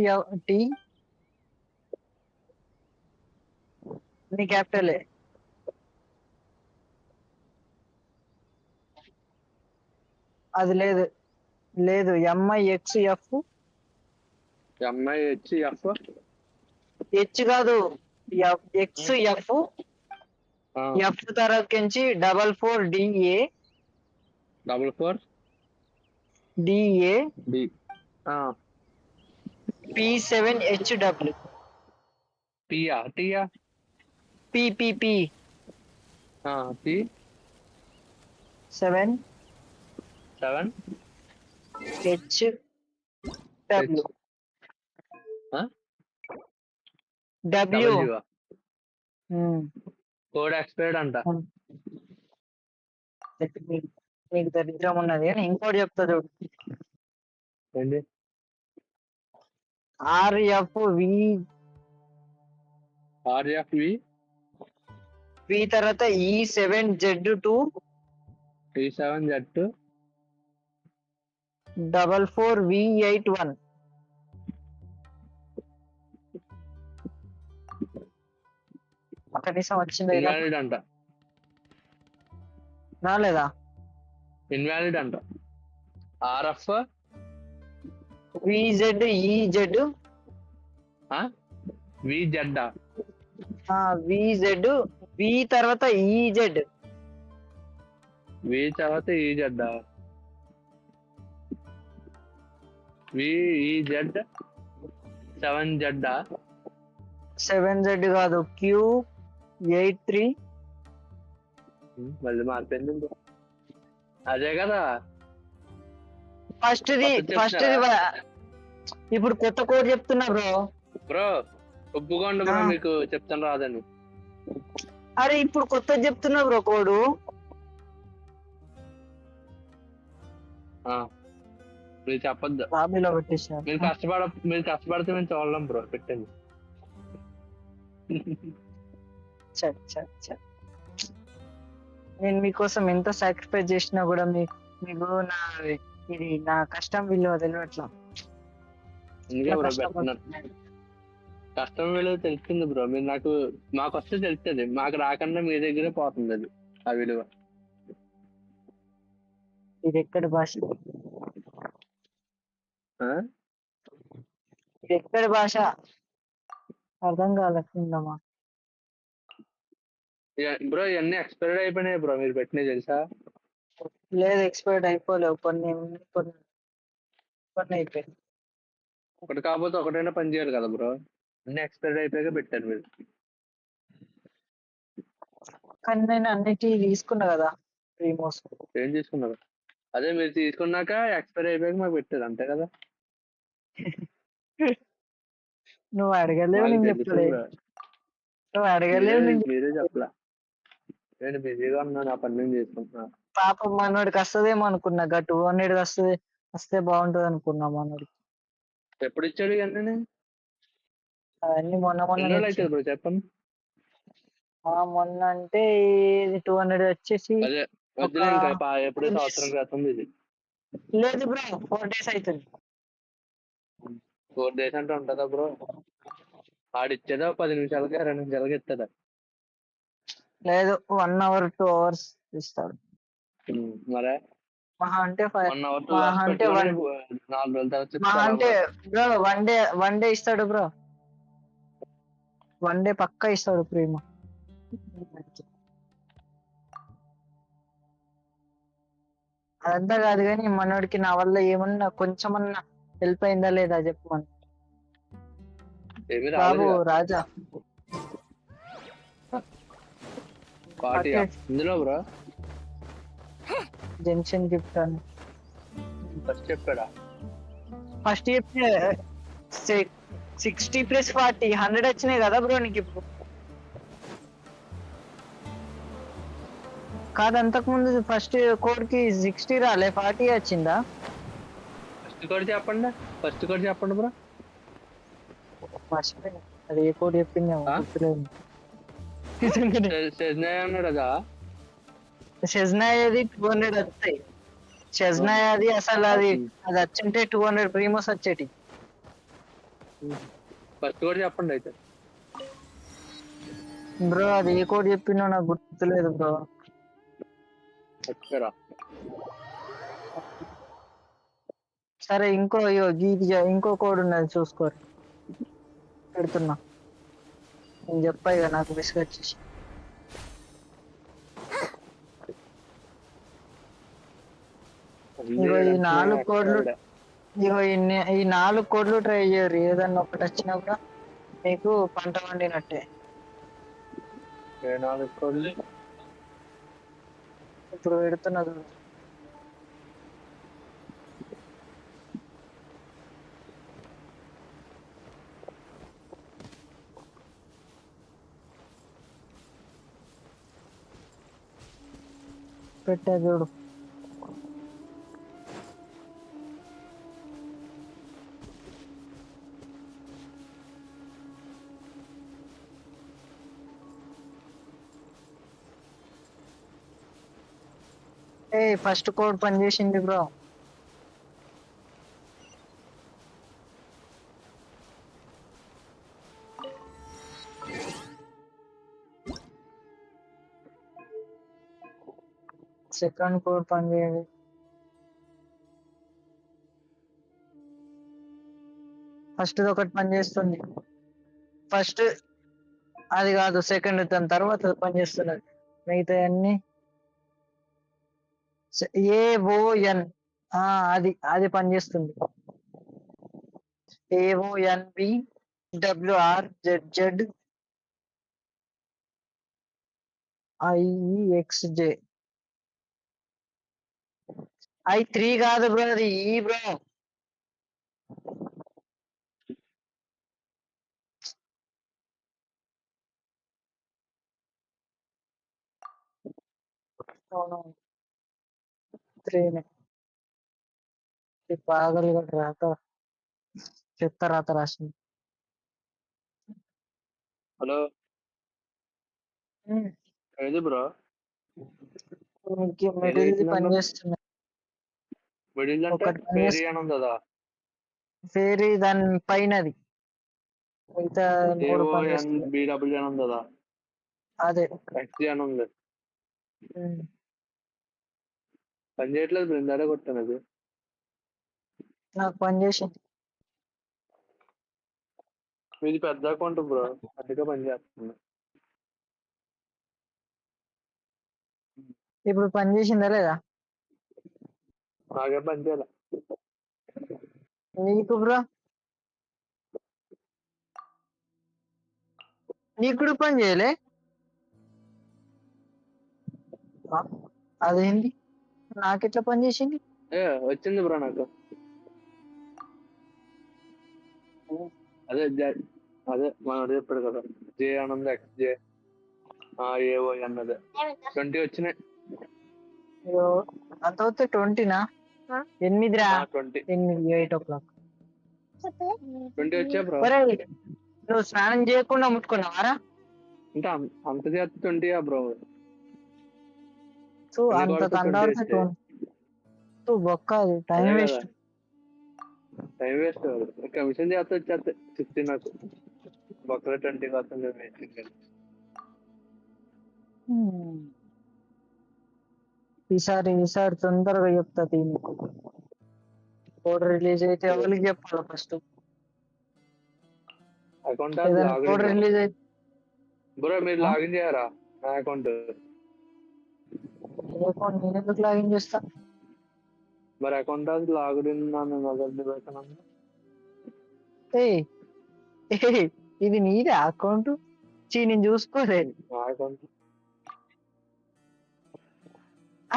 నీ క్యాపిటలే. అది లేదు MIXF హెచ్ కాదు, XF ఎఫ్ తర్వాత నుంచి 44 DA P7HW PPP 7 HW code expired అంట. నీకు దరిద్రం ఉన్నది అని ఇంకోటి చెప్తా చూడు. ఏంటి? RFV తర్వాత E7Z2 E7Z2 44V81. కనీసం వచ్చింది ఇన్వాలిడ్ అంట. రాలేదా? ఇన్వాలిడ్ అంట. RF VZ EZ VZ VZ V తర్వాత EZ V తర్వాత EZ VEZ 7Z కాదు Q83. మళ్ళీ మారిపోయింది. అదే కదా ఫస్ట్ ఇప్పుడు కొత్త కోడ్ చెప్తున్నా బ్రో. ఒప్పుకోండి బ్రో, మీకు చెప్తాను రాదని. అరే ఇప్పుడు కొత్త చెప్తున్నా బ్రో కోడు. మీరు చెప్పొద్దు. హామీలో పెట్టేసా. మీరు కష్టపడితే మేము చూడలేం బ్రో. పెట్టండి. నేను మీకోసం ఎంత సాక్రిఫైస్ చేసినా కూడా మీకు ఇది నా కష్టం విలువ తెలియట్లా. కష్టం విలువ తెలిసింది బ్రో. మీరు మాకు వస్తే తెలుస్తుంది. మాకు రాకుండా మీ దగ్గరే పోతుంది అది ఆ విలువ. ఇది ఎక్కడి భాష? ఇది ఎక్కడి భాష అర్థం కాలేకుందమ్మా. బ్రో ఇవన్నీ ఎక్స్పైర్డ్ అయిపోయినాయి బ్రో. మీరు పెట్టినాయి తెలుసా? లేదు, ఎక్స్పైర్డ్ అయిపోలేవు. కొన్ని అయిపోయాయి. ఒకటి కాకపోతే ఒకటైనా పని చేయాలి కదా బ్రో. అన్ని ఎక్స్పైర్డ్ అయిపోయాక పెట్టారు మీరు. కానీ నేను అన్నిటి తీసుకున్నా కదా ప్రీమోస్. ఏం తీసుకున్నారు? అదే మీరు తీసుకున్నాక ఎక్స్పైర్ అయిపోయాక మాకు పెట్టారు అంతే కదా. నువ్వు అడగలేవు, నేను చెప్పలేదు. నువ్వు అడగలేవు, మీరే చెప్పలా. నేను బిజీగా ఉన్నాను, ఆ పని నేను చేసుకుంటున్నా. పాపం మనోడికి వస్తుందేమో అనుకున్నా. 200 వస్తే బాగుంటుంది అనుకున్నా మనోడికి. ఎప్పుడు ఇచ్చాడు ఇవన్నీ? అవన్నీ మొన్న అయితే బ్రో చెప్పండి. మొన్న అంటే 200 వచ్చేసి ఎప్పుడైతే సంవత్సరం క్రితం ఇది. లేదు బ్రో, 4 days అవుతుంది. 4 days అంటే ఉంటుందా బ్రో? ఆడిచ్చేదా 10 నిమిషాలకి 2 నిమిషాలకి ఇస్తుందా? లేదు, 1 hour 2 hours ఇస్తాడు. మరే మహా అంటే 1 hour 2 hours 4 రోజుల తర్వాత అంటే బ్రో 1 day ఇస్తాడు బ్రో. 1 day పక్కా ఇస్తాడు ప్రేమ. అదంతా కాదు కానీ మనోడికి నా వల్ల ఏమన్నా కొంచెమన్నా హెల్ప్ అయిందా లేదా చెప్పమని. బాబు రాజా ఇందులో బ్రో జెన్షన్ గిఫ్ట్ అని ఫస్ట్ చెప్పాడా? ఫస్ట్ చెప్తే 60 + 40 100 వచ్చినాయి కదా బ్రో నీకు ఇప్పుడు. కాదు, అంతకుముందు ఫస్ట్ కోడ్ కి 60 రాలే, 40 వచ్చిందా? ఫస్ట్ కోడ్ చెప్పండి బ్రో. మర్చిపోయినా అది ఏ కోడ్ చెప్పింది షెజ్నాయది 200 వస్తాయి. షెజ్నాయది అసలు అది వచ్చింటే 200 ప్రీమోస్ వచ్చేటి. ఫస్ట్ కోడ్ చెప్పండి అయితే బ్రో. అది ఏ కోడ్ చెప్పినా నాకు గుర్తులేదు బ్రో. సరే ఇంకో కోడ్ ఉన్నది చూసుకోరు. పెడుతున్నా, నేను చెప్పాయి కదా నాకు బిస్కెట్ చేసి. ఈ 4 కోడ్లు ఈ 4 కోడ్లు ట్రై చేయరు. ఏదన్నా ఒకటి వచ్చినా కూడా మీకు పంట వండినట్టే. 4 కోడ్లు ఇప్పుడు పెడుతున్నది. పెట్టా చూడు. ఫస్ట్ కోడ్ పనిచేసింది బ్రో. సెకండ్ కోడ్ పనిచేయదు. ఫస్ట్ ఒకటి పనిచేస్తుంది. ఫస్ట్ అది కాదు, సెకండ్ దాని తర్వాత పనిచేస్తున్నది. మిగతా అన్ని AON అది అది పనిచేస్తుంది. AONB WRZZ IEXJ I3 కాదు బ్రో, అది ఈ బ్రో. అవునవును, 3 పాగలు రాత చెత్త రాత రాసింది. హలో ఏది బ్రో? మిడిల్ది పనిచేస్తుంది. మిడిల్ అంటే ఒకటి ఫేరీ అని ఉంది కదా. ఫేరీ దాని పైనది. మిగతా 3 పనిచేస్తుంది. AONBW అని ఉంది కదా. అదే XG అని ఉంది. పని చేయట్లేదు బ్రో, ఇందాడే కొట్టాను అది. నాకు పనిచేసింది. మీది పెద్ద అకౌంట్ బ్రో, అందుకే పని చేస్తుంది. ఇప్పుడు పనిచేసిందా లేదా? నాకే పని చేయాలి. నీకు బ్రో, నీకు కూడా పని చేయలే? అదేంటి నాకెట్లా పని చేసింది? వచ్చింది బ్రో నాకు. అదే అదే మనోడు చెప్పాడు కదా, జే ఆనంద్ XJ AO అన్నది 20 వచ్చినాయి. అంత వస్తే 20నా? 8 రా. 20 8 o'clock 20 వచ్చా బ్రో. నువ్వు స్నానం చేయకుండా ముట్టుకున్నావారా? అంటే అంత చేస్తే 20 బ్రో. అంత తండాడితే బొక్క, అది time waste. Time waste. Commission చేస్తే వచ్చేస్తే 16 నాకు బొక్కలో 20 వస్తుంది. ఈసారి తొందరగా చెప్తా దీనికి. కోడ్ రిలీజ్ అయితే ఎవరికి చెప్పాలి ఫస్ట్? అకౌంట్ కోడ్ రిలీజ్ అయితే బ్రో మీరు లాగిన్ చేయరా నా అకౌంట్? నేను ఎందుకు లాగిన్ చేస్తా? మరి అకౌంట్ లాగిన్ ఇది నీదే అకౌంట్? నేను చూసుకోలేదు. నా అకౌంట్.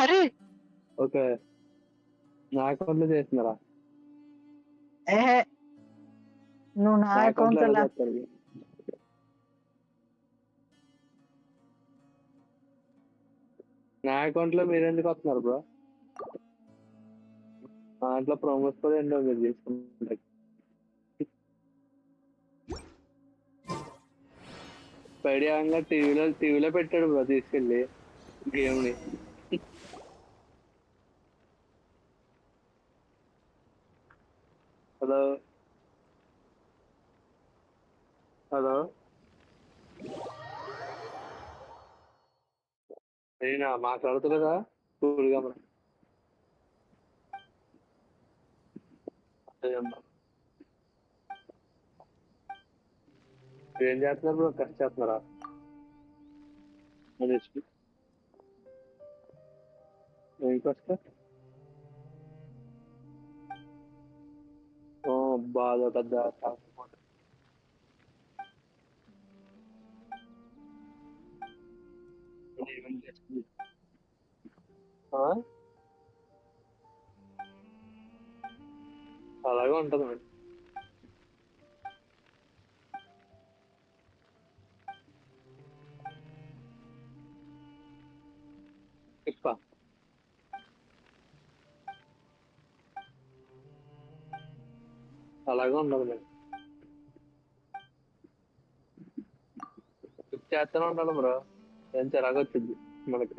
అరే ఓకే, నా అకౌంట్ లో చేస్తున్నారా? నువ్వు నా అకౌంట్ లో నా అకౌంట్ లో మీరు ఎందుకు వస్తున్నారు బ్రో? దాంట్లో ప్రోమోస్ కూడా ఏంటో మీరు చేసుకుంటారు. పైడియాంగా టీవీలో పెట్టాడు బ్రో తీసుకెళ్ళి గేమ్ ని. హలో హలో నేనా మాట్లాడుతులేదా? కూల్గా ఏం చేస్తున్నారు బ్రో? కష్ట చేస్తున్నారా? ఏం కష్టం? బాధ పెద్ద అలాగే ఉంటుంది మేడం. అలాగే ఉండదు మరి. చేస్తూనే ఉండాలి బ్రో, ఏం చిరాకు వచ్చింది మనకి.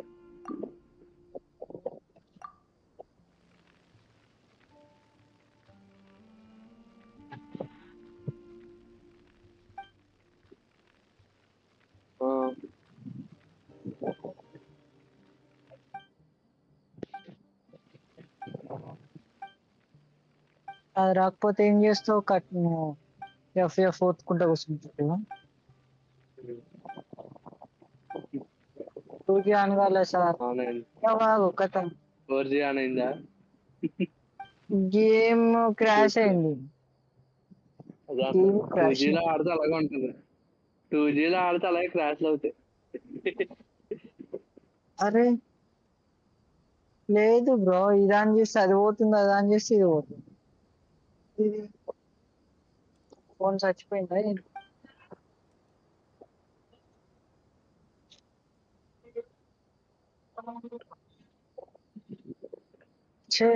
అది రాకపోతే ఏం చేస్తావు? ఎఫ్ ఓతుకుంటా కూర్చుంటాడు. 2G అనగాలే sir. బాగు కథం 4G ఆన్ అయిందా? గేమ్ క్రాష్ అయింది. గేమ్ క్రాష్ 2G లో ఆడితే అలాగే ఉంటుంది. 2G లో ఆడితే అలాగే క్రాష్లు అవుతాయి. అరే లేదు బ్రో, ఇదాని చేస్తే అది పోతుంది, అదాని చేస్తే ఇది పోతుంది. ఇది ఫోన్ చచ్చిపోయిందా? ఛే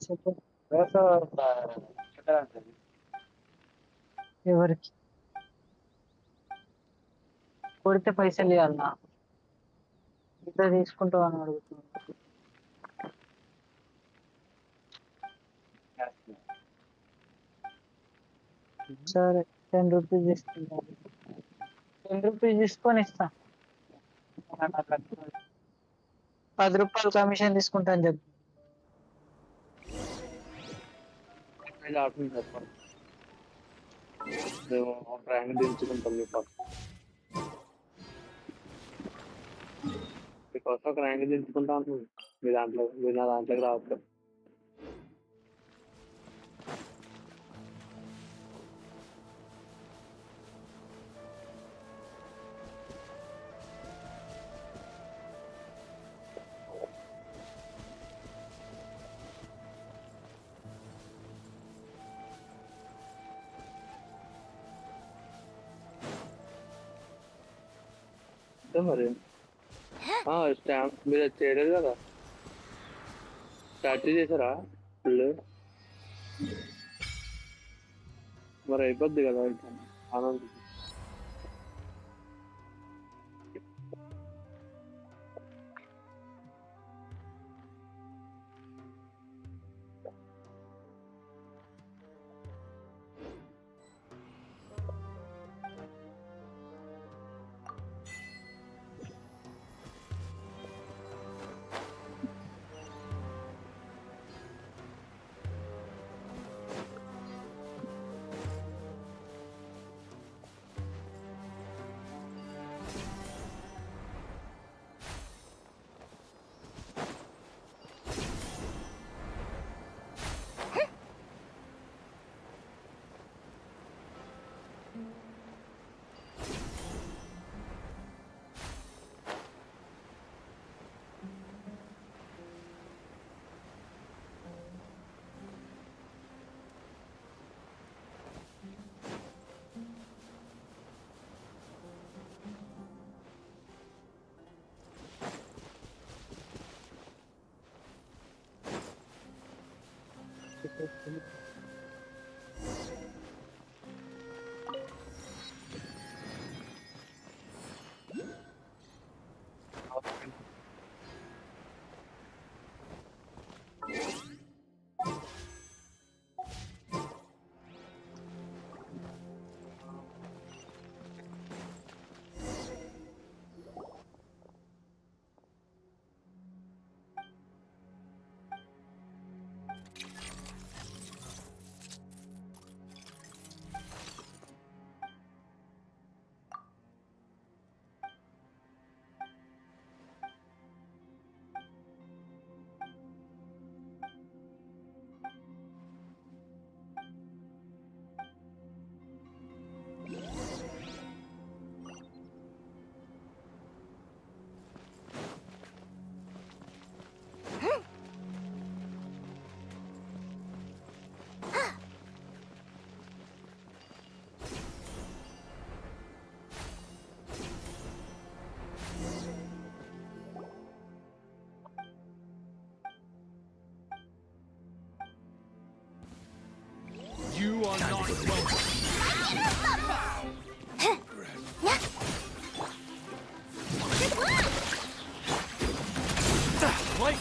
చెప్పు. ఎవరికి కొడితే పైసలు ఇవ్వాలన్నా? ఇంత తీసుకుంటావు అని అడుగుతున్నాను. సరే 10 రూపీస్ తీసుకుంటాను. 10 రూపీస్ తీసుకొని ఇస్తా. 10 రూపాయలు కమిషన్ తీసుకుంటాను చెప్పు. మేము ర్యాంక్ దించుకుంటాం మీకోసం ఒక ర్యాంక్ దించుకుంటాం. మీ నా దాంట్లోకి రావచ్చు. మరి స్టాంప్ మీరు చేయలేదు కదా, స్టార్ట్ చేశారా ఫుల్? మరి అయిపోద్ది కదా Anand.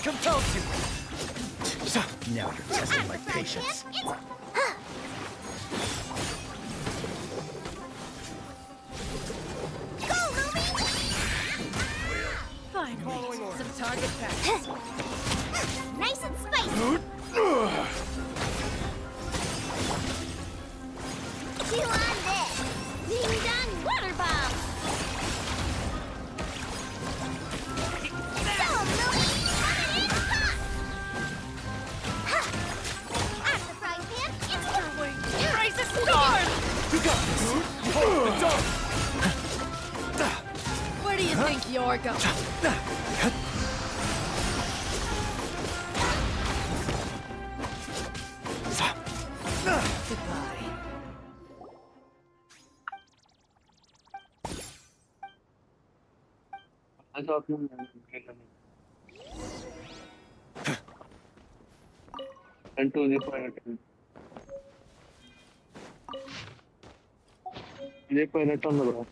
Light compels you! Now you're testing my patience. Finally, some target practice. Nice and spicy. Chew on this. Ding dong water bomb. Go, Louie! Out of the frying pan, it's going. Raise the storm! You got this! You hold the door! Where do you think you're going? Goodbye. And to the point. The point on the ground.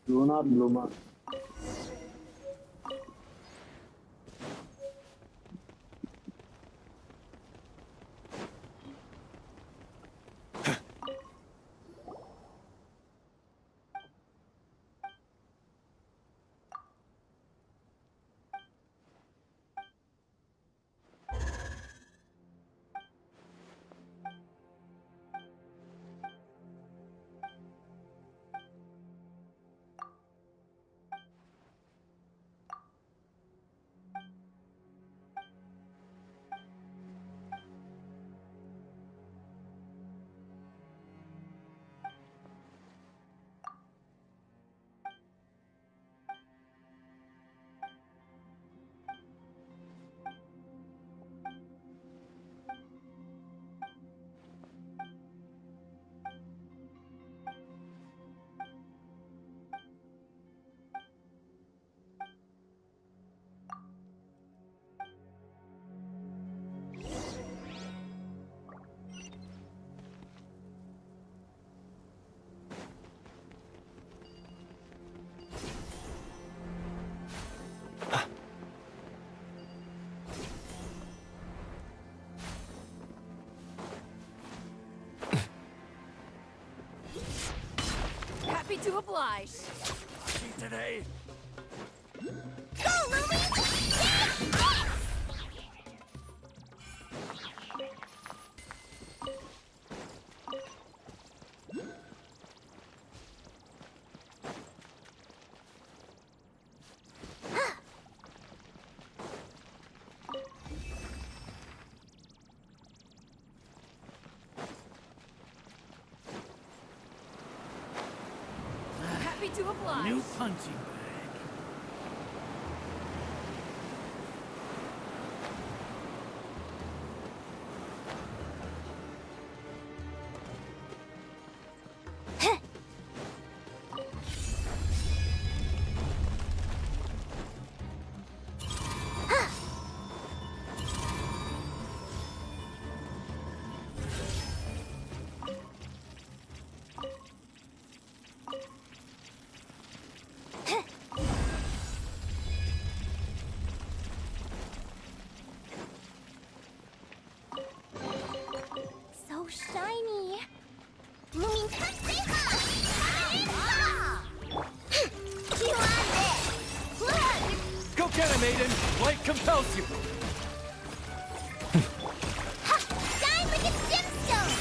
Luna Bluma. Happy to oblige. Today. Go, Louie! Happy to oblige. New punching bag. So shiny. Blooming touching. Chew on this. Look! Go get him, Aiden! Light compels you! Shine like a gemstone!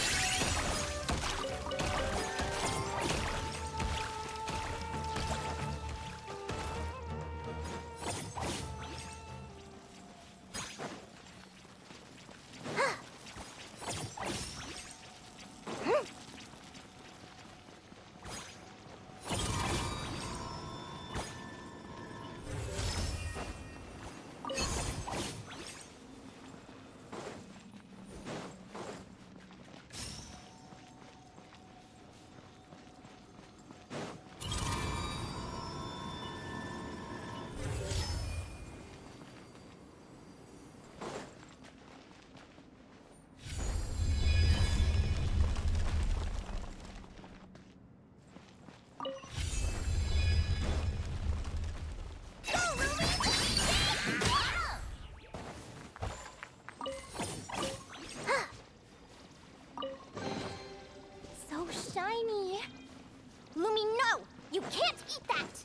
You can't eat that!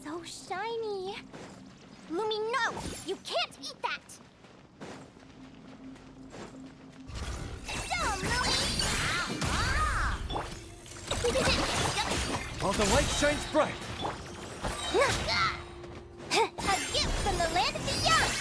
So shiny. Lumi, no! You can't eat that! Dumb, Lumi! While the light shines bright. A gift from the land of the young!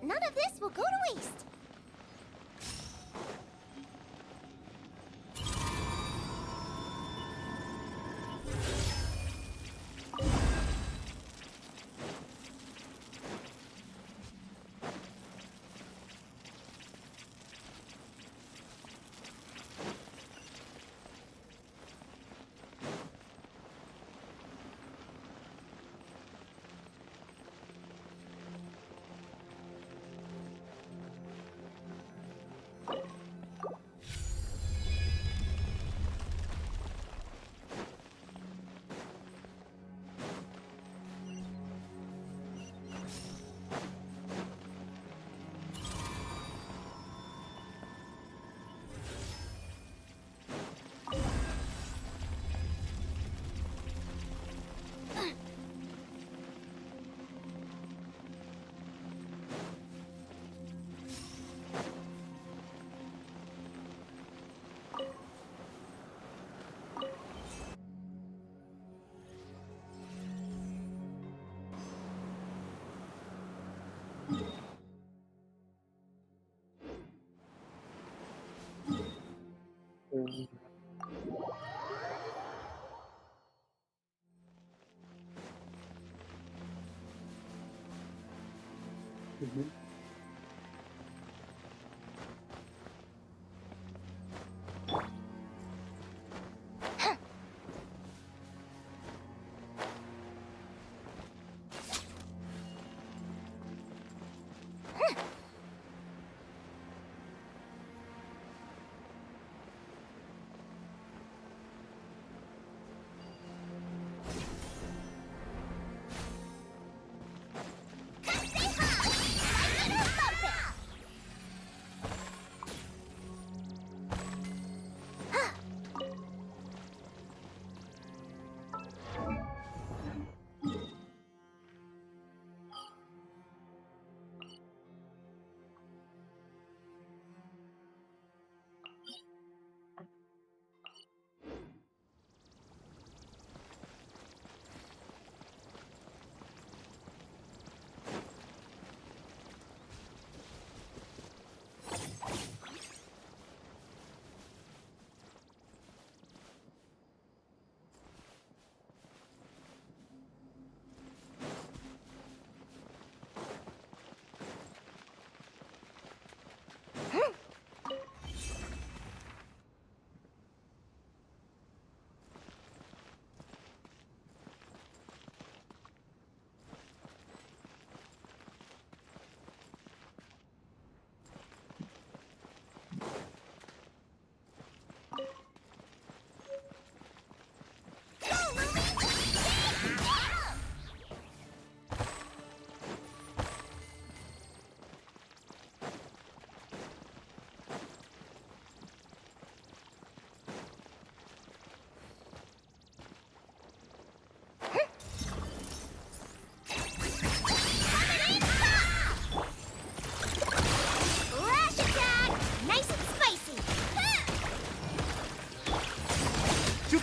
None of this will go to waste.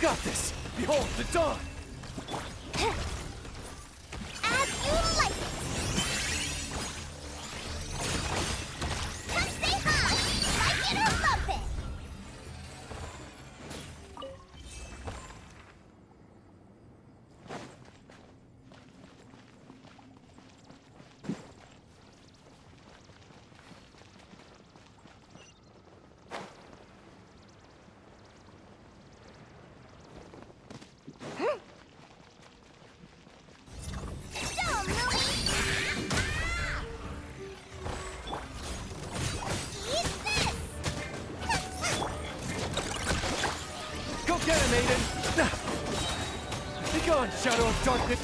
got this! Behold the dawn! As you like it. Come say hi. Like it or lump it. Go get him, Aiden! Be gone, Shadow of Darkness!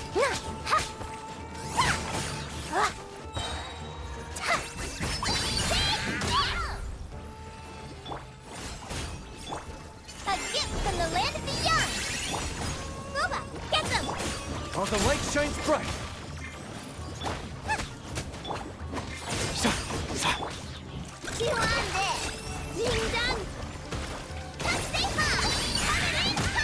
A gift from the land of the young. Boba, get them. While the light shines bright! You on there. Ding dong. Come say hi. Holiday stop.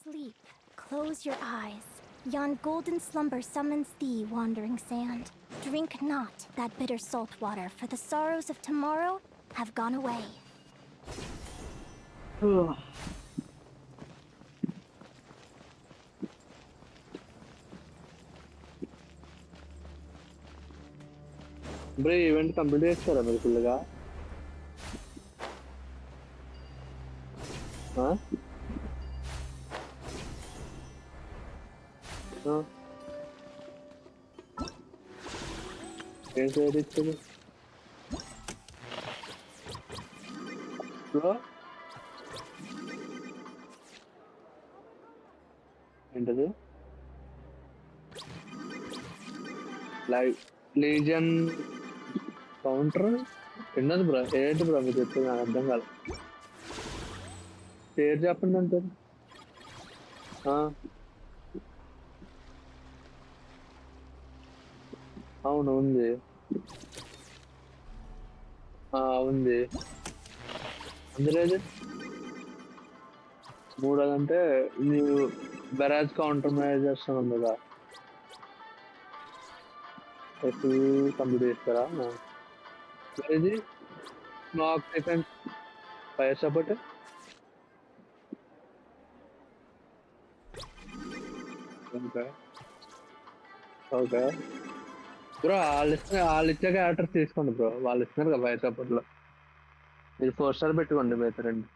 Sleep, close your eyes. Yon golden slumber summons thee, wandering sand. Drink not that bitter salt water, for the sorrows of tomorrow have gone away. Bro event complete చేస్తారా మీరు ఫుల్గా? ఏం చేయొచ్చు bro? ఏంటది? Live లీజన్ counter ఎన్నది bro? ఏంటి bro మీరు చెప్తుంది నాకు అర్థం కాదు. పేరు చెప్పండి అంటారు. అవును ఉంది, ఉంది. అందులో మూడోదంటే ನೀವು బెరాజ్ కౌంటర్ మేనేజ్ చేస్తున్నాం కదా, కంప్లీట్ చేస్తారా? ఇది smack defence fire support. Okay okay bro, వాళ్ళు ఇచ్చే క్యారెక్టర్స్ తీసుకోండి బ్రో. వాళ్ళు ఇస్తున్నారు కదా ఫైర్ సపోర్ట్లో. మీరు 4 స్టార్ పెట్టుకోండి బెటరండి.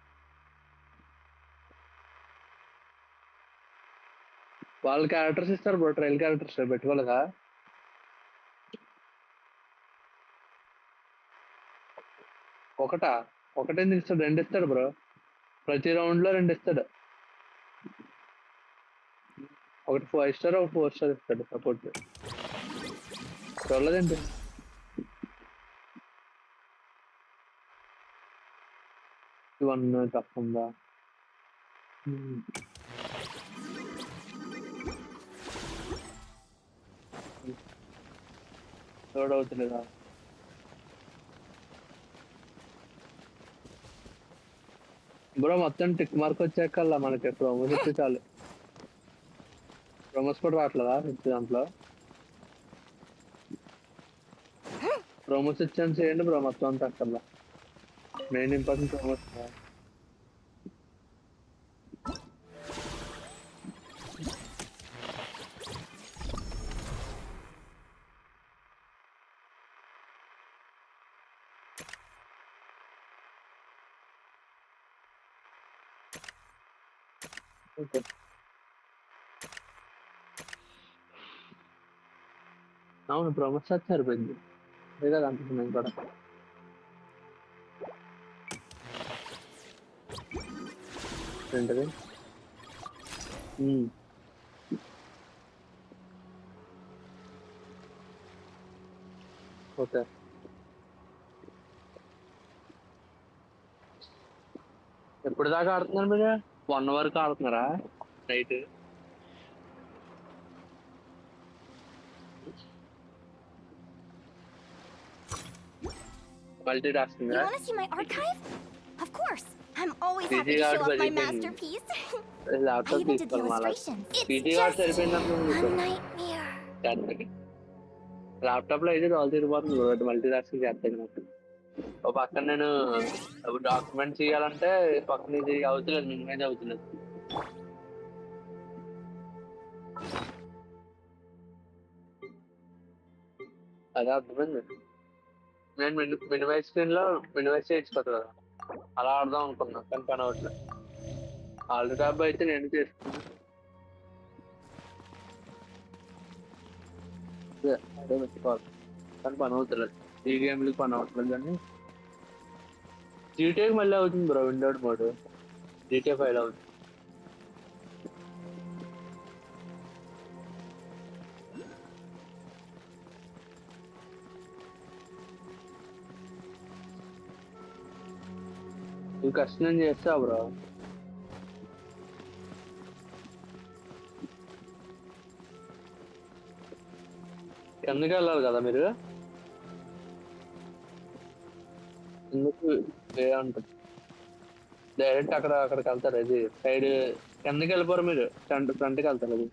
వాళ్ళు క్యారెక్టర్స్ ఇస్తారు బ్రో, ట్రైల్ క్యారెక్టర్స్ పెట్టుకోలేదా? ఒకటేందుకు ఇస్తాడు? 2 ఇస్తాడు బ్రో. ప్రతి రౌండ్లో 2 ఇస్తాడు. ఒకటి 5 స్టార్, ఒక 4 స్టార్ ఇస్తాడు సపోర్ట్. చూడలేదండి. ఇవన్నీ తప్పకుండా లోడ్ అవుతలేదా? బ్రో మొత్తం టిక్ మార్క్ వచ్చాకల్లా మనకి ప్రోమోస్ ఇస్తే చాలు. ప్రోమోస్ కూడా రావట్లేదా దాంట్లో? ప్రోమోస్ ఇచ్చాను చేయండి బ్రో మొత్తం అంతా అక్కర్లా. Main important promos. ఓకే అవును, ప్రోమోస్ వచ్చి సరిపోయింది. అదే కదా అనుకుంటున్నాను కూడా. ఏంటది? ఓకే. ఎప్పుడు దాకా ఆడుతున్నారు మీరు? 1 వరకు ఆడుతున్నారా night? Multi You tasking want to see my archive? Of course. I'm always PG happy to card show off my సరిపోయింది. masterpiece. I laptop even did the తీసుకోవాలి మళ్ళా. illustrations. PG It's card just సరిపోయింది a nightmare. Laptop లో అయితే call తిరిగిపోతుంది multi tasking చేస్తాను నాకు. ఒక పక్కన నేను డాక్యుమెంట్ చేయాలంటే పక్కన ఇది అవుతలేదు, మినిమైజ్ అవుతలేదు. అదే అర్థమైంది. నేను మినిమైజ్ స్క్రీన్ లో మినిమైజ్ చేయొచ్చు కదా, అలా ఆడదాం అనుకున్నా కానీ పని అవ్వట్లేదు. ఆల్రెడీ టాబ్ అయితే నేను చేసుకున్నా. అదే పెట్టుకోవాలి కానీ పని అవుతలేదు. ఈ గేమ్లకి పని అవ్వట్లేదు కానీ జీటీఏకి మళ్ళీ అవుతుంది బ్రో. విండోడ్ మోడ్ జీటీఏ 5 అవుతుంది. నువ్వు కష్టం చేస్తావు బ్రో. కిందకి వెళ్ళాలి కదా మీరు, ఎందుకు ఉంటుంది డైరెక్ట్ అక్కడికి వెళ్తారు. అది సైడ్ కిందకి వెళ్ళిపోరు మీరు, ఫ్రంట్కి వెళ్తారు. అది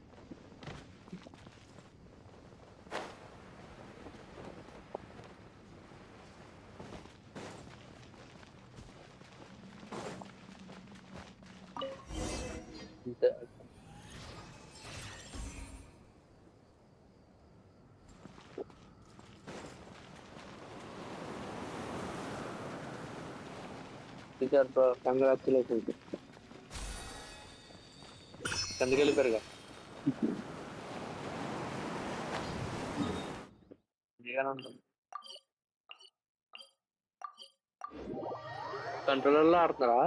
అంతే. కంగ్రాచులేషన్స్. కిందకి వెళ్ళిపోయారుగా. కంట్రోలర్లో ఆడుతున్నారా?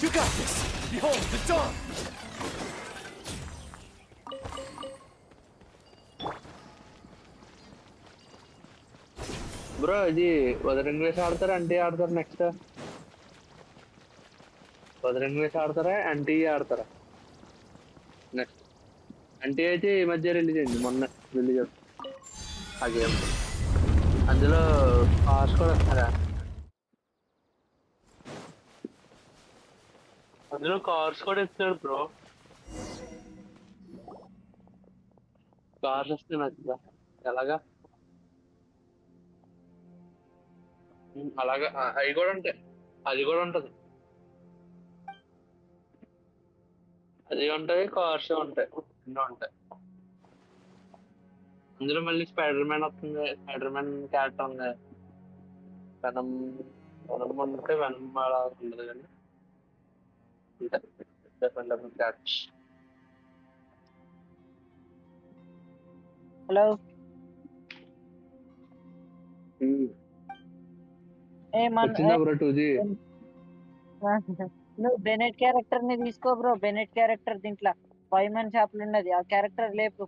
You got this! Behold the dawn! Bro ఇది వదరింగ్ వేసి ఆడతారా అంటే ఆడతారా? నెక్స్ట్ వదరింగ్ వేసి ఆడతారా అంటే ఆడతారా? నెక్స్ట్ అంటే అయితే ఈ మధ్య రిలీజ్ అయింది, మొన్న రిలీజ్ అవుతుంది ఆ గేమ్. అందులో కార్స్ కూడా వస్తారా? అందులో కార్స్ కూడా ఇస్తాడు బ్రో. కార్స్ వస్తే నచ్చుదా? ఎలాగా అలాగా అవి కూడా ఉంటాయి, అది కూడా ఉంటుంది. అది ఉంటాయి, కార్స్ ఉంటాయి, ఎన్నో ఉంటాయి. అందులో మళ్ళీ స్పైడర్ మ్యాన్ వస్తుంది, స్పైడర్ మ్యాన్ క్యారెక్టర్ ఉంది. వెనం వెనం ఉంటే వెనం అలా ఉండదు కానీ డిఫరెంట్ క్యారెక్టర్స్. హలో వచ్చిందా బ్రో 2G? నువ్వు బెనెట్ క్యారెక్టర్ ని తీసుకో బ్రో. బెనెట్ క్యారెక్టర్ దీంట్లో 5 మంత్ షాపులు ఉన్నది, ఆ క్యారెక్టర్ లేపు.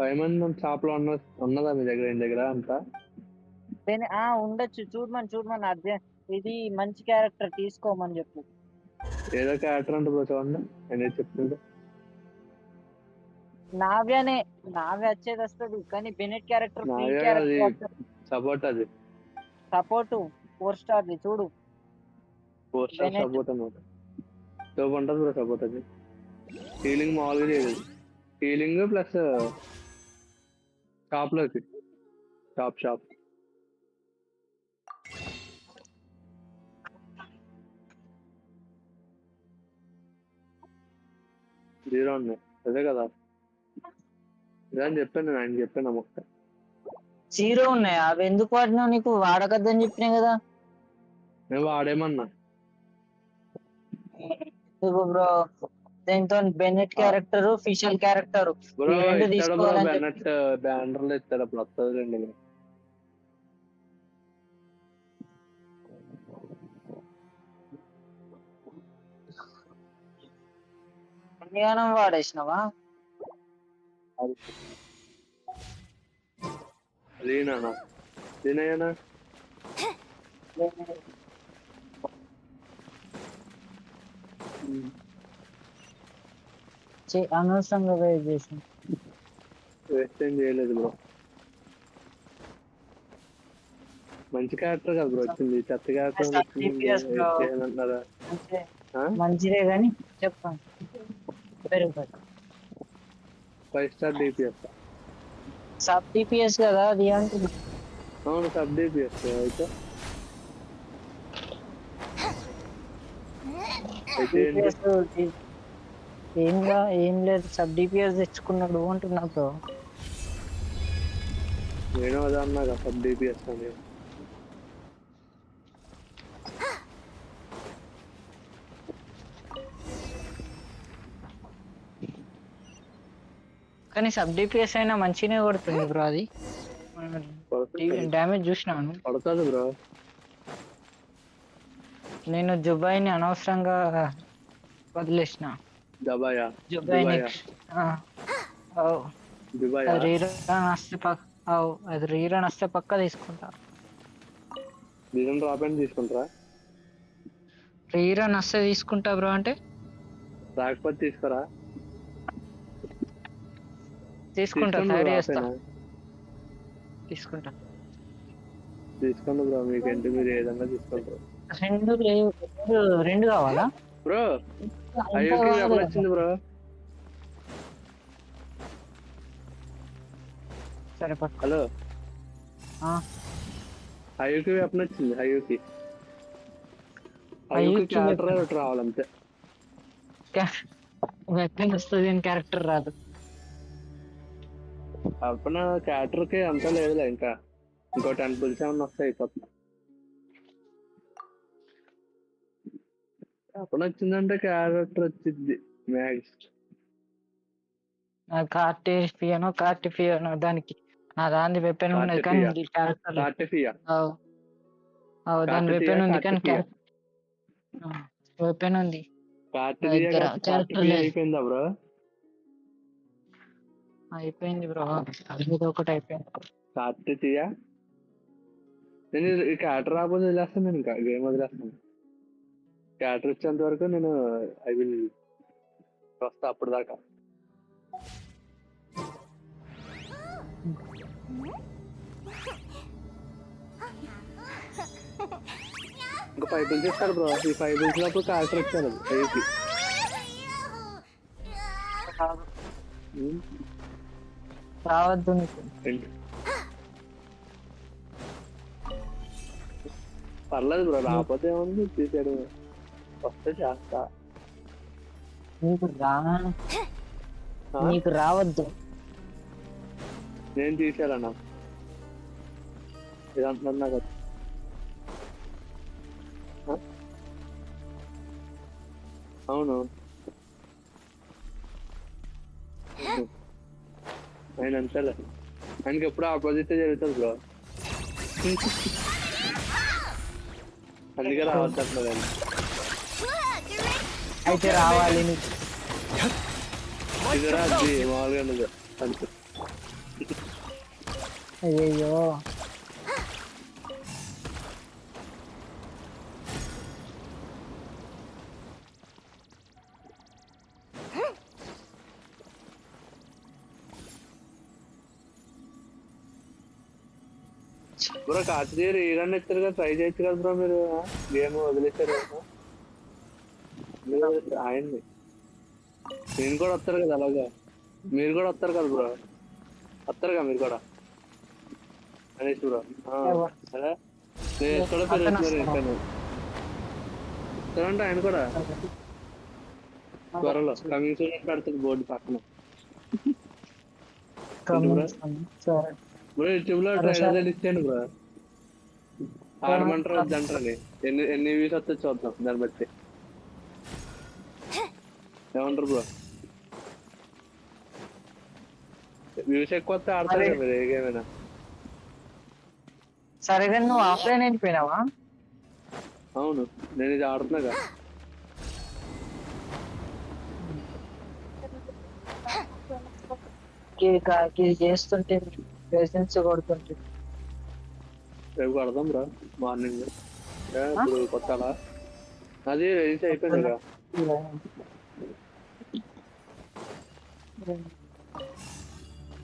5 మంది షాప్ లో ఉన్నదా మీ దగ్గర? ఇంటి దగ్గర అంతా ఉండొచ్చు. చూడమని అర్జెంట్. ఇది మంచి క్యారెక్టర్, తీసుకోమని చెప్పు. ఏదో క్యారెక్టర్ అంటే బ్రో చూడండి, నేను చెప్తుంటే నావ్యానే నావ్య వచ్చేది వస్తుంది కానీ బెనెట్ క్యారెక్టర్ ఫ్రీ నావే అది క్యారెక్టర్ సపోర్ట్ అది సపోర్ట్ 4 స్టార్ ది చూడు 4 స్టార్ బెనెట్ సపోర్ట్ అన్నమాట. సూపర్ ఉంటుంది బ్రో సపోర్ట్ అది. హీలింగ్ మామూలుగా చేయదు. హీలింగ్ ప్లస్ షాప్లోకి షాప్ 0 ఉన్నాయి. అదే కదా ఇదే అని చెప్పాను నేను, ఆయన చెప్పాను మొక్క 0 ఉన్నాయి. అవి ఎందుకు వాడినావు? నీకు వాడకద్దని చెప్పినా కదా. నేను వాడేమన్నా బ్రో దీంతో బెనెట్ క్యారెక్టర్ ఫిషల్ క్యారెక్టర్ బ్రో ఈ రెండు ఇస్తాడు బ్రో. తీసుకోవాలని చెప్పి బెనెట్ బ్యానర్లో ఇస్తాడు అప్పుడు వస్తుంది రండి. అన్నిగానం వాడేసినావా? లీనా లీనయ్యనా అనవసరంగా వెయిట్ చేసిన. వేస్ట్ ఏం చేయలేదు బ్రో. మంచి క్యారెక్టర్ కదా బ్రో వచ్చింది. చెత్త క్యారెక్టర్ వచ్చిందంటారా? మంచిదే కానీ చెప్పండి. 5 స్టార్ DPS. సబ్ DPS కదా అది అంటుంది. అవును సబ్ DPS అయితే ఏం లేదు సబ్ DPS తెచ్చుకున్నాడు అంటున్నా బ్రో. నేను అదే అన్నా కదా సబ్ DPS అని. కానీ సబ్ DPS అయినా మంచిగానే కొడుతుంది బ్రో. అది డ్యామేజ్ చూసినాను. పడుతుంది బ్రో. నేను జుబాయిని అనవసరంగా వదిలేసిన. జుబాయి నెక్స్ట్ అది రీరన్ వస్తే పక్క తీసుకుంటా. రీరన్ రాపని తీసుకుంటారా? రీరన్ వస్తే తీసుకుంటా బ్రో. అంటే రాకపోతే తీసుకురా. తీసుకుంటా, తయారు చేస్తా. తీసుకుంటా. తీసుకోండి బ్రో. మీకేంటి మీరు ఏదన్నా తీసుకుంటారు. రెండు కావాలా బ్రో? అయ్యోకి ఎప్పుడు వచ్చింది బ్రో? సరే పక్క. హలో అయ్యోకి ఎప్పుడు వచ్చింది? అయ్యోకి క్యారెక్టర్ రావాలంతే. వెపన్ వస్తుంది అని క్యారెక్టర్ రాదు. అప్పుడు క్యారెక్టర్ కి అంతా లేదులే. ఇంకా ఇంకో 10 పుల్స్ ఏమన్నా వస్తాయి అయిపోతుంది. అప్పుడు వచ్చిందంటే క్యారెక్టర్ వచ్చింది మ్యాక్స్. కార్టిఫియనో దానికి నా దాని వెపన్ ఉన్నది కానీ క్యారెక్టర్ దాని వెపన్ ఉంది కానీ వెపన్ ఉంది. అయిపోయిందా బ్రో? అయిపోయింది బ్రో. అది ఒకటి అయిపోయింది. కార్టిఫియా నేను ఈ క్యారెక్టర్ రాకపోతే వదిలేస్తాను. నేను ఇంకా గేమ్ వదిలేస్తాను. క్యారెక్టర్ వచ్చేంత వరకు నేను ఐ విల్ వస్తా అప్పుడు దాకా. ఇంకా 5 బిల్స్ ఇస్తారు బ్రో. ఈ 5 బిల్స్ లోపు క్యారెక్టర్ ఇచ్చాను అయ్యి. రావద్దు. పర్లేదు బ్రో. రాకపోతే ఏముంది, తీసాడు. వస్తే చేస్తా. నీకు రావద్దు. నేను తీసాడన్నా ఇదంటున్నా కదా. అవును ఆయన అంతేలే. ఆయనకి ఎప్పుడు ఆపోజిట్ జరుగుతుంది బ్రో. అందుకే రావద్దు అంటున్నారు ఆయన. అయితే రావాలి నీకు. ఇదిరా అది మామూలుగా ఉండదు అంతే. అయ్యో బ్రో కార్తీయ ఈగండి ఇచ్చారు కదా ట్రై చేయొచ్చు కదా బ్రో మీరు గేమ్ వదిలేశారు ఆయన్ని నేను కూడా వస్తారు కదా అలాగా మీరు కూడా వస్తారు కదా బ్రో వస్తారుగా మీరు కూడా అనేసి బ్రో అదే నేను ఎక్కడో పెరుగుతున్నారు ఇంకా వస్తానంటే ఆయన కూడా త్వరలో కమింగ్ సూన్ పెడతాడు బోర్డు పక్కన బ్రో యూట్యూబ్ లో ట్రైలర్ ఇచ్చాను బ్రో ఆడమంటారు వద్దంటారని ఎన్ని వ్యూస్ వస్తే చూద్దాం దాన్ని బట్టి ఏమంటారు బ్రో వ్యూస్ ఎక్కువ వస్తే ఆడతారు కదా మీరు ఏ గేమ్ అయినా సరే కానీ నువ్వు ఆఫ్లైన్ వెళ్ళిపోయినావా అవును నేను ఇది ఆడుతున్నాగా చేస్తుంటే ప్రెసెన్స్ కొడుతుంటే రేపు కొడదాం బ్రో మార్నింగ్ ఇప్పుడు కొట్టాలా అది రిలీజ్ అయిపోయిందిగా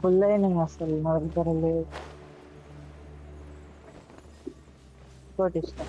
ఫుల్ అయినా అసలు నా దగ్గర లేదు ఇంకోటి ఇష్టం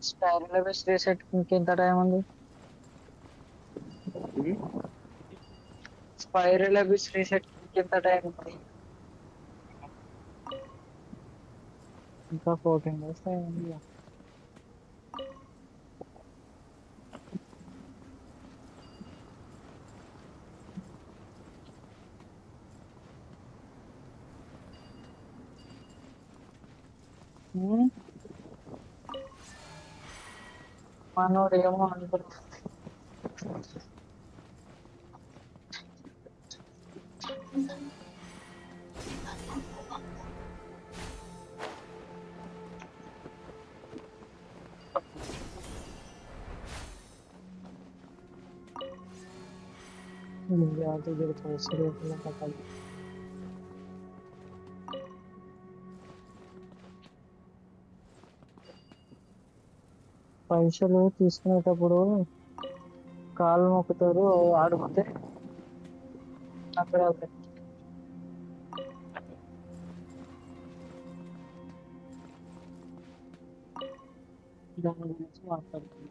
స్పైరల్ రీసెట్ ఇంకెంత టైం ఉంది స్పైరల్ రీసెట్ ఇంకెంత టైం ఉంది ఇంకా 14 డేస్ టైం ఉంది మనోడు ఏమో అనుకుంటున్నాడు పైసలు తీసుకునేటప్పుడు కాలు మొక్కుతారు ఆడుకుంటే అక్కడ దాని గురించి మాట్లాడుతుంది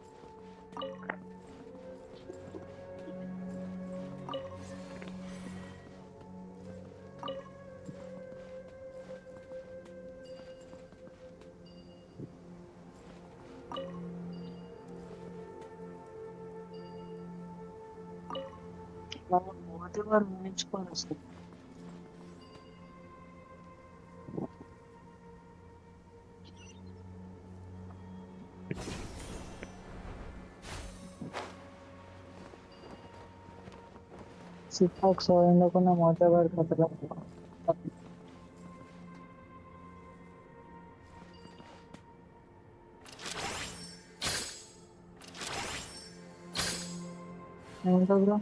ప్రతి వారు నేర్చుకోవాలి అసలు. సిక్స్ ఎందుకున్న మోతగాడు కథలు ఏమంటా బ్రో?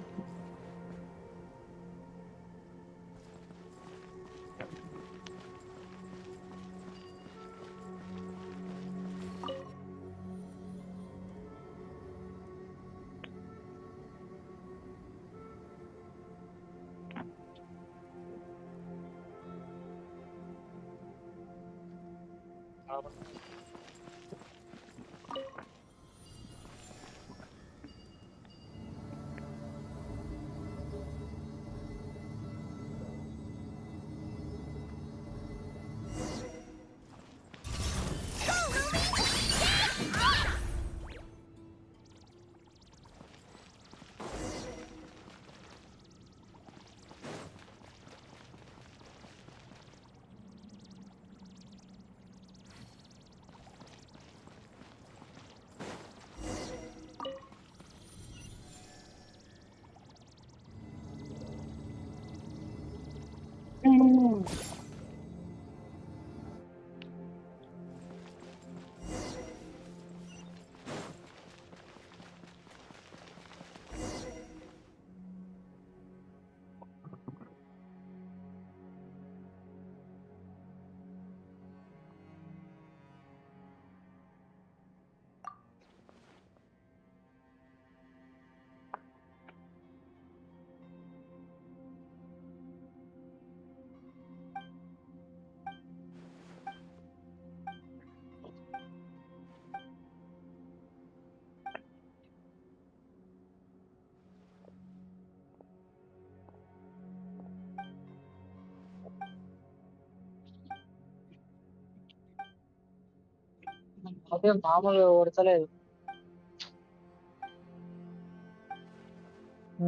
అదే మామూలుగా కొడతలేదు.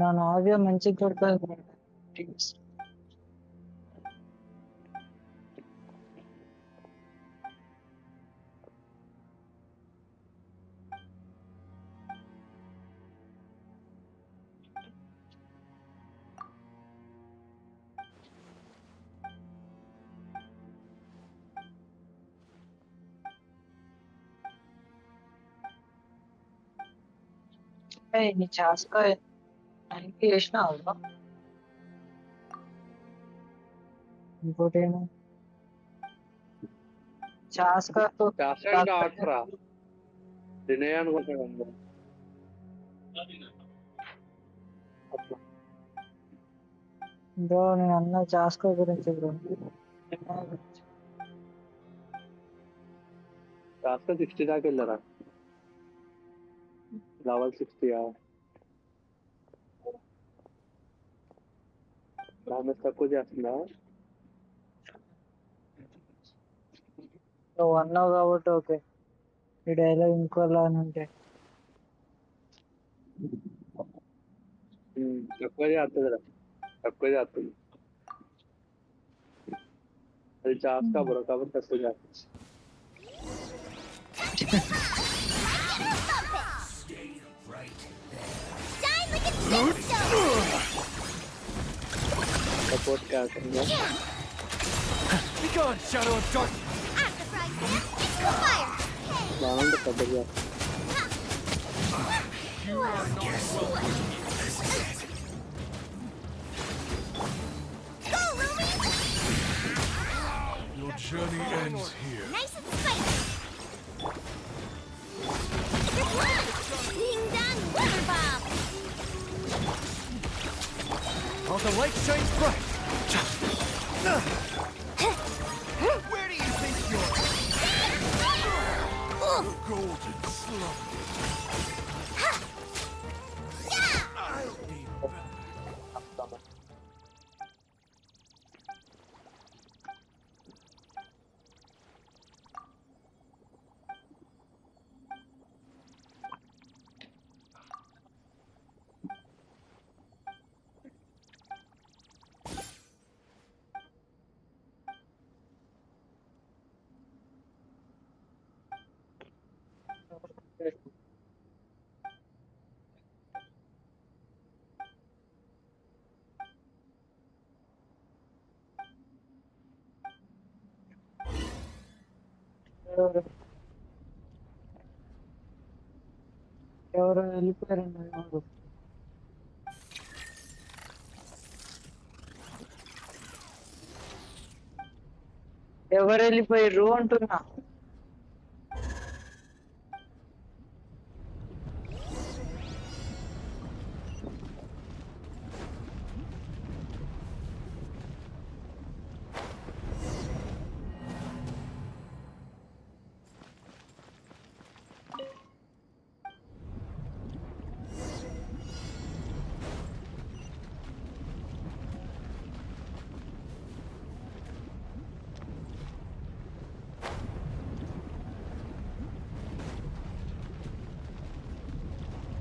నా నావ్య మంచిగా కొడతాది. నీ చాస్కా అనికి చేసినావు ఇంకోటి ఏమో చాస్కాతో ఆటరా తినే అనుకుంటాను. బ్రో నేను అన్న చాస్కా గురించి బ్రో. చాస్కా 60 దాకా వెళ్ళరా? లెవెల్ 60 డామేజ్ తక్కువ చేస్తుందా? నువ్వు అన్నావు కాబట్టి ఓకే. ఈ డైలాగ్ ఇంకోలా అని ఉంటే తక్కువ చేస్తుంది రా, తక్కువ చేస్తుంది. అది చాస్కా బ్రో కాబట్టి తక్కువ చేస్తుంది. Support casting. Be gone, Shadow of Dark. Down the cover. You are not welcome. Go, Ruby! Your journey ends here. Nice and spicy. Ding dong, water bomb. All the light shines bright. Where do you think you're? Golden slumber. I'll be back. ఎవరు వెళ్ళిపోయారండి ఎవరు ఎవరు వెళ్ళిపోయారు అంటున్నా.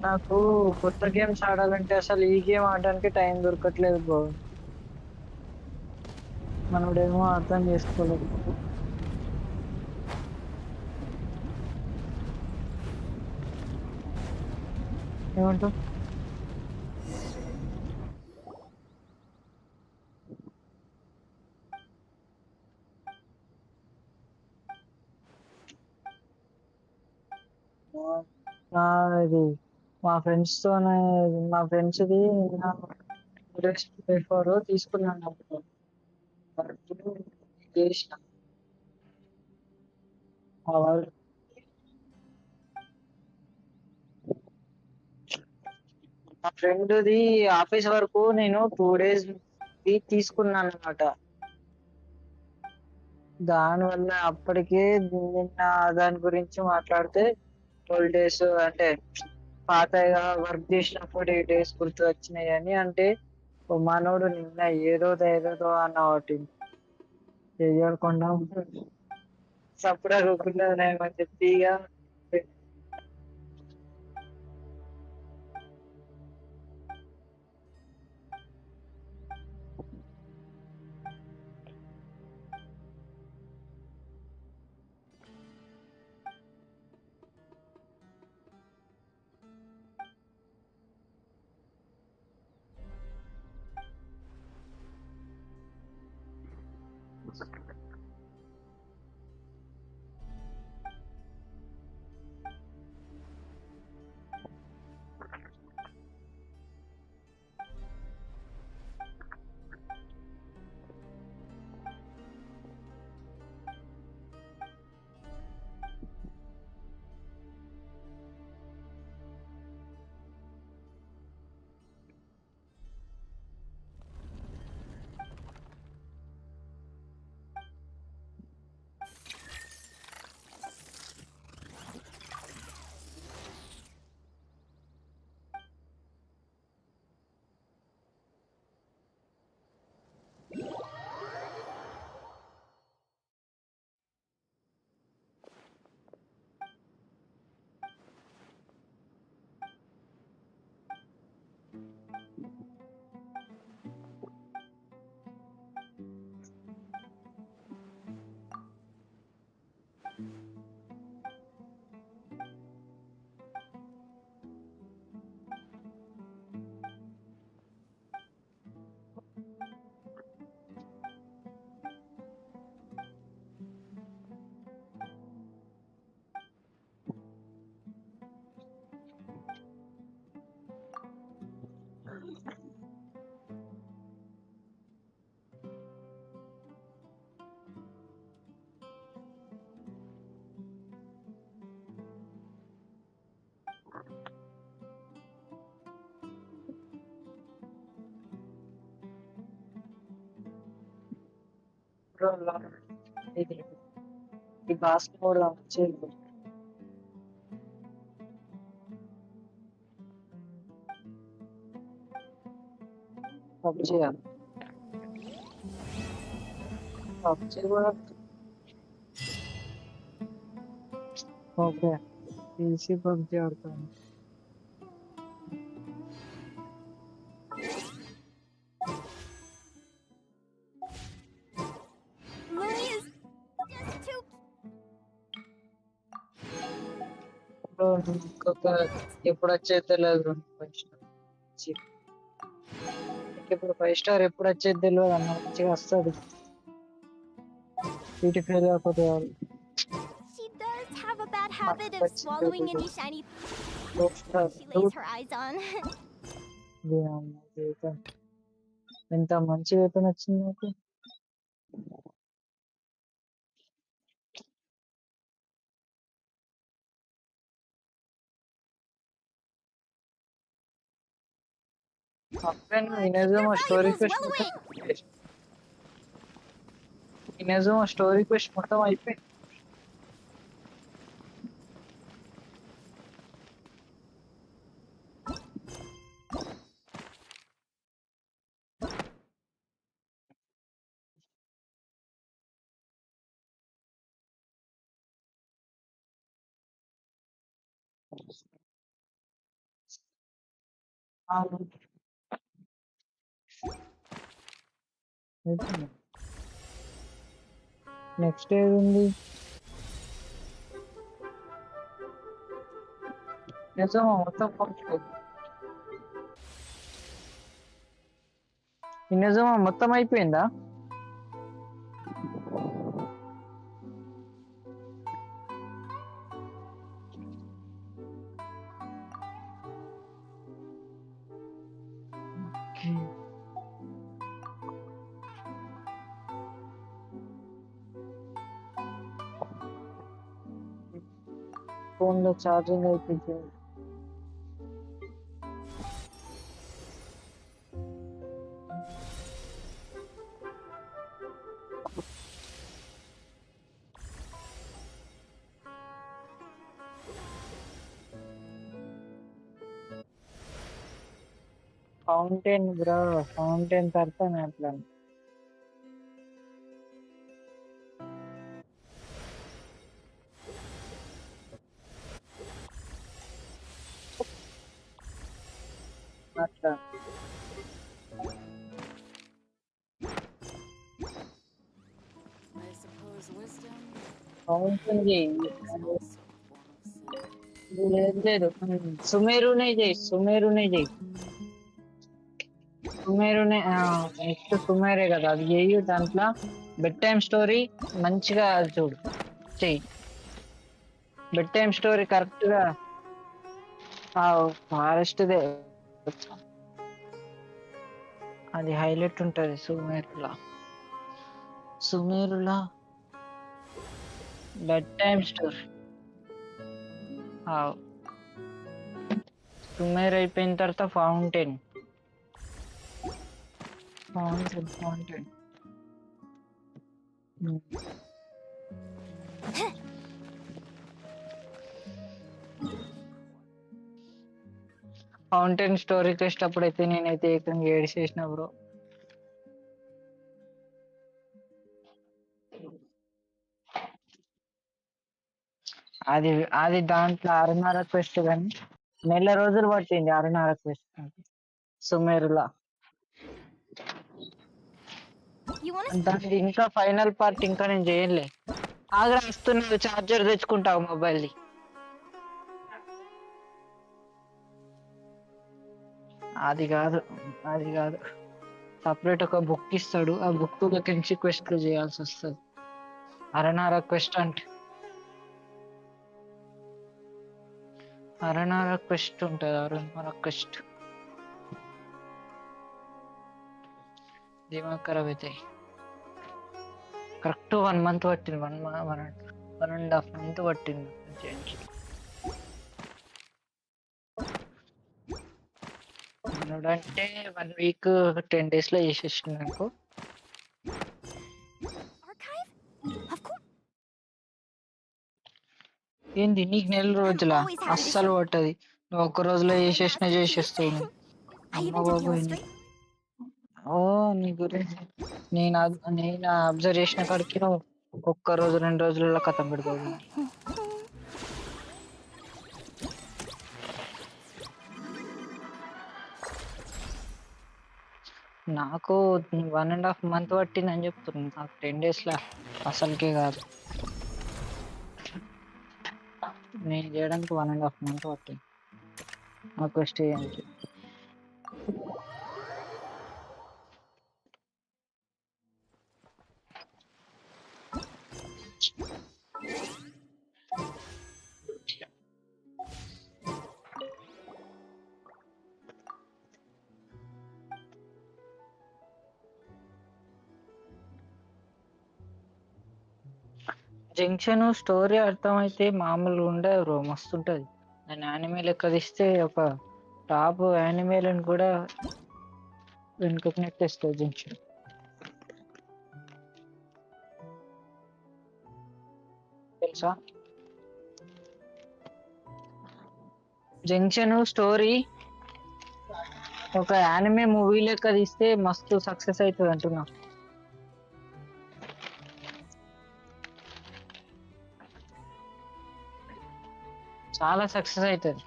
నాకు కొత్త games ఆడాలంటే అసలు ఈ గేమ్ ఆడడానికి టైం దొరకట్లేదు బ్రో. మనోడేమో అర్థం చేసుకోలేదు. ఏమంటావు? ఇది మా ఫ్రెండ్స్ది బిఫోర్ తీసుకున్నాను అప్పుడు చేసిన మా ఫ్రెండ్ది ఆఫీస్ వరకు నేను 2 days తీసుకున్నాను అన్నమాట. దానివల్ల అప్పటికే నిన్న దాని గురించి మాట్లాడితే 12 days అంటే పాతగా వర్క్ చేసినప్పుడు 8 days గుర్తు వచ్చినాయి అని అంటే మనోడు నిన్న ఏదో అన్న ఒకటి చేయకుండా సప్పుడు అవ్వకుండా చెప్పి ఇక ఈ బాస్కెట్ కూడా వచ్చేది పబ్జీ కూడా ఓకే పీసీ పబ్జీ ఆడతాను. ఇంకొక ఎప్పుడు వచ్చేది తెలియదు. ఇప్పుడు 5 స్టార్ ఎప్పుడు వచ్చేది తెలియదు అన్న, మంచిగా వస్తుంది. వీటి ఫెయిల్ కాకపోతే She does have a bad habit of swallowing any shiny she lays her eyes on. ఎంత మంచి వేతన వచ్చింది నాకు. ఇనేజో స్టోరీ క్వెస్ట్ మొత్తం అయిపోయింది. నెక్స్ట్ ఏది ఉంది? నిజమా మొత్తం కంప్లీట్? నిజమా మొత్తం అయిపోయిందా? ఫోన్లో ఛార్జింగ్ అయిపోయింది. ఫౌంటైన్ బ్రో, ఫౌంటైన్ తడతాను అట్లా. అట్లా ఫౌంటైన్ చేయి. లేదు సుమేరునే చేయి, సుమేరునే చేయి, సుమేరునే. నెక్స్ట్ సుమేరే కదా అది చెయ్యి. దాంట్లో బెడ్ టైమ్ స్టోరీ మంచిగా చూడు, చెయ్యి. బెడ్ టైమ్ స్టోరీ కరెక్ట్ గా ఫారెస్ట్దే అది హైలైట్ ఉంటది. సుమేరులా బెడ్ టైమ్ స్టోరీ. సుమేర్ అయిపోయిన తర్వాత ఫౌంటైన్. ఫౌంటైన్ స్టోరీకి వచ్చేటప్పుడైతే నేనైతే ఏకంగా ఏడిసేసిన బ్రో. అది అది దాంట్లో 6.5 క్వెస్ట్ కానీ నెల రోజులు పట్టింది 6.5 క్వెస్ట్ సుమేరులా. దానికి ఇంకా ఫైనల్ పార్ట్ ఇంకా నేను చేయలే. ఆగ్రా వస్తున్నది, చార్జర్ తెచ్చుకుంటావు మొబైల్ది. అది కాదు, అది కాదు, సపరేట్ ఒక బుక్ ఇస్తాడు. ఆ బుక్ కెంచి క్వెస్ట్లు చేయాల్సి వస్తుంది. 6.5 క్వెస్ట్ అంటే 6.5 క్వెస్ట్ ఉంటుంది. 6.5 క్వెస్ట్ దిమాగ్ ఖరాబ్ అవుతాయి. కరెక్ట్ 1 మంత్ పట్టింది. 1.5 మంత్ పట్టింది. అంటే 1 వీక్ 10 days లో చేసేసింది నాకు. ఏంది నీకు నెల రోజుల? అస్సలు పట్టది. నువ్వు ఒక్క రోజులో చేసేస్తావు. అమ్మ బాబోయ్. ఓ నీ గురించి నేను అబ్జర్వ్ చేసిన కాడికి నువ్వు ఒక్క రోజు 2 రోజులలో కథం పెడతావు. నాకు 1.5 మంత్ పట్టింది అని చెప్తున్నాను. నాకు 10 days లా అసలుకే కాదు. నేను చేయడానికి 1.5 month పట్టింది ఆ క్వెస్ట్ చేయడానికి. జంక్షన్ స్టోరీ అర్థమైతే మామూలుగా ఉండే బ్రో, మస్తు ఉంటుంది. దాన్ని యానిమే లెక్క తీస్తే ఒక టాప్ యానిమేలను కూడా వెనుకకు నెట్టేస్తుంది జంక్షన్. తెలుసా జంక్షన్ స్టోరీ ఒక యానిమే మూవీ లెక్క తీస్తే మస్తు సక్సెస్ అవుతుంది అంటున్నా. చాలా సక్సెస్ అవుతుంది.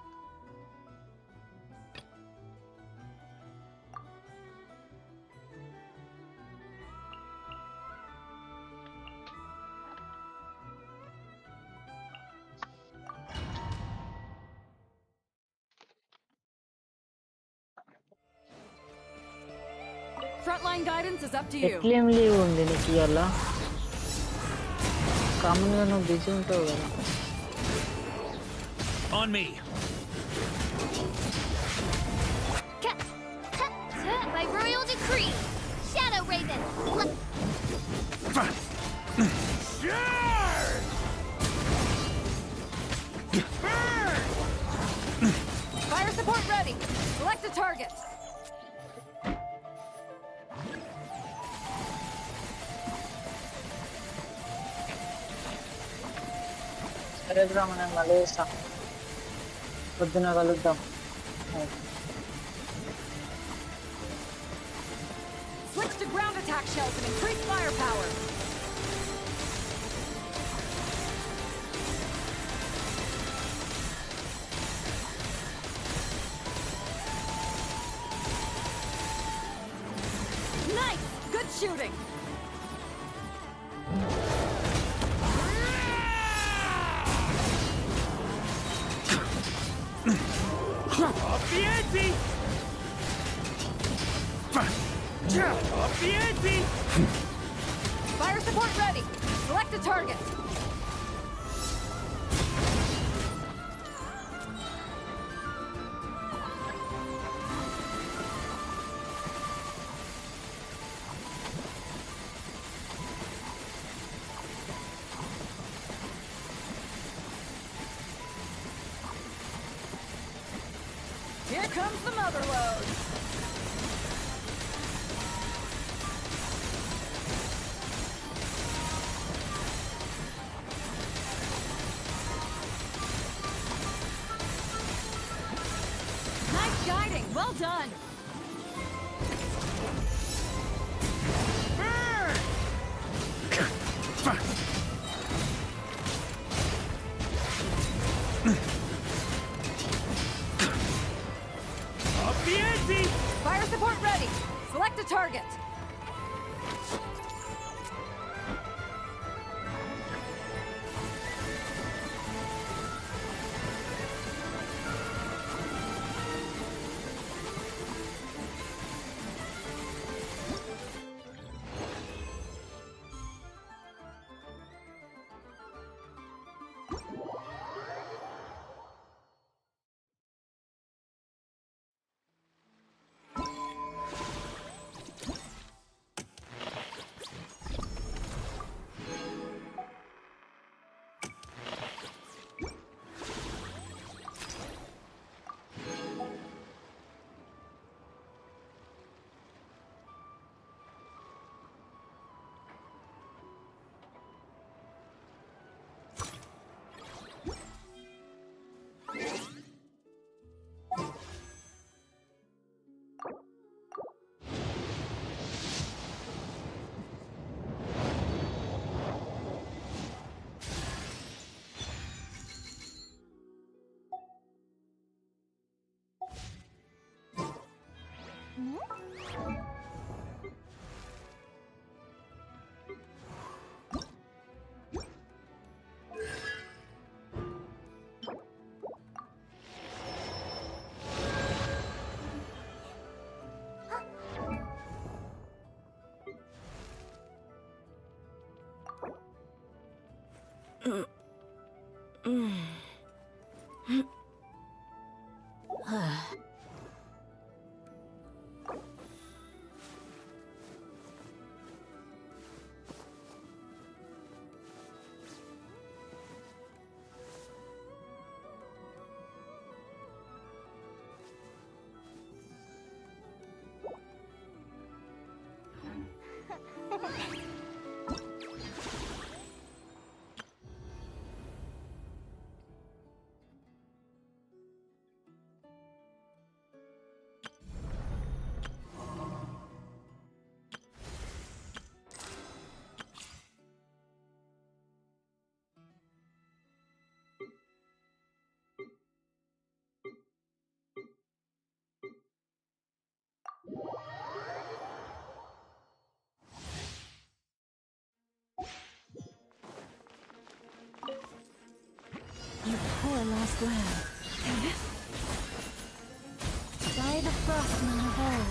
Frontline guidance is up to you. ఎట్లేం లీవ్ ఉంది నీకు ఇవాళ? కామన్గా నువ్వు బిజీ ఉంటావు కదా. On me. By royal decree, Shadow Raven. Fire support ready. Select a target. సరే బ్రో, మనం మళ్ళీ చేస్తాం. పొద్దున కలుద్దాం. Switch to ground attack shells and increase firepower. Nice! Good shooting! Up the ante! Up the ante! Fire support ready. Select a target. Here comes the mother load. Nice guiding. Well done. Up the ante! Fire support ready. Select a target. You poor lost lamb. By the frostman of old.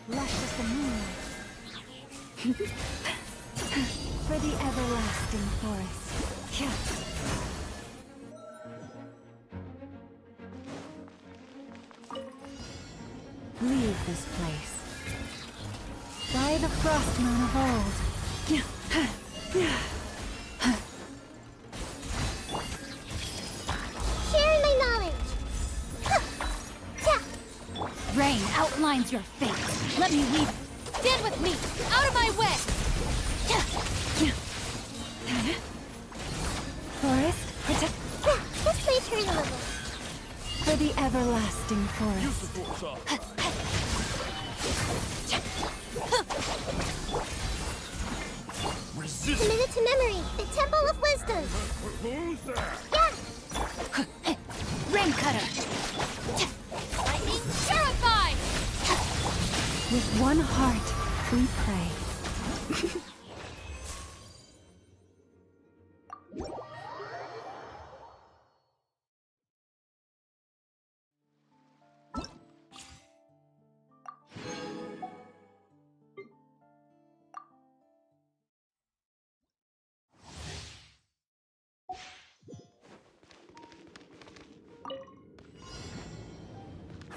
Lush as the moonlight. For the everlasting forest. Leave this place. By the frostman of old. Sharing my knowledge. Rain outlines your fate. Let me weave. Stand with me! Out of my way! Forest, protect. Let's play turn a little. For the everlasting forest. Committed to memory. The Temple of Wisdom. Who's there? Yeah. Rain cutter! Lightning purified! With one heart, we pray.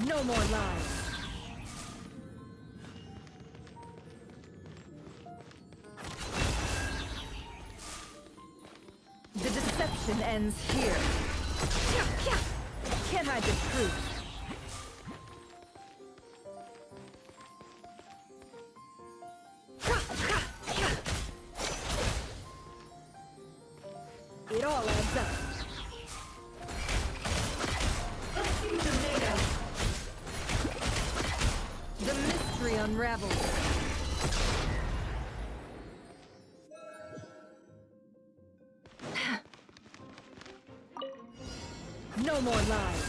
No more lies. The deception ends here. Can't hide the truth. It all adds up. The mystery unravels. No more lies.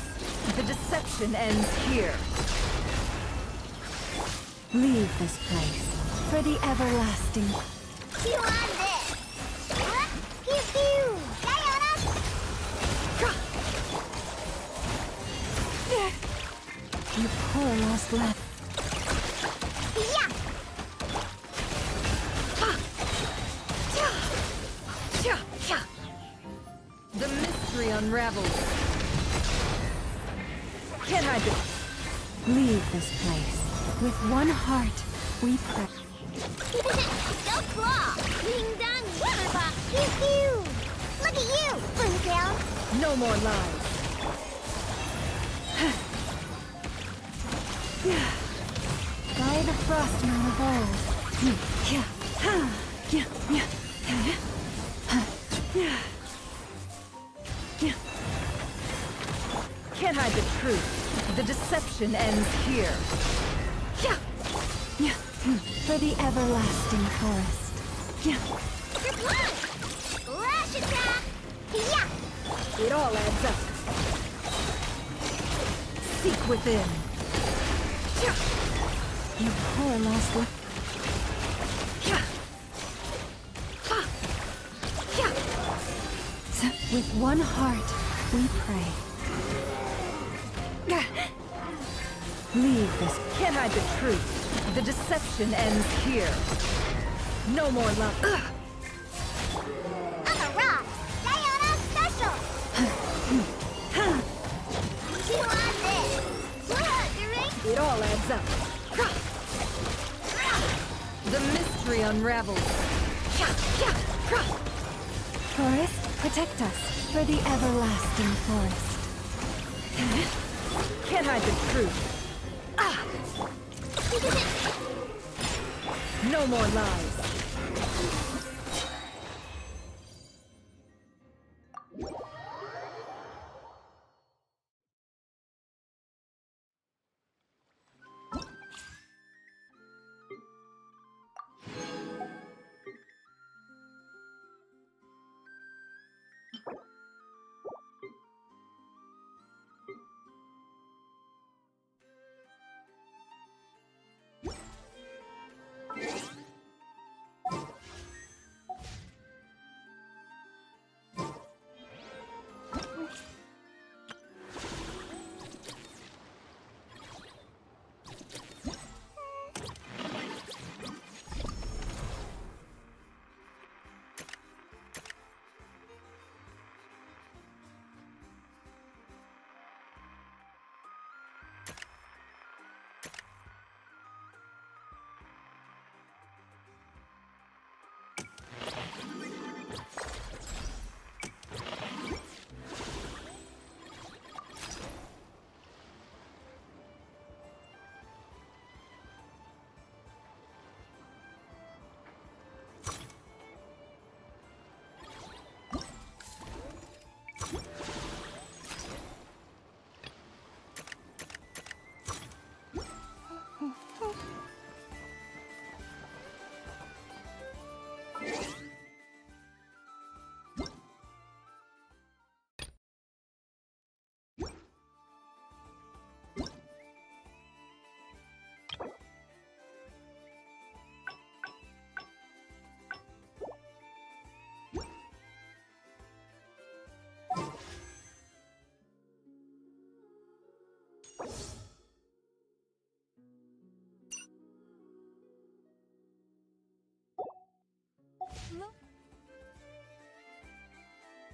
The deception ends here. Leave this place for the everlasting. You on this? Pew pew. You poor lost lamb. The mystery unravels. Can't hide it. Leave this place. With one heart, we pray. Go claw. Ding dong. Wibberbox. Pew pew. Look at you, Funtail. No more lies. By the frostman of old. Can't hide the truth. The deception ends here. For the everlasting forest. Kerplunk. Lash attack. Yeah. It all adds up. Seek within. You poor lost one. With one heart, we pray. Leave this. Can't hide the truth. The deception ends here. No more love. I'm a rock! Diana special! Chew on this! It all adds up. The mystery unravels. Forest, protect us for the everlasting forest. Can't hide the truth. No more lies.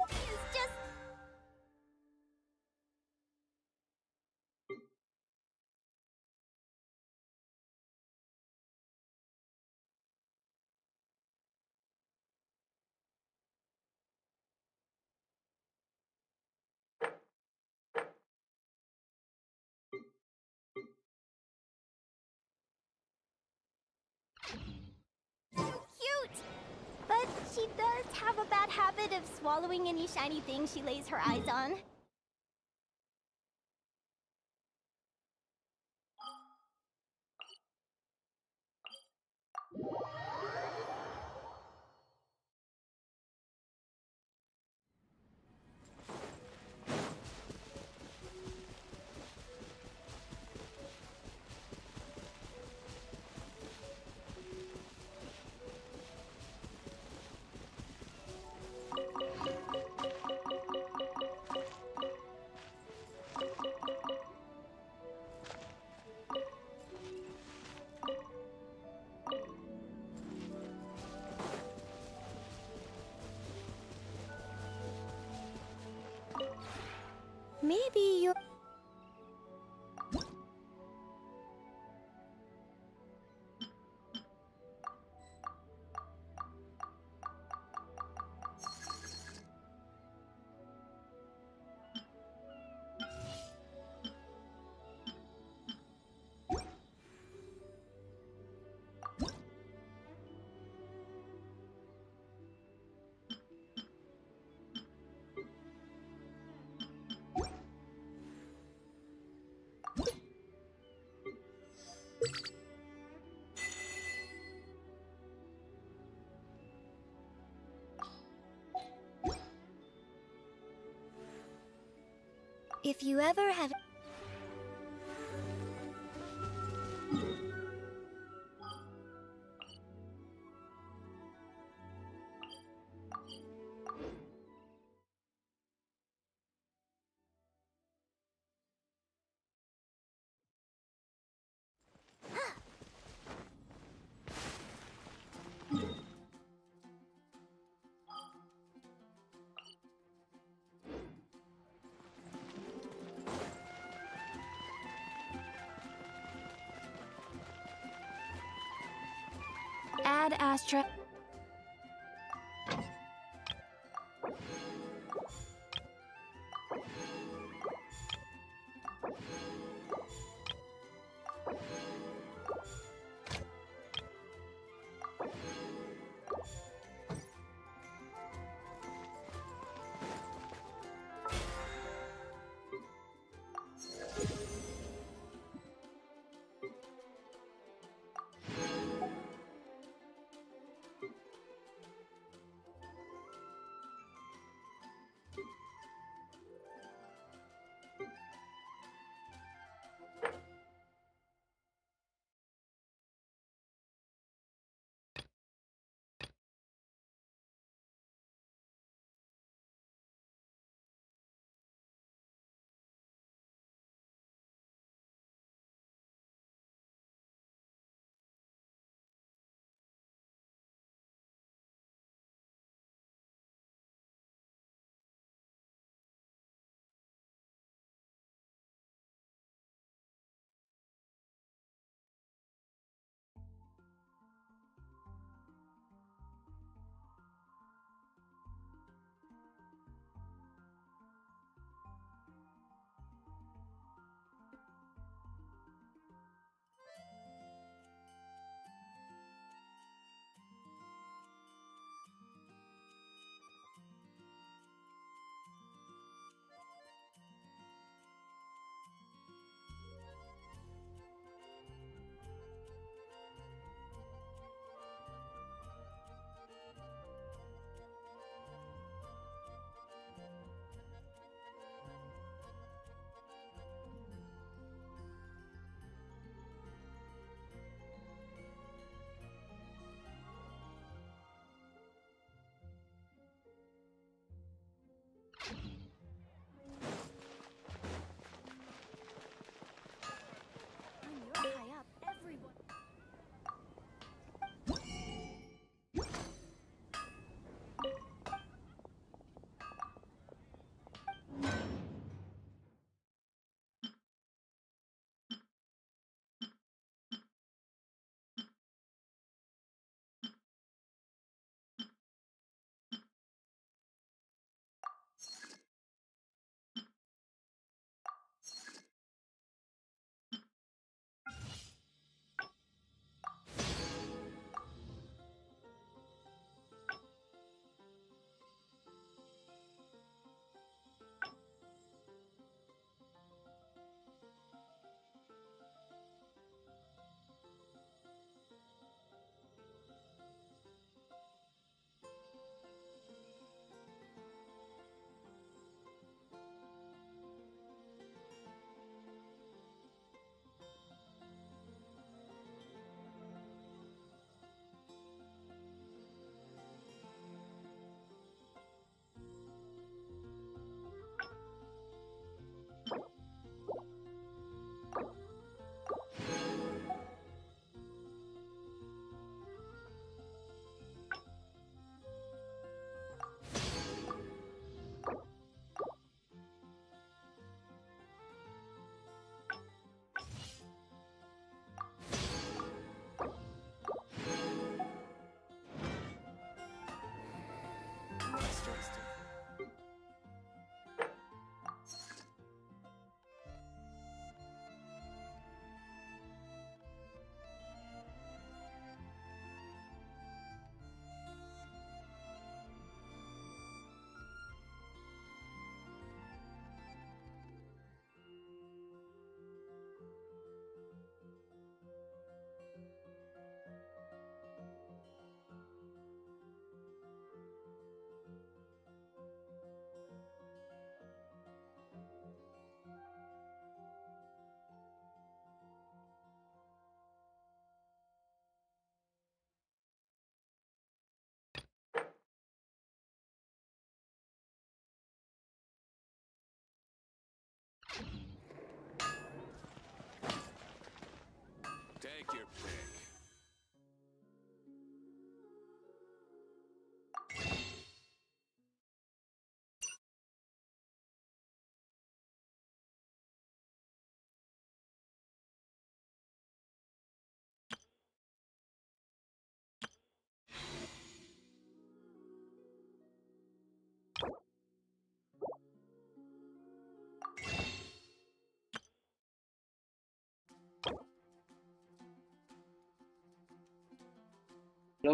It's just... cute! But she does have a bad habit of swallowing any shiny thing she lays her eyes on. Maybe you're... If you ever have... Ad Astra. When you're high up, everyone.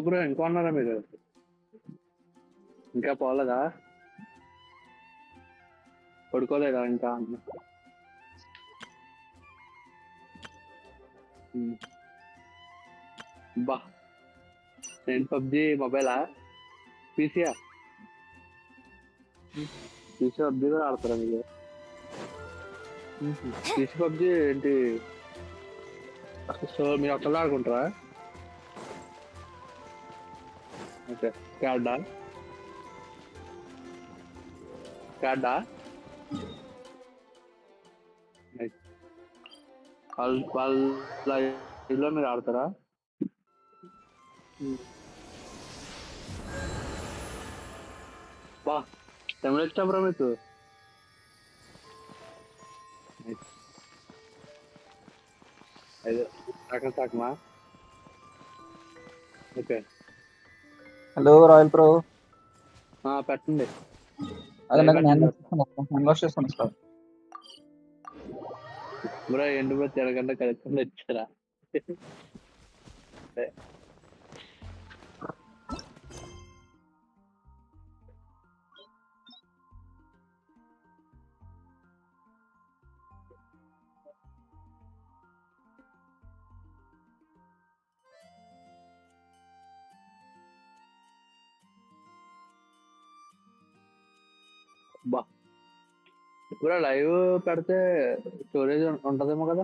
Bro ఇంకా ఉన్నారా మీరు? ఇంకా పోలేదా? పడుకోలేదా ఇంకా? బా నేను PUBG మొబైలా పీసీయా? PC PUBG కూడా ఆడతారా మీరు? పీసీ పబ్జి ఏంటి? సో మీరు ఒక్కళ్ళు ఆడుకుంటారా? ఓకే కార్డా కార్డా వాళ్ళ ఇదిలో మీరు ఆడతారా? బా తమిళ వచ్చా బ్రో మీకు? అదే అక్కడ తాకమా? Okay hello royal pro. పెట్టండి. అదే నాకు హ్యాండ్ వాష్ చేస్తాను సార్. బ్రో ఎండు బ్రో తిరగకుండా కలుపుకుండా వచ్చారా? బా బ్రో లైవ్ పెడితే స్టోరేజ్ ఉంటదేమో కదా?